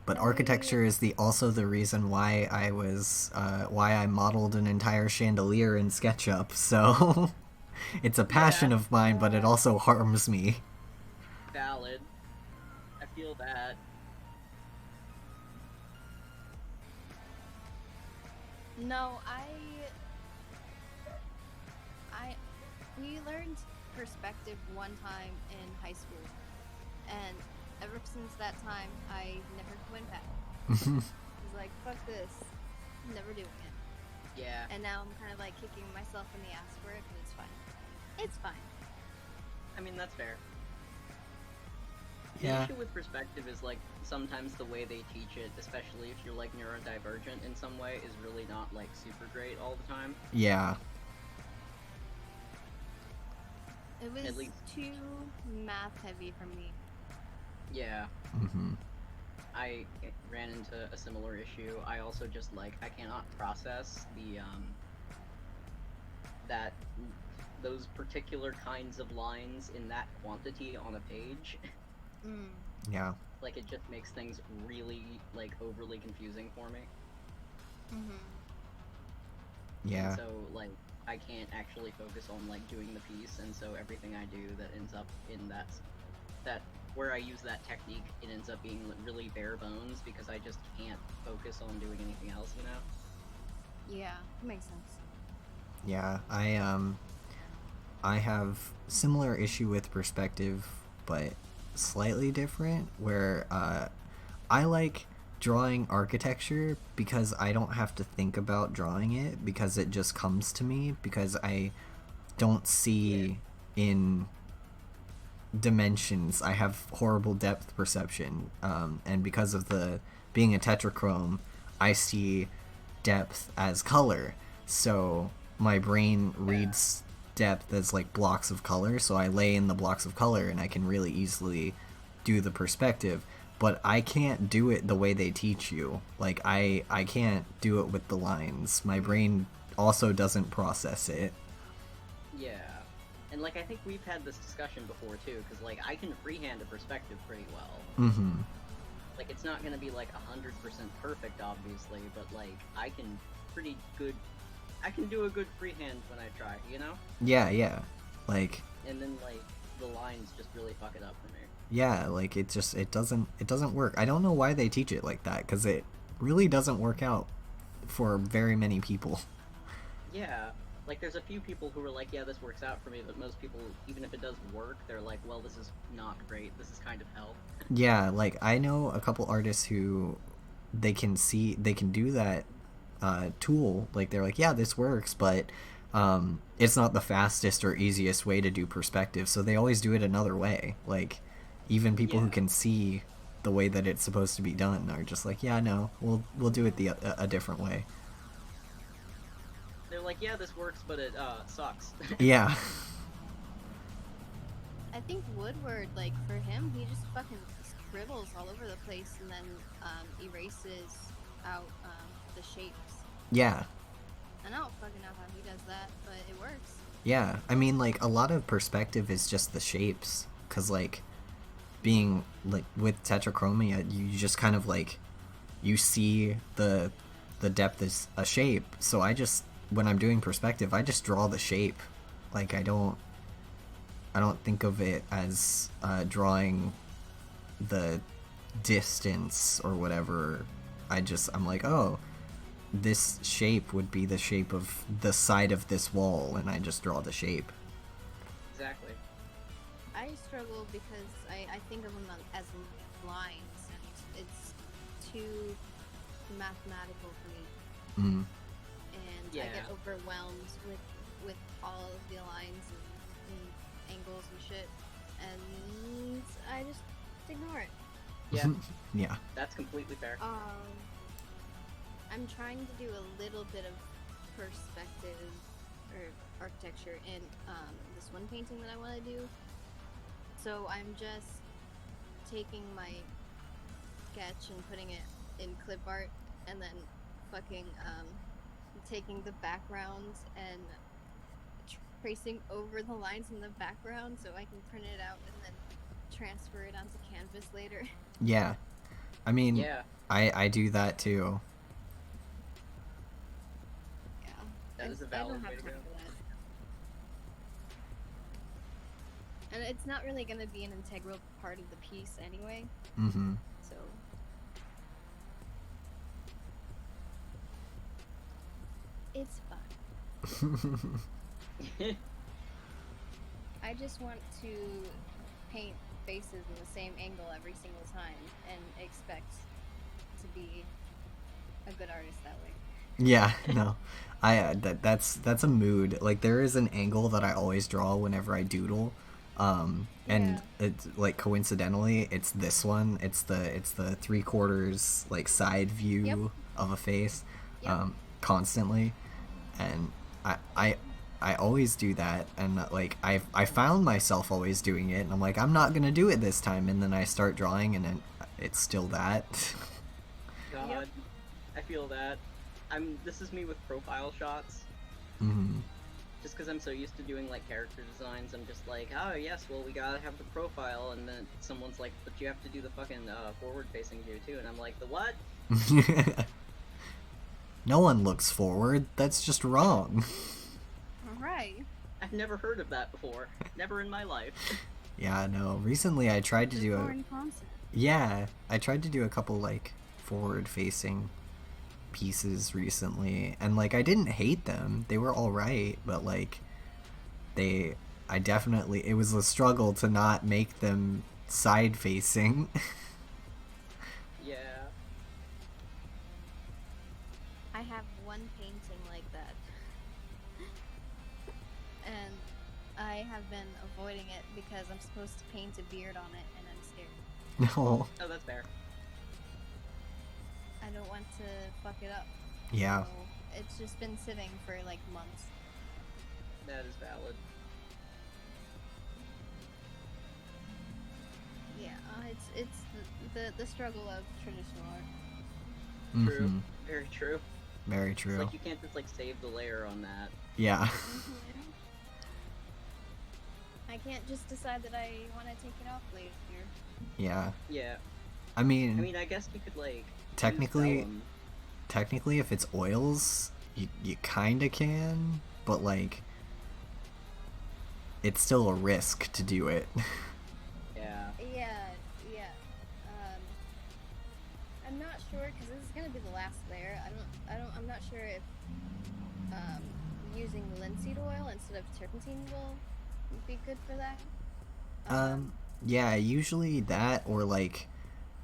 Speaker 1: But architecture is also the reason why I modeled an entire chandelier in SketchUp. So it's a passion
Speaker 2: Yeah.
Speaker 1: of mine, but it also harms me.
Speaker 2: Valid. I feel that.
Speaker 3: No, we learned perspective one time in high school, and ever since that time, I never went back. I was like, fuck this, I'm never doing it.
Speaker 2: Yeah.
Speaker 3: And now I'm kind of like kicking myself in the ass for it, but it's fine. It's fine.
Speaker 2: I mean, that's fair.
Speaker 1: Yeah.
Speaker 2: The issue with perspective is, like, sometimes the way they teach it, especially if you're, like, neurodivergent in some way, is really not, like, super great all the time.
Speaker 1: Yeah.
Speaker 3: It was
Speaker 2: At least-
Speaker 3: too math heavy for me.
Speaker 2: Yeah.
Speaker 1: Mm-hmm.
Speaker 2: I ran into a similar issue. I also just, like, I cannot process the, those particular kinds of lines in that quantity on a page.
Speaker 3: Mm.
Speaker 1: Yeah.
Speaker 2: Like, it just makes things really, like, overly confusing for me.
Speaker 3: Mm-hmm.
Speaker 1: Yeah.
Speaker 2: And so, like, I can't actually focus on, like, doing the piece, and so everything I do that ends up in that where I use that technique, it ends up being really bare bones, because I just can't focus on doing anything else, you know?
Speaker 3: Yeah, makes sense.
Speaker 1: Yeah. I have similar issue with perspective, but slightly different, where I like drawing architecture because I don't have to think about drawing it, because it just comes to me, because I don't see in dimensions. I have horrible depth perception, and because of the being a tetrachrome, I see depth as color, so my brain reads depth as like blocks of color, so I lay in the blocks of color and I can really easily do the perspective. But I can't do it the way they teach you. Like, I can't do it with the lines. My brain also doesn't process it.
Speaker 2: Yeah. And, like, I think we've had this discussion before, too, because, like, I can freehand a perspective pretty well.
Speaker 1: Mm-hmm.
Speaker 2: Like, it's not gonna be, like, 100% perfect, obviously, but, like, I can do a good freehand when I try, you know?
Speaker 1: Yeah. Like,
Speaker 2: And then, like, the lines just really fuck it up for me.
Speaker 1: yeah, like, it doesn't work. I don't know why they teach it like that, because it really doesn't work out for very many people.
Speaker 2: Yeah. Like, there's a few people who are like, yeah, this works out for me, but most people, even if it does work, they're like, well, this is not great. This is kind of hell.
Speaker 1: Yeah, like, I know a couple artists who they can do that tool. Like, they're like, yeah, this works, but it's not the fastest or easiest way to do perspective, so they always do it another way. Like, even people who can see the way that it's supposed to be done are just like, yeah, no, we'll do it a different way.
Speaker 2: They're like, yeah, this works, but it sucks.
Speaker 1: Yeah.
Speaker 3: I think Woodward, like, for him, he just fucking scribbles all over the place and then erases out the shapes.
Speaker 1: Yeah.
Speaker 3: I don't fucking know how he does that, but it works.
Speaker 1: Yeah, I mean, like, a lot of perspective is just the shapes, because, like, being, like, with tetrachromia, you just kind of, like, you see the depth as a shape, so I just, when I'm doing perspective, I just draw the shape. Like, I don't think of it as drawing the distance or whatever. I'm like, oh, this shape would be the shape of the side of this wall, and I just draw the shape.
Speaker 2: Exactly.
Speaker 3: I struggle because I think of them as lines, and it's too mathematical for me.
Speaker 1: Mm.
Speaker 3: And
Speaker 2: Yeah.
Speaker 3: I get overwhelmed with all of the lines and angles and shit, and I just ignore it.
Speaker 2: Yeah,
Speaker 1: Yeah.
Speaker 2: that's completely fair.
Speaker 3: I'm trying to do a little bit of perspective or architecture in this one painting that I want to do. So I'm just taking my sketch and putting it in clip art, and then fucking taking the background and tracing over the lines in the background so I can print it out and then transfer it onto canvas later.
Speaker 1: Yeah. I mean,
Speaker 2: Yeah.
Speaker 1: I do that too.
Speaker 3: Yeah.
Speaker 2: That is a
Speaker 3: I
Speaker 2: valid
Speaker 3: don't have
Speaker 2: way to
Speaker 3: time
Speaker 2: go.
Speaker 3: for that. And it's not really going to be an integral part of the piece anyway,
Speaker 1: Mm-hmm.
Speaker 3: so... It's fun. I just want to paint faces in the same angle every single time and expect to be a good artist that way.
Speaker 1: Yeah, no. That's a mood. Like there is an angle that I always draw whenever I doodle, and
Speaker 3: Yeah.
Speaker 1: it's like coincidentally it's this one. It's the 3/4 like side view
Speaker 3: Yep.
Speaker 1: of a face,
Speaker 3: Yep.
Speaker 1: constantly, and I I. I always do that, and like I found myself always doing it, and I'm like I'm not gonna do it this time, and then I start drawing, and then it's still that.
Speaker 2: God,
Speaker 3: Yep.
Speaker 2: I feel that. This is me with profile shots.
Speaker 1: Hmm.
Speaker 2: Just because I'm so used to doing like character designs, I'm just like, oh yes, well we gotta have the profile, and then someone's like, but you have to do the fucking forward-facing view too, and I'm like, the what?
Speaker 1: No one looks forward. That's just wrong.
Speaker 3: Right.
Speaker 2: I've never heard of that before. Never in my life.
Speaker 1: Yeah, no. Recently, I tried to
Speaker 3: It's a
Speaker 1: do a
Speaker 3: foreign concept.
Speaker 1: yeah. I tried to do a couple like forward-facing pieces recently, and like I didn't hate them. They were all right, but like they, I definitely it was a struggle to not make them side-facing.
Speaker 2: Yeah.
Speaker 3: I have one painting like that. And I have been avoiding it because I'm supposed to paint a beard on it and I'm scared.
Speaker 1: No.
Speaker 2: Oh, that's fair.
Speaker 3: I don't want to fuck it up.
Speaker 1: Yeah.
Speaker 3: So it's just been sitting for like months.
Speaker 2: That is valid.
Speaker 3: Yeah, it's the struggle of traditional art.
Speaker 2: True.
Speaker 1: Mhm.
Speaker 2: Very true.
Speaker 1: Very
Speaker 2: It's
Speaker 1: true.
Speaker 2: like you can't just like save the layer on that.
Speaker 1: Yeah.
Speaker 3: I can't just decide that I want to take it off later.
Speaker 1: Yeah.
Speaker 2: Yeah.
Speaker 1: I mean,
Speaker 2: I mean, I guess you could like use
Speaker 1: technically,
Speaker 2: vellum.
Speaker 1: technically, if it's oils, you kind of can, but like, it's still a risk to do it.
Speaker 2: Yeah.
Speaker 3: Yeah. I'm not sure because this is gonna be the last layer. I'm not sure if using linseed oil instead of turpentine will be good for that.
Speaker 1: Yeah, usually that, or like,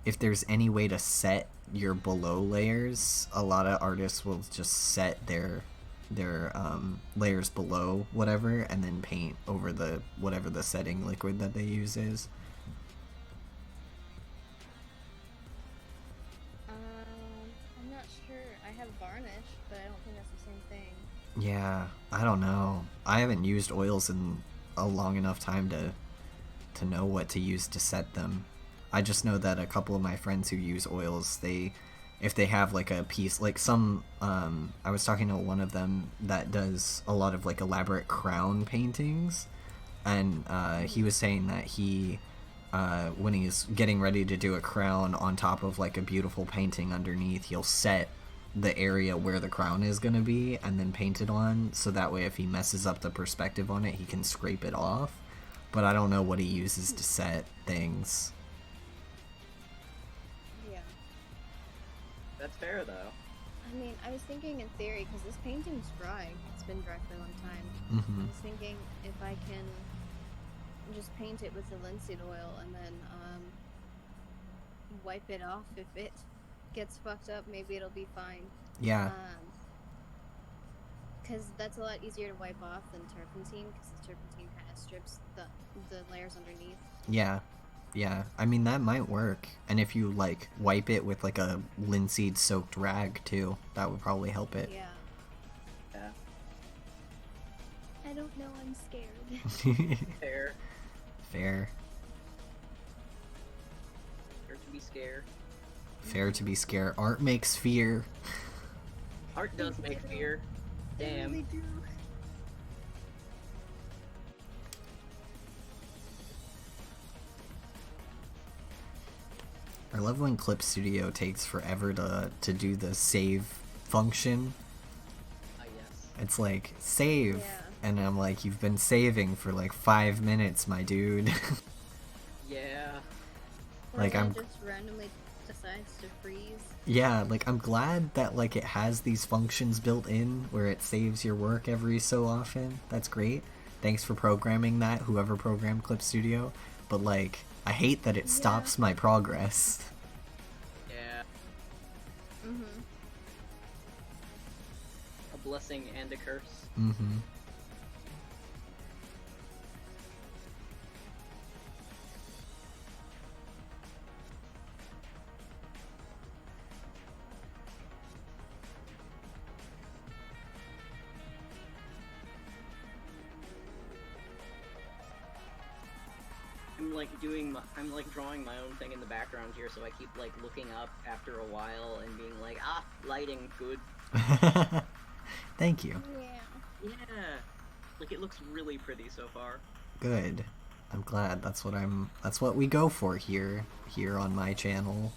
Speaker 1: if there's any way to set your below layers, a lot of artists will just set their layers below whatever, and then paint over the whatever the setting liquid that they use is.
Speaker 3: I'm not sure. I have varnish, but I don't think that's the same thing.
Speaker 1: Yeah, I don't know. I haven't used oils in a long enough time to know what to use to set them. I just know that a couple of my friends who use oils, if they have like a piece, like some, I was talking to one of them that does a lot of like elaborate crown paintings, and he was saying that he, when he's getting ready to do a crown on top of like a beautiful painting underneath, he'll set the area where the crown is going to be and then paint it on, so that way if he messes up the perspective on it, he can scrape it off. But I don't know what he uses to set things.
Speaker 3: Yeah.
Speaker 2: That's fair though.
Speaker 3: I mean, I was thinking in theory because this painting's dry. It's been dry for a long time.
Speaker 1: Hmm.
Speaker 3: I was thinking if I can just paint it with the linseed oil and then wipe it off if it gets fucked up, maybe it'll be fine.
Speaker 1: Yeah.
Speaker 3: Because that's a lot easier to wipe off than turpentine, because the turpentine kind of strips the layers underneath.
Speaker 1: Yeah. Yeah. I mean, that might work. And if you, like, wipe it with, like, a linseed soaked rag, too, that would probably help it.
Speaker 3: Yeah.
Speaker 2: Yeah.
Speaker 3: I don't know, I'm scared.
Speaker 2: Fair.
Speaker 1: Fair.
Speaker 2: Fair to be scared.
Speaker 1: Fair to be scared. Art makes fear.
Speaker 2: Art does make fear.
Speaker 3: They
Speaker 2: Damn.
Speaker 3: really do.
Speaker 1: I love when Clip Studio takes forever to do the save function.
Speaker 2: Yes.
Speaker 1: It's like, save.
Speaker 3: Yeah.
Speaker 1: And I'm like, you've been saving for like 5 minutes, my dude.
Speaker 2: Yeah.
Speaker 1: Like,
Speaker 3: Or
Speaker 1: I'm-
Speaker 3: it just randomly decides to freeze.
Speaker 1: Yeah, like, I'm glad that, like, it has these functions built in where it saves your work every so often. That's great. Thanks for programming that, whoever programmed Clip Studio. But, like, I hate that it stops my progress.
Speaker 2: Yeah.
Speaker 3: Mm-hmm.
Speaker 2: blessing and a curse.
Speaker 1: Mm-hmm.
Speaker 2: I'm like drawing my own thing in the background here, so I keep like looking up after a while and being like, lighting, good.
Speaker 1: Thank you.
Speaker 3: Yeah.
Speaker 2: Yeah. Like, it looks really pretty so far.
Speaker 1: Good. I'm glad. That's what we go for here on my channel.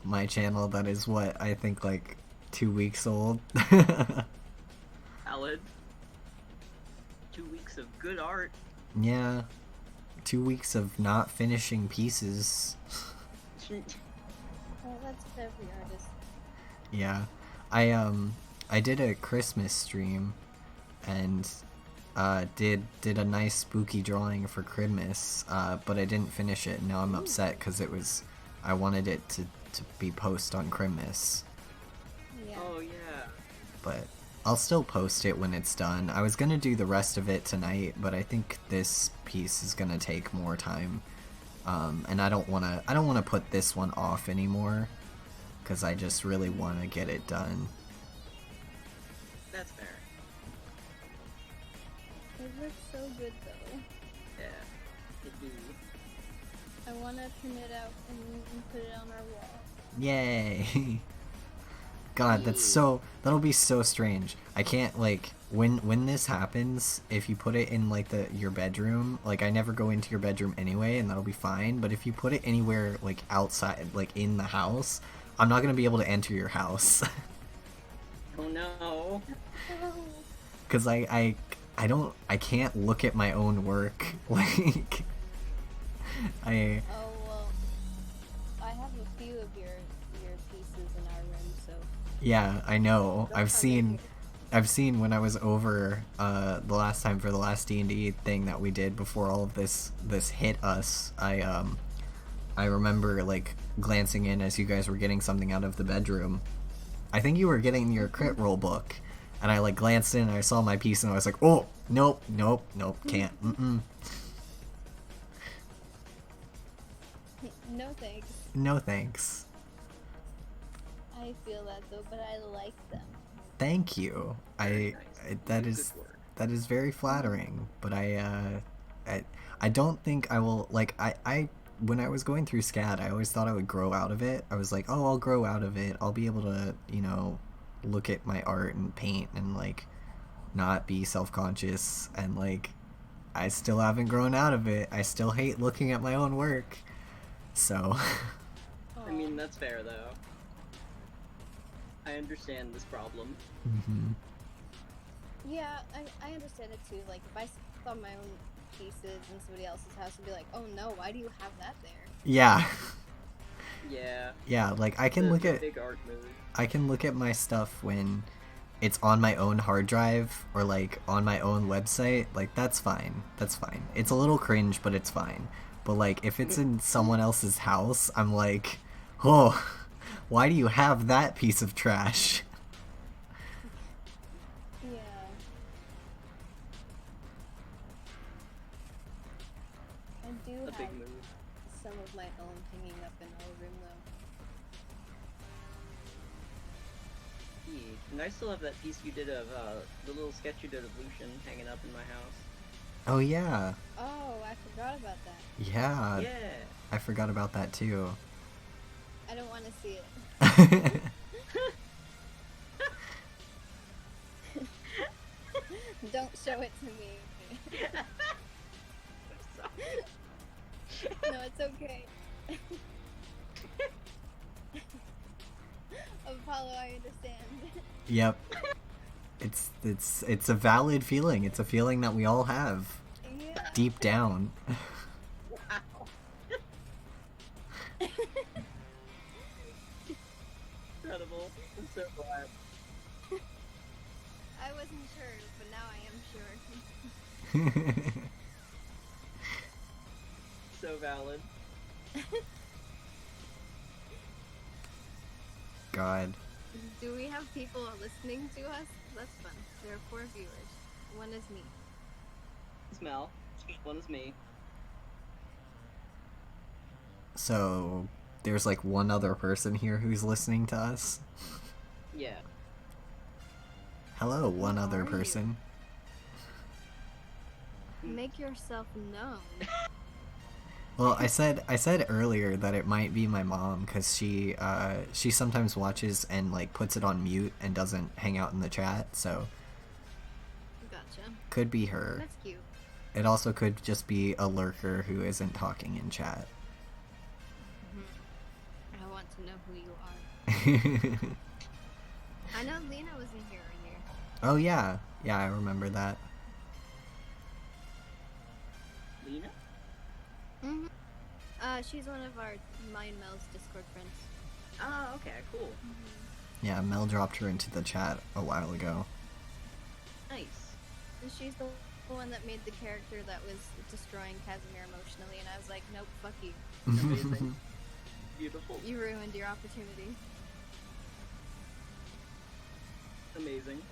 Speaker 1: My channel that is what, I think like 2 weeks old.
Speaker 2: Valid. 2 weeks of good art.
Speaker 1: Yeah. 2 weeks of not finishing pieces.
Speaker 3: Well, that's for every artist.
Speaker 1: Yeah. I did a Christmas stream and did a nice spooky drawing for Christmas, but I didn't finish it. Now I'm upset because I wanted it to be post on Christmas.
Speaker 3: Yeah.
Speaker 2: Oh, yeah.
Speaker 1: But I'll still post it when it's done. I was gonna do the rest of it tonight, but I think this piece is gonna take more time. And I don't wanna put this one off anymore, because I just really wanna get it done.
Speaker 2: That's fair.
Speaker 3: It looks so good though.
Speaker 2: Yeah. It do.
Speaker 3: I want to print it out and put it on our wall.
Speaker 1: Yay! God, that'll be so strange. I can't, like, when this happens, if you put it in like your bedroom, like I never go into your bedroom anyway, and that'll be fine. But if you put it anywhere like outside, like in the house, I'm not gonna be able to enter your house.
Speaker 2: Oh no.
Speaker 1: Cause I can't look at my own work. Like I.
Speaker 3: Oh well, I have a few of your pieces in our room, so.
Speaker 1: Yeah, I know.
Speaker 3: Don't
Speaker 1: I've
Speaker 3: come in
Speaker 1: seen when I was over the last time for the last D&D thing that we did before all of this hit us. I remember like glancing in as you guys were getting something out of the bedroom. I think you were getting your crit roll book, and I like glanced in and I saw my piece and I was like, oh, nope, can't.
Speaker 3: No thanks.
Speaker 1: No thanks.
Speaker 3: I feel that though, but I like them.
Speaker 1: Thank you.
Speaker 2: Very nice. Good work.
Speaker 1: That is very flattering, but I don't think I will, like, I when I was going through SCAD, I always thought I would grow out of it. I was like, oh, I'll grow out of it. I'll be able to, you know, look at my art and paint and, like, not be self-conscious. And, like, I still haven't grown out of it. I still hate looking at my own work. So.
Speaker 2: I mean, that's fair though. I understand this problem.
Speaker 1: Mm-hmm.
Speaker 3: Yeah, I understand it too. Like, if I saw my own pieces in somebody else's house, I'd be like, oh no, why do you have that there?
Speaker 1: Yeah.
Speaker 2: Yeah.
Speaker 1: Yeah, like, I can look at
Speaker 2: big art mood.
Speaker 1: I can look at my stuff when it's on my own hard drive or like on my own website. Like, that's fine. That's fine. It's a little cringe, but it's fine. But like, if it's in someone else's house, I'm like, oh, why do you have that piece of trash?
Speaker 3: Yeah. I do
Speaker 2: A
Speaker 3: have
Speaker 2: big move.
Speaker 3: some of my own hanging up in our room though.
Speaker 2: Yeah. And I still have that piece you did of, the little sketch you did of Lucian hanging up in my house.
Speaker 1: Oh yeah.
Speaker 3: Oh, I forgot about that.
Speaker 1: Yeah.
Speaker 2: Yeah.
Speaker 1: I forgot about that too.
Speaker 3: I don't want to see it. Don't show it to me. No, it's okay. Apollo, I understand.
Speaker 1: Yep. It's a valid feeling. It's a feeling that we all have
Speaker 3: Yeah.
Speaker 1: deep down.
Speaker 2: Wow. Incredible. I'm so glad.
Speaker 3: I wasn't sure, but now I am sure.
Speaker 2: So valid.
Speaker 1: God.
Speaker 3: Do we have people listening to us? That's fun. There are 4 viewers. One is me.
Speaker 2: It's Mel. One is me.
Speaker 1: So there's like one other person here who's listening to us.
Speaker 2: Yeah.
Speaker 1: Hello, one
Speaker 3: Who
Speaker 1: other
Speaker 3: are you?
Speaker 1: person.
Speaker 3: Make yourself known.
Speaker 1: Well, I said earlier that it might be my mom because she sometimes watches and like puts it on mute and doesn't hang out in the chat, so
Speaker 3: Gotcha.
Speaker 1: could be her.
Speaker 3: That's cute.
Speaker 1: It also could just be a lurker who isn't talking in chat.
Speaker 3: I want to know who you are. I know Lena was in here earlier.
Speaker 1: Oh yeah, I remember that.
Speaker 2: Lena?
Speaker 3: Mm-hmm. She's one of our mine Mel's Discord friends.
Speaker 2: Oh, okay, cool.
Speaker 1: Yeah, Mel dropped her into the chat a while ago.
Speaker 2: Nice.
Speaker 3: And she's the one that made the character that was destroying Casimir emotionally, and I was like, nope, fuck you.
Speaker 2: Amazing. Beautiful.
Speaker 3: You ruined your opportunity.
Speaker 2: Amazing.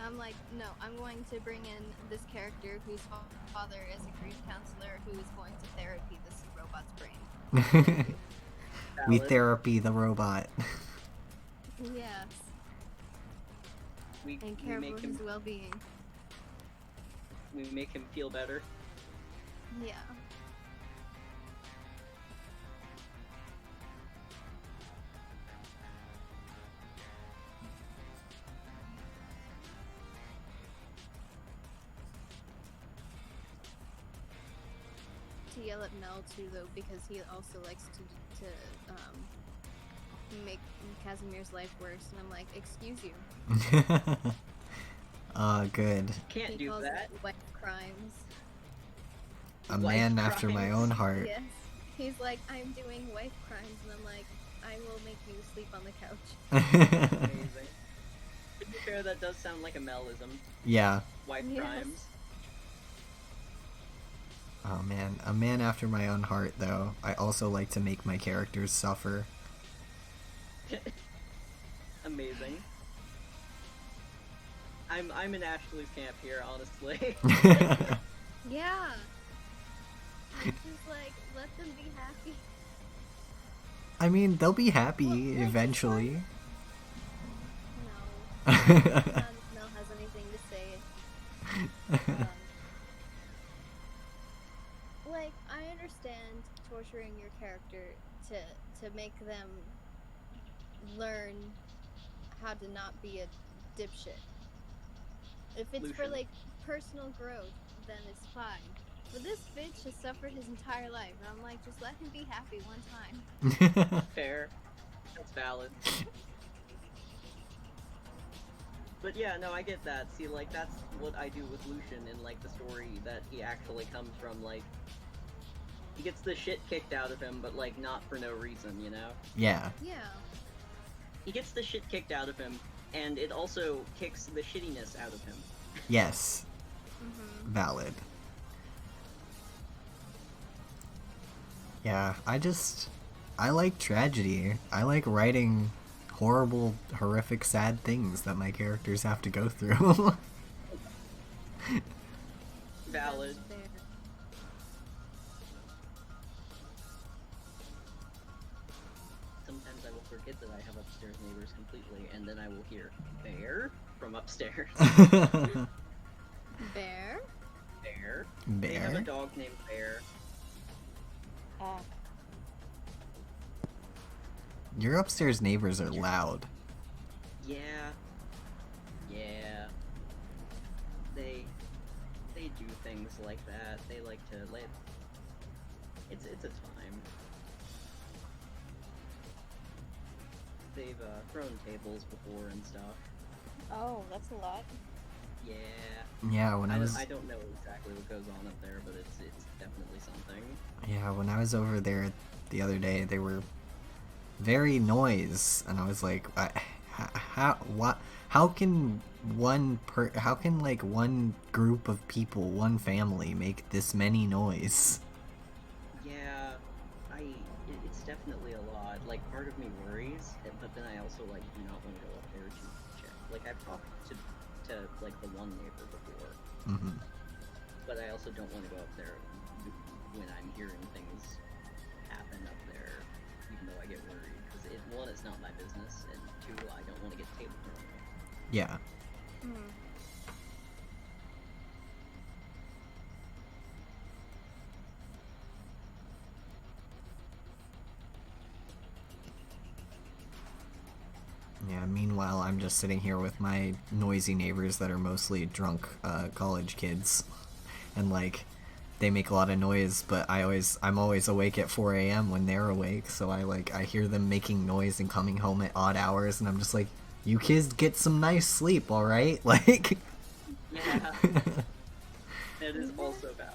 Speaker 3: I'm like, no, I'm going to bring in this character whose father is a grief counselor who is going to therapy this robot's brain.
Speaker 1: We
Speaker 2: Valid.
Speaker 1: therapy the robot.
Speaker 3: Yes.
Speaker 2: We
Speaker 3: And care
Speaker 2: make
Speaker 3: for
Speaker 2: him
Speaker 3: his well-being.
Speaker 2: we make him feel better.
Speaker 3: Yeah. To yell at Mel too, though, because he also likes to make Casimir's life worse, and I'm like, excuse you.
Speaker 1: Good.
Speaker 2: Can't
Speaker 3: He
Speaker 2: do
Speaker 3: calls
Speaker 2: that.
Speaker 3: it wife crimes.
Speaker 1: A
Speaker 2: Wife
Speaker 1: man after my
Speaker 2: crimes.
Speaker 1: own heart.
Speaker 3: Yes. He's like, I'm doing wife crimes, and I'm like, I will make you sleep on the couch.
Speaker 2: Amazing. To be fair, that does sound like a Melism.
Speaker 1: Yeah.
Speaker 2: Wife
Speaker 3: Yes.
Speaker 2: crimes.
Speaker 1: Oh man, a man after my own heart though. I also like to make my characters suffer.
Speaker 2: Amazing. I'm in Ashley's camp here, honestly.
Speaker 3: Yeah. It's just like, let them be happy.
Speaker 1: I mean, they'll be happy
Speaker 3: Well, like,
Speaker 1: eventually.
Speaker 3: No. None of Mel has anything to say. Like, I understand torturing your character to make them learn how to not be a dipshit. If it's for
Speaker 2: Lucian.
Speaker 3: like personal growth, then it's fine. But this bitch has suffered his entire life, and I'm like, just let him be happy one time.
Speaker 2: Fair. That's valid. But yeah, no, I get that. See, like, that's what I do with Lucian in, like, the story that he actually comes from, like, he gets the shit kicked out of him, but, like, not for no reason, you know?
Speaker 1: Yeah.
Speaker 3: Yeah.
Speaker 2: He gets the shit kicked out of him, and it also kicks the shittiness out of him.
Speaker 1: Yes.
Speaker 3: Mm-hmm.
Speaker 1: Valid. Yeah, I like tragedy. I like writing horrible, horrific, sad things that my characters have to go through.
Speaker 2: Valid.
Speaker 3: That's fair.
Speaker 2: Sometimes I will forget that I have upstairs neighbors completely, and then I will hear bear from upstairs.
Speaker 3: Bear?
Speaker 2: Bear. They have a
Speaker 1: Bear?
Speaker 2: dog named Bear.
Speaker 1: Your upstairs neighbors are loud.
Speaker 2: Yeah. Yeah. They do things like that. They like to let. It's a time. They've thrown tables before and stuff.
Speaker 3: Oh, that's a lot.
Speaker 2: Yeah.
Speaker 1: Yeah, when I was
Speaker 2: I don't know exactly what goes on up there, but it's definitely something.
Speaker 1: yeah, when I was over there the other day, they were very noise, and I was like, how can like one group of people, one family, make this many noise?
Speaker 2: Yeah, it's definitely definitely a lot. Like, part of me worries, but then I also, like, do not want to go up there to check. Like, I've talked to like, the one neighbor before,
Speaker 1: Mm-hmm.
Speaker 2: but I also don't want to go up there when I'm hearing things happen up there, even though I get worried. Because, one, it's not my business, and two, I don't want to get table thrown away.
Speaker 1: Yeah.
Speaker 4: Hmm.
Speaker 1: Yeah, meanwhile, I'm just sitting here with my noisy neighbors that are mostly drunk college kids. And, like, they make a lot of noise, but I'm always awake at 4 a.m. when they're awake, so I hear them making noise and coming home at odd hours, and I'm just like, you kids get some nice sleep, alright? Like...
Speaker 2: Yeah. That is also valid.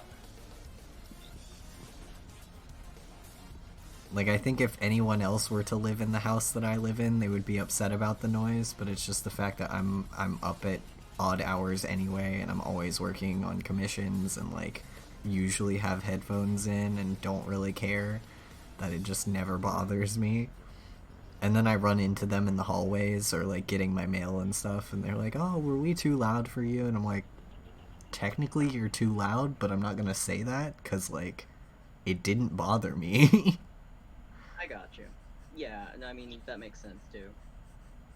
Speaker 1: Like, I think if anyone else were to live in the house that I live in, they would be upset about the noise, but it's just the fact that I'm up at odd hours anyway, and I'm always working on commissions, and, like, usually have headphones in and don't really care, that it just never bothers me. And then I run into them in the hallways, or, like, getting my mail and stuff, and they're like, oh, were we too loud for you? And I'm like, technically you're too loud, but I'm not gonna say that, because, like, it didn't bother me.
Speaker 2: I got you. Yeah, and I mean, that makes sense, too.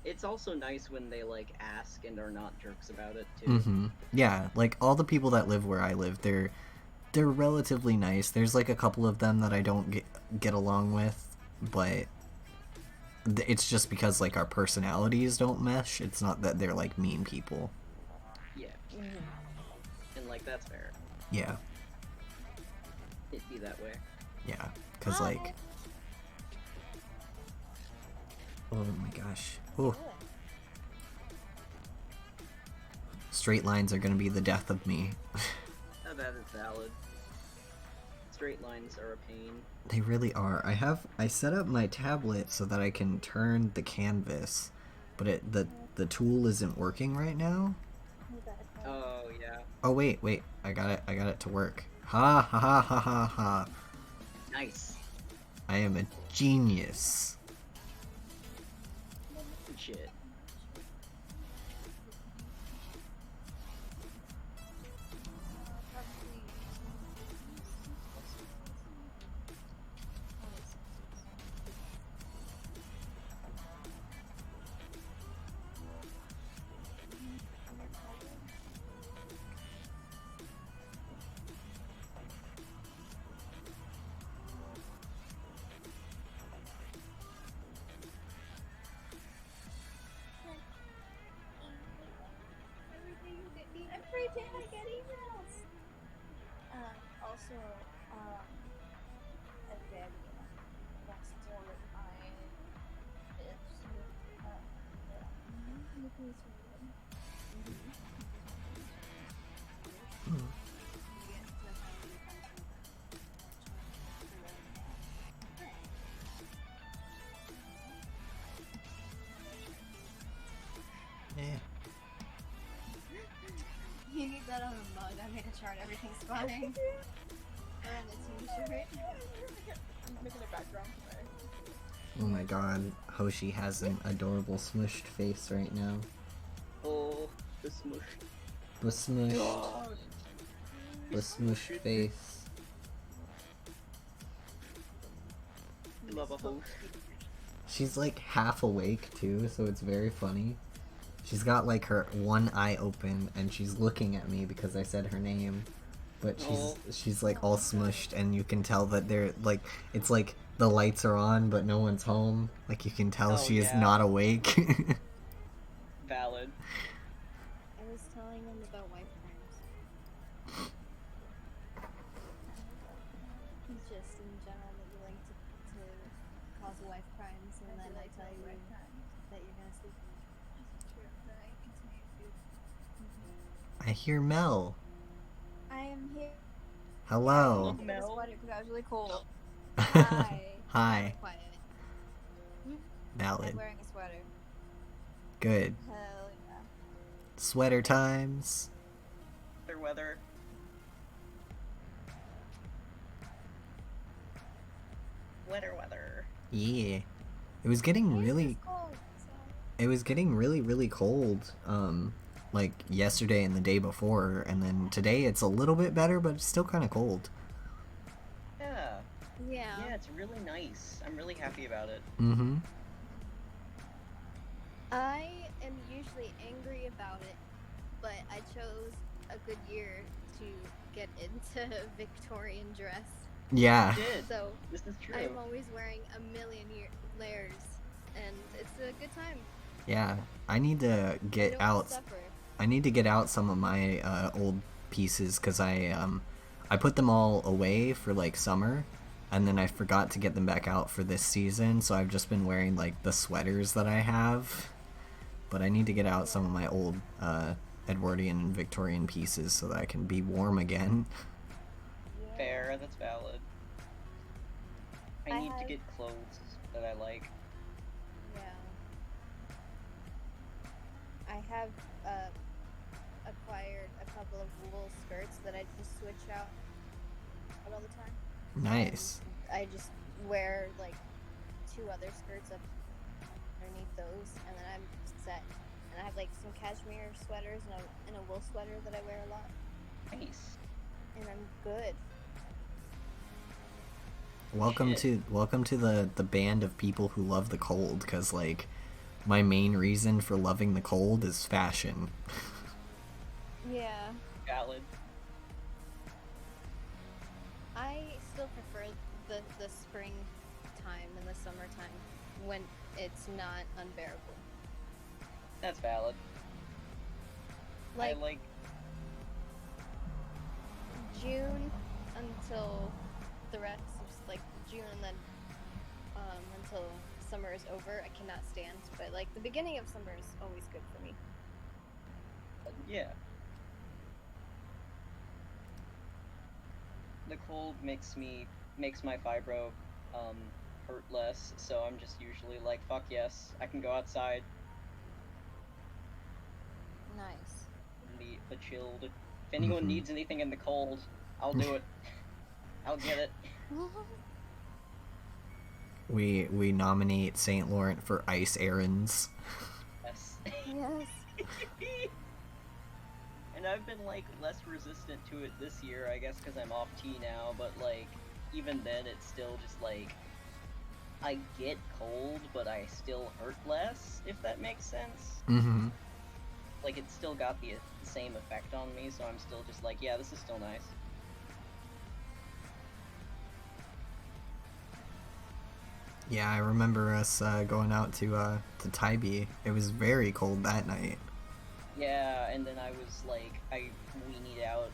Speaker 2: It's also nice when they, like, ask and are not jerks about it, too.
Speaker 1: Mm-hmm. Yeah, like, all the people that live where I live, they're relatively nice. There's, like, a couple of them that I don't get along with, but it's just because, like, our personalities don't mesh. It's not that they're, like, mean people.
Speaker 2: Yeah. And, like, that's fair.
Speaker 1: Yeah.
Speaker 2: It'd be that way.
Speaker 1: Yeah, because, like... Oh my gosh. Oh. Straight lines are gonna be the death of me.
Speaker 2: Oh, that is valid. Straight lines are a pain.
Speaker 1: They really are. I set up my tablet so that I can turn the canvas, but the tool isn't working right now.
Speaker 2: Oh, yeah.
Speaker 1: Oh wait, I got it to work. Ha ha ha ha ha ha.
Speaker 2: Nice.
Speaker 1: I am a genius.
Speaker 2: Good shit.
Speaker 3: Every day I get emails. Also, a very next door of mine is
Speaker 1: Yeah.
Speaker 3: You need that on a mug. I made a chart. Everything's fine. Or on the t-shirt.
Speaker 5: I'm making a background today.
Speaker 1: Oh my god, Hoshi has an adorable smushed face right now.
Speaker 2: Oh, the smush.
Speaker 1: The smushed,
Speaker 2: God.
Speaker 1: the smushed face.
Speaker 2: Love a host.
Speaker 1: She's like half awake too, so it's very funny. She's got like her one eye open and she's looking at me because I said her name. But she's like all smushed and you can tell that they're like, it's like the lights are on but no one's home. Like you can tell she is not awake.
Speaker 2: Valid.
Speaker 3: I was telling them about wife crimes. He's just in general that you like to cause wife crimes and then I tell you that you're gonna sleep.
Speaker 1: I hear Mel.
Speaker 3: I am here.
Speaker 1: Hello.
Speaker 3: I'm wearing a sweater because I was really cold. Hi.
Speaker 1: Hi.
Speaker 3: Quiet.
Speaker 1: Valid.
Speaker 3: I'm wearing a sweater.
Speaker 1: Good.
Speaker 3: Hell yeah.
Speaker 1: Sweater times.
Speaker 2: Their weather. Weather.
Speaker 1: Yeah. It was getting
Speaker 3: Hey,
Speaker 1: really
Speaker 3: it's cold. So...
Speaker 1: it was getting really really cold like yesterday and the day before, and then today it's a little bit better, but it's still kind of cold.
Speaker 2: Yeah.
Speaker 3: Yeah.
Speaker 2: Yeah, it's really nice. I'm really happy about it.
Speaker 1: Mm-hmm.
Speaker 3: I am usually angry about it, but I chose a good year to get into Victorian dress.
Speaker 1: Yeah.
Speaker 2: You did.
Speaker 3: So
Speaker 2: This is true.
Speaker 3: I'm always wearing a million layers, and it's a good time.
Speaker 1: Yeah. I need to
Speaker 3: I
Speaker 1: get
Speaker 3: don't
Speaker 1: out
Speaker 3: suffer.
Speaker 1: I need to get out some of my old pieces, because I put them all away for like summer, and then I forgot to get them back out for this season, so I've just been wearing like the sweaters that I have. But I need to get out some of my old Edwardian and Victorian pieces so that I can be warm again.
Speaker 3: Yeah.
Speaker 2: Fair, that's valid. I
Speaker 3: I
Speaker 2: need to
Speaker 3: have-
Speaker 2: get clothes that I like.
Speaker 3: Yeah. I have acquired a couple of wool skirts that I just switch out all the time.
Speaker 1: Nice.
Speaker 3: And I just wear like 2 other skirts up underneath those, and then I'm set. And I have like some cashmere sweaters and a wool sweater that I wear a lot,
Speaker 2: Nice.
Speaker 3: and I'm good.
Speaker 1: Welcome to the band of people who love the cold, because like my main reason for loving the cold is fashion.
Speaker 3: Yeah.
Speaker 2: Valid.
Speaker 3: I still prefer the spring time and the summertime when it's not unbearable.
Speaker 2: That's valid.
Speaker 3: Like
Speaker 2: I like.
Speaker 3: June until the rest of like June, and then until summer is over, I cannot stand. But like the beginning of summer is always good for me.
Speaker 2: Yeah. The cold makes my fibro hurt less, so I'm just usually like, fuck yes, I can go outside
Speaker 3: Nice.
Speaker 2: and be chilled. If anyone
Speaker 1: Mhm.
Speaker 2: needs anything in the cold, I'll do it. I'll get it.
Speaker 1: We nominate St. Laurent for ice errands.
Speaker 2: Yes.
Speaker 3: Yes.
Speaker 2: And I've been like less resistant to it this year, I guess, because I'm off tea now. But like, even then, it's still just like I get cold, but I still hurt less. If that makes sense.
Speaker 1: Mm-hmm.
Speaker 2: Like, it's still got the same effect on me, so I'm still just like, yeah, this is still nice.
Speaker 1: Yeah, I remember us going out to Tybee. It was very cold that night.
Speaker 2: Yeah, and then I was like, I weenied out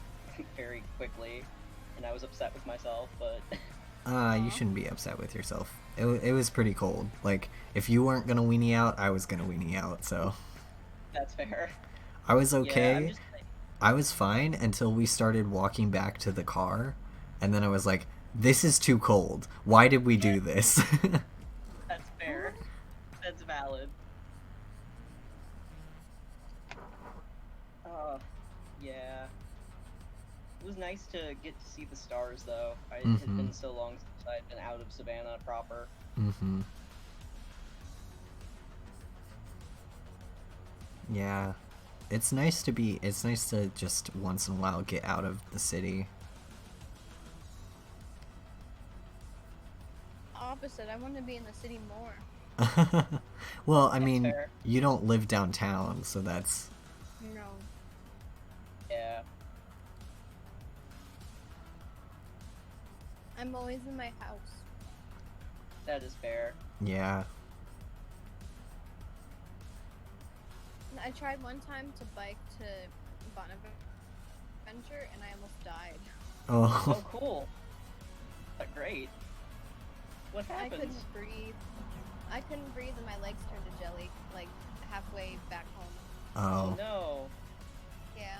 Speaker 2: very quickly, and I was upset with myself, but
Speaker 1: You shouldn't be upset with yourself. It was pretty cold. Like, if you weren't gonna weenie out, I was gonna weenie out, so...
Speaker 2: that's fair.
Speaker 1: I was
Speaker 2: Yeah,
Speaker 1: okay.
Speaker 2: I'm just like,
Speaker 1: I was fine until we started walking back to the car, and then I was like, this is too cold. Why did we do this?
Speaker 2: that's fair. That's valid. Yeah. It was nice to get to see the stars, though. It had been so long since I'd been out of Savannah proper.
Speaker 1: Mm-hmm. Yeah. It's nice to just once in a while get out of the city.
Speaker 3: Opposite. I want to be in the city more.
Speaker 1: Well, I
Speaker 2: That's
Speaker 1: mean,
Speaker 2: fair.
Speaker 1: you don't live downtown, so that's...
Speaker 3: No.
Speaker 2: Yeah.
Speaker 3: I'm always in my house.
Speaker 2: That is fair.
Speaker 1: Yeah.
Speaker 3: I tried one time to bike to Bonaventure, and I almost died.
Speaker 2: Oh,
Speaker 1: Oh.
Speaker 2: cool. Great. What
Speaker 3: I
Speaker 2: happened?
Speaker 3: couldn't breathe. I couldn't breathe, and my legs turned to jelly, like halfway back home.
Speaker 1: Oh.
Speaker 2: No.
Speaker 3: Yeah.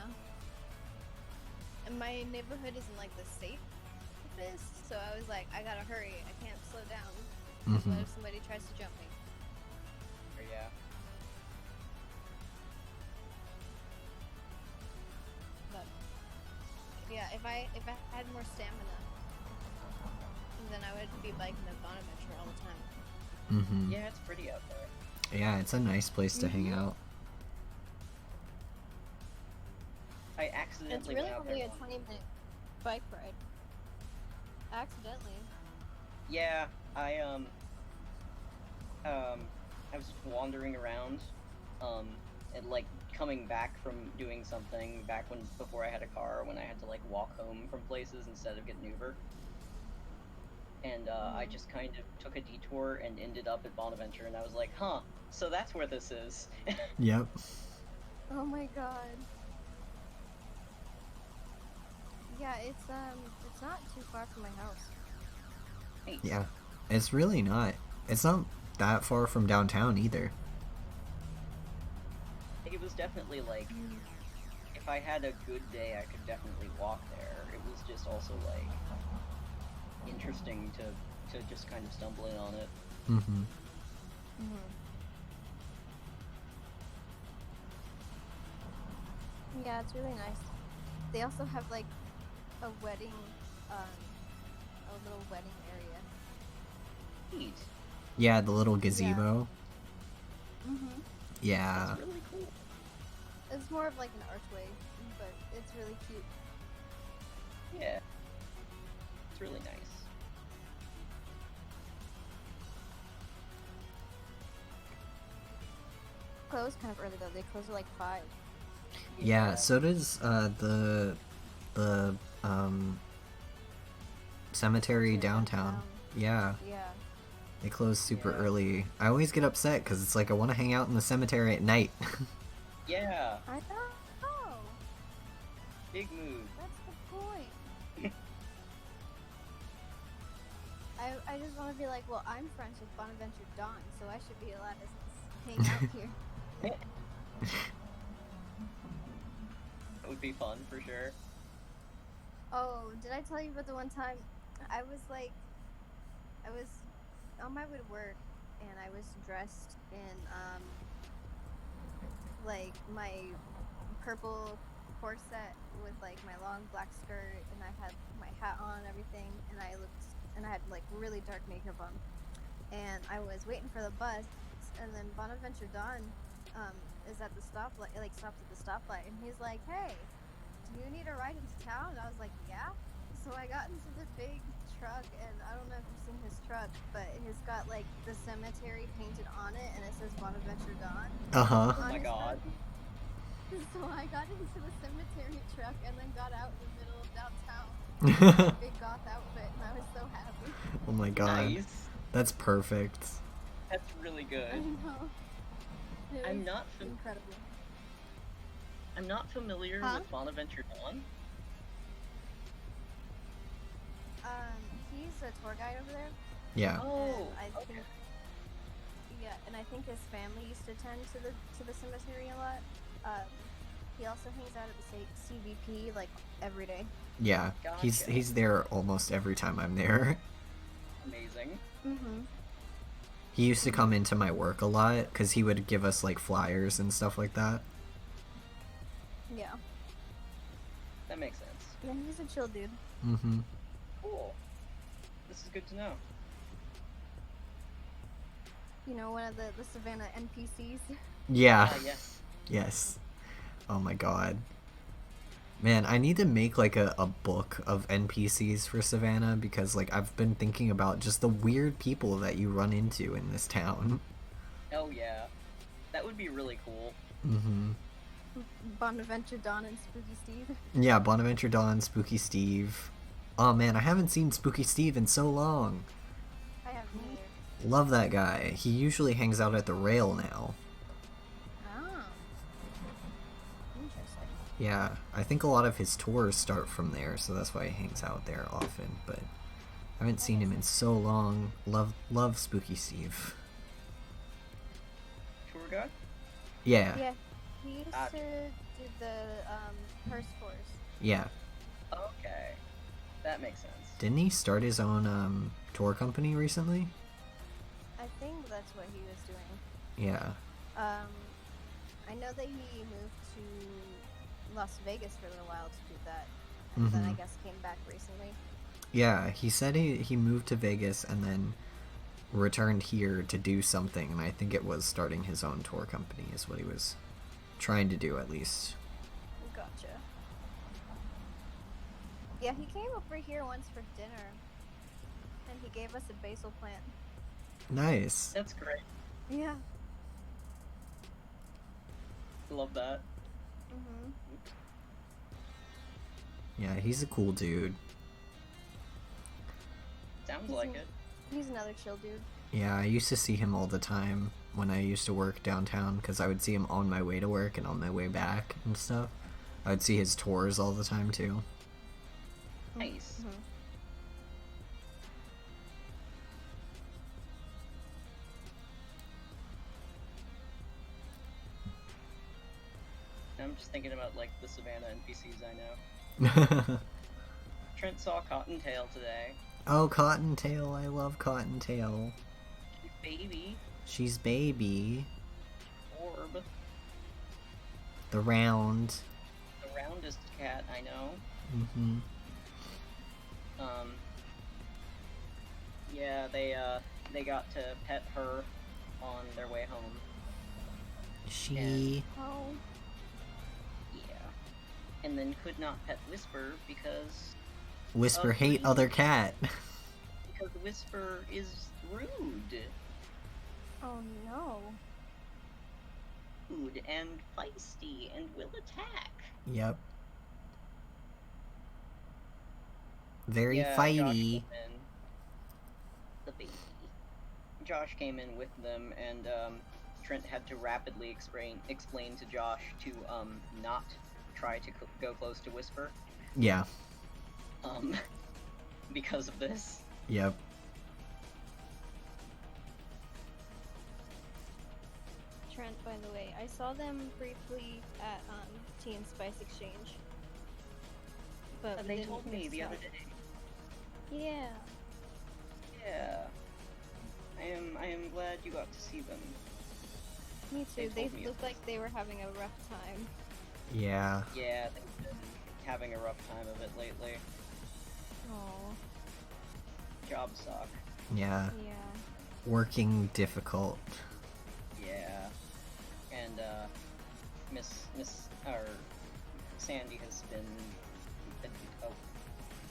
Speaker 3: And my neighborhood isn't like the safest, so I was like, I gotta hurry. I can't slow down. What if somebody tries to jump me?
Speaker 2: Yeah.
Speaker 3: But yeah, if I had more stamina, then I would be biking to Bonaventure all the time.
Speaker 1: Mm-hmm.
Speaker 2: Yeah, it's pretty out there.
Speaker 1: Yeah, it's a nice place to hang out.
Speaker 2: I
Speaker 3: It's
Speaker 2: accidentally
Speaker 3: really
Speaker 2: went out
Speaker 3: only
Speaker 2: there
Speaker 3: a
Speaker 2: once.
Speaker 3: 20-minute bike ride. Accidentally.
Speaker 2: Yeah, I was wandering around, and like coming back from doing something back before I had a car, when I had to like walk home from places instead of getting Uber. And I just kind of took a detour and ended up at Bonaventure, and I was like, huh, so that's where this is.
Speaker 1: Yep.
Speaker 3: Oh my god. Yeah, it's not too far from my house.
Speaker 2: Nice.
Speaker 1: Yeah. It's really not. It's not that far from downtown either.
Speaker 2: It was definitely like, if I had a good day, I could definitely walk there. It was just also like interesting to just kind of stumble in on it.
Speaker 1: Mm-hmm.
Speaker 3: Yeah, it's really nice. They also have like a wedding, a little wedding area.
Speaker 2: Neat.
Speaker 1: Yeah, the little gazebo.
Speaker 3: Mm-hmm.
Speaker 1: Yeah.
Speaker 2: That's really cool.
Speaker 3: It's more of like an archway, but it's really cute.
Speaker 2: Yeah. It's really nice.
Speaker 3: Close kind of early though. They close at like 5.
Speaker 1: Yeah, so does the cemetery downtown. Yeah,
Speaker 3: Yeah.
Speaker 1: they close super
Speaker 2: Yeah.
Speaker 1: early. I always get upset because it's like I want to hang out in the cemetery at night.
Speaker 2: Yeah,
Speaker 3: I know. Oh,
Speaker 2: big move.
Speaker 3: that's the point. I just want to be like, well, I'm friends with Bonaventure Dawn, so I should be allowed to hang out here.
Speaker 2: That would be fun for sure.
Speaker 3: Oh, did I tell you about the one time I was on my way to work and I was dressed in like my purple corset with like my long black skirt, and I had my hat on and everything, and I had like really dark makeup on, and I was waiting for the bus, and then Bonaventure Dawn is at the stoplight, like stopped at the stoplight, and he's like, "Hey, do you need a ride into town?" And I was like, "Yeah." So I got into the big truck, and I don't know if you've seen his truck, but it's got like the cemetery painted on it, and it says Bonaventure Dawn.
Speaker 1: Uh-huh.
Speaker 2: Oh my god.
Speaker 3: So I got into the cemetery truck and then got out in the middle of downtown in a big goth outfit, and I was so happy.
Speaker 1: Oh my god.
Speaker 2: Nice.
Speaker 1: That's perfect.
Speaker 2: That's really
Speaker 3: I
Speaker 2: good.
Speaker 3: know. It
Speaker 2: I'm
Speaker 3: was
Speaker 2: not
Speaker 3: incredible.
Speaker 2: I'm not familiar
Speaker 3: Huh?
Speaker 2: with Bonaventure Dawn.
Speaker 3: He's a tour guide over there.
Speaker 1: Yeah.
Speaker 2: Oh,
Speaker 3: And I
Speaker 2: okay.
Speaker 3: think, yeah, and I think his family used to tend to the cemetery a lot. He also hangs out at the CVP like every day.
Speaker 1: Yeah.
Speaker 2: Gotcha.
Speaker 1: He's there almost every time I'm there.
Speaker 2: Amazing.
Speaker 3: Mm-hmm.
Speaker 1: He used to come into my work a lot because he would give us like flyers and stuff like that.
Speaker 3: Yeah.
Speaker 2: That makes sense.
Speaker 3: Yeah, he's a chill dude.
Speaker 1: Mm-hmm.
Speaker 2: Cool. This is good to know.
Speaker 3: You know, one of the Savannah NPCs.
Speaker 1: Yeah.
Speaker 2: Yes.
Speaker 1: Yes. Oh my god. Man, I need to make like a book of NPCs for Savannah because like I've been thinking about just the weird people that you run into in this town.
Speaker 2: Oh yeah. That would be really cool.
Speaker 1: Mm-hmm.
Speaker 3: Bonaventure Dawn and Spooky Steve.
Speaker 1: Yeah, Bonaventure Dawn, Spooky Steve. Oh man, I haven't seen Spooky Steve in so long.
Speaker 3: I haven't either.
Speaker 1: Love that guy. He usually hangs out at the rail now.
Speaker 3: Oh. Interesting.
Speaker 1: Yeah, I think a lot of his tours start from there, so that's why he hangs out there often, but I haven't seen him in so long. Love Spooky Steve.
Speaker 2: Tour guide?
Speaker 1: Yeah.
Speaker 3: Yeah, he used
Speaker 2: Gotcha.
Speaker 3: to do the purse tours.
Speaker 1: Yeah.
Speaker 2: Okay. That makes sense.
Speaker 1: Didn't he start his own tour company recently?
Speaker 3: I think that's what he was doing.
Speaker 1: Yeah.
Speaker 3: I know that he moved to Las Vegas for a little while to do that, and then I
Speaker 1: Mhm.
Speaker 3: guess came back recently.
Speaker 1: Yeah, he said he moved to Vegas and then returned here to do something, and I think it was starting his own tour company is what he was trying to do, at least.
Speaker 3: Gotcha. Yeah, he came over here once for dinner, and he gave us a basil plant.
Speaker 1: Nice.
Speaker 2: That's great.
Speaker 3: Yeah.
Speaker 2: Love that.
Speaker 3: Mhm.
Speaker 1: Yeah, he's a cool dude.
Speaker 2: Sounds
Speaker 3: He's
Speaker 2: like
Speaker 3: an-
Speaker 2: it.
Speaker 3: He's another chill dude.
Speaker 1: Yeah, I used to see him all the time when I used to work downtown, because I would see him on my way to work and on my way back and stuff. I would see his tours all the time, too.
Speaker 2: Nice.
Speaker 3: Mhm.
Speaker 2: I'm just thinking about like the Savannah NPCs I know. Trent saw Cottontail today.
Speaker 1: Oh, Cottontail, I love Cottontail.
Speaker 2: Baby.
Speaker 1: She's baby.
Speaker 2: Orb.
Speaker 1: The round.
Speaker 2: The roundest cat I know.
Speaker 1: Mm-hmm.
Speaker 2: Yeah, they got to pet her on their way home.
Speaker 1: She...
Speaker 3: Oh.
Speaker 2: Yeah. And then could not pet Whisper because
Speaker 1: Whisper
Speaker 2: of
Speaker 1: hate
Speaker 2: rude.
Speaker 1: other cat.
Speaker 2: Because Whisper is rude.
Speaker 3: Oh no.
Speaker 2: Rude and feisty and will attack.
Speaker 1: Yep. Very
Speaker 2: Yeah,
Speaker 1: fighty.
Speaker 2: Josh came in. The baby. Josh came in with them, and Trent had to rapidly explain to Josh to not try to go close to Whisper,
Speaker 1: Yeah.
Speaker 2: because of this.
Speaker 1: Yep.
Speaker 3: Trent, by the way, I saw them briefly at Tea and Spice Exchange. But we
Speaker 2: They
Speaker 3: didn't
Speaker 2: told me the
Speaker 3: mix
Speaker 2: other
Speaker 3: up.
Speaker 2: day.
Speaker 3: Yeah.
Speaker 2: Yeah. I am glad you got to see them.
Speaker 3: Me
Speaker 2: They
Speaker 3: too. They
Speaker 2: told me
Speaker 3: looked
Speaker 2: it.
Speaker 3: like they were having a rough time.
Speaker 1: Yeah.
Speaker 2: Yeah, they've been having a rough time of it lately.
Speaker 3: Oh.
Speaker 2: Jobs suck.
Speaker 1: Yeah.
Speaker 3: Yeah.
Speaker 1: Working difficult.
Speaker 2: Yeah. And Miss or Sandy has been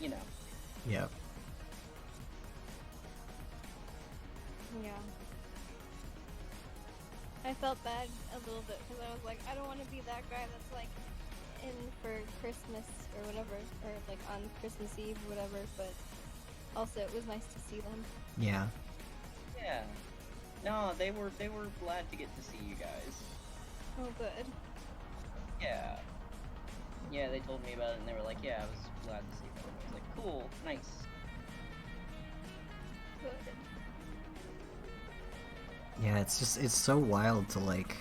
Speaker 2: you know.
Speaker 1: Yep.
Speaker 3: Yeah. I felt bad a little bit because I was like, I don't want to be that guy that's like in for Christmas or whatever, or like on Christmas Eve or whatever. But also, it was nice to see them.
Speaker 1: Yeah.
Speaker 2: Yeah. No, they were glad to get to see you guys.
Speaker 3: Oh, good.
Speaker 2: Yeah. Yeah, they told me about it and they were like, yeah, I was glad to see them. I was like, cool, nice.
Speaker 3: Good.
Speaker 1: Yeah, it's so wild to, like,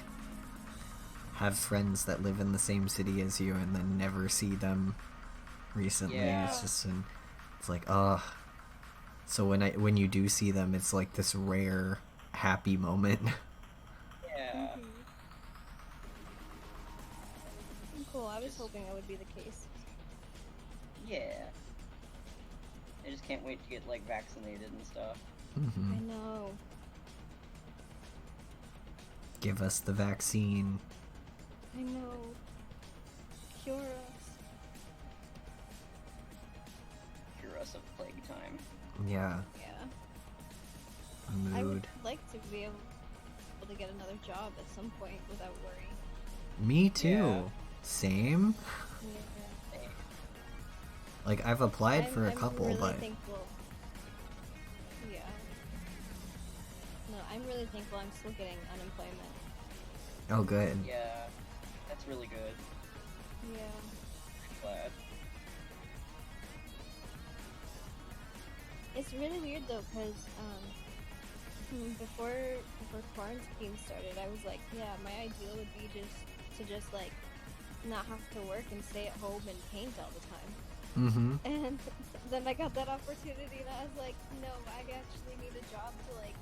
Speaker 1: have friends that live in the same city as you and then never see them recently.
Speaker 2: Yeah.
Speaker 1: It's just, it's like, ugh. So when you do see them, it's like this rare, happy moment.
Speaker 2: Yeah.
Speaker 3: Cool. I was hoping that would be the case.
Speaker 2: Yeah. I just can't wait to get, like, vaccinated and stuff.
Speaker 1: Mm-hmm.
Speaker 3: I know.
Speaker 1: Give us the vaccine.
Speaker 3: I know. Cure us.
Speaker 2: Cure us of plague time.
Speaker 1: Yeah.
Speaker 3: Yeah. I would
Speaker 1: Mood.
Speaker 3: like to be able to get another job at some point without worry.
Speaker 1: Me too.
Speaker 2: Yeah.
Speaker 1: Same.
Speaker 3: Yeah.
Speaker 1: Like, I've applied for a
Speaker 3: I'm
Speaker 1: couple,
Speaker 3: really
Speaker 1: but
Speaker 3: thankful. Yeah. No, I'm really thankful I'm still getting unemployment.
Speaker 1: oh, good.
Speaker 2: Yeah. That's really good.
Speaker 3: Yeah.
Speaker 2: I'm glad.
Speaker 3: It's really weird though, because before quarantine started, I was like, yeah, my ideal would be just like not have to work and stay at home and paint all the time.
Speaker 1: Mm-hmm.
Speaker 3: And then I got that opportunity, and I was like, no, I actually need a job to like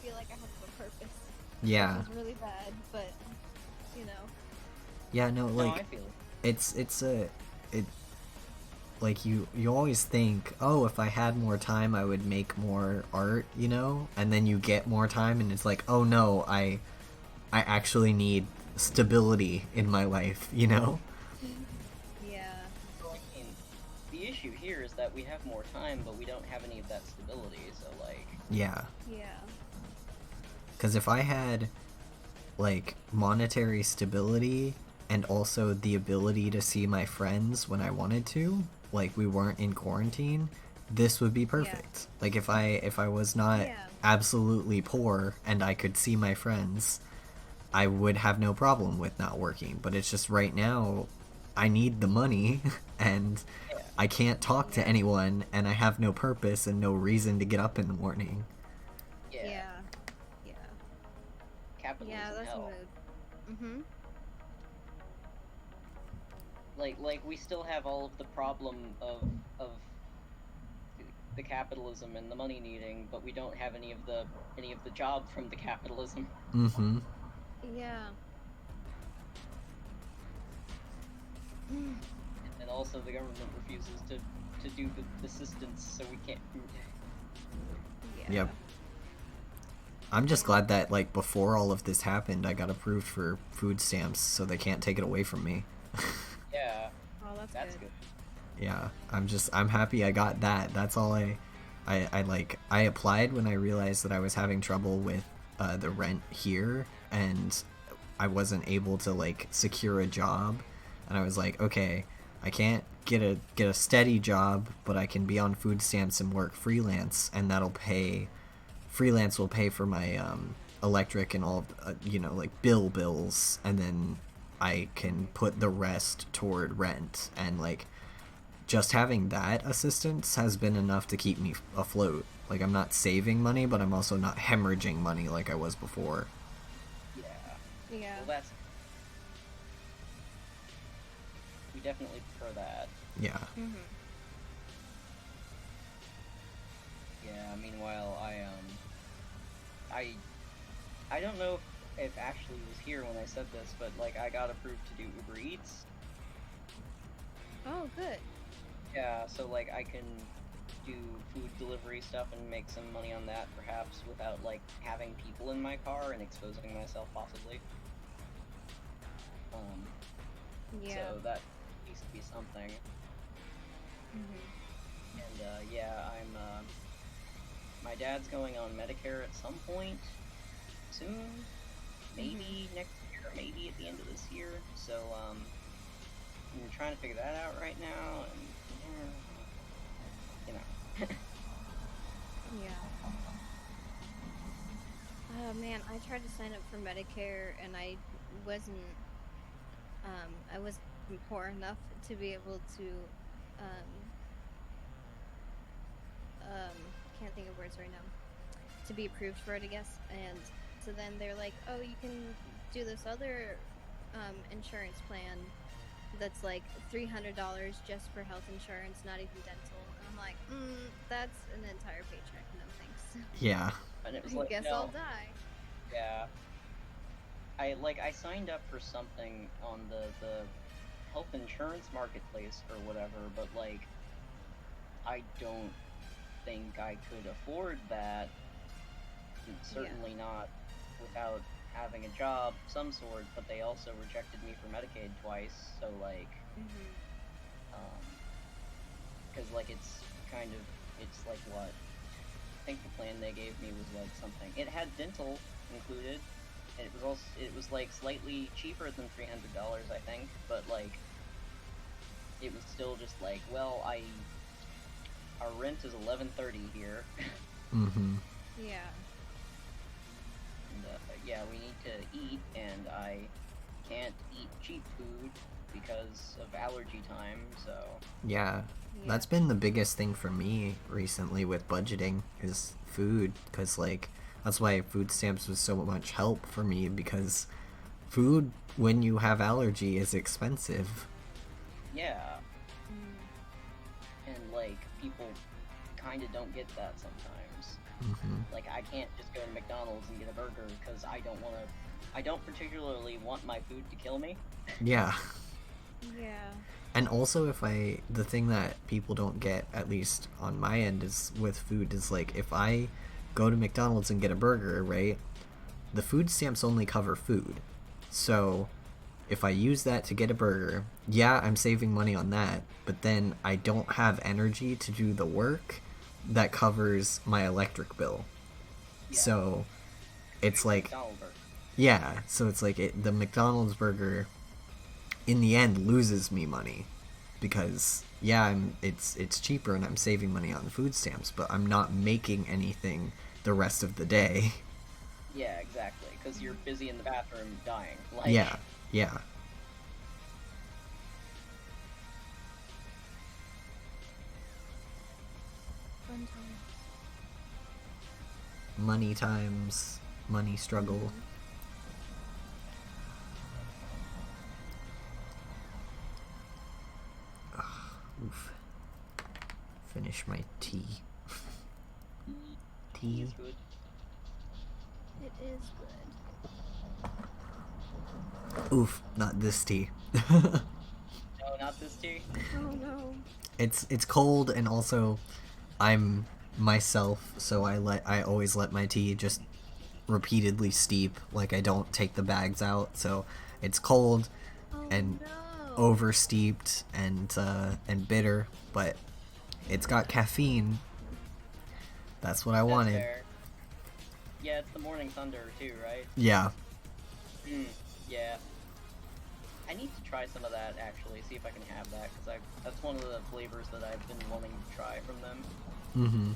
Speaker 3: feel like I have a purpose.
Speaker 1: Yeah.
Speaker 3: It was really bad, but you know.
Speaker 1: Yeah, no,
Speaker 2: No, I
Speaker 1: like,
Speaker 2: feel it.
Speaker 1: it's like you always think, oh, if I had more time I would make more art, you know, and then you get more time and it's like, oh no, I actually need stability in my life, you know.
Speaker 3: Yeah.
Speaker 2: So, I mean, the issue here is that we have more time, but we don't have any of that stability. So like,
Speaker 1: Yeah,
Speaker 3: Yeah.
Speaker 1: because if I had like monetary stability and also the ability to see my friends when I wanted to, like we weren't in quarantine, this would be perfect. Like if I was not
Speaker 3: Yeah.
Speaker 1: absolutely poor and I could see my friends, I would have no problem with not working. But it's just right now I need the money and
Speaker 2: yeah,
Speaker 1: I can't talk to
Speaker 3: Yeah.
Speaker 1: anyone and I have no purpose and no reason to get up in the morning.
Speaker 2: yeah,
Speaker 3: Yeah. Yeah.
Speaker 2: capitalism
Speaker 3: Yeah, that's a
Speaker 2: hell.
Speaker 3: mood. Mm-hmm.
Speaker 2: Like we still have all of the problem of the capitalism and the money needing, but we don't have any of the job from the capitalism.
Speaker 1: Mm-hmm.
Speaker 3: Yeah.
Speaker 2: And also the government refuses to do the assistance, so we can't.
Speaker 3: Yeah.
Speaker 1: Yep. I'm just glad that like before all of this happened, I got approved for food stamps, so they can't take it away from me.
Speaker 2: Yeah,
Speaker 3: Oh, that's,
Speaker 2: that's
Speaker 3: good.
Speaker 2: good.
Speaker 1: Yeah, I'm happy I got that. That's all I applied when I realized that I was having trouble with the rent here and I wasn't able to like secure a job, and I was like, okay, I can't get a steady job, but I can be on food stamps and work freelance, and that'll pay. Freelance will pay for my electric and all, you know, like bills, and then I can put the rest toward rent. And like just having that assistance has been enough to keep me afloat. Like I'm not saving money, but I'm also not hemorrhaging money like I was before.
Speaker 2: Yeah.
Speaker 3: Yeah.
Speaker 2: Well, we definitely prefer that.
Speaker 1: Yeah.
Speaker 3: Mm-hmm.
Speaker 2: Yeah. Meanwhile, I don't know if Ashley was here when I said this, but like I got approved to do Uber Eats.
Speaker 3: Oh, good.
Speaker 2: Yeah, so like I can do food delivery stuff and make some money on that, perhaps without like having people in my car and exposing myself possibly.
Speaker 3: Yeah.
Speaker 2: So that needs to be something.
Speaker 3: Mm-hmm.
Speaker 2: And yeah, my dad's going on Medicare at some point soon, maybe next year, maybe at the end of this year. So I'm trying to figure that out right now, and you know.
Speaker 3: Yeah. Oh man, I tried to sign up for Medicare and wasn't I wasn't poor enough to be able to can't think of words right now, to be approved for it, I guess. And so then they're like, oh, you can do this other insurance plan that's like $300 just for health insurance, not even dental. And I'm like, that's an entire paycheck. No thanks.
Speaker 1: Yeah.
Speaker 2: And it was
Speaker 3: I
Speaker 2: like,
Speaker 3: guess
Speaker 2: no,
Speaker 3: I'll die.
Speaker 2: yeah. I signed up for something on the health insurance marketplace or whatever, but like I don't think I could afford that. And certainly not without having a job of some sort, but they also rejected me for Medicaid twice, so like because like it's like what I think the plan they gave me was like something. It had dental included. And it was like slightly cheaper than $300, I think, but like it was still just like, well, our rent is $11.30 here.
Speaker 1: Mm-hmm.
Speaker 3: Yeah.
Speaker 2: And yeah, we need to eat, and I can't eat cheap food because of allergy time. So
Speaker 1: Yeah.
Speaker 3: Yeah.
Speaker 1: That's been the biggest thing for me recently with budgeting is food, because like that's why food stamps was so much help for me, because food when you have allergy is expensive.
Speaker 2: yeah, and like people kind of don't get that sometimes.
Speaker 1: Mm-hmm.
Speaker 2: Like I can't just go to McDonald's and get a burger because I don't particularly want my food to kill me.
Speaker 1: Yeah.
Speaker 3: Yeah.
Speaker 1: And also, the thing that people don't get, at least on my end, is with food, is like, if I go to McDonald's and get a burger, right, the food stamps only cover food. So if I use that to get a burger, yeah, I'm saving money on that, but then I don't have energy to do the work that covers my electric bill.
Speaker 2: Yeah.
Speaker 1: So it's like,
Speaker 2: McDonald's burger.
Speaker 1: yeah, so it's like the McDonald's burger in the end loses me money because it's cheaper and I'm saving money on food stamps, but I'm not making anything the rest of the day.
Speaker 2: Yeah, exactly. Because you're busy in the bathroom dying. Like,
Speaker 1: Yeah.
Speaker 3: Fun time.
Speaker 1: Money times, money struggle. Oof. Finish my tea. Tea.
Speaker 2: It's good.
Speaker 3: It is good.
Speaker 1: Oof, not this tea.
Speaker 2: No, not this tea.
Speaker 3: Oh no.
Speaker 1: It's cold, and also I'm myself, so I always let my tea just repeatedly steep. Like, I don't take the bags out, so it's cold
Speaker 3: Oh
Speaker 1: and
Speaker 3: no.
Speaker 1: over steeped and bitter, but it's got caffeine. That's what I
Speaker 2: That's
Speaker 1: wanted.
Speaker 2: fair. Yeah, it's the morning thunder too, right?
Speaker 1: Yeah.
Speaker 2: Yeah. I need to try some of that actually, see if I can have that, because that's one of the flavors that I've been wanting to try from them.
Speaker 1: Mm-hmm.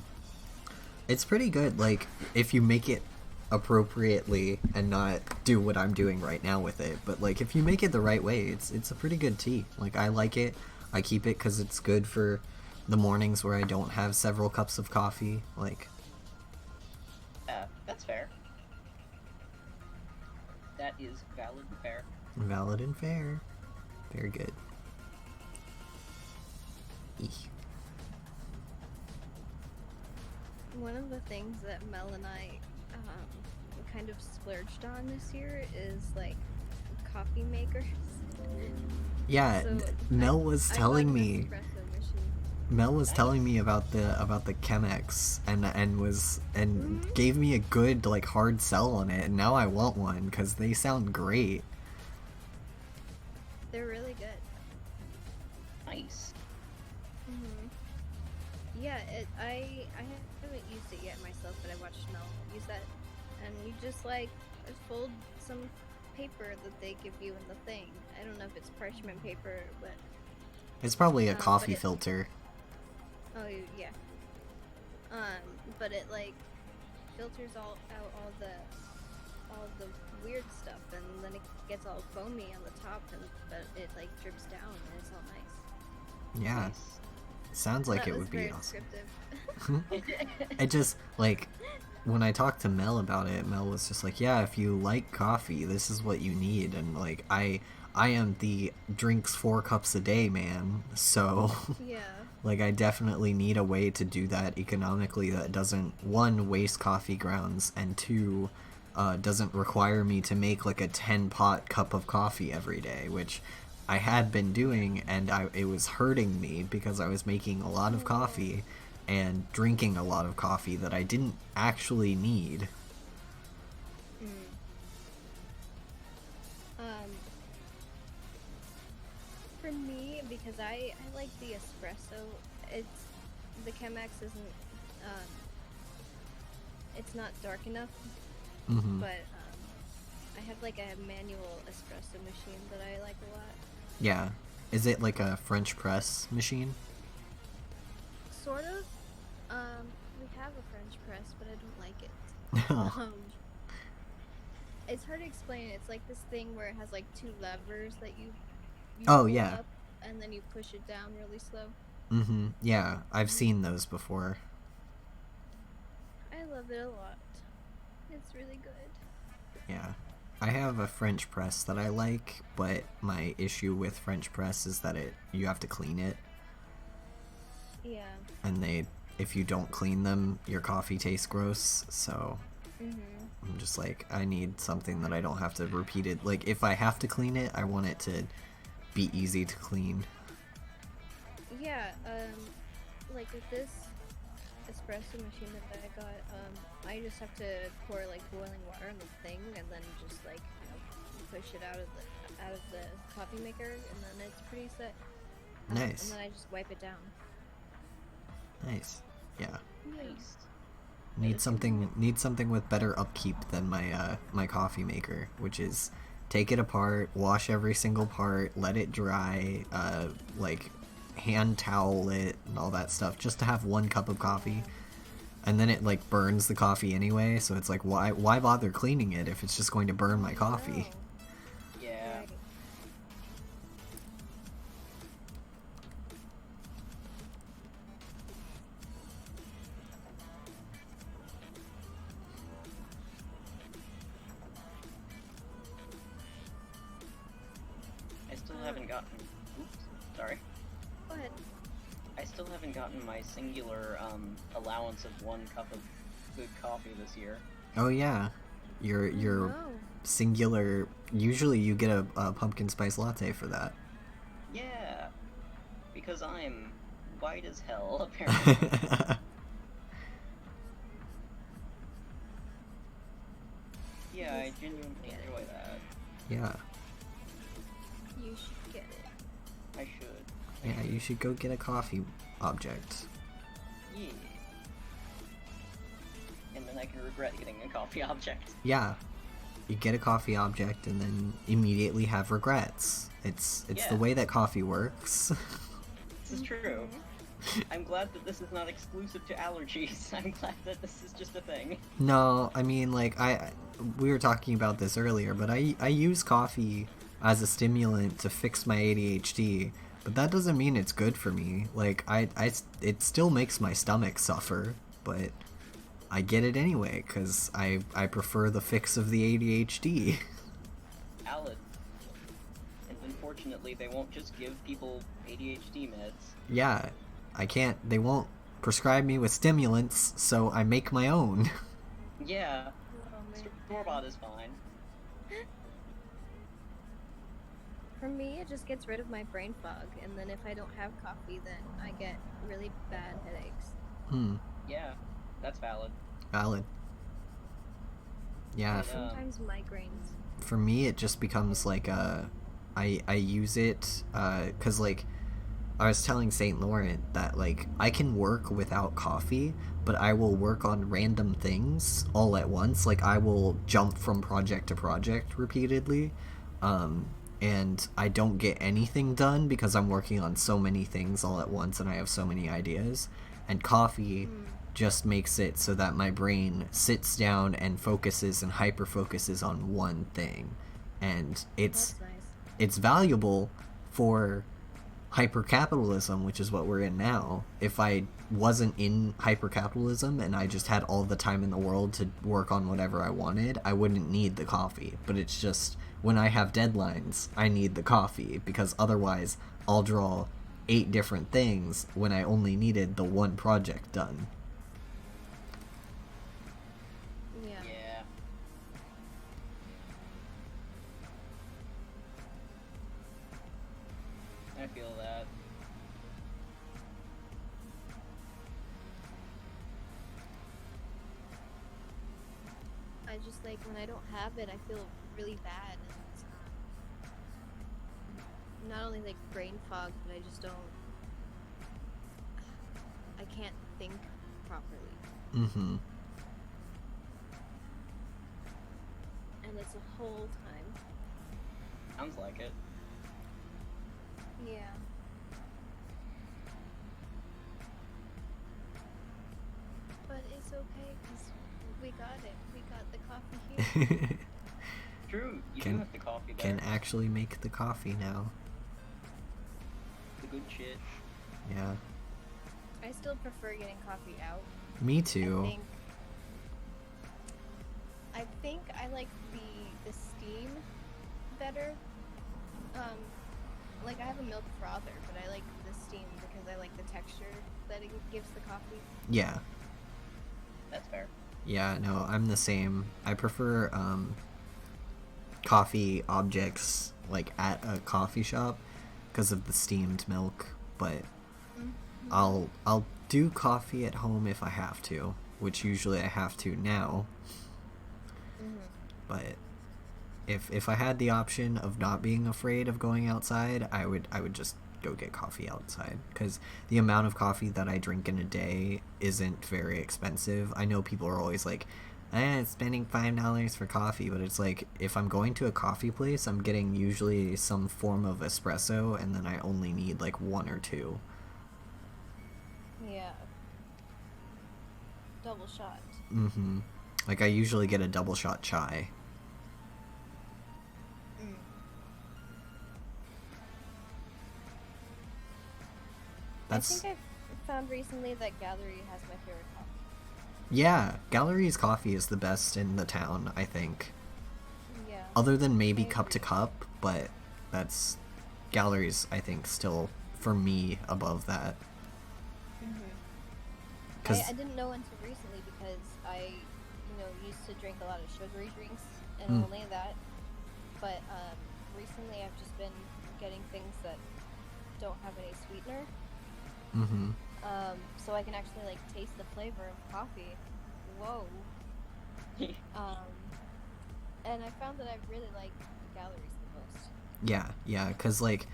Speaker 1: It's pretty good, like, if you make it appropriately and not do what I'm doing right now with it. But, like, if you make it the right way, it's a pretty good tea. Like, I like it. I keep it because it's good for the mornings where I don't have several cups of coffee. Like,
Speaker 2: Yeah, that's fair. That is valid and fair.
Speaker 1: valid and fair. Very good. Eek.
Speaker 3: One of the things that Mel and I kind of splurged on this year is like coffee makers.
Speaker 1: Yeah,
Speaker 3: So,
Speaker 1: Mel was telling
Speaker 3: I bought an
Speaker 1: me.
Speaker 3: espresso machine.
Speaker 1: Mel was telling me about the Chemex and gave me a good, like, hard sell on it, and now I want one because they sound great.
Speaker 3: They're really good.
Speaker 2: Nice.
Speaker 3: Yeah, I haven't used it yet myself, but I watched Mel use that, and you just like fold some paper that they give you in the thing. I don't know if it's parchment paper, but
Speaker 1: It's probably a
Speaker 3: but
Speaker 1: coffee
Speaker 3: it-
Speaker 1: filter.
Speaker 3: oh yeah. But it like filters out all the weird stuff, and then it gets all foamy on the top, but it like drips down, and it's all nice.
Speaker 1: Yeah,
Speaker 2: Nice.
Speaker 1: sounds like
Speaker 3: That
Speaker 1: it
Speaker 3: was
Speaker 1: would be
Speaker 3: very
Speaker 1: awesome.
Speaker 3: descriptive.
Speaker 1: It just, like, when I talked to Mel about it, Mel was just like, yeah, if you like coffee, this is what you need. And, like, I am the drinks 4 cups a day man, so
Speaker 3: Yeah.
Speaker 1: like, I definitely need a way to do that economically that doesn't, 1, waste coffee grounds, and 2, doesn't require me to make like a 10-pot cup of coffee every day, which I had been doing, and it was hurting me because I was making a lot of coffee and drinking a lot of coffee that I didn't actually need.
Speaker 3: For me, because I like the espresso, the Chemex isn't it's not dark enough,
Speaker 1: Hmm.
Speaker 3: but I have like a manual espresso machine that I like a lot.
Speaker 1: Yeah. Is it like a French press machine?
Speaker 3: Sort of. We have a French press, but I don't like it. It's hard to explain. It's like this thing where it has like 2 levers that you
Speaker 1: Oh,
Speaker 3: pull
Speaker 1: yeah.
Speaker 3: up, and then you push it down really slow.
Speaker 1: Mm-hmm. Yeah, I've seen those before.
Speaker 3: I love it a lot. It's really good.
Speaker 1: Yeah. I have a French press that I like, but my issue with French press is that you have to clean it,
Speaker 3: Yeah.
Speaker 1: and if you don't clean them, your coffee tastes gross, so I'm just like, I need something that I don't have to repeat it. Like, if I have to clean it, I want it to be easy to clean.
Speaker 3: Yeah, like with this espresso machine that I got, I just have to pour like boiling water on the thing and then just like, push it out of the coffee maker and then it's pretty set.
Speaker 1: Nice.
Speaker 3: And then I just wipe it down.
Speaker 1: Nice. Yeah.
Speaker 2: Nice.
Speaker 1: Need something with better upkeep than my coffee maker, which is take it apart, wash every single part, let it dry, like hand towel it and all that stuff just to have 1 cup of coffee. And then it like burns the coffee anyway, so it's like why bother cleaning it if it's just going to burn my coffee?
Speaker 2: Yeah.
Speaker 3: Right.
Speaker 2: I still haven't gotten. Oops. Sorry.
Speaker 3: Go ahead.
Speaker 2: I still haven't gotten my singular allowance of 1 cup of good coffee this year.
Speaker 1: Oh yeah. Your
Speaker 3: No.
Speaker 1: singular, usually you get a pumpkin spice latte for that.
Speaker 2: Yeah. Because I'm white as hell, apparently. Yeah, I genuinely enjoy that.
Speaker 1: Yeah.
Speaker 3: You should get it.
Speaker 2: I should.
Speaker 1: Yeah, you should go get a coffee object.
Speaker 2: Yeah. And then I can regret getting a coffee object.
Speaker 1: Yeah. You get a coffee object and then immediately have regrets. It's
Speaker 2: Yeah.
Speaker 1: the way that coffee works.
Speaker 2: This is true. I'm glad that this is not exclusive to allergies. I'm glad that this is just a thing.
Speaker 1: No, I mean, like, we were talking about this earlier, but I use coffee as a stimulant to fix my ADHD, but that doesn't mean it's good for me. Like, it still makes my stomach suffer, but I get it anyway, because I prefer the fix of the ADHD.
Speaker 2: Valid. And unfortunately, they won't just give people ADHD meds.
Speaker 1: Yeah, they won't prescribe me with stimulants, so I make my own.
Speaker 2: Yeah,
Speaker 3: Oh, man.
Speaker 2: store-bought is fine.
Speaker 3: For me, it just gets rid of my brain fog, and then if I don't have coffee, then I get really bad headaches.
Speaker 2: Yeah, that's valid.
Speaker 1: Valid. Yeah,
Speaker 2: But,
Speaker 3: Sometimes migraines.
Speaker 1: for me it just becomes like I use it because like I was telling St. Laurent that like I can work without coffee, but I will work on random things all at once. Like I will jump from project to project repeatedly, and I don't get anything done because I'm working on so many things all at once and I have so many ideas. And coffee just makes it so that my brain sits down and focuses and hyper focuses on one thing, and it's
Speaker 3: That's nice.
Speaker 1: it's valuable for hypercapitalism, which is what we're in now. If I wasn't in hypercapitalism and I just had all the time in the world to work on whatever I wanted, I wouldn't need the coffee. But it's just when I have deadlines, I need the coffee, because otherwise I'll draw 8 different things when I only needed the one project done.
Speaker 3: Yeah.
Speaker 2: Yeah. I feel that.
Speaker 3: I just like when I don't have it, I feel really bad. And not only like brain fog, but I just don't. I can't think properly,
Speaker 1: Mm-hmm.
Speaker 3: and it's a whole time.
Speaker 2: Sounds like it.
Speaker 3: Yeah. But it's okay because we got it. We got the coffee here.
Speaker 2: True, you
Speaker 1: Can-
Speaker 2: do have the coffee there.
Speaker 1: Can actually make the coffee now.
Speaker 2: The good shit.
Speaker 1: Yeah.
Speaker 3: I still prefer getting coffee out.
Speaker 1: Me too.
Speaker 3: I think I like the steam better. Like I have a milk frother, but I like the steam because I like the texture that it gives the coffee.
Speaker 1: Yeah.
Speaker 2: That's fair.
Speaker 1: Yeah, no, I'm the same. I prefer coffee objects like at a coffee shop because of the steamed milk, but I'll do coffee at home if I have to, which usually I have to now. But if I had the option of not being afraid of going outside, I would just go get coffee outside, because the amount of coffee that I drink in a day isn't very expensive. I know people are always like, spending $5 for coffee, but it's like, if I'm going to a coffee place, I'm getting usually some form of espresso, and then I only need like one or two.
Speaker 3: Yeah. Double shot.
Speaker 1: Mm-hmm. Like, I usually get a double shot chai.
Speaker 3: I think I've found recently that Gallery has my favorite coffee.
Speaker 1: Yeah, Gallery's coffee is the best in the town, I think.
Speaker 3: Yeah.
Speaker 1: Other than maybe
Speaker 3: I
Speaker 1: Cup
Speaker 3: agree.
Speaker 1: to Cup, but that's... Gallery's, I think, still, for me, above that.
Speaker 3: I didn't know until recently because I, used to drink a lot of sugary drinks and only that. But recently I've just been getting things that don't have any sweetener.
Speaker 1: Mm-hmm.
Speaker 3: So I can actually like taste the flavor of coffee. Whoa. And I found that I really like Galleries the most.
Speaker 1: Yeah, because, like,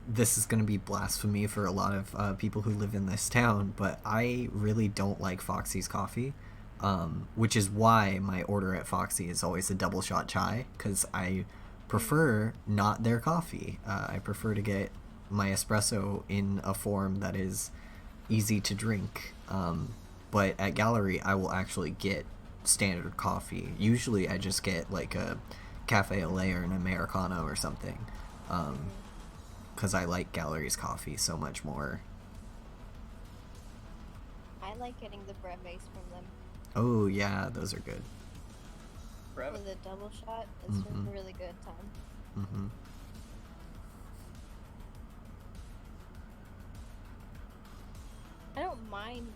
Speaker 1: this is going to be blasphemy for a lot of people who live in this town, but I really don't like Foxy's coffee, which is why my order at Foxy is always a double shot chai, because I prefer not their coffee. I prefer to get my espresso in a form that is easy to drink. But at Gallery, I will actually get standard coffee. Usually I just get like a cafe au lait or an Americano or something. Because I like Gallery's coffee so much more.
Speaker 3: I like getting the breves from them.
Speaker 1: Oh, yeah, those are good.
Speaker 2: Breve.
Speaker 3: With a double shot, it's just a really good time.
Speaker 1: Mm-hmm.
Speaker 3: I don't mind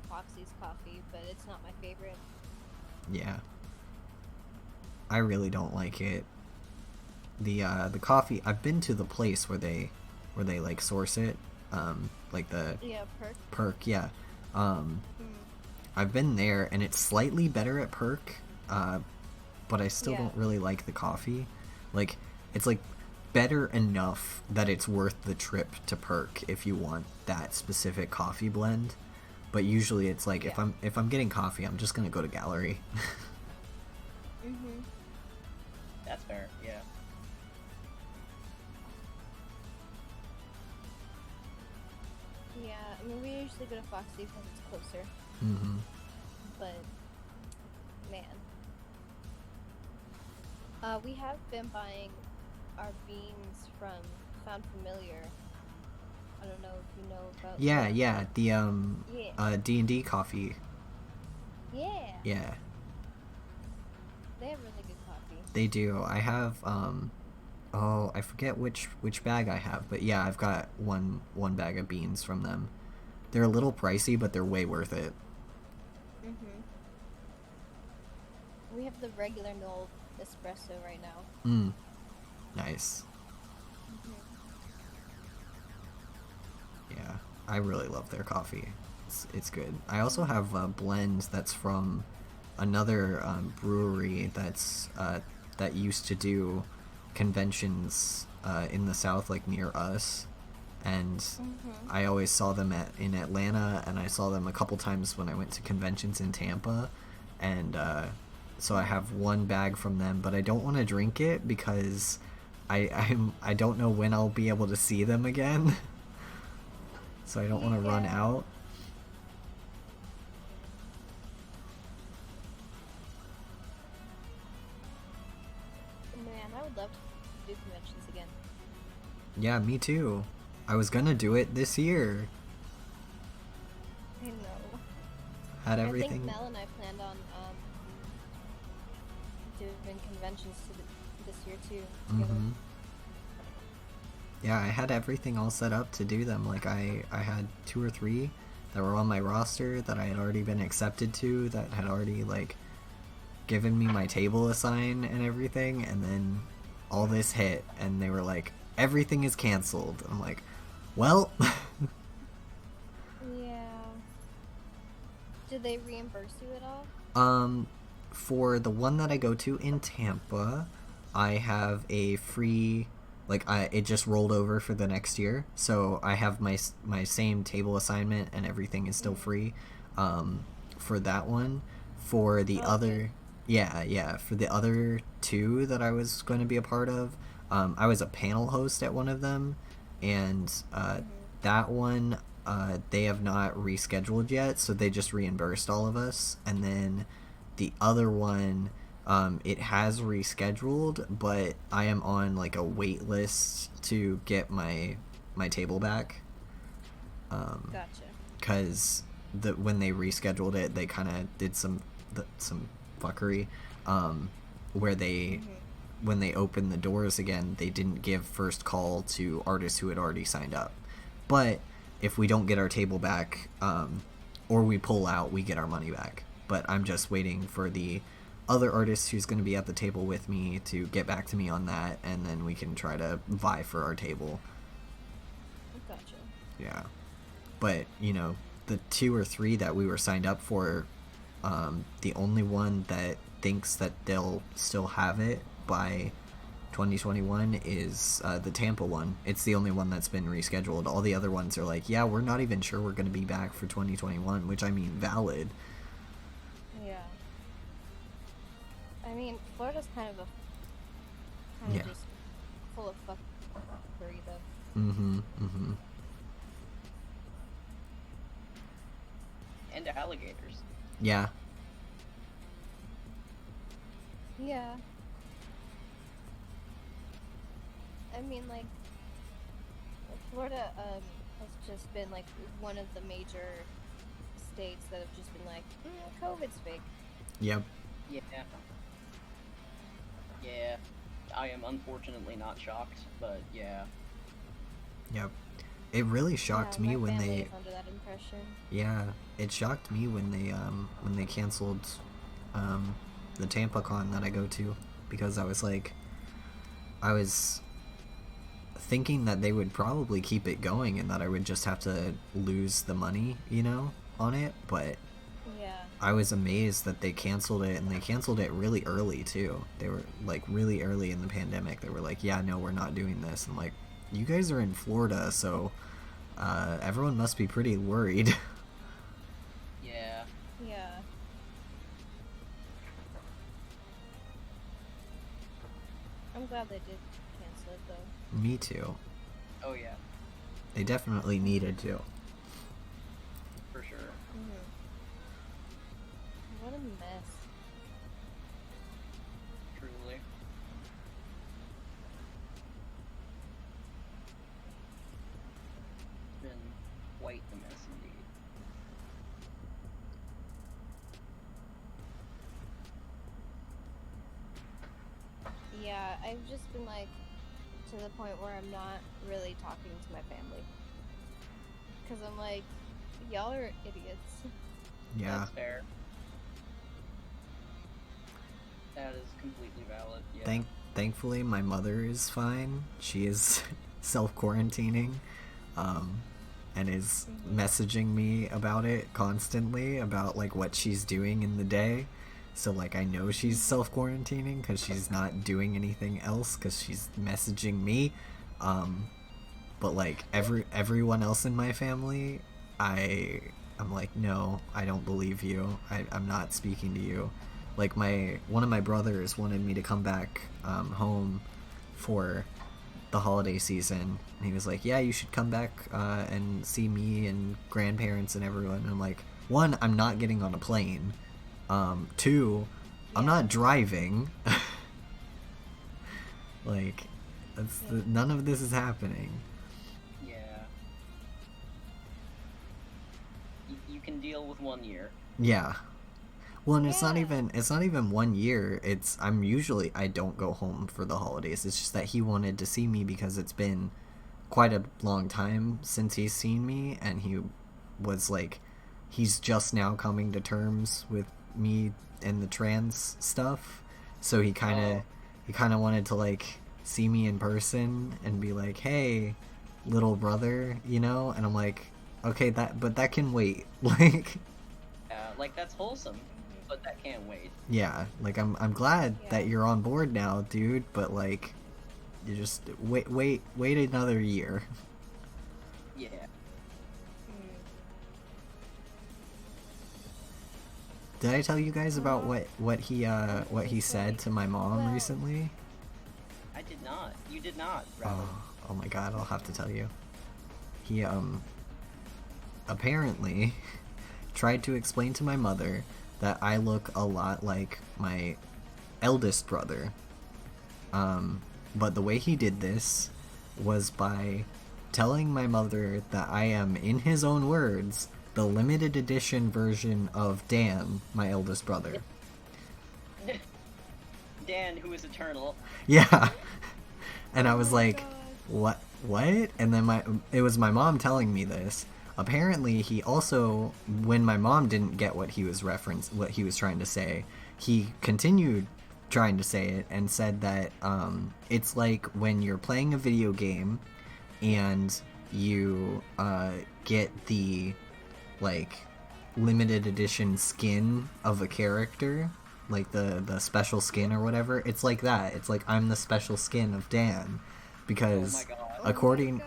Speaker 3: Foxy's coffee, but it's not my favorite.
Speaker 1: Yeah. I really don't like it. The coffee, I've been to the place where they like source it, like the
Speaker 3: Yeah,
Speaker 1: Perk, yeah. I've been there, and it's slightly better at Perk, but I still don't really like the coffee. Like, it's like better enough that it's worth the trip to Perk if you want that specific coffee blend. But usually it's like, if I'm getting coffee, I'm just gonna go to Gallery.
Speaker 2: That's fair, yeah.
Speaker 3: Yeah, I mean, we usually go to Foxy because it's closer.
Speaker 1: Mm-hmm.
Speaker 3: But, man. We have been buying our beans from Found Familiar. I don't know if you know about
Speaker 1: Yeah,
Speaker 3: that.
Speaker 1: the D&D coffee.
Speaker 3: Yeah.
Speaker 1: Yeah,
Speaker 3: They have really good coffee.
Speaker 1: they do. I have I forget which bag I have, but yeah, I've got one bag of beans from them. They're a little pricey, but they're way worth it.
Speaker 3: We have the regular Knoll espresso right now.
Speaker 1: Nice. Yeah, I really love their coffee. It's good. I also have a blend that's from another brewery that's that used to do conventions in the South, like near us, and I always saw them in Atlanta, and I saw them a couple times when I went to conventions in Tampa, and so I have one bag from them, but I don't want to drink it because I don't know when I'll be able to see them again. So I don't want to run out.
Speaker 3: Man, I would love to do conventions again.
Speaker 1: Yeah, me too. I was gonna do it this year.
Speaker 3: I know.
Speaker 1: Had
Speaker 3: I
Speaker 1: everything.
Speaker 3: think Mel and I planned on doing conventions this year too. Together.
Speaker 1: Yeah, I had everything all set up to do them. Like, I had 2 or 3 that were on my roster that I had already been accepted to, that had already, like, given me my table assign and everything, and then all this hit, and they were like, everything is canceled. I'm like, well,
Speaker 3: Did they reimburse you at all?
Speaker 1: For the one that I go to in Tampa, I have a free, like, it just rolled over for the next year, so I have my same table assignment and everything is still free. For that one, for the other, yeah, for the other two that I was going to be a part of, I was a panel host at one of them, and that one, they have not rescheduled yet, so they just reimbursed all of us, and then the other one, it has rescheduled, but I am on like a wait list to get my table back.
Speaker 3: Gotcha.
Speaker 1: Because when they rescheduled it, they kind of did some fuckery, where they when they opened the doors again, they didn't give first call to artists who had already signed up. But if we don't get our table back, or we pull out, we get our money back. But I'm just waiting for the other artist who's going to be at the table with me to get back to me on that, and then we can try to vie for our table.
Speaker 3: Gotcha.
Speaker 1: Yeah. But, you know, the 2 or 3 that we were signed up for, the only one that thinks that they'll still have it by 2021 is the Tampa one. It's the only one that's been rescheduled. All the other ones are like, yeah, we're not even sure we're going to be back for 2021, which I mean, valid.
Speaker 3: Yeah. I mean, Florida's kind of just full of fuckery, though.
Speaker 1: Mm-hmm.
Speaker 2: And alligators.
Speaker 1: Yeah.
Speaker 3: Yeah. I mean, like, Florida has just been like one of the major states that have just been like, COVID's fake.
Speaker 1: Yep.
Speaker 2: Yeah. Yeah. I am unfortunately not shocked, but yeah.
Speaker 1: Yep. It really shocked me when
Speaker 3: my
Speaker 1: they.
Speaker 3: family is under that impression.
Speaker 1: Yeah, it shocked me when they canceled the Tampa Con that I go to, because I was thinking that they would probably keep it going and that I would just have to lose the money, you know, on it, but
Speaker 3: Yeah.
Speaker 1: I was amazed that they canceled it, and they canceled it really early too. They were like really early in the pandemic. They were like, yeah, no, we're not doing this. I'm like, you guys are in Florida, so everyone must be pretty worried.
Speaker 2: Yeah.
Speaker 3: Yeah. I'm glad they did cancel it, though.
Speaker 1: Me too.
Speaker 2: Oh yeah,
Speaker 1: They definitely needed to.
Speaker 2: for sure.
Speaker 3: What a mess.
Speaker 2: Truly. It's been quite the mess indeed.
Speaker 3: Yeah, I've just been like to the point where I'm not really talking to my family. Because I'm like, y'all are idiots.
Speaker 1: Yeah.
Speaker 2: That's fair. That is completely valid. Yeah.
Speaker 1: Thankfully, my mother is fine. She is self-quarantining, and is messaging me about it constantly, about like what she's doing in the day. So like I know she's self-quarantining because she's not doing anything else, because she's messaging me. But like everyone else in my family, I'm like, no, I don't believe you. I'm not speaking to you. Like one of my brothers wanted me to come back home for the holiday season, and he was like, yeah, you should come back and see me and grandparents and everyone. And I'm like, 1, I'm not getting on a plane. 2, I'm not driving. Like, none of this is happening.
Speaker 2: Yeah. You can deal with 1 year.
Speaker 1: Yeah. Well, and it's not
Speaker 3: Yeah.
Speaker 1: even 1 year. I don't go home for the holidays. It's just that he wanted to see me because it's been quite a long time since he's seen me, and he was like, he's just now coming to terms with me and the trans stuff. So he kind of wanted to like see me in person and be like, "Hey, little brother," you know? And I'm like, "Okay, that can wait." Like,
Speaker 2: Yeah, Like, that's wholesome, but that can't wait.
Speaker 1: Yeah, like I'm glad
Speaker 3: Yeah.
Speaker 1: that you're on board now, dude, but like you just wait another year.
Speaker 2: Yeah.
Speaker 3: Mm.
Speaker 1: Did I tell you guys about what he said to my mom
Speaker 3: Well-
Speaker 1: recently?
Speaker 2: I did not. You did not, Rabbit.
Speaker 1: Oh my god, I'll have to tell you. He apparently tried to explain to my mother that I look a lot like my eldest brother. But the way he did this was by telling my mother that I am, in his own words, the limited edition version of Dan, my eldest brother.
Speaker 2: Dan, who is eternal.
Speaker 1: Yeah. And I was
Speaker 3: Oh my
Speaker 1: like,
Speaker 3: God.
Speaker 1: what? And then it was my mom telling me this. Apparently, he also, when my mom didn't get what he was trying to say, he continued trying to say it and said that it's like when you're playing a video game and you get the like limited edition skin of a character, like the special skin or whatever. It's like that. It's like I'm the special skin of Dan, because
Speaker 2: Oh my god.
Speaker 1: according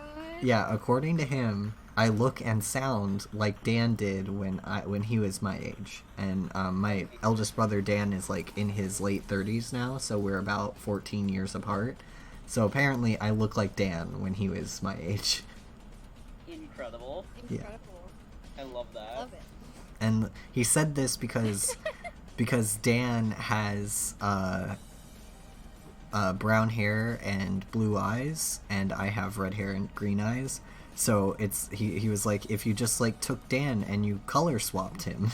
Speaker 3: God.
Speaker 1: according to him, I look and sound like Dan did when he was my age. And my eldest brother Dan is like in his late 30s now, so we're about 14 years apart. So apparently I look like Dan when he was my age.
Speaker 2: Incredible.
Speaker 3: Incredible.
Speaker 2: I love that.
Speaker 3: Love it.
Speaker 1: And he said this because Dan has brown hair and blue eyes, and I have red hair and green eyes. So he was like, if you just like took Dan and you color swapped him.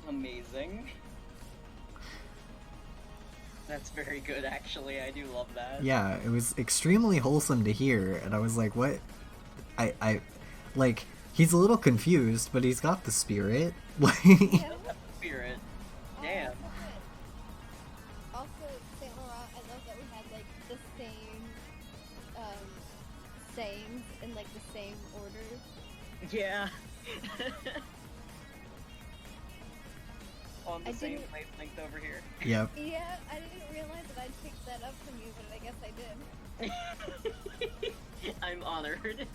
Speaker 2: Amazing. That's very good, actually. I do love that.
Speaker 1: Yeah, it was extremely wholesome to hear, and I was like, what? I like, he's a little confused, but he's got the spirit. Like,
Speaker 3: Yeah.
Speaker 2: Spirit.
Speaker 3: Oh,
Speaker 2: Damn.
Speaker 3: I love it. Also, Saint Laurent, I love that we had like the same sayings in like the same order.
Speaker 2: Yeah. On the
Speaker 3: I
Speaker 2: same
Speaker 3: didn't-
Speaker 2: wavelength over here.
Speaker 1: yep.
Speaker 3: Yeah, I didn't realize that I'd picked that up from you, but I guess I did.
Speaker 2: I'm honored.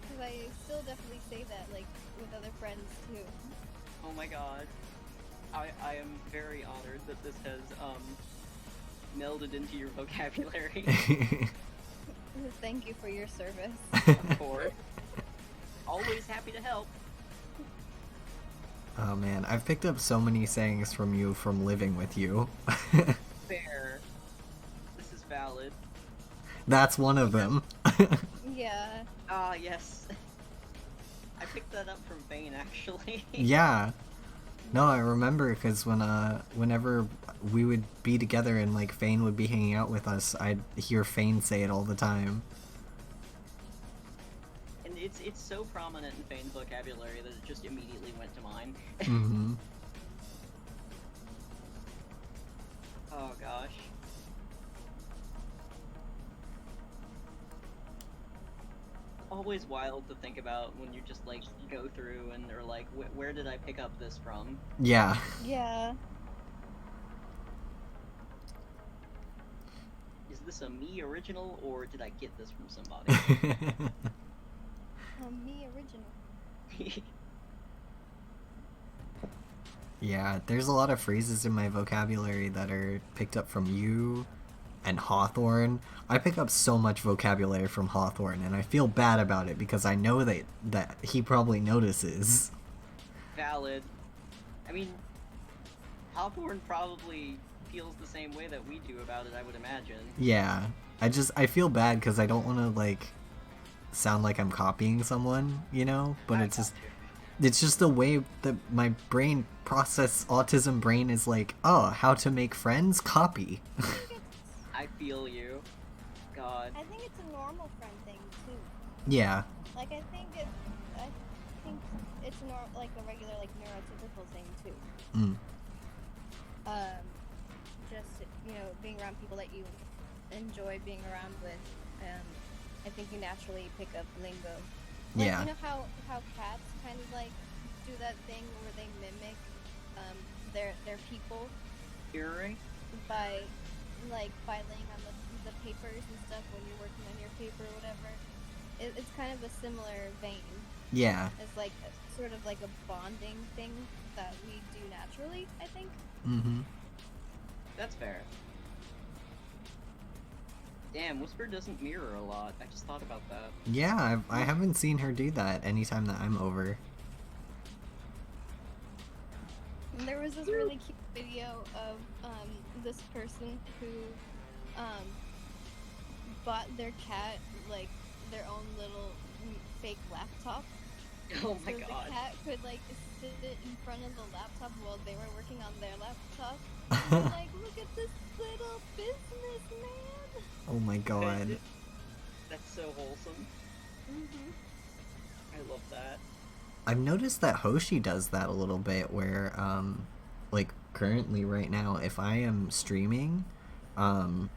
Speaker 3: Because I still definitely say that like with other friends too.
Speaker 2: Oh my god. I am very honored that this has melded into your vocabulary.
Speaker 3: Thank you for your service.
Speaker 2: Of course. Always happy to help.
Speaker 1: Oh man, I've picked up so many sayings from you from living with you.
Speaker 2: Fair. This is valid.
Speaker 1: That's one of them.
Speaker 3: Yeah.
Speaker 2: Ah, yes. I picked that up from Bane, actually.
Speaker 1: Yeah. No, I remember because whenever we would be together and like Fane would be hanging out with us, I'd hear Fane say it all the time.
Speaker 2: And it's so prominent in Fane's vocabulary that it just immediately went to mine.
Speaker 1: Mm-hmm.
Speaker 2: Oh gosh. Always wild to think about when you just like go through and they're like, where did I pick up this from?
Speaker 1: Yeah.
Speaker 3: Yeah.
Speaker 2: Is this a me original or did I get this from somebody?
Speaker 3: Me original.
Speaker 1: Yeah, there's a lot of phrases in my vocabulary that are picked up from you and Hawthorne. I pick up so much vocabulary from Hawthorne, and I feel bad about it because I know that he probably notices.
Speaker 2: Valid. I mean, Hawthorne probably feels the same way that we do about it, I would imagine.
Speaker 1: Yeah, I feel bad because I don't want to like sound like I'm copying someone, you know. But
Speaker 2: I
Speaker 1: it's
Speaker 2: got
Speaker 1: just
Speaker 2: you.
Speaker 1: it's just the way that my brain autism brain is like, oh, how to make friends, copy.
Speaker 2: I feel you. God.
Speaker 3: I think it's a normal friend thing too.
Speaker 1: Yeah.
Speaker 3: Like I think it's like a regular like neurotypical thing too.
Speaker 1: Mm.
Speaker 3: Just being around people that you enjoy being around with. I think you naturally pick up lingo. Like,
Speaker 1: Yeah.
Speaker 3: You know how cats kind of like do that thing where they mimic their people
Speaker 2: Mirroring?
Speaker 3: by laying on the papers and stuff when you're working on your paper or whatever. It's kind of a similar vein.
Speaker 1: Yeah.
Speaker 3: It's like sort of like a bonding thing that we do naturally, I think.
Speaker 1: Mm-hmm.
Speaker 2: That's fair. Damn, Whisper doesn't mirror a lot. I just thought about that.
Speaker 1: Yeah, I haven't seen her do that anytime that I'm over.
Speaker 3: And there was this really cute video of this person who bought their cat like their own little fake laptop.
Speaker 2: Oh my
Speaker 3: so
Speaker 2: god.
Speaker 3: The cat could like sit in front of the laptop while they were working on their laptop. And like, look at this little businessman.
Speaker 1: Oh my god.
Speaker 2: That's so wholesome.
Speaker 3: Mm-hmm.
Speaker 2: I love that.
Speaker 1: I've noticed that Hoshi does that a little bit where, like, currently right now, if I am streaming, I'm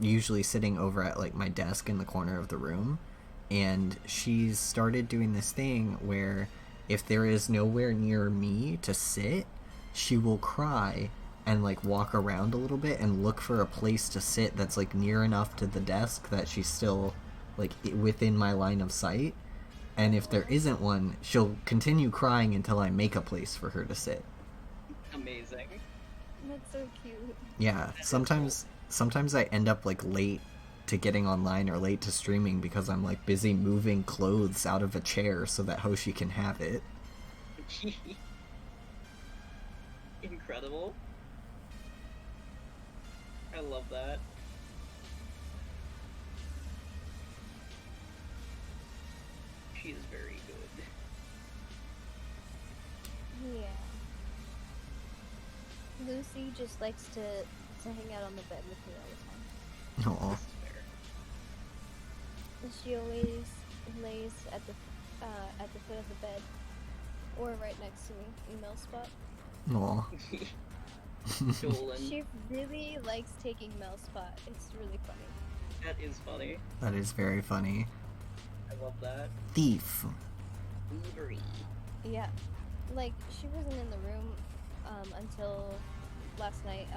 Speaker 1: usually sitting over at, like, my desk in the corner of the room, and she's started doing this thing where if there is nowhere near me to sit, she will cry and, like, walk around a little bit and look for a place to sit that's, like, near enough to the desk that she's still, like, within my line of sight. And if there isn't one, she'll continue crying until I make a place for her to sit.
Speaker 2: Amazing.
Speaker 3: That's so cute.
Speaker 1: Yeah, sometimes I end up like late to getting online or late to streaming because I'm like busy moving clothes out of a chair so that Hoshi can have it.
Speaker 2: Incredible. I love that. She is very good.
Speaker 3: Yeah. Lucy just likes to hang out on the bed with me all the time.
Speaker 1: Aw.
Speaker 2: This is fair.
Speaker 3: She always lays at the foot of the bed, or right next to me, email spot.
Speaker 1: Aw.
Speaker 2: Dolan.
Speaker 3: She really likes taking Mel's spot. It's really funny.
Speaker 2: That is funny.
Speaker 1: That is very funny.
Speaker 2: I love that.
Speaker 1: Thief.
Speaker 2: Thievery.
Speaker 3: Yeah, like she wasn't in the room until last night.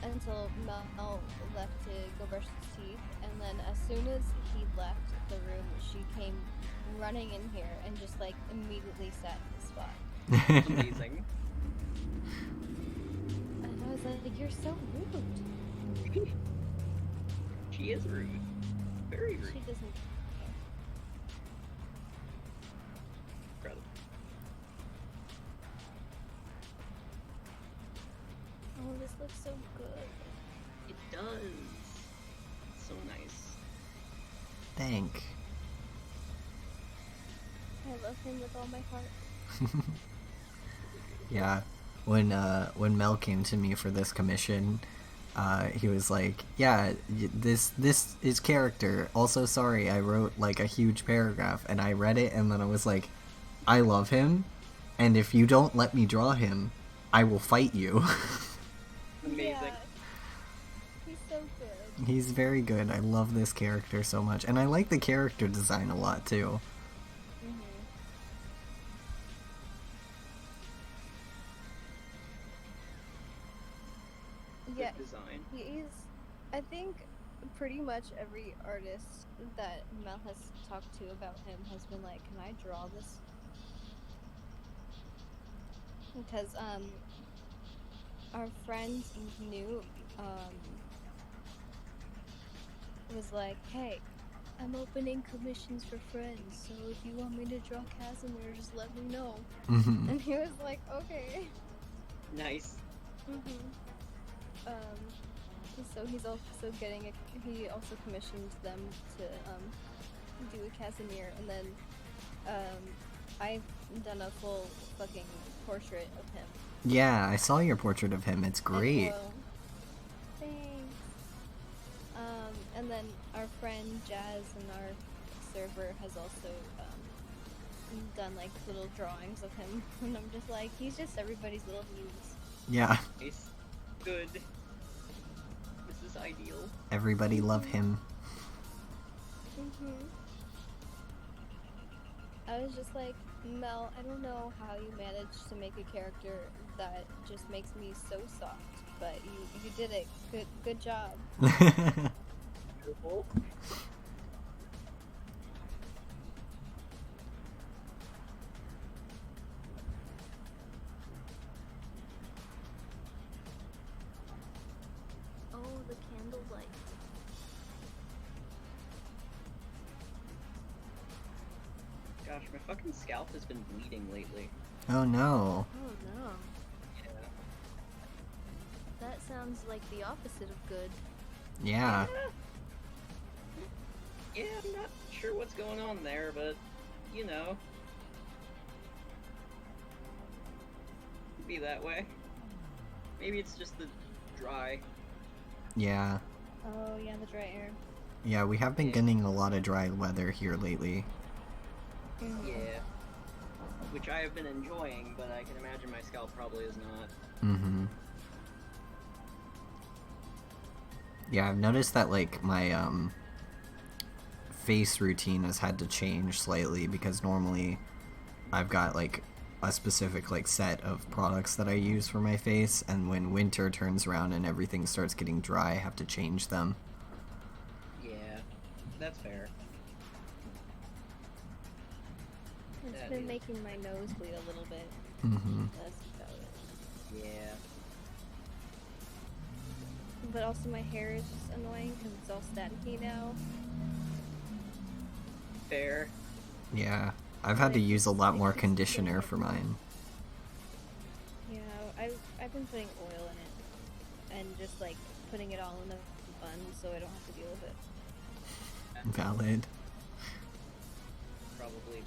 Speaker 3: Until Mel left to go brush his teeth, and then as soon as he left the room, she came running in here and just like immediately sat in the spot.
Speaker 2: Amazing.
Speaker 3: And I was like, "You're so rude."
Speaker 2: She is rude. Very rude.
Speaker 3: She doesn't.
Speaker 2: Incredible.
Speaker 3: Oh, this looks so good.
Speaker 2: It does. It's so nice.
Speaker 1: Thank.
Speaker 3: I love him with all my heart.
Speaker 1: Yeah. When Mel came to me for this commission, he was like, "Yeah, this is character. Also, sorry, I wrote like a huge paragraph, and I read it, and then I was like, I love him, and if you don't let me draw him, I will fight you."
Speaker 2: Amazing.
Speaker 3: Yeah. He's so good.
Speaker 1: He's very good. I love this character so much, and I like the character design a lot too.
Speaker 3: Yeah,
Speaker 2: Good design.
Speaker 3: he's. I think pretty much every artist that Mel has talked to about him has been like, "Can I draw this?" Because our friend knew was like, "Hey, I'm opening commissions for friends, so if you want me to draw Casimir, just let me know."
Speaker 1: Mhm.
Speaker 3: And he was like, "Okay."
Speaker 2: Nice.
Speaker 3: So he's also he also commissioned them to do a Casimir, and then I've done a full fucking portrait of him.
Speaker 1: Yeah, I saw your portrait of him. It's great.
Speaker 3: Thanks. And then our friend Jazz in our server has also done like little drawings of him, and I'm just like, he's just everybody's little muse.
Speaker 1: Yeah,
Speaker 2: Nice. Good. This is ideal.
Speaker 1: everybody love him.
Speaker 3: I was just like, Mel, I don't know how you managed to make a character that just makes me so soft, but you did it. Good job.
Speaker 2: Beautiful.
Speaker 3: Oh, the candlelight.
Speaker 2: Gosh, my fucking scalp has been bleeding lately.
Speaker 1: Oh no.
Speaker 3: Oh no.
Speaker 2: Yeah.
Speaker 3: That sounds like the opposite of good.
Speaker 1: Yeah.
Speaker 2: Yeah, I'm not sure what's going on there, but, you know. Could be that way. Maybe it's just the dry.
Speaker 1: Yeah.
Speaker 3: Oh yeah, the dry air.
Speaker 1: Yeah, we have been getting a lot of dry weather here lately.
Speaker 2: Yeah. Which I have been enjoying, but I can imagine my scalp probably is not.
Speaker 1: Mm-hmm. Yeah, I've noticed that, like, my, face routine has had to change slightly because normally I've got, like, a specific, like, set of products that I use for my face, and when winter turns around and everything starts getting dry, I have to change them.
Speaker 2: Yeah, that's fair.
Speaker 3: It's
Speaker 2: That
Speaker 3: been
Speaker 2: is-
Speaker 3: making my nose bleed a little bit.
Speaker 1: Mm-hmm.
Speaker 3: That's about it.
Speaker 2: Yeah.
Speaker 3: But also my hair is just annoying because it's all staticky now.
Speaker 2: Fair.
Speaker 1: Yeah. I've had to use a lot more conditioner for mine.
Speaker 3: Yeah, I've been putting oil in it and just like putting it all in a bun so I don't have to deal with it.
Speaker 1: Valid.
Speaker 2: Probably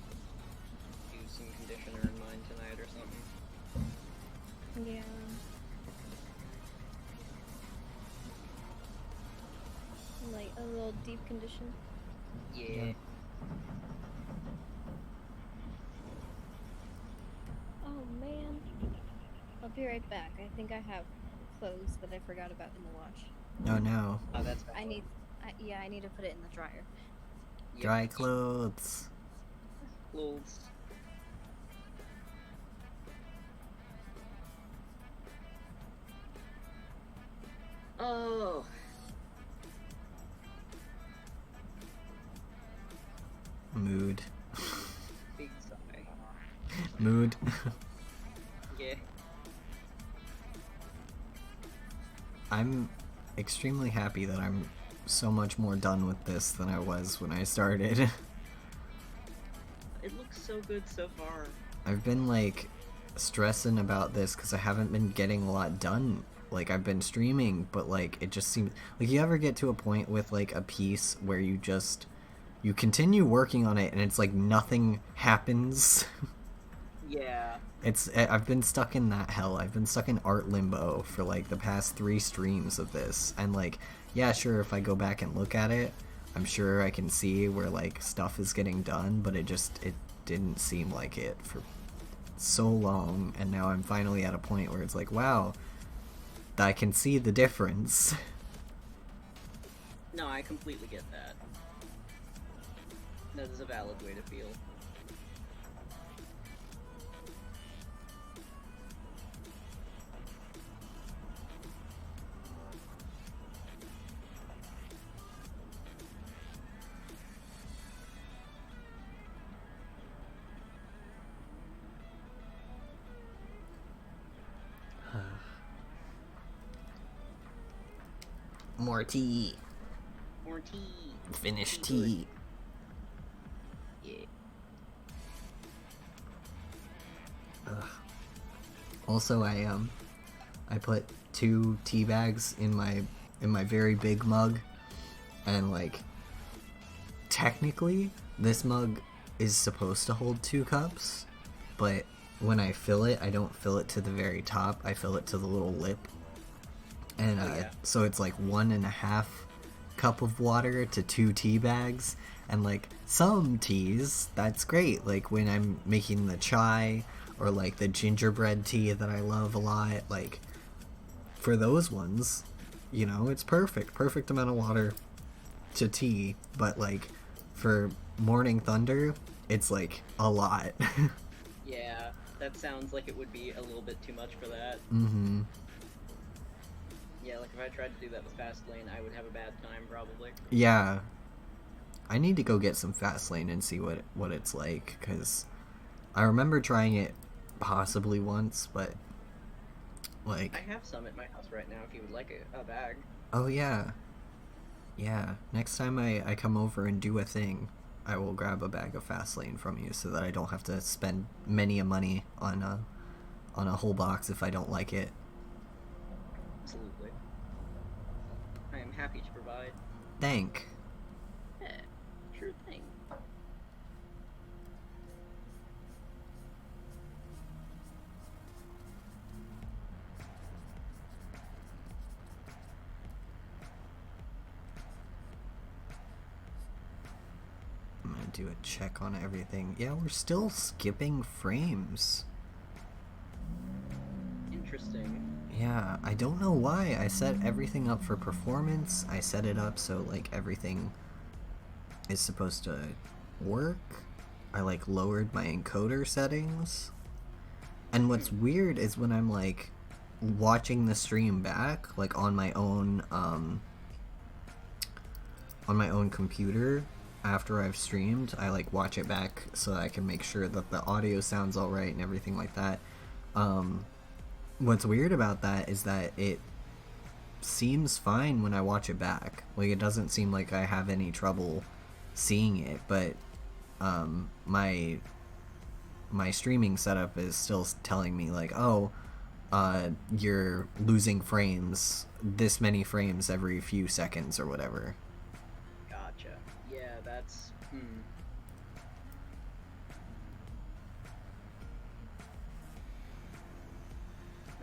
Speaker 2: use some conditioner in mine tonight or something.
Speaker 3: Yeah. Like a little deep condition.
Speaker 2: Yeah.
Speaker 3: Oh man. I'll be right back. I think I have clothes that I forgot about in the wash.
Speaker 1: Oh no.
Speaker 2: Oh, that's
Speaker 3: I need to put it in the dryer.
Speaker 2: Yep.
Speaker 1: Dry clothes.
Speaker 2: Clothes. Oh.
Speaker 1: Mood.
Speaker 2: Big sigh.
Speaker 1: Mood.
Speaker 2: Yeah.
Speaker 1: I'm extremely happy that I'm so much more done with this than I was when I started.
Speaker 2: It looks so good so far.
Speaker 1: I've been, like, stressing about this because I haven't been getting a lot done. Like, I've been streaming, but, like, it just seems... Like, you ever get to a point with, like, a piece where you just... You continue working on it and it's like nothing happens?
Speaker 2: Yeah.
Speaker 1: I've been stuck in that hell. I've been stuck in art limbo for, like, the past 3 streams of this. And, like, yeah, sure, if I go back and look at it, I'm sure I can see where, like, stuff is getting done, but it didn't seem like it for so long, and now I'm finally at a point where it's like, wow, I can see the difference.
Speaker 2: No, I completely get that. That is a valid way to feel.
Speaker 1: More tea.
Speaker 2: More tea.
Speaker 1: Finish
Speaker 2: Good.
Speaker 1: tea.
Speaker 2: Yeah.
Speaker 1: Ugh. Also, I put 2 tea bags in my very big mug, and, like, technically this mug is supposed to hold 2 cups, but when I fill it, I don't fill it to the very top. I fill it to the little lip, and
Speaker 2: yeah.
Speaker 1: so it's like 1.5 cup of water to 2 tea bags. And, like, some teas, that's great. Like, when I'm making the chai, or, like, the gingerbread tea that I love a lot, like, for those ones, you know, it's perfect. Perfect amount of water to tea. But, like, for Morning Thunder, it's like a lot.
Speaker 2: Yeah, that sounds like it would be a little bit too much for that.
Speaker 1: Mm-hmm.
Speaker 2: Yeah, like if I tried to do that with Fastlane, I would have a bad time probably.
Speaker 1: Yeah. I need to go get some Fastlane and see what it's like, because I remember trying it possibly once, but like...
Speaker 2: I have some at my house right now if you would like a bag.
Speaker 1: Oh, yeah. Yeah, next time I come over and do a thing, I will grab a bag of Fastlane from you so that I don't have to spend many a money on a whole box if I don't like it.
Speaker 2: Absolutely. I am happy to provide.
Speaker 1: Thank.
Speaker 2: Yeah, sure thing.
Speaker 1: I'm gonna do a check on everything. Yeah, we're still skipping frames.
Speaker 2: Interesting.
Speaker 1: Yeah, I don't know why. I set everything up for performance. I set it up so like everything is supposed to work. I like lowered my encoder settings. And what's weird is when I'm like watching the stream back, like on my own computer after I've streamed, I like watch it back so I can make sure that the audio sounds all right and everything like that. What's weird about that is that it seems fine when I watch it back. Like, it doesn't seem like I have any trouble seeing it, but my streaming setup is still telling me like, oh, you're losing frames, this many frames every few seconds or whatever.
Speaker 2: Gotcha. Yeah, that's...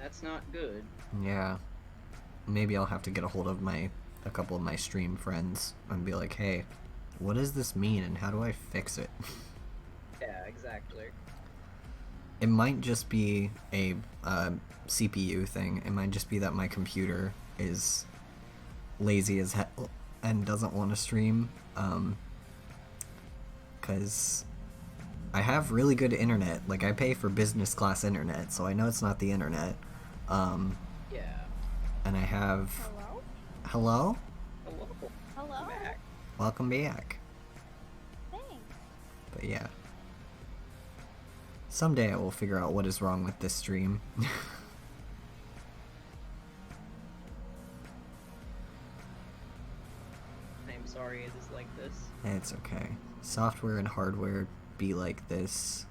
Speaker 2: That's not good.
Speaker 1: Yeah. Maybe I'll have to get a hold of a couple of my stream friends and be like, hey, what does this mean and how do I fix it?
Speaker 2: Yeah, exactly.
Speaker 1: It might just be a CPU thing. It might just be that my computer is lazy as hell and doesn't want to stream. Because I have really good internet. Like, I pay for business class internet, so I know it's not the internet.
Speaker 2: Yeah.
Speaker 1: And I have...
Speaker 3: Hello?
Speaker 1: Hello?
Speaker 2: Hello.
Speaker 3: Hello?
Speaker 2: Back.
Speaker 1: Welcome back.
Speaker 3: Thanks.
Speaker 1: But yeah. Someday I will figure out what is wrong with this stream.
Speaker 2: I'm sorry it is like this.
Speaker 1: It's okay. Software and hardware be like this.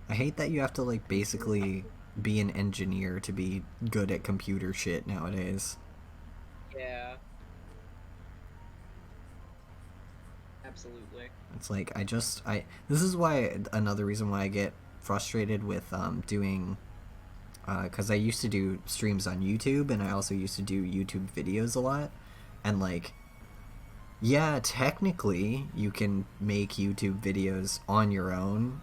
Speaker 1: I hate that you have to, like, basically be an engineer to be good at computer shit nowadays.
Speaker 2: Yeah. Absolutely.
Speaker 1: It's like, this is why, another reason why I get frustrated with, doing, because I used to do streams on YouTube, and I also used to do YouTube videos a lot, and, like, yeah, technically, you can make YouTube videos on your own,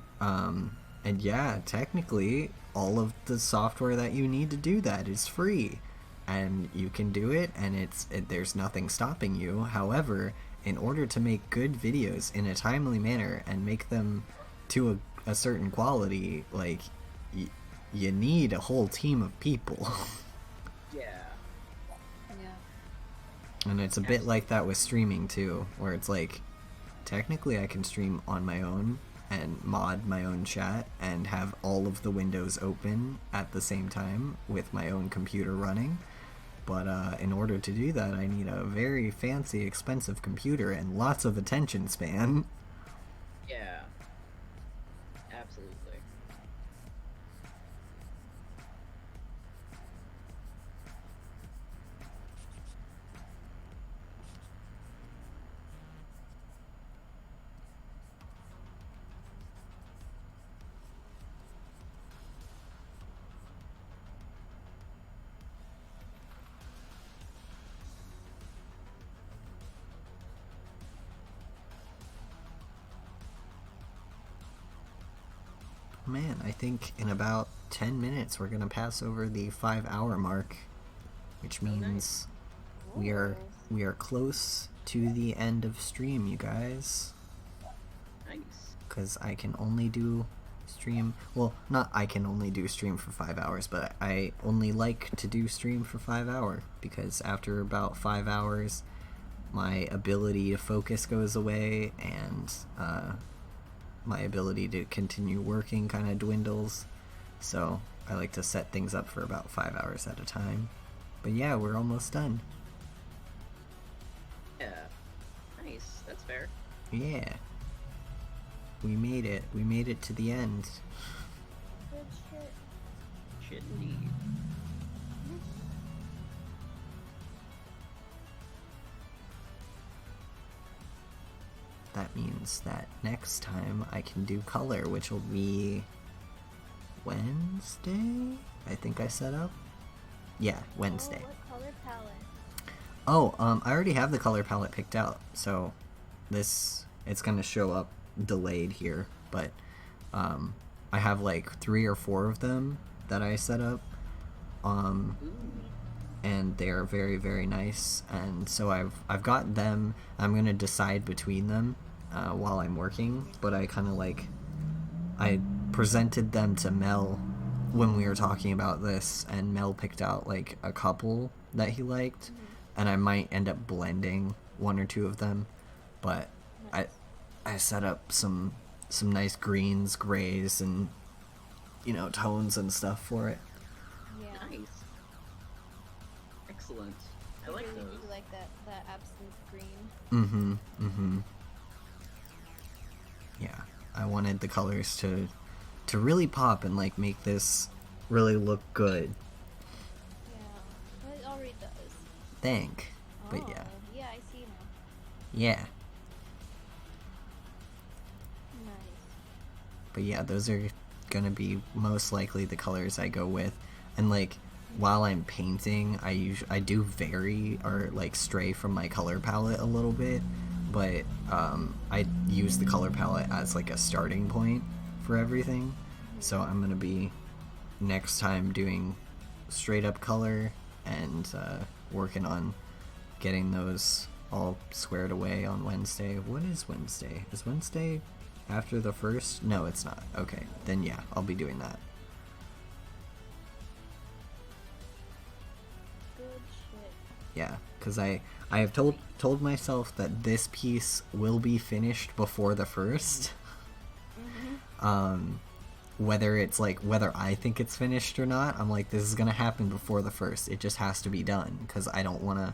Speaker 1: and yeah, technically, all of the software that you need to do that is free, and you can do it, and there's nothing stopping you. However, in order to make good videos in a timely manner and make them to a certain quality, like, you need a whole team of people.
Speaker 2: Yeah.
Speaker 3: Yeah.
Speaker 1: And it's a bit like that with streaming too, where it's like, technically I can stream on my own and mod my own chat and have all of the windows open at the same time with my own computer running. But in order to do that, I need a very fancy, expensive computer and lots of attention span.
Speaker 2: Yeah. Absolutely.
Speaker 1: Man, I think in about 10 minutes we're gonna pass over the 5-hour mark, which means we are close to the end of stream, you guys.
Speaker 2: Nice.
Speaker 1: Because I can only do stream, well, not I can only do stream for 5 hours, but I only like to do stream for 5 hours, because after about 5 hours my ability to focus goes away, and my ability to continue working kind of dwindles. So I like to set things up for about 5 hours at a time. But yeah, we're almost done.
Speaker 2: Yeah. Nice. That's fair.
Speaker 1: Yeah. We made it. We made it to the end.
Speaker 5: Good shit.
Speaker 2: Shit indeed.
Speaker 1: That means that next time I can do color, which will be Wednesday? I think I set up? Yeah, Wednesday.
Speaker 3: Oh, what color palette?
Speaker 1: Oh, I already have the color palette picked out, so it's gonna show up delayed here, but I have like 3 or 4 of them that I set up,
Speaker 2: Ooh.
Speaker 1: and they're very, very nice, and so I've got them. I'm gonna decide between them while I'm working, but I kind of like, I presented them to Mel when we were talking about this, and Mel picked out like a couple that he liked, and I might end up blending 1 or 2 of them, but I set up some nice greens, grays, and tones and stuff for it.
Speaker 3: Yeah.
Speaker 2: Nice. Excellent. I
Speaker 3: I
Speaker 2: like
Speaker 3: really
Speaker 2: those.
Speaker 3: do like that absolute green.
Speaker 1: Mm-hmm. Yeah, I wanted the colors to really pop and like make this really look good.
Speaker 3: Yeah. Well, it already does.
Speaker 1: But yeah.
Speaker 3: Yeah, I see now.
Speaker 1: Yeah.
Speaker 3: Nice.
Speaker 1: But yeah, those are gonna be most likely the colors I go with. And like, while I'm painting, I do vary or like stray from my color palette a little bit, but I use the color palette as like a starting point for everything. So I'm gonna be next time doing straight up color and working on getting those all squared away on Wednesday. What is Wednesday? Is Wednesday after the 1st? No, it's not. Okay, then yeah, I'll be doing that.
Speaker 3: Good shit.
Speaker 1: Yeah, because I have told myself that this piece will be finished before the 1st. Whether I think it's finished or not, I'm like, this is gonna happen before the 1st. It just has to be done, because I don't want to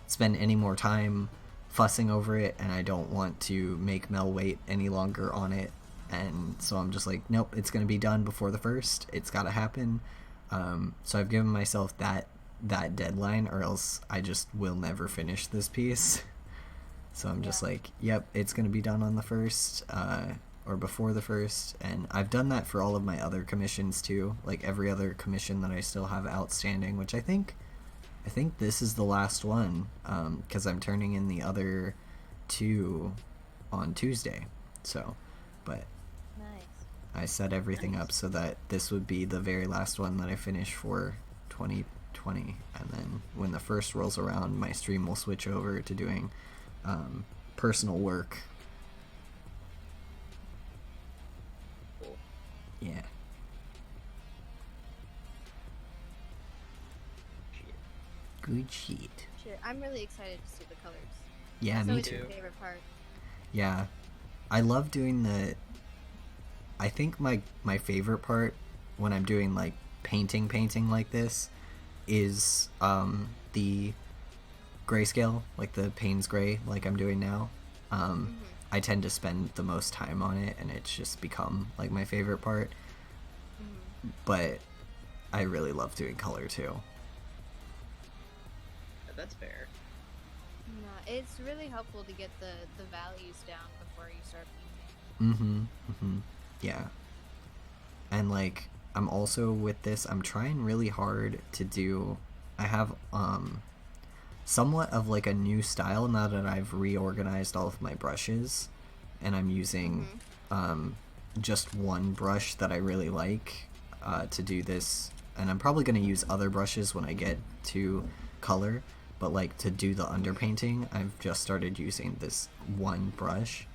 Speaker 1: spend any more time fussing over it, and I don't want to make Mel wait any longer on it. And so I'm just like, nope, it's gonna be done before the 1st. It's gotta happen. So I've given myself that deadline, or else I just will never finish this piece. So I'm just like, yep, it's gonna be done on the 1st, or before the 1st. And I've done that for all of my other commissions too, like every other commission that I still have outstanding, which I think this is the last one, because I'm turning in the other 2 on Tuesday. So, but
Speaker 3: Nice.
Speaker 1: I set everything up so that this would be the very last one that I finish for 2020, and then when the 1st rolls around, my stream will switch over to doing personal work.
Speaker 2: Cool.
Speaker 1: Yeah.
Speaker 2: Shit.
Speaker 1: Good shit.
Speaker 3: Shit, I'm really excited to see the colors.
Speaker 1: Yeah,
Speaker 3: That's
Speaker 1: me
Speaker 3: always
Speaker 1: too.
Speaker 3: my favorite part.
Speaker 1: Yeah. I love doing I think my favorite part when I'm doing like painting like this is the grayscale, like the Payne's gray, like I'm doing now. I tend to spend the most time on it, and it's just become like my favorite part. But I really love doing color too.
Speaker 2: That's fair.
Speaker 3: No, it's really helpful to get the values down before you start painting.
Speaker 1: Yeah. And like, I'm also with this, I'm trying really hard to do, I have somewhat of like a new style now that I've reorganized all of my brushes, and I'm using just one brush that I really like to do this, and I'm probably going to use other brushes when I get to color, but like to do the underpainting, I've just started using this one brush,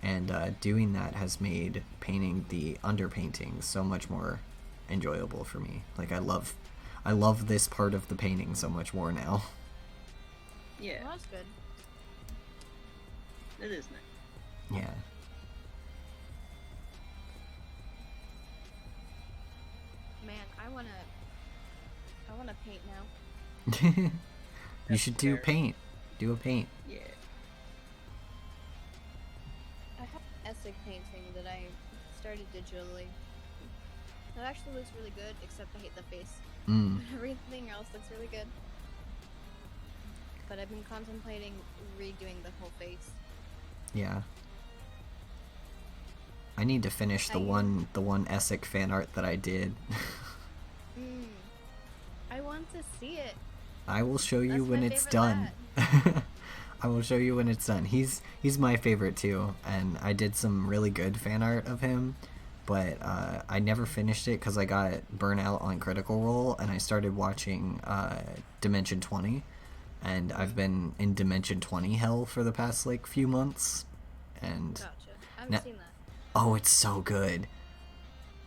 Speaker 1: and doing that has made painting the underpainting so much more enjoyable for me. Like I love this part of the painting so much more now.
Speaker 2: Yeah,
Speaker 3: Well, that's good.
Speaker 2: it is nice.
Speaker 1: Yeah.
Speaker 3: Man, I wanna paint now.
Speaker 1: You
Speaker 2: That's
Speaker 1: should do
Speaker 2: fair.
Speaker 1: paint. Do a paint.
Speaker 2: Yeah.
Speaker 3: I have essig painting that I started digitally. That actually looks really good, except I hate the face.
Speaker 1: Mm.
Speaker 3: Everything else looks really good. But I've been contemplating redoing the whole face.
Speaker 1: Yeah. I need to finish the one Essek fan art that I did.
Speaker 3: I want to see it.
Speaker 1: I will show you
Speaker 3: That's
Speaker 1: when
Speaker 3: my
Speaker 1: it's
Speaker 3: favorite
Speaker 1: done. I will show you when it's done. He's my favorite too, and I did some really good fan art of him, but I never finished it because I got burnout on Critical Role, and I started watching Dimension 20, and I've been in Dimension 20 hell for the past like few months, and
Speaker 3: Gotcha. I haven't
Speaker 1: Now-
Speaker 3: seen that.
Speaker 1: oh, it's so good.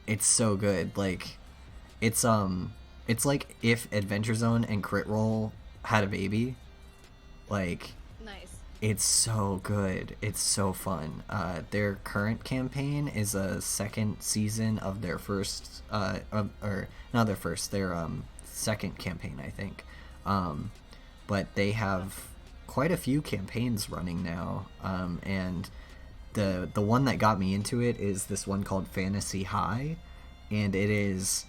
Speaker 1: It's so good. Like, it's like if Adventure Zone and Crit Roll had a baby. Like,
Speaker 3: Nice.
Speaker 1: it's so good. It's so fun. Their current campaign is a second season of their first, or not their first, their second campaign, I think. But they have quite a few campaigns running now, and the one that got me into it is this one called Fantasy High, and it is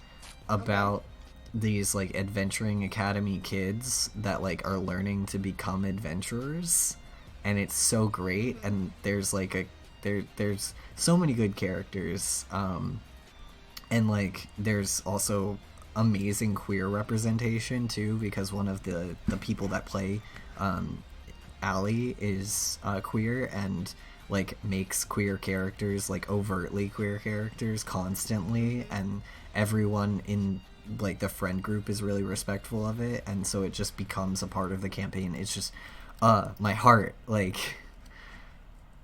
Speaker 1: about these like adventuring academy kids that like are learning to become adventurers, and it's so great. And there's like there's so many good characters, and like there's also amazing queer representation too, because one of the people that play Allie is queer, and like makes queer characters, like overtly queer characters, constantly, and everyone in like the friend group is really respectful of it, and so it just becomes a part of the campaign. It's just my heart, like,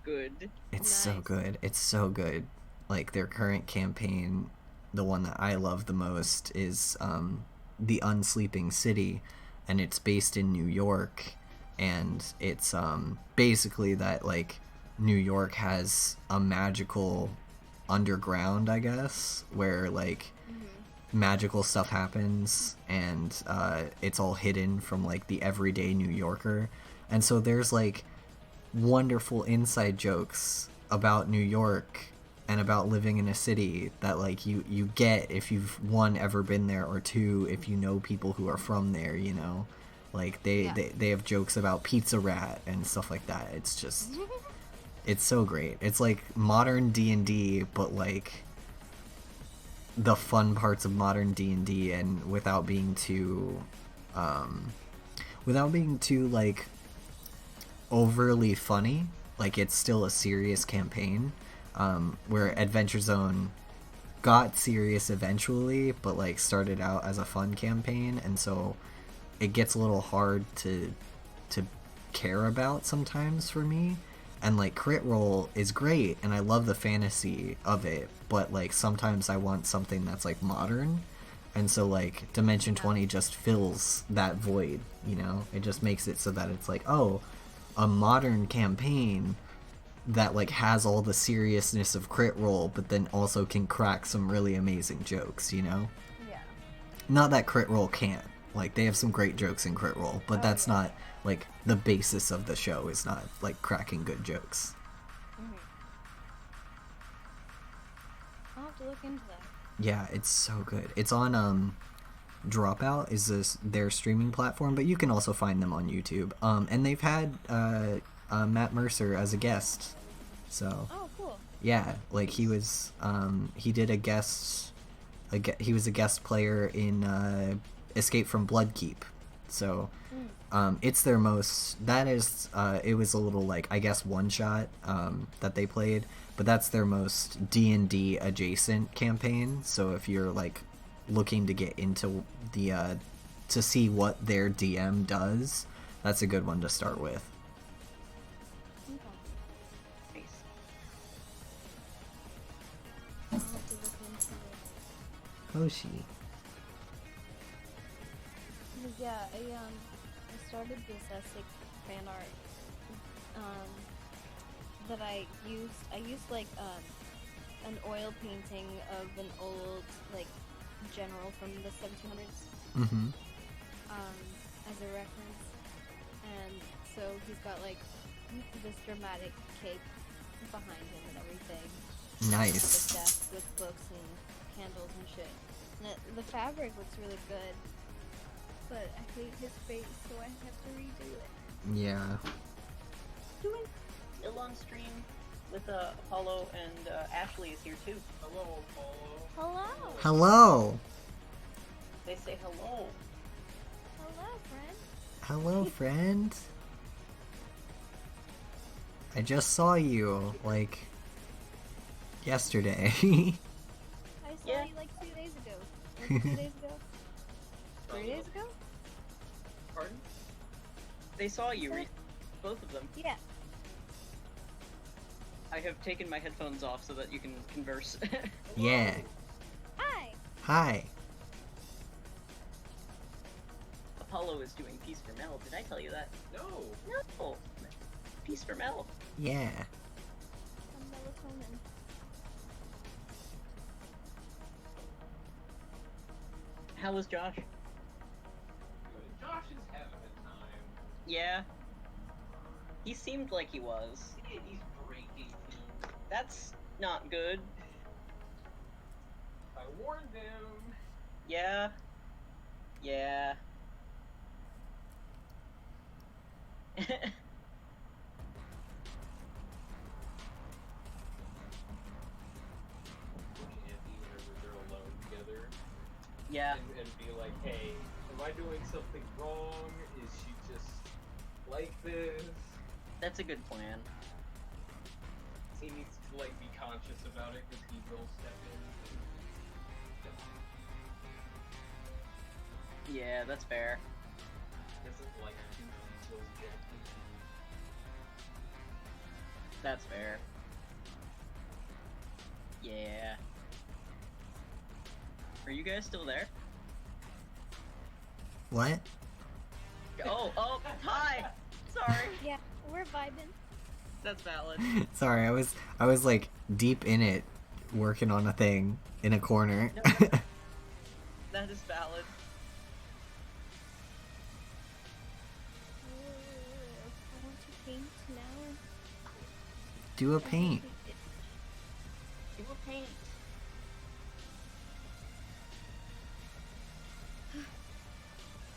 Speaker 2: Good.
Speaker 1: it's so
Speaker 3: Nice.
Speaker 1: good. It's so good. Like their current campaign, the one that I love the most is The Unsleeping City, and it's based in New York, and it's basically that like New York has a magical underground, I guess, where like magical stuff happens, and it's all hidden from like the everyday New Yorker. And so there's like wonderful inside jokes about New York and about living in a city that like you get if you've, one, ever been there, or two, if you know people who are from there, you know. Like they have jokes about Pizza Rat and stuff like that. It's just it's so great. It's like modern D&D, but like the fun parts of modern D&D, and without being too like overly funny. Like it's still a serious campaign, where Adventure Zone got serious eventually, but like started out as a fun campaign, and so it gets a little hard to care about sometimes for me. And like Crit Roll is great, and I love the fantasy of it, but like sometimes I want something that's like modern, and so like Dimension 20 just fills that void, you know. It just makes it so that it's like, oh, a modern campaign that like has all the seriousness of Crit Roll, but then also can crack some really amazing jokes, you know.
Speaker 3: Yeah.
Speaker 1: Not that Crit Roll can't. Like, they have some great jokes in Crit Roll, but that's not, like, the basis of the show is not, like, cracking good jokes.
Speaker 3: I'll have to look into that.
Speaker 1: Yeah, it's so good. It's on, Dropout is their streaming platform, but you can also find them on YouTube. And they've had, Matt Mercer as a guest, so...
Speaker 3: Oh, cool.
Speaker 1: Yeah, like, he was, he did he was a guest player in, Escape from Bloodkeep, so it's their most, that is it was a little like, I guess, one shot that they played, but that's their most D&D adjacent campaign. So if you're like looking to get into the to see what their DM does, That's a good one to start with.
Speaker 3: Okay.
Speaker 2: Nice.
Speaker 3: I'll have to look into it.
Speaker 1: Hoshi.
Speaker 3: Yeah, I started this sick fan art that I used like an oil painting of an old like general from the 1700s
Speaker 1: Mm-hmm.
Speaker 3: as a reference, and so he's got like this dramatic cape behind him and everything.
Speaker 1: Nice.
Speaker 3: The desk with books and candles and shit. And the fabric looks really good, but I hate his face, so I have to redo it.
Speaker 1: Yeah.
Speaker 2: Still on stream with Apollo, and Ashley is here too.
Speaker 6: Hello, Apollo.
Speaker 3: Hello!
Speaker 1: Hello!
Speaker 2: They say hello.
Speaker 3: Hello, friend!
Speaker 1: Hello, friend. I just saw you, like, yesterday.
Speaker 3: I saw
Speaker 2: Yeah.
Speaker 3: you like 2 days ago. Or 2 days ago? 3 days ago?
Speaker 2: Pardon? They saw you,
Speaker 3: Sorry?
Speaker 2: both of them.
Speaker 3: Yeah.
Speaker 2: I have taken my headphones off so that you can converse.
Speaker 1: Yeah.
Speaker 3: Hi!
Speaker 1: Hi.
Speaker 2: Apollo is doing Peace for Mel. Did I tell you that?
Speaker 6: No.
Speaker 2: No. Peace for Mel.
Speaker 1: Yeah.
Speaker 3: I'm melatonin.
Speaker 2: How was Josh?
Speaker 6: Josh is having a time.
Speaker 2: Yeah. He seemed like he was.
Speaker 6: And he's breaking things.
Speaker 2: That's not good.
Speaker 6: I warned him.
Speaker 2: Yeah. Yeah.
Speaker 6: Looking at me whenever they're alone together.
Speaker 2: Yeah.
Speaker 6: And be like, hey, am I doing something wrong? Is she just like this?
Speaker 2: That's a good plan.
Speaker 6: He needs to like be conscious about it because he will step in.
Speaker 2: Yeah, that's fair.
Speaker 6: Doesn't like to so gently.
Speaker 2: That's fair. Yeah. Are you guys still there?
Speaker 1: What?
Speaker 2: Oh, hi! Sorry.
Speaker 3: Yeah, we're vibing.
Speaker 2: That's valid.
Speaker 1: Sorry, I was like deep in it, working on a thing in a corner.
Speaker 2: No. That is valid.
Speaker 3: I want to paint now.
Speaker 1: Do a paint.
Speaker 2: You will paint.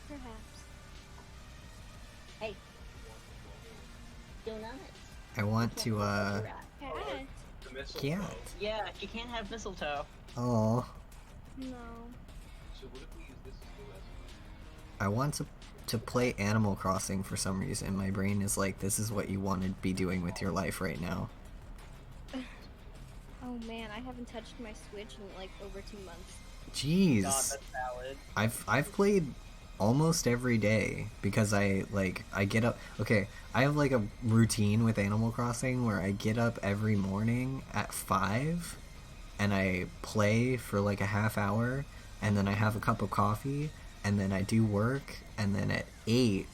Speaker 3: Perhaps.
Speaker 2: Hey. Donuts.
Speaker 1: I want to
Speaker 3: Cat?
Speaker 6: The mistletoe.
Speaker 1: cat.
Speaker 2: Yeah, you can't have mistletoe.
Speaker 1: Oh,
Speaker 3: No.
Speaker 6: So what if we use this as the recipe?
Speaker 1: I want to play Animal Crossing for some reason. My brain is like, this is what you want to be doing with your life right now.
Speaker 3: Oh man, I haven't touched my Switch in like over 2 months.
Speaker 1: Jeez.
Speaker 2: God, that's valid.
Speaker 1: I've played almost every day because I get up. Okay, I have like a routine with Animal Crossing where I get up every morning at 5 and I play for like a half hour and then I have a cup of coffee and then I do work and then at 8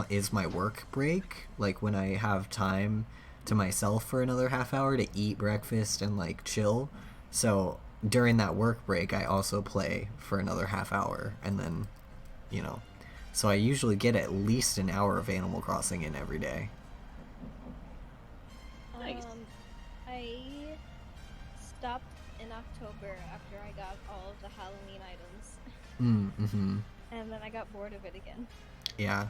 Speaker 1: is my work break, like when I have time to myself for another half hour to eat breakfast and like chill. So during that work break I also play for another half hour and then, you know, so I usually get at least an hour of Animal Crossing in every day.
Speaker 2: Nice.
Speaker 3: I stopped in October after I got all of the Halloween items,
Speaker 1: Mm-hmm.
Speaker 3: and then I got bored of it again.
Speaker 1: Yeah.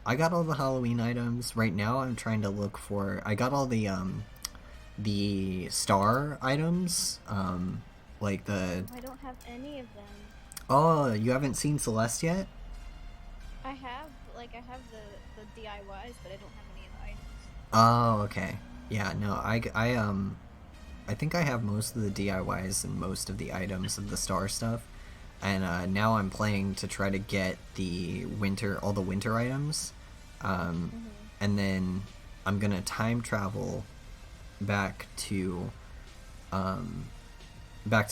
Speaker 1: I got all the Halloween items. Right now I'm trying to look for, I got all the star items, like the,
Speaker 3: I don't have any of them.
Speaker 1: oh, you haven't seen Celeste yet?
Speaker 3: I have the DIYs, but I don't have any of the items.
Speaker 1: Oh, okay. Yeah, no, I think I have most of the DIYs and most of the items of the star stuff. And now I'm playing to try to get all the winter items. And then I'm gonna time travel back to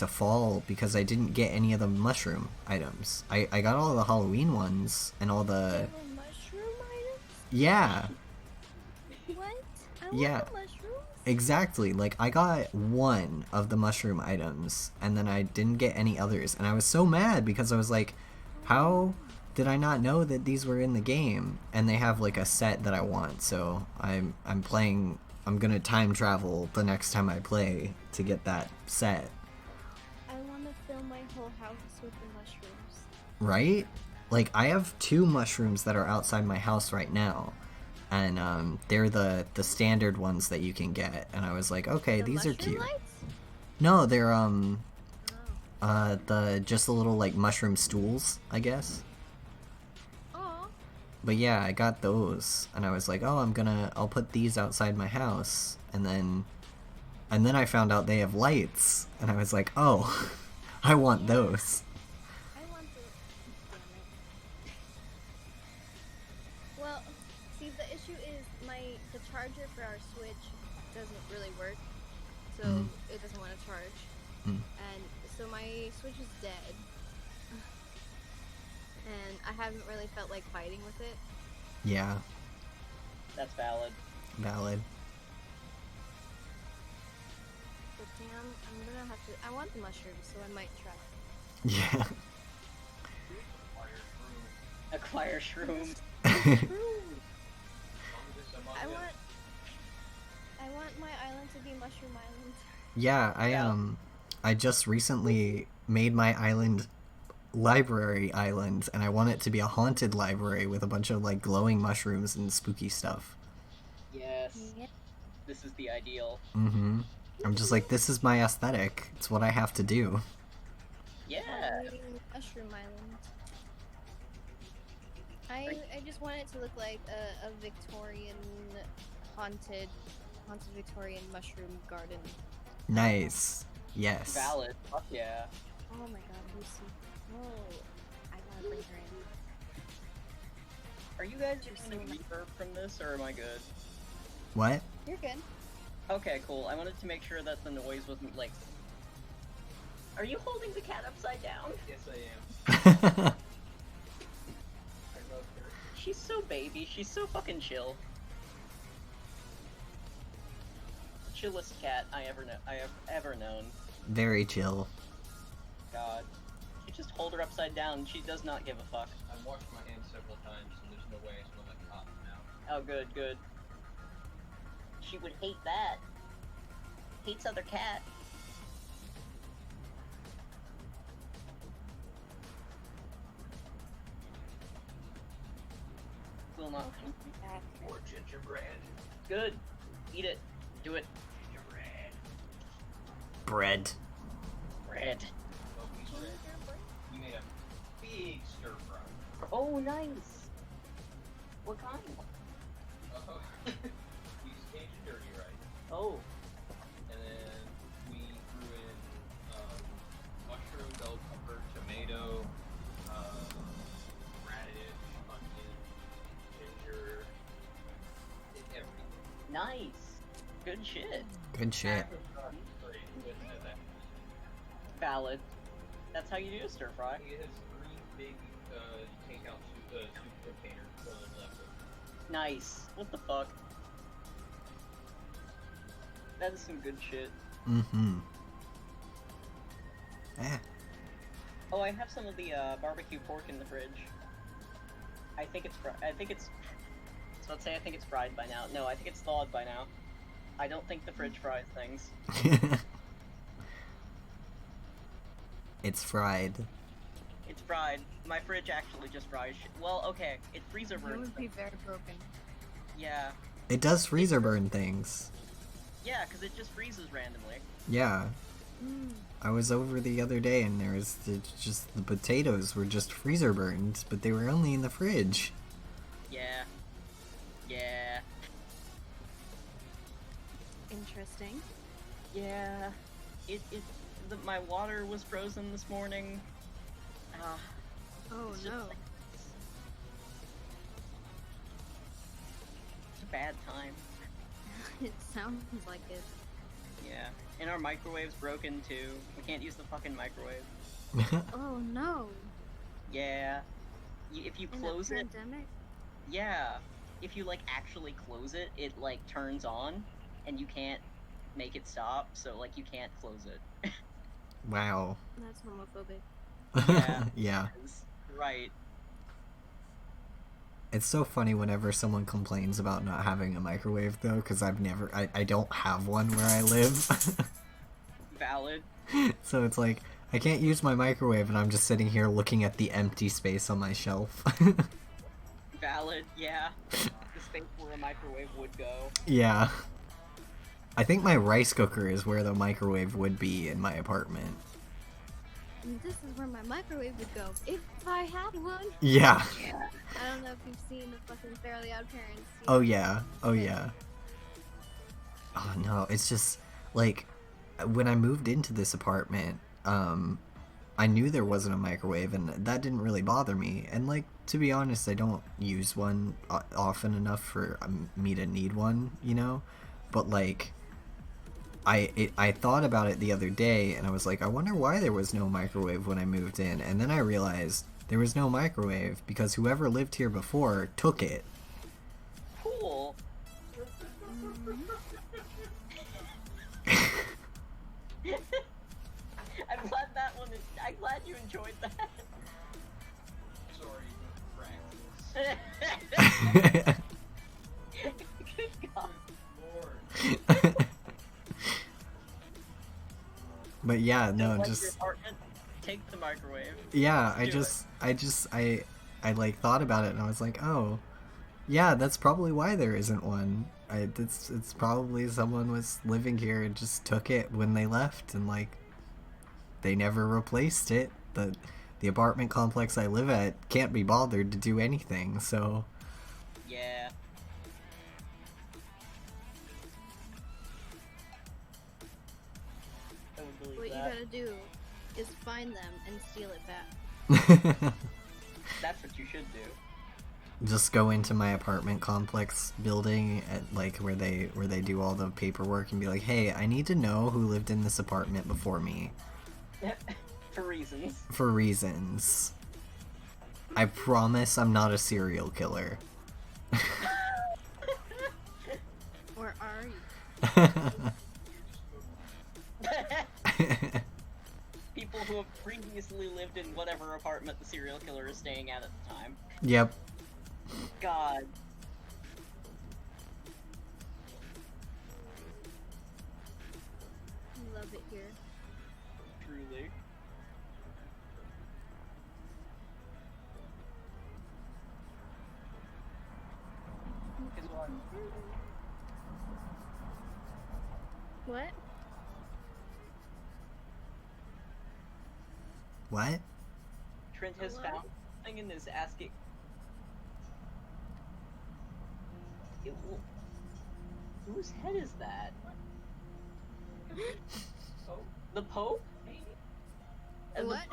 Speaker 1: fall because I didn't get any of the mushroom items. I got all the Halloween ones and all the
Speaker 3: mushroom items?
Speaker 1: yeah.
Speaker 3: What? I
Speaker 1: Yeah.
Speaker 3: want the mushrooms.
Speaker 1: Exactly. Like, I got one of the mushroom items, and then I didn't get any others, and I was so mad because I was like, how did I not know that these were in the game? And they have, like, a set that I want, so I'm gonna time travel the next time I play to get that set.
Speaker 3: I want to fill my whole house with the mushrooms.
Speaker 1: Right? Like, I have 2 mushrooms that are outside my house right now. And they're the standard ones that you can get, and I was like, okay,
Speaker 3: The
Speaker 1: these are
Speaker 3: mushroom
Speaker 1: cute.
Speaker 3: lights?
Speaker 1: No, they're
Speaker 3: Oh.
Speaker 1: just the little like mushroom stools, I guess.
Speaker 3: Aw.
Speaker 1: But yeah, I got those, and I was like, oh, I'll put these outside my house, and then I found out they have lights, and I was like, oh, I want those.
Speaker 3: I want the. Damn it. Well, see, the issue is the charger for our Switch doesn't really work, so it doesn't want to charge, and so my Switch is dead, and I haven't really felt like fighting with it.
Speaker 1: Yeah,
Speaker 2: That's valid.
Speaker 1: valid.
Speaker 3: But damn, I'm gonna have to. I want the mushrooms, so I might try.
Speaker 1: Yeah.
Speaker 2: Acquire shrooms.
Speaker 3: I want my island to be Mushroom Island.
Speaker 1: Yeah, I just recently made my island library island, and I want it to be a haunted library with a bunch of like glowing mushrooms and spooky stuff.
Speaker 2: Yes.
Speaker 3: Yeah.
Speaker 2: This is the ideal.
Speaker 1: I'm just like, this is my aesthetic. It's what I have to do.
Speaker 2: Yeah.
Speaker 3: Mushroom Island. I just want it to look like a Victorian haunted Victorian mushroom garden.
Speaker 1: Nice. Yes.
Speaker 2: Valid. Fuck yeah.
Speaker 3: Oh my god, Lucy. Oh, I gotta bring her in.
Speaker 2: Are you guys getting any reverb from this, or am I good?
Speaker 1: What?
Speaker 3: You're good.
Speaker 2: Okay, cool. I wanted to make sure that the noise wasn't like. Are you holding the cat upside down?
Speaker 6: Yes, I am. I love her.
Speaker 2: She's so baby. She's so fucking chill. Chillest cat I have ever known.
Speaker 1: Very chill.
Speaker 2: God. You just hold her upside down. She does not give a fuck.
Speaker 6: I've washed my hands several times, so there's no way I smell like cotton now.
Speaker 2: Oh, good, good. She would hate that. Hates other cat. Will not.
Speaker 6: More gingerbread.
Speaker 2: Good. Eat it. Do it.
Speaker 6: Gingerbread.
Speaker 1: Bread.
Speaker 2: Bread.
Speaker 6: Smoky bread. We made a big stir fry.
Speaker 2: Oh, nice. What kind?
Speaker 6: Oh, we used Cajun dirty rice.
Speaker 2: Oh.
Speaker 6: And then we threw in mushroom, bell pepper, tomato, radish, onion, ginger, everything.
Speaker 2: Nice. Good shit.
Speaker 1: Good shit.
Speaker 2: Valid. That's how you do a stir fry.
Speaker 6: It has 3 big take-out soup containers left.
Speaker 2: Nice. What the fuck? That is some good shit.
Speaker 1: Eh.
Speaker 2: Oh, I have some of the barbecue pork in the fridge. I think it's so let's say I think it's fried by now. No, I think it's thawed by now. I don't think the fridge fries things.
Speaker 1: It's fried.
Speaker 2: It's fried. My fridge actually just fries shit. Well, okay, it freezer
Speaker 3: It
Speaker 2: burns.
Speaker 3: would be very broken.
Speaker 2: Yeah.
Speaker 1: It does freezer burn things.
Speaker 2: Yeah, because it just freezes randomly.
Speaker 1: Yeah. I was over the other day and there was just the potatoes were just freezer burned, but they were only in the fridge.
Speaker 2: Yeah. Yeah.
Speaker 3: Interesting.
Speaker 2: Yeah. My water was frozen this morning.
Speaker 3: Oh
Speaker 2: It's just
Speaker 3: no.
Speaker 2: like- bad time.
Speaker 3: It sounds like it.
Speaker 2: Yeah. And our microwave's broken too. We can't use the fucking microwave.
Speaker 3: Oh no.
Speaker 2: Yeah. If you
Speaker 3: In
Speaker 2: close
Speaker 3: a
Speaker 2: it,
Speaker 3: pandemic?
Speaker 2: yeah. If you like actually close it, it like turns on, and you can't make it stop. So like you can't close it.
Speaker 1: Wow.
Speaker 3: That's homophobic.
Speaker 2: Yeah.
Speaker 1: Yeah.
Speaker 2: Right.
Speaker 1: It's so funny whenever someone complains about not having a microwave, though, because I don't have one where I live.
Speaker 2: Valid.
Speaker 1: So it's like, I can't use my microwave, and I'm just sitting here looking at the empty space on my shelf.
Speaker 2: Valid. Yeah. The space where a microwave would go.
Speaker 1: Yeah. I think my rice cooker is where the microwave would be in my apartment.
Speaker 3: And this is where my microwave would go if I had one.
Speaker 1: Yeah.
Speaker 3: I don't know if you've seen the fucking Fairly Odd Parents.
Speaker 1: Oh yeah. Oh yeah. Oh no, it's just like when I moved into this apartment, I knew there wasn't a microwave, and that didn't really bother me. And like, to be honest, I don't use one often enough for me to need one, you know. But like, I thought about it the other day, and I was like, I wonder why there was no microwave when I moved in. And then I realized there was no microwave because whoever lived here before took it.
Speaker 2: Cool. I'm glad you enjoyed that.
Speaker 6: Sorry, practice.
Speaker 2: Good God.
Speaker 6: Lord.
Speaker 1: But yeah, no,
Speaker 2: Like your
Speaker 1: just
Speaker 2: apartment, take the microwave.
Speaker 1: yeah,
Speaker 2: Do
Speaker 1: I like thought about it, and I was like, oh, yeah, that's probably why there isn't one. It's probably someone was living here and just took it when they left, and like they never replaced it. The apartment complex I live at can't be bothered to do anything, so
Speaker 2: Yeah. I would believe
Speaker 3: What you
Speaker 2: that.
Speaker 3: gotta do is find them and steal it back.
Speaker 2: That's what you should do.
Speaker 1: just go into my apartment complex building at like where they do all the paperwork and be like, hey, I need to know who lived in this apartment before me.
Speaker 2: For reasons.
Speaker 1: For reasons. I promise I'm not a serial killer.
Speaker 3: Or are you?
Speaker 2: People who have previously lived in whatever apartment the serial killer is staying at the time.
Speaker 1: Yep.
Speaker 2: God.
Speaker 3: Love it here.
Speaker 2: Truly. Is what?
Speaker 3: What?
Speaker 1: What?
Speaker 2: Trent has
Speaker 3: Hello?
Speaker 2: found something and is asking. Whose head is that?
Speaker 6: Oh,
Speaker 2: The Pope? And the-
Speaker 3: What?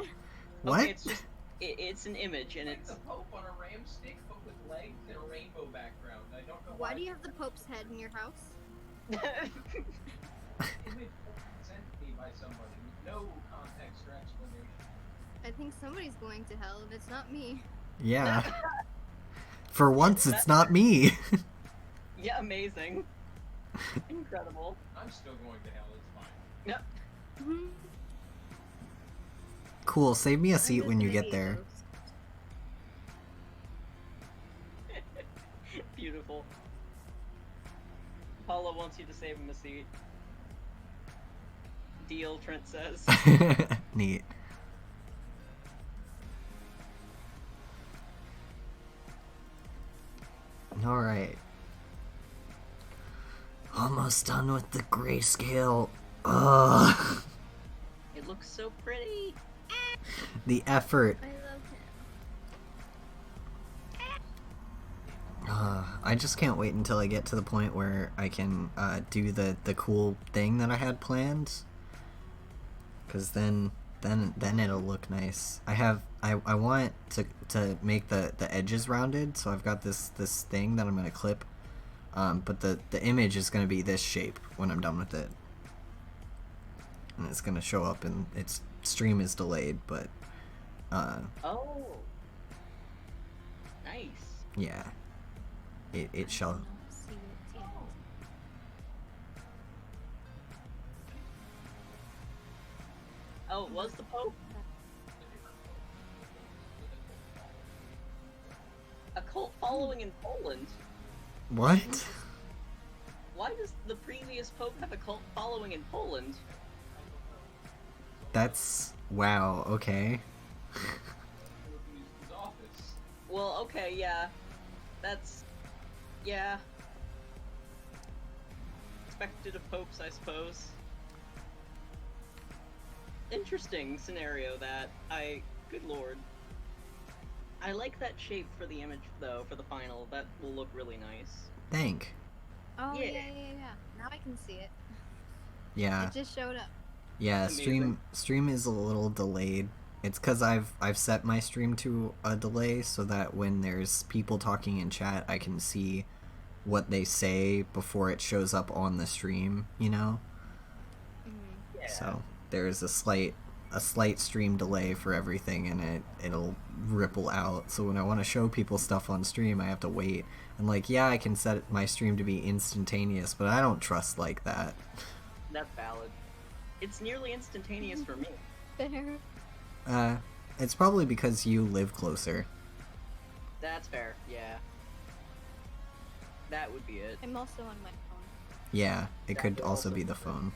Speaker 1: What?
Speaker 2: Okay, it's just it's an image and
Speaker 6: like
Speaker 2: it's
Speaker 6: the Pope on a ram stick, but with legs and a rainbow background. I don't know
Speaker 3: Why do you have the Pope's head in your house?
Speaker 6: It was sent to me by somebody with no context or explanation.
Speaker 3: I think somebody's going to hell, and it's not me.
Speaker 1: Yeah. For once, it's not me.
Speaker 2: Yeah, amazing. Incredible.
Speaker 6: I'm still going to hell. It's fine.
Speaker 2: Yep.
Speaker 3: Mhm.
Speaker 1: Cool, save me a
Speaker 3: I'm
Speaker 1: seat
Speaker 3: just
Speaker 1: when you
Speaker 3: gonna
Speaker 1: get
Speaker 3: be a
Speaker 1: there.
Speaker 3: ghost.
Speaker 2: Beautiful. Paula wants you to save him a seat. Deal, Trent says.
Speaker 1: Neat. Alright. Almost done with the grayscale. Ugh.
Speaker 2: It looks so pretty.
Speaker 1: The effort.
Speaker 3: I love him.
Speaker 1: I just can't wait until I get to the point where I can do the cool thing that I had planned. Cause then it'll look nice. I want to make the edges rounded, so I've got this thing that I'm gonna clip But the image is going to be this shape when I'm done with it. And it's going to show up, and its stream is delayed, but
Speaker 2: Oh. Nice.
Speaker 1: yeah, it shall.
Speaker 3: See it yet.
Speaker 2: Oh, it was the Pope? A cult following in Poland?
Speaker 1: What?
Speaker 2: Why does the previous Pope have a cult following in Poland?
Speaker 1: That's wow. Okay.
Speaker 6: His office.
Speaker 2: Well, okay, yeah. That's... yeah. Expected of popes, I suppose. Interesting scenario, that. Good lord. I like that shape for the image, though, for the final. That will look really nice.
Speaker 1: Thank.
Speaker 3: Oh
Speaker 2: Yeah.
Speaker 3: yeah. Now I can see it.
Speaker 1: Yeah.
Speaker 3: It just showed up.
Speaker 1: Yeah,
Speaker 2: Amazing.
Speaker 1: stream is a little delayed. It's because I've set my stream to a delay so that when there's people talking in chat, I can see what they say before it shows up on the stream. You know,
Speaker 3: Mm-hmm.
Speaker 2: Yeah.
Speaker 1: so there's a slight stream delay for everything, and it'll ripple out. So when I want to show people stuff on stream, I have to wait. And like, yeah, I can set my stream to be instantaneous, but I don't trust like that.
Speaker 2: That's valid. It's nearly instantaneous for me.
Speaker 3: Fair.
Speaker 1: It's probably because you live closer.
Speaker 2: That's fair, yeah. That would be it.
Speaker 3: I'm also on my phone.
Speaker 1: Yeah, it
Speaker 2: That
Speaker 1: could
Speaker 2: could
Speaker 1: also
Speaker 2: also
Speaker 1: be the
Speaker 2: be.
Speaker 1: phone.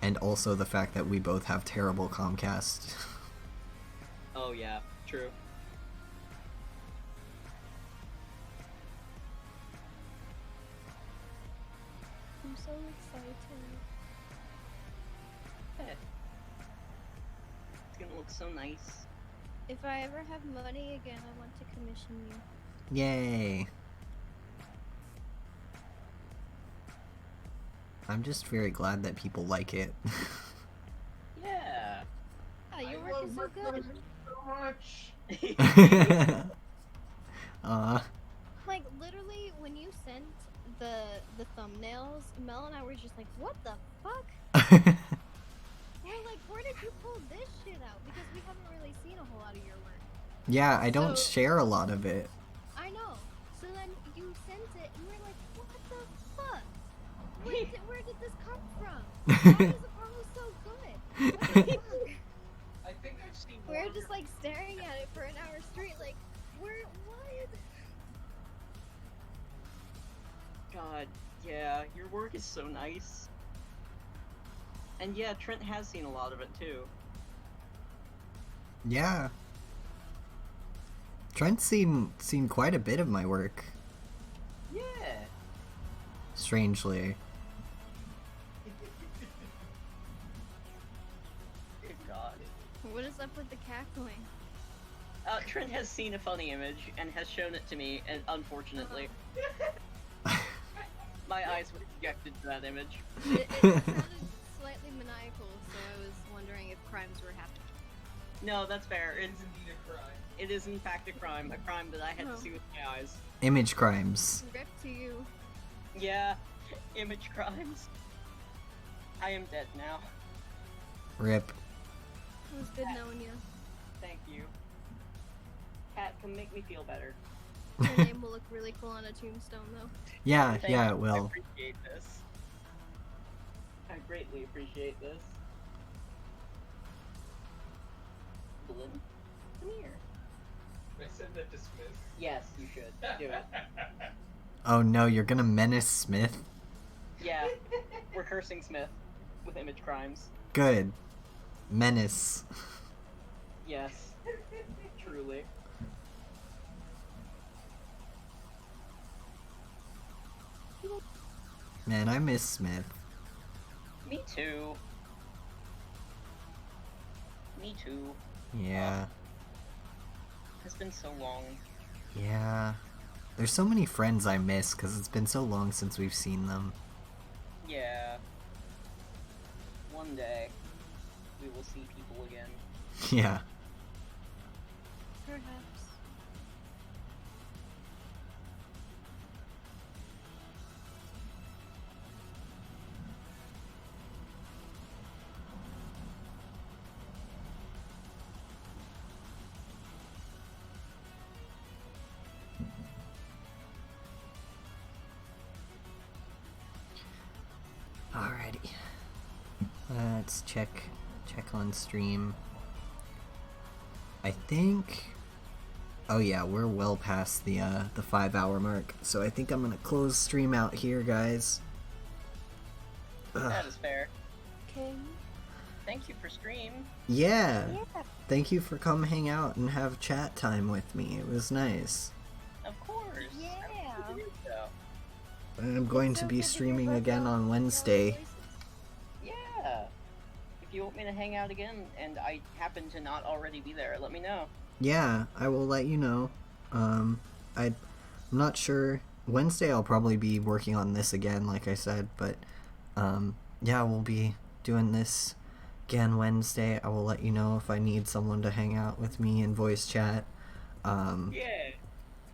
Speaker 1: And also the fact that we both have terrible Comcast.
Speaker 2: Oh yeah, true.
Speaker 3: I'm so excited.
Speaker 2: Eh. It's gonna look so nice.
Speaker 3: If I ever have money again, I want to commission you.
Speaker 1: Yay! I'm just very glad that people like it.
Speaker 2: Yeah.
Speaker 3: Oh, your work is so good.
Speaker 6: So much.
Speaker 3: Like literally, when you sent the thumbnails, Mel and I were just like, "What the fuck?" We're like, "Where did you pull this shit out?" Because we haven't really seen a whole lot of your work.
Speaker 1: Yeah, I don't
Speaker 3: So-
Speaker 1: share a lot of it.
Speaker 3: I know. So then you sent it, and we're like, "What the fuck? Where did this come from? Why is Apollo so good? What the fuck?"
Speaker 6: I think I've seen
Speaker 3: We're
Speaker 6: more
Speaker 3: just like staring at it for an hour straight, like, what?
Speaker 2: God, yeah, your work is so nice. And yeah, Trent has seen a lot of it too.
Speaker 1: Yeah. Trent's seen quite a bit of my work,
Speaker 2: Yeah.
Speaker 1: strangely.
Speaker 2: Good God.
Speaker 3: What is up with the cackling?
Speaker 2: Trent has seen a funny image and has shown it to me, and unfortunately, my eyes were projected to that image.
Speaker 3: It sounded slightly maniacal, so I was wondering if crimes were happening.
Speaker 2: No, that's fair.
Speaker 6: It's indeed a crime.
Speaker 2: It is in fact a crime that I had
Speaker 3: Oh.
Speaker 2: to see with my eyes.
Speaker 1: Image crimes.
Speaker 3: Rip to you.
Speaker 2: Yeah, image crimes. I am dead now.
Speaker 1: Rip.
Speaker 3: It was good knowing you.
Speaker 2: Thank you. Cat, come make me feel better.
Speaker 3: Your name will look really cool on a tombstone, though.
Speaker 1: Yeah,
Speaker 2: Thank
Speaker 1: yeah,
Speaker 2: you.
Speaker 1: it will.
Speaker 2: I appreciate this. I greatly appreciate this. Blinn, come here.
Speaker 6: I said that to Smith.
Speaker 2: Yes, you should. Do it.
Speaker 1: Oh no, you're gonna menace Smith?
Speaker 2: Yeah, we're cursing Smith with image crimes.
Speaker 1: Good. Menace.
Speaker 2: Yes, truly.
Speaker 1: Man, I miss Smith.
Speaker 2: Me too. Me too.
Speaker 1: Yeah.
Speaker 2: It's been so long.
Speaker 1: Yeah. There's so many friends I miss because it's been so long since we've seen them.
Speaker 2: Yeah. One day, we will see people again.
Speaker 1: Yeah.
Speaker 3: Perhaps.
Speaker 1: Alrighty. Let's check on stream. I think. Oh yeah, we're well past the 5-hour mark, so I think I'm gonna close stream out here, guys.
Speaker 2: That is fair.
Speaker 3: Okay.
Speaker 2: Thank you for stream.
Speaker 1: Yeah.
Speaker 3: Yeah.
Speaker 1: Thank you for come hang out and have chat time with me. It was nice.
Speaker 2: Of course.
Speaker 3: Yeah.
Speaker 2: I would do so.
Speaker 1: And I'm going
Speaker 3: It's
Speaker 1: to
Speaker 3: so
Speaker 1: be
Speaker 3: good to hear
Speaker 1: streaming
Speaker 3: both
Speaker 1: again
Speaker 3: y'all-
Speaker 1: on
Speaker 3: y'all's
Speaker 1: Wednesday.
Speaker 3: voices.
Speaker 2: Yeah. If you want me to hang out again and I happen to not already be there, let me know.
Speaker 1: Yeah, I will let you know. I'm not sure. Wednesday I'll probably be working on this again, like I said, but yeah, we'll be doing this again Wednesday. I will let you know if I need someone to hang out with me in voice chat.
Speaker 2: Yeah.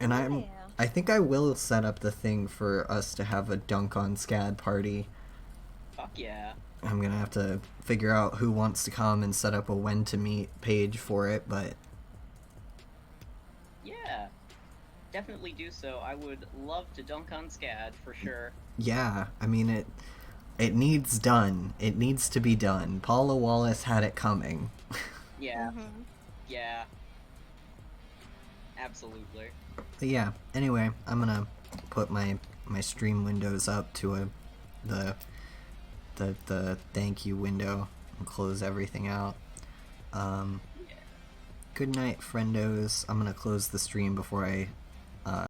Speaker 1: And
Speaker 3: Yeah.
Speaker 1: I think I will set up the thing for us to have a Dunk on Scad party.
Speaker 2: Fuck yeah.
Speaker 1: I'm gonna have to figure out who wants to come and set up a when to meet page for it, but
Speaker 2: Yeah. Definitely do so. I would love to dunk on Scad for sure.
Speaker 1: yeah, I mean it needs done. It needs to be done. Paula Wallace had it coming.
Speaker 2: Yeah.
Speaker 3: Mhm.
Speaker 2: Yeah. Absolutely.
Speaker 1: But yeah, anyway, I'm gonna put my stream windows up to the thank you window and close everything out.
Speaker 2: Yeah.
Speaker 1: Good night, friendos. I'm gonna close the stream before I